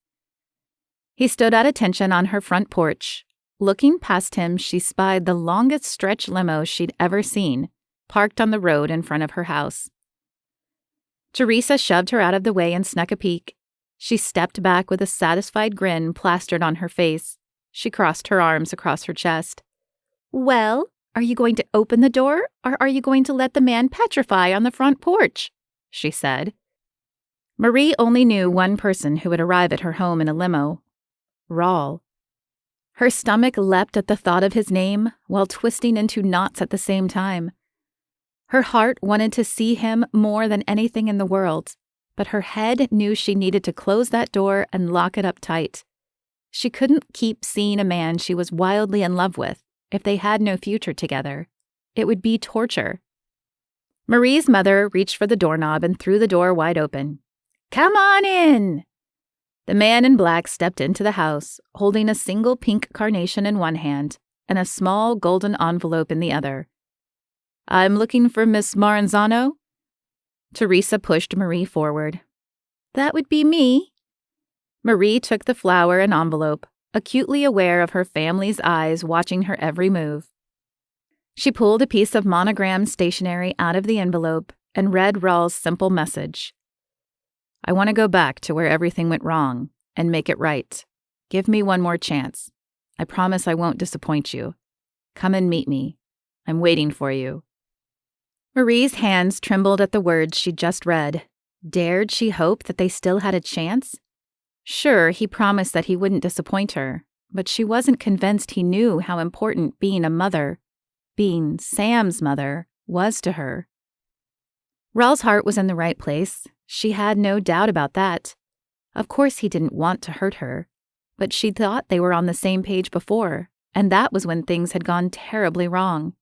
He stood at attention on her front porch. Looking past him, she spied the longest stretch limo she'd ever seen, parked on the road in front of her house. Teresa shoved her out of the way and snuck a peek. She stepped back with a satisfied grin plastered on her face. She crossed her arms across her chest. "Well, are you going to open the door, or are you going to let the man petrify on the front porch?" she said. Marie only knew one person who would arrive at her home in a limo: Raul. Her stomach leapt at the thought of his name, while twisting into knots at the same time. Her heart wanted to see him more than anything in the world, but her head knew she needed to close that door and lock it up tight. She couldn't keep seeing a man she was wildly in love with if they had no future together. It would be torture. Marie's mother reached for the doorknob and threw the door wide open. "Come on in!" The man in black stepped into the house, holding a single pink carnation in one hand and a small golden envelope in the other. "I'm looking for Miss Maranzano?" Teresa pushed Marie forward. That would be me. Marie took the flower and envelope, acutely aware of her family's eyes watching her every move. She pulled a piece of monogrammed stationery out of the envelope and read Raul's simple message. I want to go back to where everything went wrong and make it right. Give me one more chance. I promise I won't disappoint you. Come and meet me. I'm waiting for you. Marie's hands trembled at the words she'd just read. Dared she hope that they still had a chance? Sure, he promised that he wouldn't disappoint her, but she wasn't convinced he knew how important being a mother, being Sam's mother, was to her. Raul's heart was in the right place. She had no doubt about that. Of course he didn't want to hurt her, but she thought they were on the same page before, and that was when things had gone terribly wrong.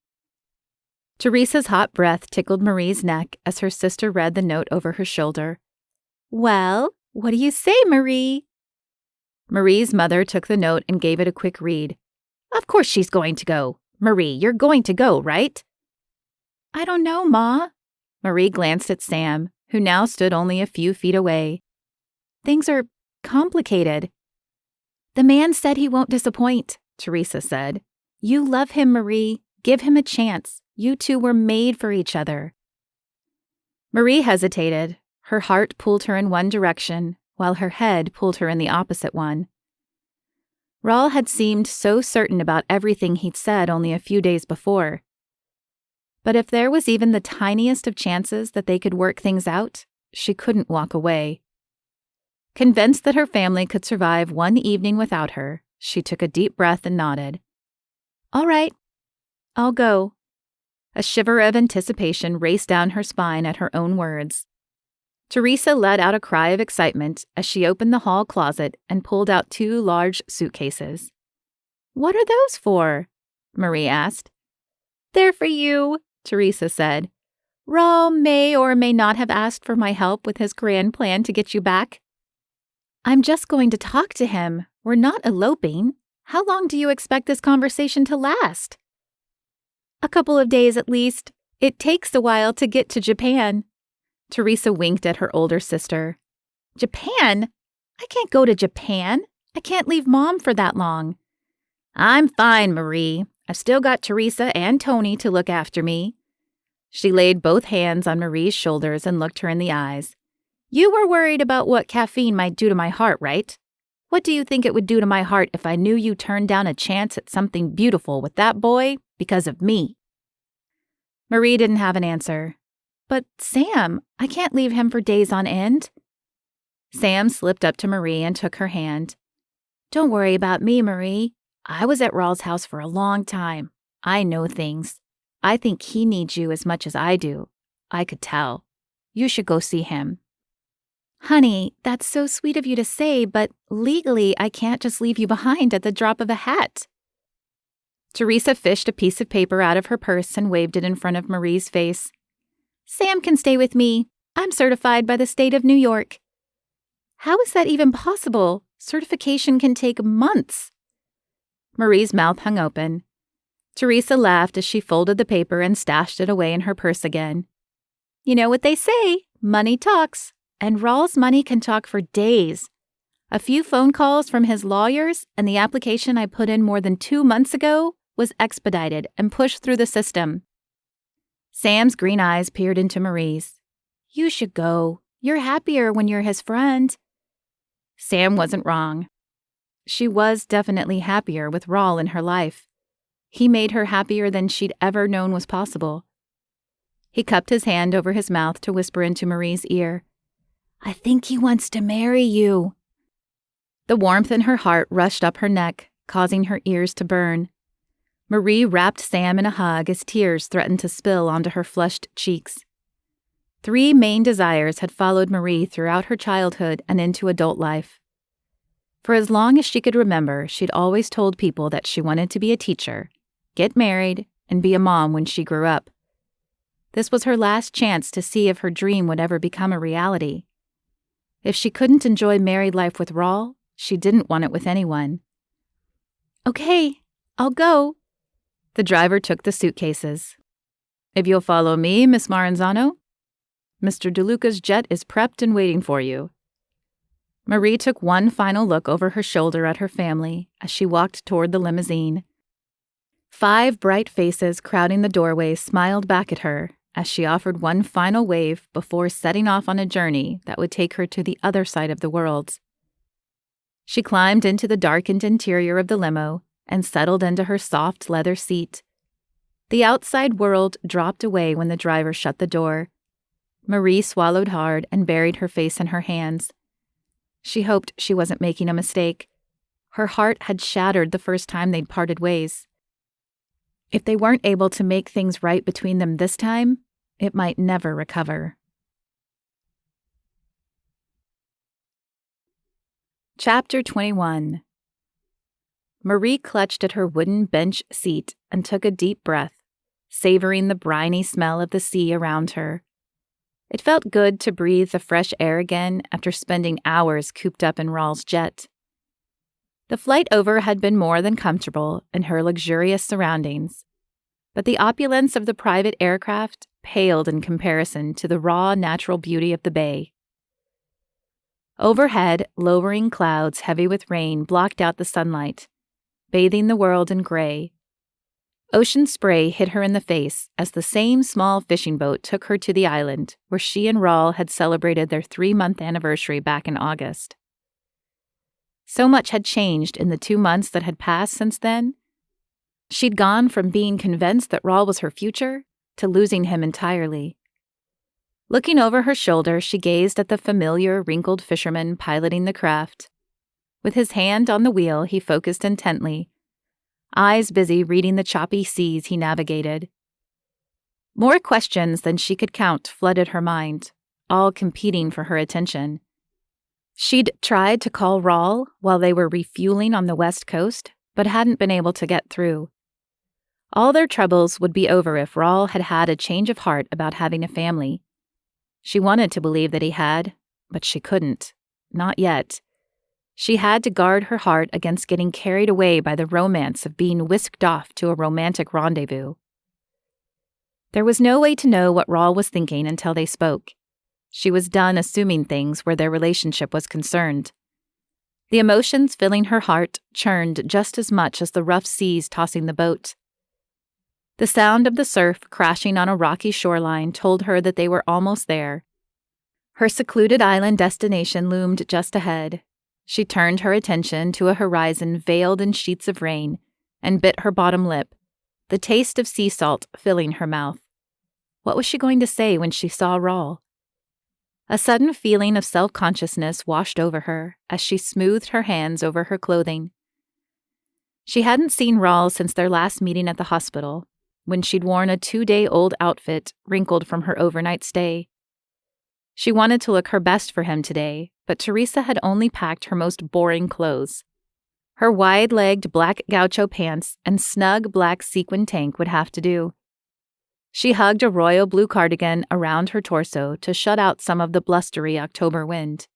Teresa's hot breath tickled Marie's neck as her sister read the note over her shoulder. Well, what do you say, Marie? Marie's mother took the note and gave it a quick read. Of course she's going to go. Marie, you're going to go, right? I don't know, Ma. Marie glanced at Sam, who now stood only a few feet away. Things are complicated. The man said he won't disappoint, Teresa said. You love him, Marie. Give him a chance. You two were made for each other. Marie hesitated. Her heart pulled her in one direction, while her head pulled her in the opposite one. Raul had seemed so certain about everything he'd said only a few days before. But if there was even the tiniest of chances that they could work things out, she couldn't walk away. Convinced that her family could survive one evening without her, she took a deep breath and nodded. All right, I'll go. A shiver of anticipation raced down her spine at her own words. Teresa let out a cry of excitement as she opened the hall closet and pulled out 2 large suitcases. What are those for? Marie asked. They're for you, Teresa said. Raul may or may not have asked for my help with his grand plan to get you back. I'm just going to talk to him. We're not eloping. How long do you expect this conversation to last? A couple of days at least. It takes a while to get to Japan. Teresa winked at her older sister. Japan? I can't go to Japan. I can't leave Mom for that long. I'm fine, Marie. I've still got Teresa and Tony to look after me. She laid both hands on Marie's shoulders and looked her in the eyes. You were worried about what caffeine might do to my heart, right? What do you think it would do to my heart if I knew you turned down a chance at something beautiful with that boy because of me? Marie didn't have an answer. But Sam, I can't leave him for days on end. Sam slipped up to Marie and took her hand. Don't worry about me, Marie. I was at Raul's house for a long time. I know things. I think he needs you as much as I do. I could tell. You should go see him. Honey, that's so sweet of you to say, but legally I can't just leave you behind at the drop of a hat. Teresa fished a piece of paper out of her purse and waved it in front of Marie's face. Sam can stay with me. I'm certified by the state of New York. How is that even possible? Certification can take months. Marie's mouth hung open. Teresa laughed as she folded the paper and stashed it away in her purse again. You know what they say, money talks, and Raul's money can talk for days. A few phone calls from his lawyers and the application I put in more than 2 months ago was expedited and pushed through the system. Sam's green eyes peered into Marie's. You should go. You're happier when you're his friend. Sam wasn't wrong. She was definitely happier with Raul in her life. He made her happier than she'd ever known was possible. He cupped his hand over his mouth to whisper into Marie's ear, I think he wants to marry you. The warmth in her heart rushed up her neck, causing her ears to burn. Marie wrapped Sam in a hug as tears threatened to spill onto her flushed cheeks. 3 main desires had followed Marie throughout her childhood and into adult life. For as long as she could remember, she'd always told people that she wanted to be a teacher, get married, and be a mom when she grew up. This was her last chance to see if her dream would ever become a reality. If she couldn't enjoy married life with Raul, she didn't want it with anyone. Okay, I'll go. The driver took the suitcases. If you'll follow me, Miss Maranzano. Mr. DeLuca's jet is prepped and waiting for you. Marie took one final look over her shoulder at her family as she walked toward the limousine. 5 bright faces crowding the doorway smiled back at her as she offered one final wave before setting off on a journey that would take her to the other side of the world. She climbed into the darkened interior of the limo and settled into her soft leather seat. The outside world dropped away when the driver shut the door. Marie swallowed hard and buried her face in her hands. She hoped she wasn't making a mistake. Her heart had shattered the first time they'd parted ways. If they weren't able to make things right between them this time, it might never recover. Chapter 21. Marie clutched at her wooden bench seat and took a deep breath, savoring the briny smell of the sea around her. It felt good to breathe the fresh air again after spending hours cooped up in Raul's jet. The flight over had been more than comfortable in her luxurious surroundings, but the opulence of the private aircraft paled in comparison to the raw natural beauty of the bay. Overhead, lowering clouds heavy with rain blocked out the sunlight, bathing the world in gray. Ocean spray hit her in the face as the same small fishing boat took her to the island where she and Raul had celebrated their 3-month anniversary back in August. So much had changed in the 2 months that had passed since then. She'd gone from being convinced that Raul was her future to losing him entirely. Looking over her shoulder, she gazed at the familiar, wrinkled fisherman piloting the craft. With his hand on the wheel, he focused intently, eyes busy reading the choppy seas he navigated. More questions than she could count flooded her mind, all competing for her attention. She'd tried to call Raul while they were refueling on the West Coast, but hadn't been able to get through. All their troubles would be over if Raul had had a change of heart about having a family. She wanted to believe that he had, but she couldn't. Not yet. She had to guard her heart against getting carried away by the romance of being whisked off to a romantic rendezvous. There was no way to know what Raul was thinking until they spoke. She was done assuming things where their relationship was concerned. The emotions filling her heart churned just as much as the rough seas tossing the boat. The sound of the surf crashing on a rocky shoreline told her that they were almost there. Her secluded island destination loomed just ahead. She turned her attention to a horizon veiled in sheets of rain and bit her bottom lip, the taste of sea salt filling her mouth. What was she going to say when she saw Raul? A sudden feeling of self-consciousness washed over her as she smoothed her hands over her clothing. She hadn't seen Raul since their last meeting at the hospital, when she'd worn a 2-day-old outfit wrinkled from her overnight stay. She wanted to look her best for him today, but Teresa had only packed her most boring clothes. Her wide-legged black gaucho pants and snug black sequin tank would have to do. She hugged a royal blue cardigan around her torso to shut out some of the blustery October wind.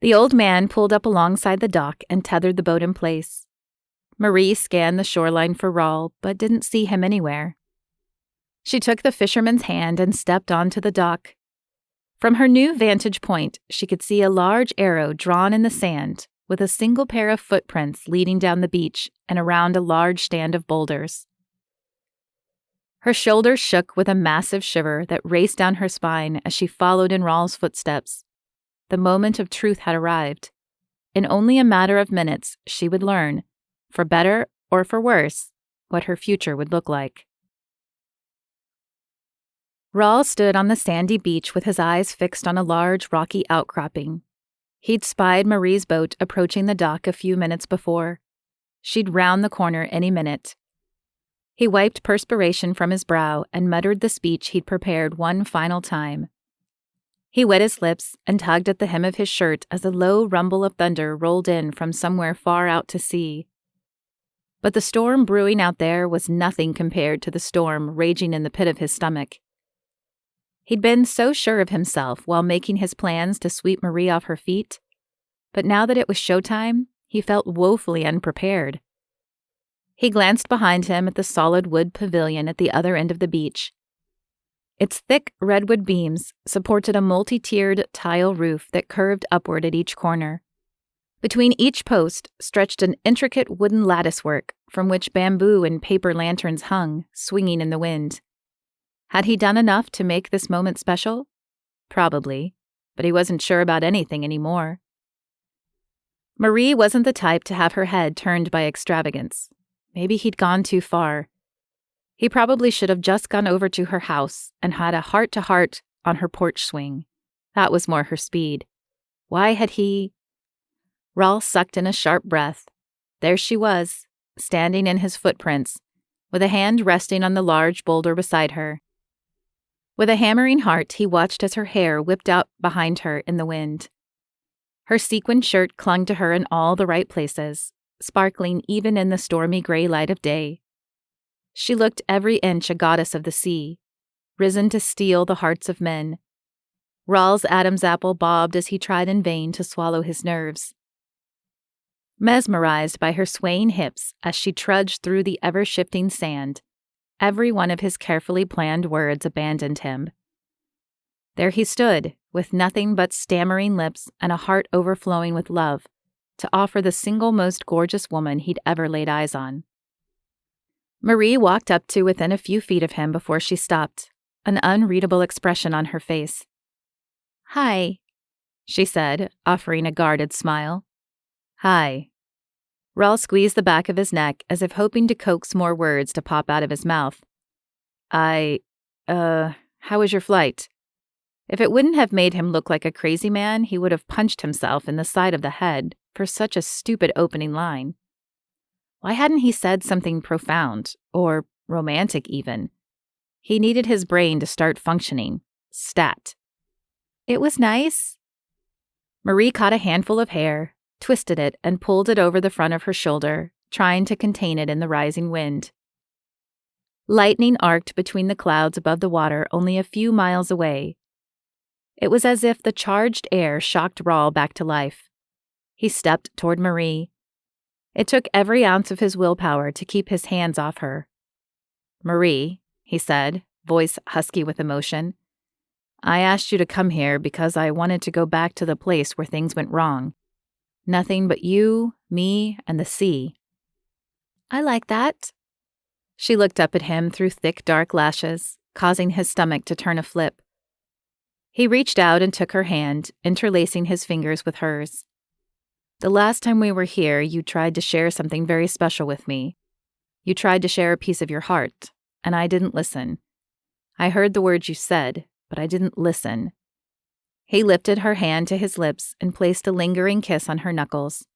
The old man pulled up alongside the dock and tethered the boat in place. Marie scanned the shoreline for Raul, but didn't see him anywhere. She took the fisherman's hand and stepped onto the dock. From her new vantage point, she could see a large arrow drawn in the sand, with a single pair of footprints leading down the beach and around a large stand of boulders. Her shoulders shook with a massive shiver that raced down her spine as she followed in Raul's footsteps. The moment of truth had arrived. In only a matter of minutes, she would learn, for better or for worse, what her future would look like. Raul stood on the sandy beach with his eyes fixed on a large rocky outcropping. He'd spied Marie's boat approaching the dock a few minutes before. She'd round the corner any minute. He wiped perspiration from his brow and muttered the speech he'd prepared one final time. He wet his lips and tugged at the hem of his shirt as a low rumble of thunder rolled in from somewhere far out to sea. But the storm brewing out there was nothing compared to the storm raging in the pit of his stomach. He'd been so sure of himself while making his plans to sweep Marie off her feet, but now that it was showtime, he felt woefully unprepared. He glanced behind him at the solid wood pavilion at the other end of the beach. Its thick redwood beams supported a multi-tiered tile roof that curved upward at each corner. Between each post stretched an intricate wooden latticework from which bamboo and paper lanterns hung, swinging in the wind. Had he done enough to make this moment special? Probably, but he wasn't sure about anything anymore. Marie wasn't the type to have her head turned by extravagance. Maybe he'd gone too far. He probably should have just gone over to her house and had a heart-to-heart on her porch swing. That was more her speed. Why had he... Raul sucked in a sharp breath. There she was, standing in his footprints, with a hand resting on the large boulder beside her. With a hammering heart, he watched as her hair whipped out behind her in the wind. Her sequined shirt clung to her in all the right places, sparkling even in the stormy gray light of day. She looked every inch a goddess of the sea, risen to steal the hearts of men. Raul's Adam's apple bobbed as he tried in vain to swallow his nerves. Mesmerized by her swaying hips as she trudged through the ever-shifting sand, every one of his carefully planned words abandoned him. There he stood, with nothing but stammering lips and a heart overflowing with love, to offer the single most gorgeous woman he'd ever laid eyes on. Marie walked up to within a few feet of him before she stopped, an unreadable expression on her face. "Hi," she said, offering a guarded smile. "Hi." Raul squeezed the back of his neck as if hoping to coax more words to pop out of his mouth. How was your flight?" If it wouldn't have made him look like a crazy man, he would have punched himself in the side of the head for such a stupid opening line. Why hadn't he said something profound, or romantic even? He needed his brain to start functioning. Stat. "It was nice." Marie caught a handful of hair, twisted it, and pulled it over the front of her shoulder, trying to contain it in the rising wind. Lightning arced between the clouds above the water only a few miles away. It was as if the charged air shocked Raul back to life. He stepped toward Marie. It took every ounce of his willpower to keep his hands off her. "Marie," he said, voice husky with emotion, "I asked you to come here because I wanted to go back to the place where things went wrong. Nothing but you, me, and the sea." "I like that." She looked up at him through thick, dark lashes, causing his stomach to turn a flip. He reached out and took her hand, interlacing his fingers with hers. "The last time we were here, you tried to share something very special with me. You tried to share a piece of your heart, and I didn't listen. I heard the words you said, but I didn't listen." He lifted her hand to his lips and placed a lingering kiss on her knuckles.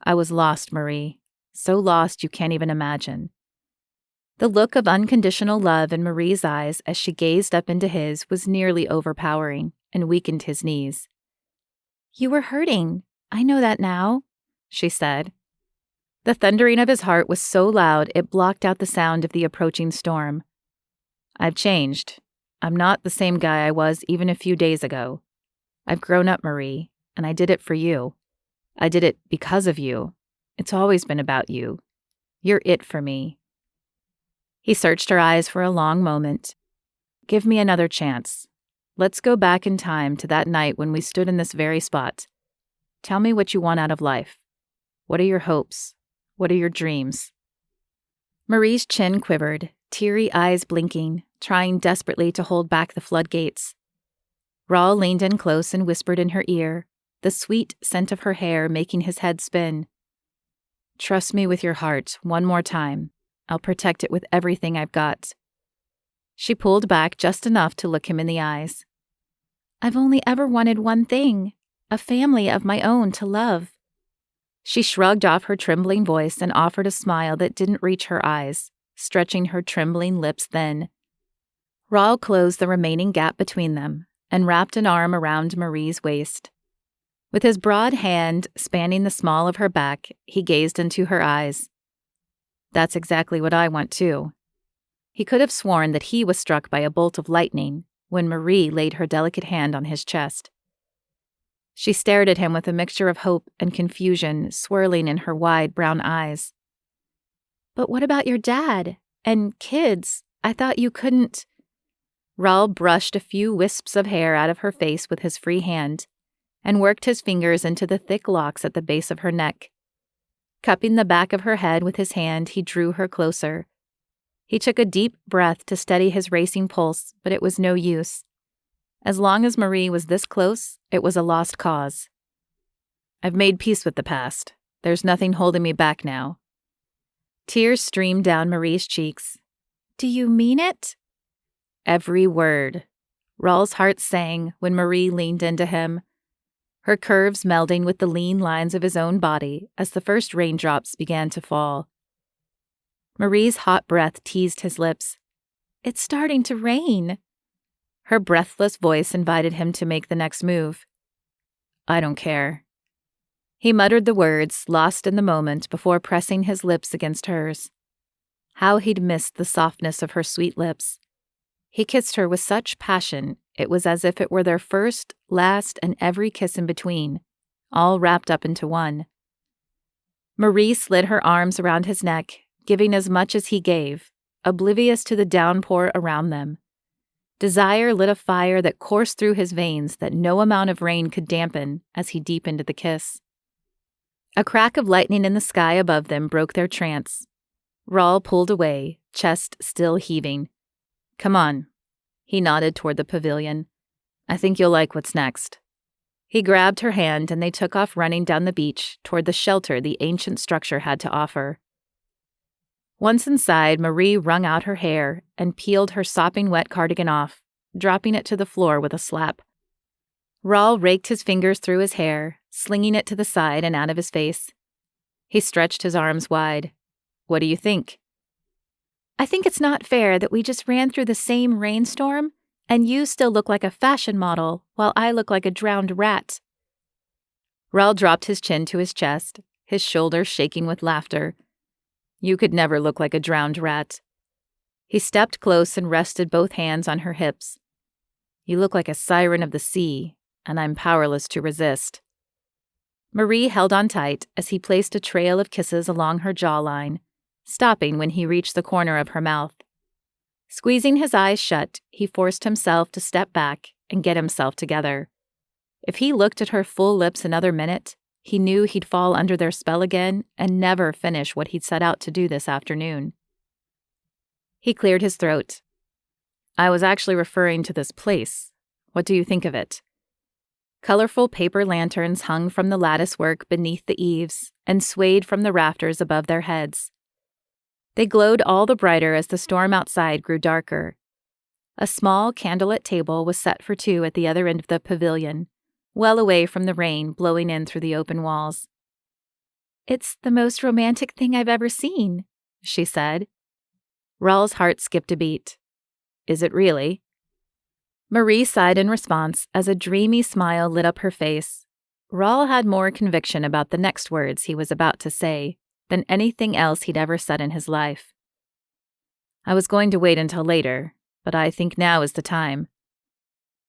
"I was lost, Marie. So lost you can't even imagine." The look of unconditional love in Marie's eyes as she gazed up into his was nearly overpowering and weakened his knees. "You were hurting. I know that now," she said. The thundering of his heart was so loud it blocked out the sound of the approaching storm. "I've changed. I'm not the same guy I was even a few days ago. I've grown up, Marie, and I did it for you. I did it because of you. It's always been about you. You're it for me." He searched her eyes for a long moment. "Give me another chance. Let's go back in time to that night when we stood in this very spot. Tell me what you want out of life. What are your hopes? What are your dreams?" Marie's chin quivered, teary eyes blinking, trying desperately to hold back the floodgates. Raul leaned in close and whispered in her ear, the sweet scent of her hair making his head spin. "Trust me with your heart one more time. I'll protect it with everything I've got." She pulled back just enough to look him in the eyes. "I've only ever wanted one thing, a family of my own to love." She shrugged off her trembling voice and offered a smile that didn't reach her eyes, stretching her trembling lips thin. Raul closed the remaining gap between them and wrapped an arm around Marie's waist. With his broad hand spanning the small of her back, he gazed into her eyes. "That's exactly what I want too." He could have sworn that he was struck by a bolt of lightning when Marie laid her delicate hand on his chest. She stared at him with a mixture of hope and confusion swirling in her wide brown eyes. "But what about your dad? And kids? I thought you couldn't..." Raul brushed a few wisps of hair out of her face with his free hand and worked his fingers into the thick locks at the base of her neck. Cupping the back of her head with his hand, he drew her closer. He took a deep breath to steady his racing pulse, but it was no use. As long as Marie was this close, it was a lost cause. I've made peace with the past. There's nothing holding me back now. Tears streamed down Marie's cheeks. Do you mean it? Every word. Raul's heart sang when Marie leaned into him, her curves melding with the lean lines of his own body as the first raindrops began to fall. Marie's hot breath teased his lips. It's starting to rain. Her breathless voice invited him to make the next move. I don't care. He muttered the words, lost in the moment, before pressing his lips against hers. How he'd missed the softness of her sweet lips. He kissed her with such passion, it was as if it were their first, last, and every kiss in between, all wrapped up into one. Marie slid her arms around his neck, giving as much as he gave, oblivious to the downpour around them. Desire lit a fire that coursed through his veins that no amount of rain could dampen as he deepened the kiss. A crack of lightning in the sky above them broke their trance. Raul pulled away, chest still heaving. Come on. He nodded toward the pavilion. I think you'll like what's next. He grabbed her hand and they took off running down the beach toward the shelter the ancient structure had to offer. Once inside, Marie wrung out her hair and peeled her sopping wet cardigan off, dropping it to the floor with a slap. Raul raked his fingers through his hair, slinging it to the side and out of his face. He stretched his arms wide. What do you think? I think it's not fair that we just ran through the same rainstorm and you still look like a fashion model while I look like a drowned rat. Raul dropped his chin to his chest, his shoulders shaking with laughter. You could never look like a drowned rat. He stepped close and rested both hands on her hips. You look like a siren of the sea, and I'm powerless to resist. Marie held on tight as he placed a trail of kisses along her jawline, stopping when he reached the corner of her mouth. Squeezing his eyes shut, he forced himself to step back and get himself together. If he looked at her full lips another minute, he knew he'd fall under their spell again and never finish what he'd set out to do this afternoon. He cleared his throat. I was actually referring to this place. What do you think of it? Colorful paper lanterns hung from the latticework beneath the eaves and swayed from the rafters above their heads. They glowed all the brighter as the storm outside grew darker. A small candlelit table was set for two at the other end of the pavilion, well away from the rain blowing in through the open walls. It's the most romantic thing I've ever seen, she said. Raul's heart skipped a beat. Is it really? Marie sighed in response as a dreamy smile lit up her face. Raul had more conviction about the next words he was about to say than anything else he'd ever said in his life. I was going to wait until later, but I think now is the time.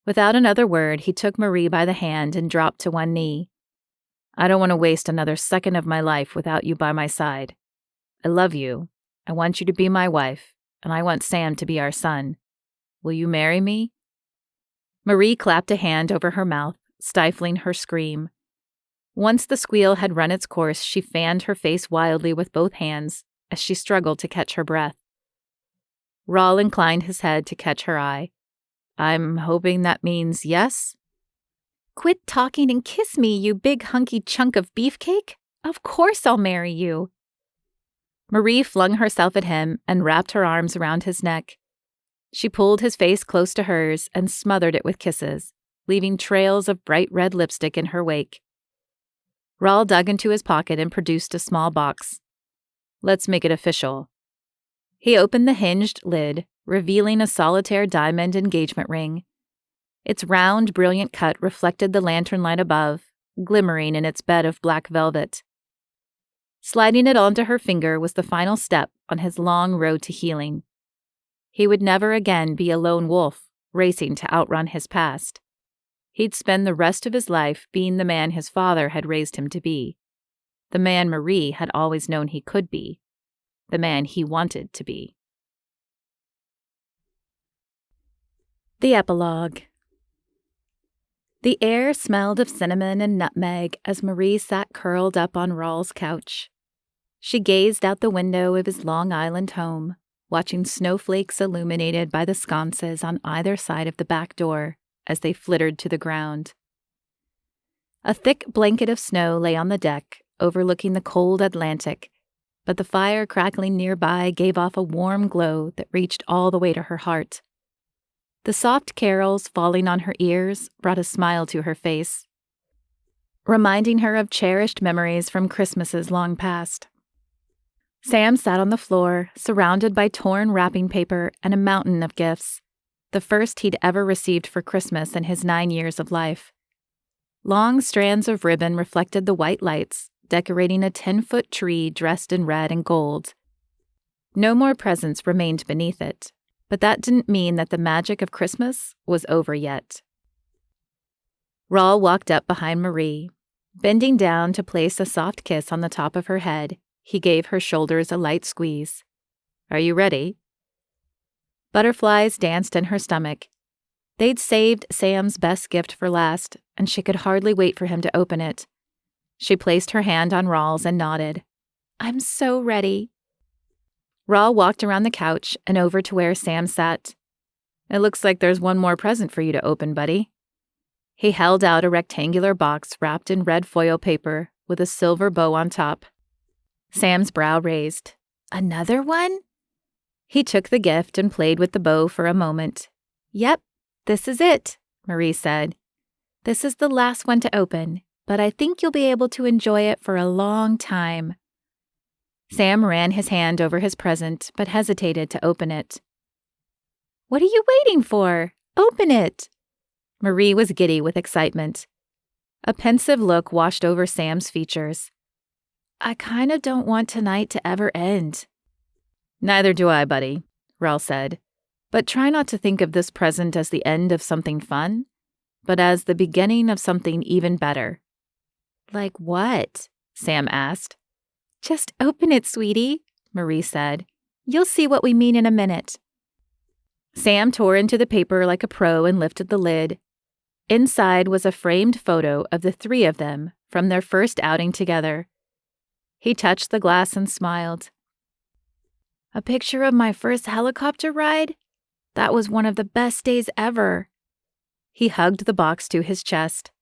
Without another word, he took Marie by the hand and dropped to one knee. I don't want to waste another second of my life without you by my side. I love you. I want you to be my wife, and I want Sam to be our son. Will you marry me? Marie clapped a hand over her mouth, stifling her scream. Once the squeal had run its course, she fanned her face wildly with both hands as she struggled to catch her breath. Raul inclined his head to catch her eye. I'm hoping that means yes? Quit talking and kiss me, you big hunky chunk of beefcake. Of course I'll marry you. Marie flung herself at him and wrapped her arms around his neck. She pulled his face close to hers and smothered it with kisses, leaving trails of bright red lipstick in her wake. Raul dug into his pocket and produced a small box. Let's make it official. He opened the hinged lid, revealing a solitaire diamond engagement ring. Its round, brilliant cut reflected the lantern light above, glimmering in its bed of black velvet. Sliding it onto her finger was the final step on his long road to healing. He would never again be a lone wolf, racing to outrun his past. He'd spend the rest of his life being the man his father had raised him to be, the man Marie had always known he could be, the man he wanted to be. The Epilogue. The air smelled of cinnamon and nutmeg as Marie sat curled up on Raul's couch. She gazed out the window of his Long Island home, watching snowflakes illuminated by the sconces on either side of the back door as they flittered to the ground. A thick blanket of snow lay on the deck, overlooking the cold Atlantic, but the fire crackling nearby gave off a warm glow that reached all the way to her heart. The soft carols falling on her ears brought a smile to her face, reminding her of cherished memories from Christmases long past. Sam sat on the floor, surrounded by torn wrapping paper and a mountain of gifts, the first he'd ever received for Christmas in his 9 years of life. Long strands of ribbon reflected the white lights, decorating a 10-foot tree dressed in red and gold. No more presents remained beneath it, but that didn't mean that the magic of Christmas was over yet. Raul walked up behind Marie. Bending down to place a soft kiss on the top of her head, he gave her shoulders a light squeeze. "Are you ready?" Butterflies danced in her stomach. They'd saved Sam's best gift for last, and she could hardly wait for him to open it. She placed her hand on Raul's and nodded. "I'm so ready." Raul walked around the couch and over to where Sam sat. "It looks like there's one more present for you to open, buddy." He held out a rectangular box wrapped in red foil paper with a silver bow on top. Sam's brow raised. "Another one?" He took the gift and played with the bow for a moment. "Yep, this is it," Marie said. "This is the last one to open, but I think you'll be able to enjoy it for a long time." Sam ran his hand over his present, but hesitated to open it. "What are you waiting for? Open it!" Marie was giddy with excitement. A pensive look washed over Sam's features. "I kind of don't want tonight to ever end." "Neither do I, buddy," Raul said. "But try not to think of this present as the end of something fun, but as the beginning of something even better." "Like what?" Sam asked. "Just open it, sweetie," Marie said. "You'll see what we mean in a minute." Sam tore into the paper like a pro and lifted the lid. Inside was a framed photo of the three of them from their first outing together. He touched the glass and smiled. "A picture of my first helicopter ride? That was one of the best days ever." He hugged the box to his chest.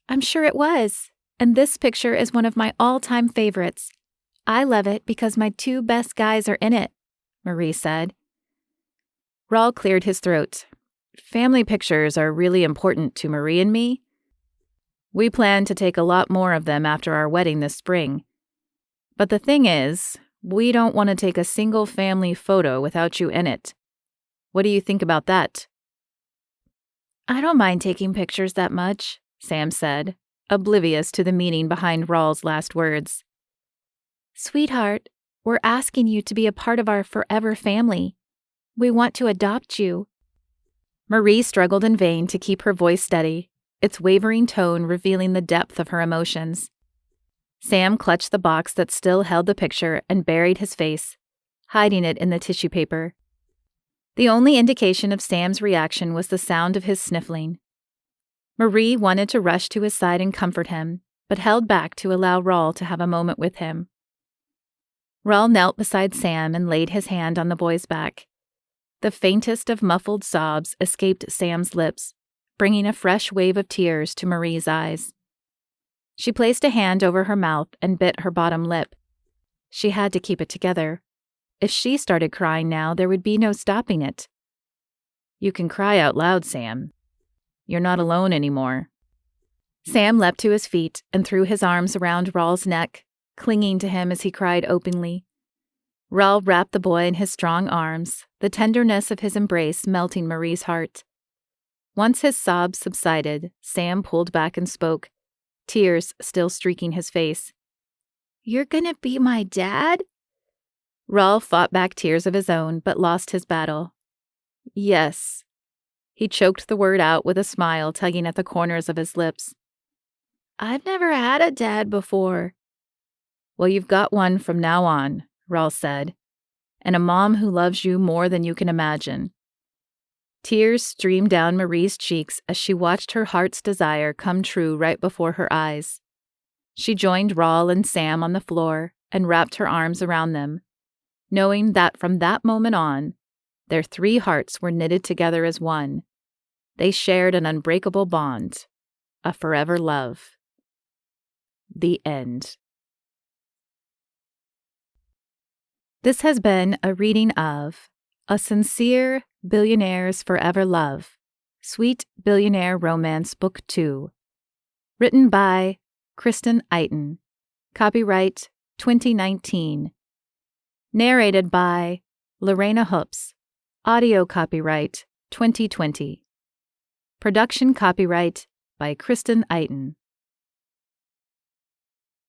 "I'm sure it was. And this picture is one of my all-time favorites. I love it because my two best guys are in it," Marie said. Raul cleared his throat. "Family pictures are really important to Marie and me. We plan to take a lot more of them after our wedding this spring. But the thing is, we don't want to take a single family photo without you in it. What do you think about that?" "I don't mind taking pictures that much," Sam said, oblivious to the meaning behind Raul's last words. "Sweetheart, we're asking you to be a part of our forever family. We want to adopt you." Marie struggled in vain to keep her voice steady, its wavering tone revealing the depth of her emotions. Sam clutched the box that still held the picture and buried his face, hiding it in the tissue paper. The only indication of Sam's reaction was the sound of his sniffling. Marie wanted to rush to his side and comfort him, but held back to allow Raul to have a moment with him. Raul knelt beside Sam and laid his hand on the boy's back. The faintest of muffled sobs escaped Sam's lips, bringing a fresh wave of tears to Marie's eyes. She placed a hand over her mouth and bit her bottom lip. She had to keep it together. If she started crying now, there would be no stopping it. "You can cry out loud, Sam. You're not alone anymore." Sam leapt to his feet and threw his arms around Raul's neck, clinging to him as he cried openly. Raul wrapped the boy in his strong arms, the tenderness of his embrace melting Marie's heart. Once his sobs subsided, Sam pulled back and spoke, tears still streaking his face. "You're gonna be my dad?" Raul fought back tears of his own, but lost his battle. "Yes." He choked the word out with a smile tugging at the corners of his lips. "I've never had a dad before." "Well, you've got one from now on," Raul said, "and a mom who loves you more than you can imagine." Tears streamed down Marie's cheeks as she watched her heart's desire come true right before her eyes. She joined Raul and Sam on the floor and wrapped her arms around them, knowing that from that moment on, their 3 hearts were knitted together as one. They shared an unbreakable bond, a forever love. The end. This has been a reading of A Sincere Billionaire's Forever Love, Sweet Billionaire Romance Book 2, written by Kristen Eiton, copyright 2019, narrated by Lorena Hoops, audio copyright 2020, production copyright by Kristen Eiton.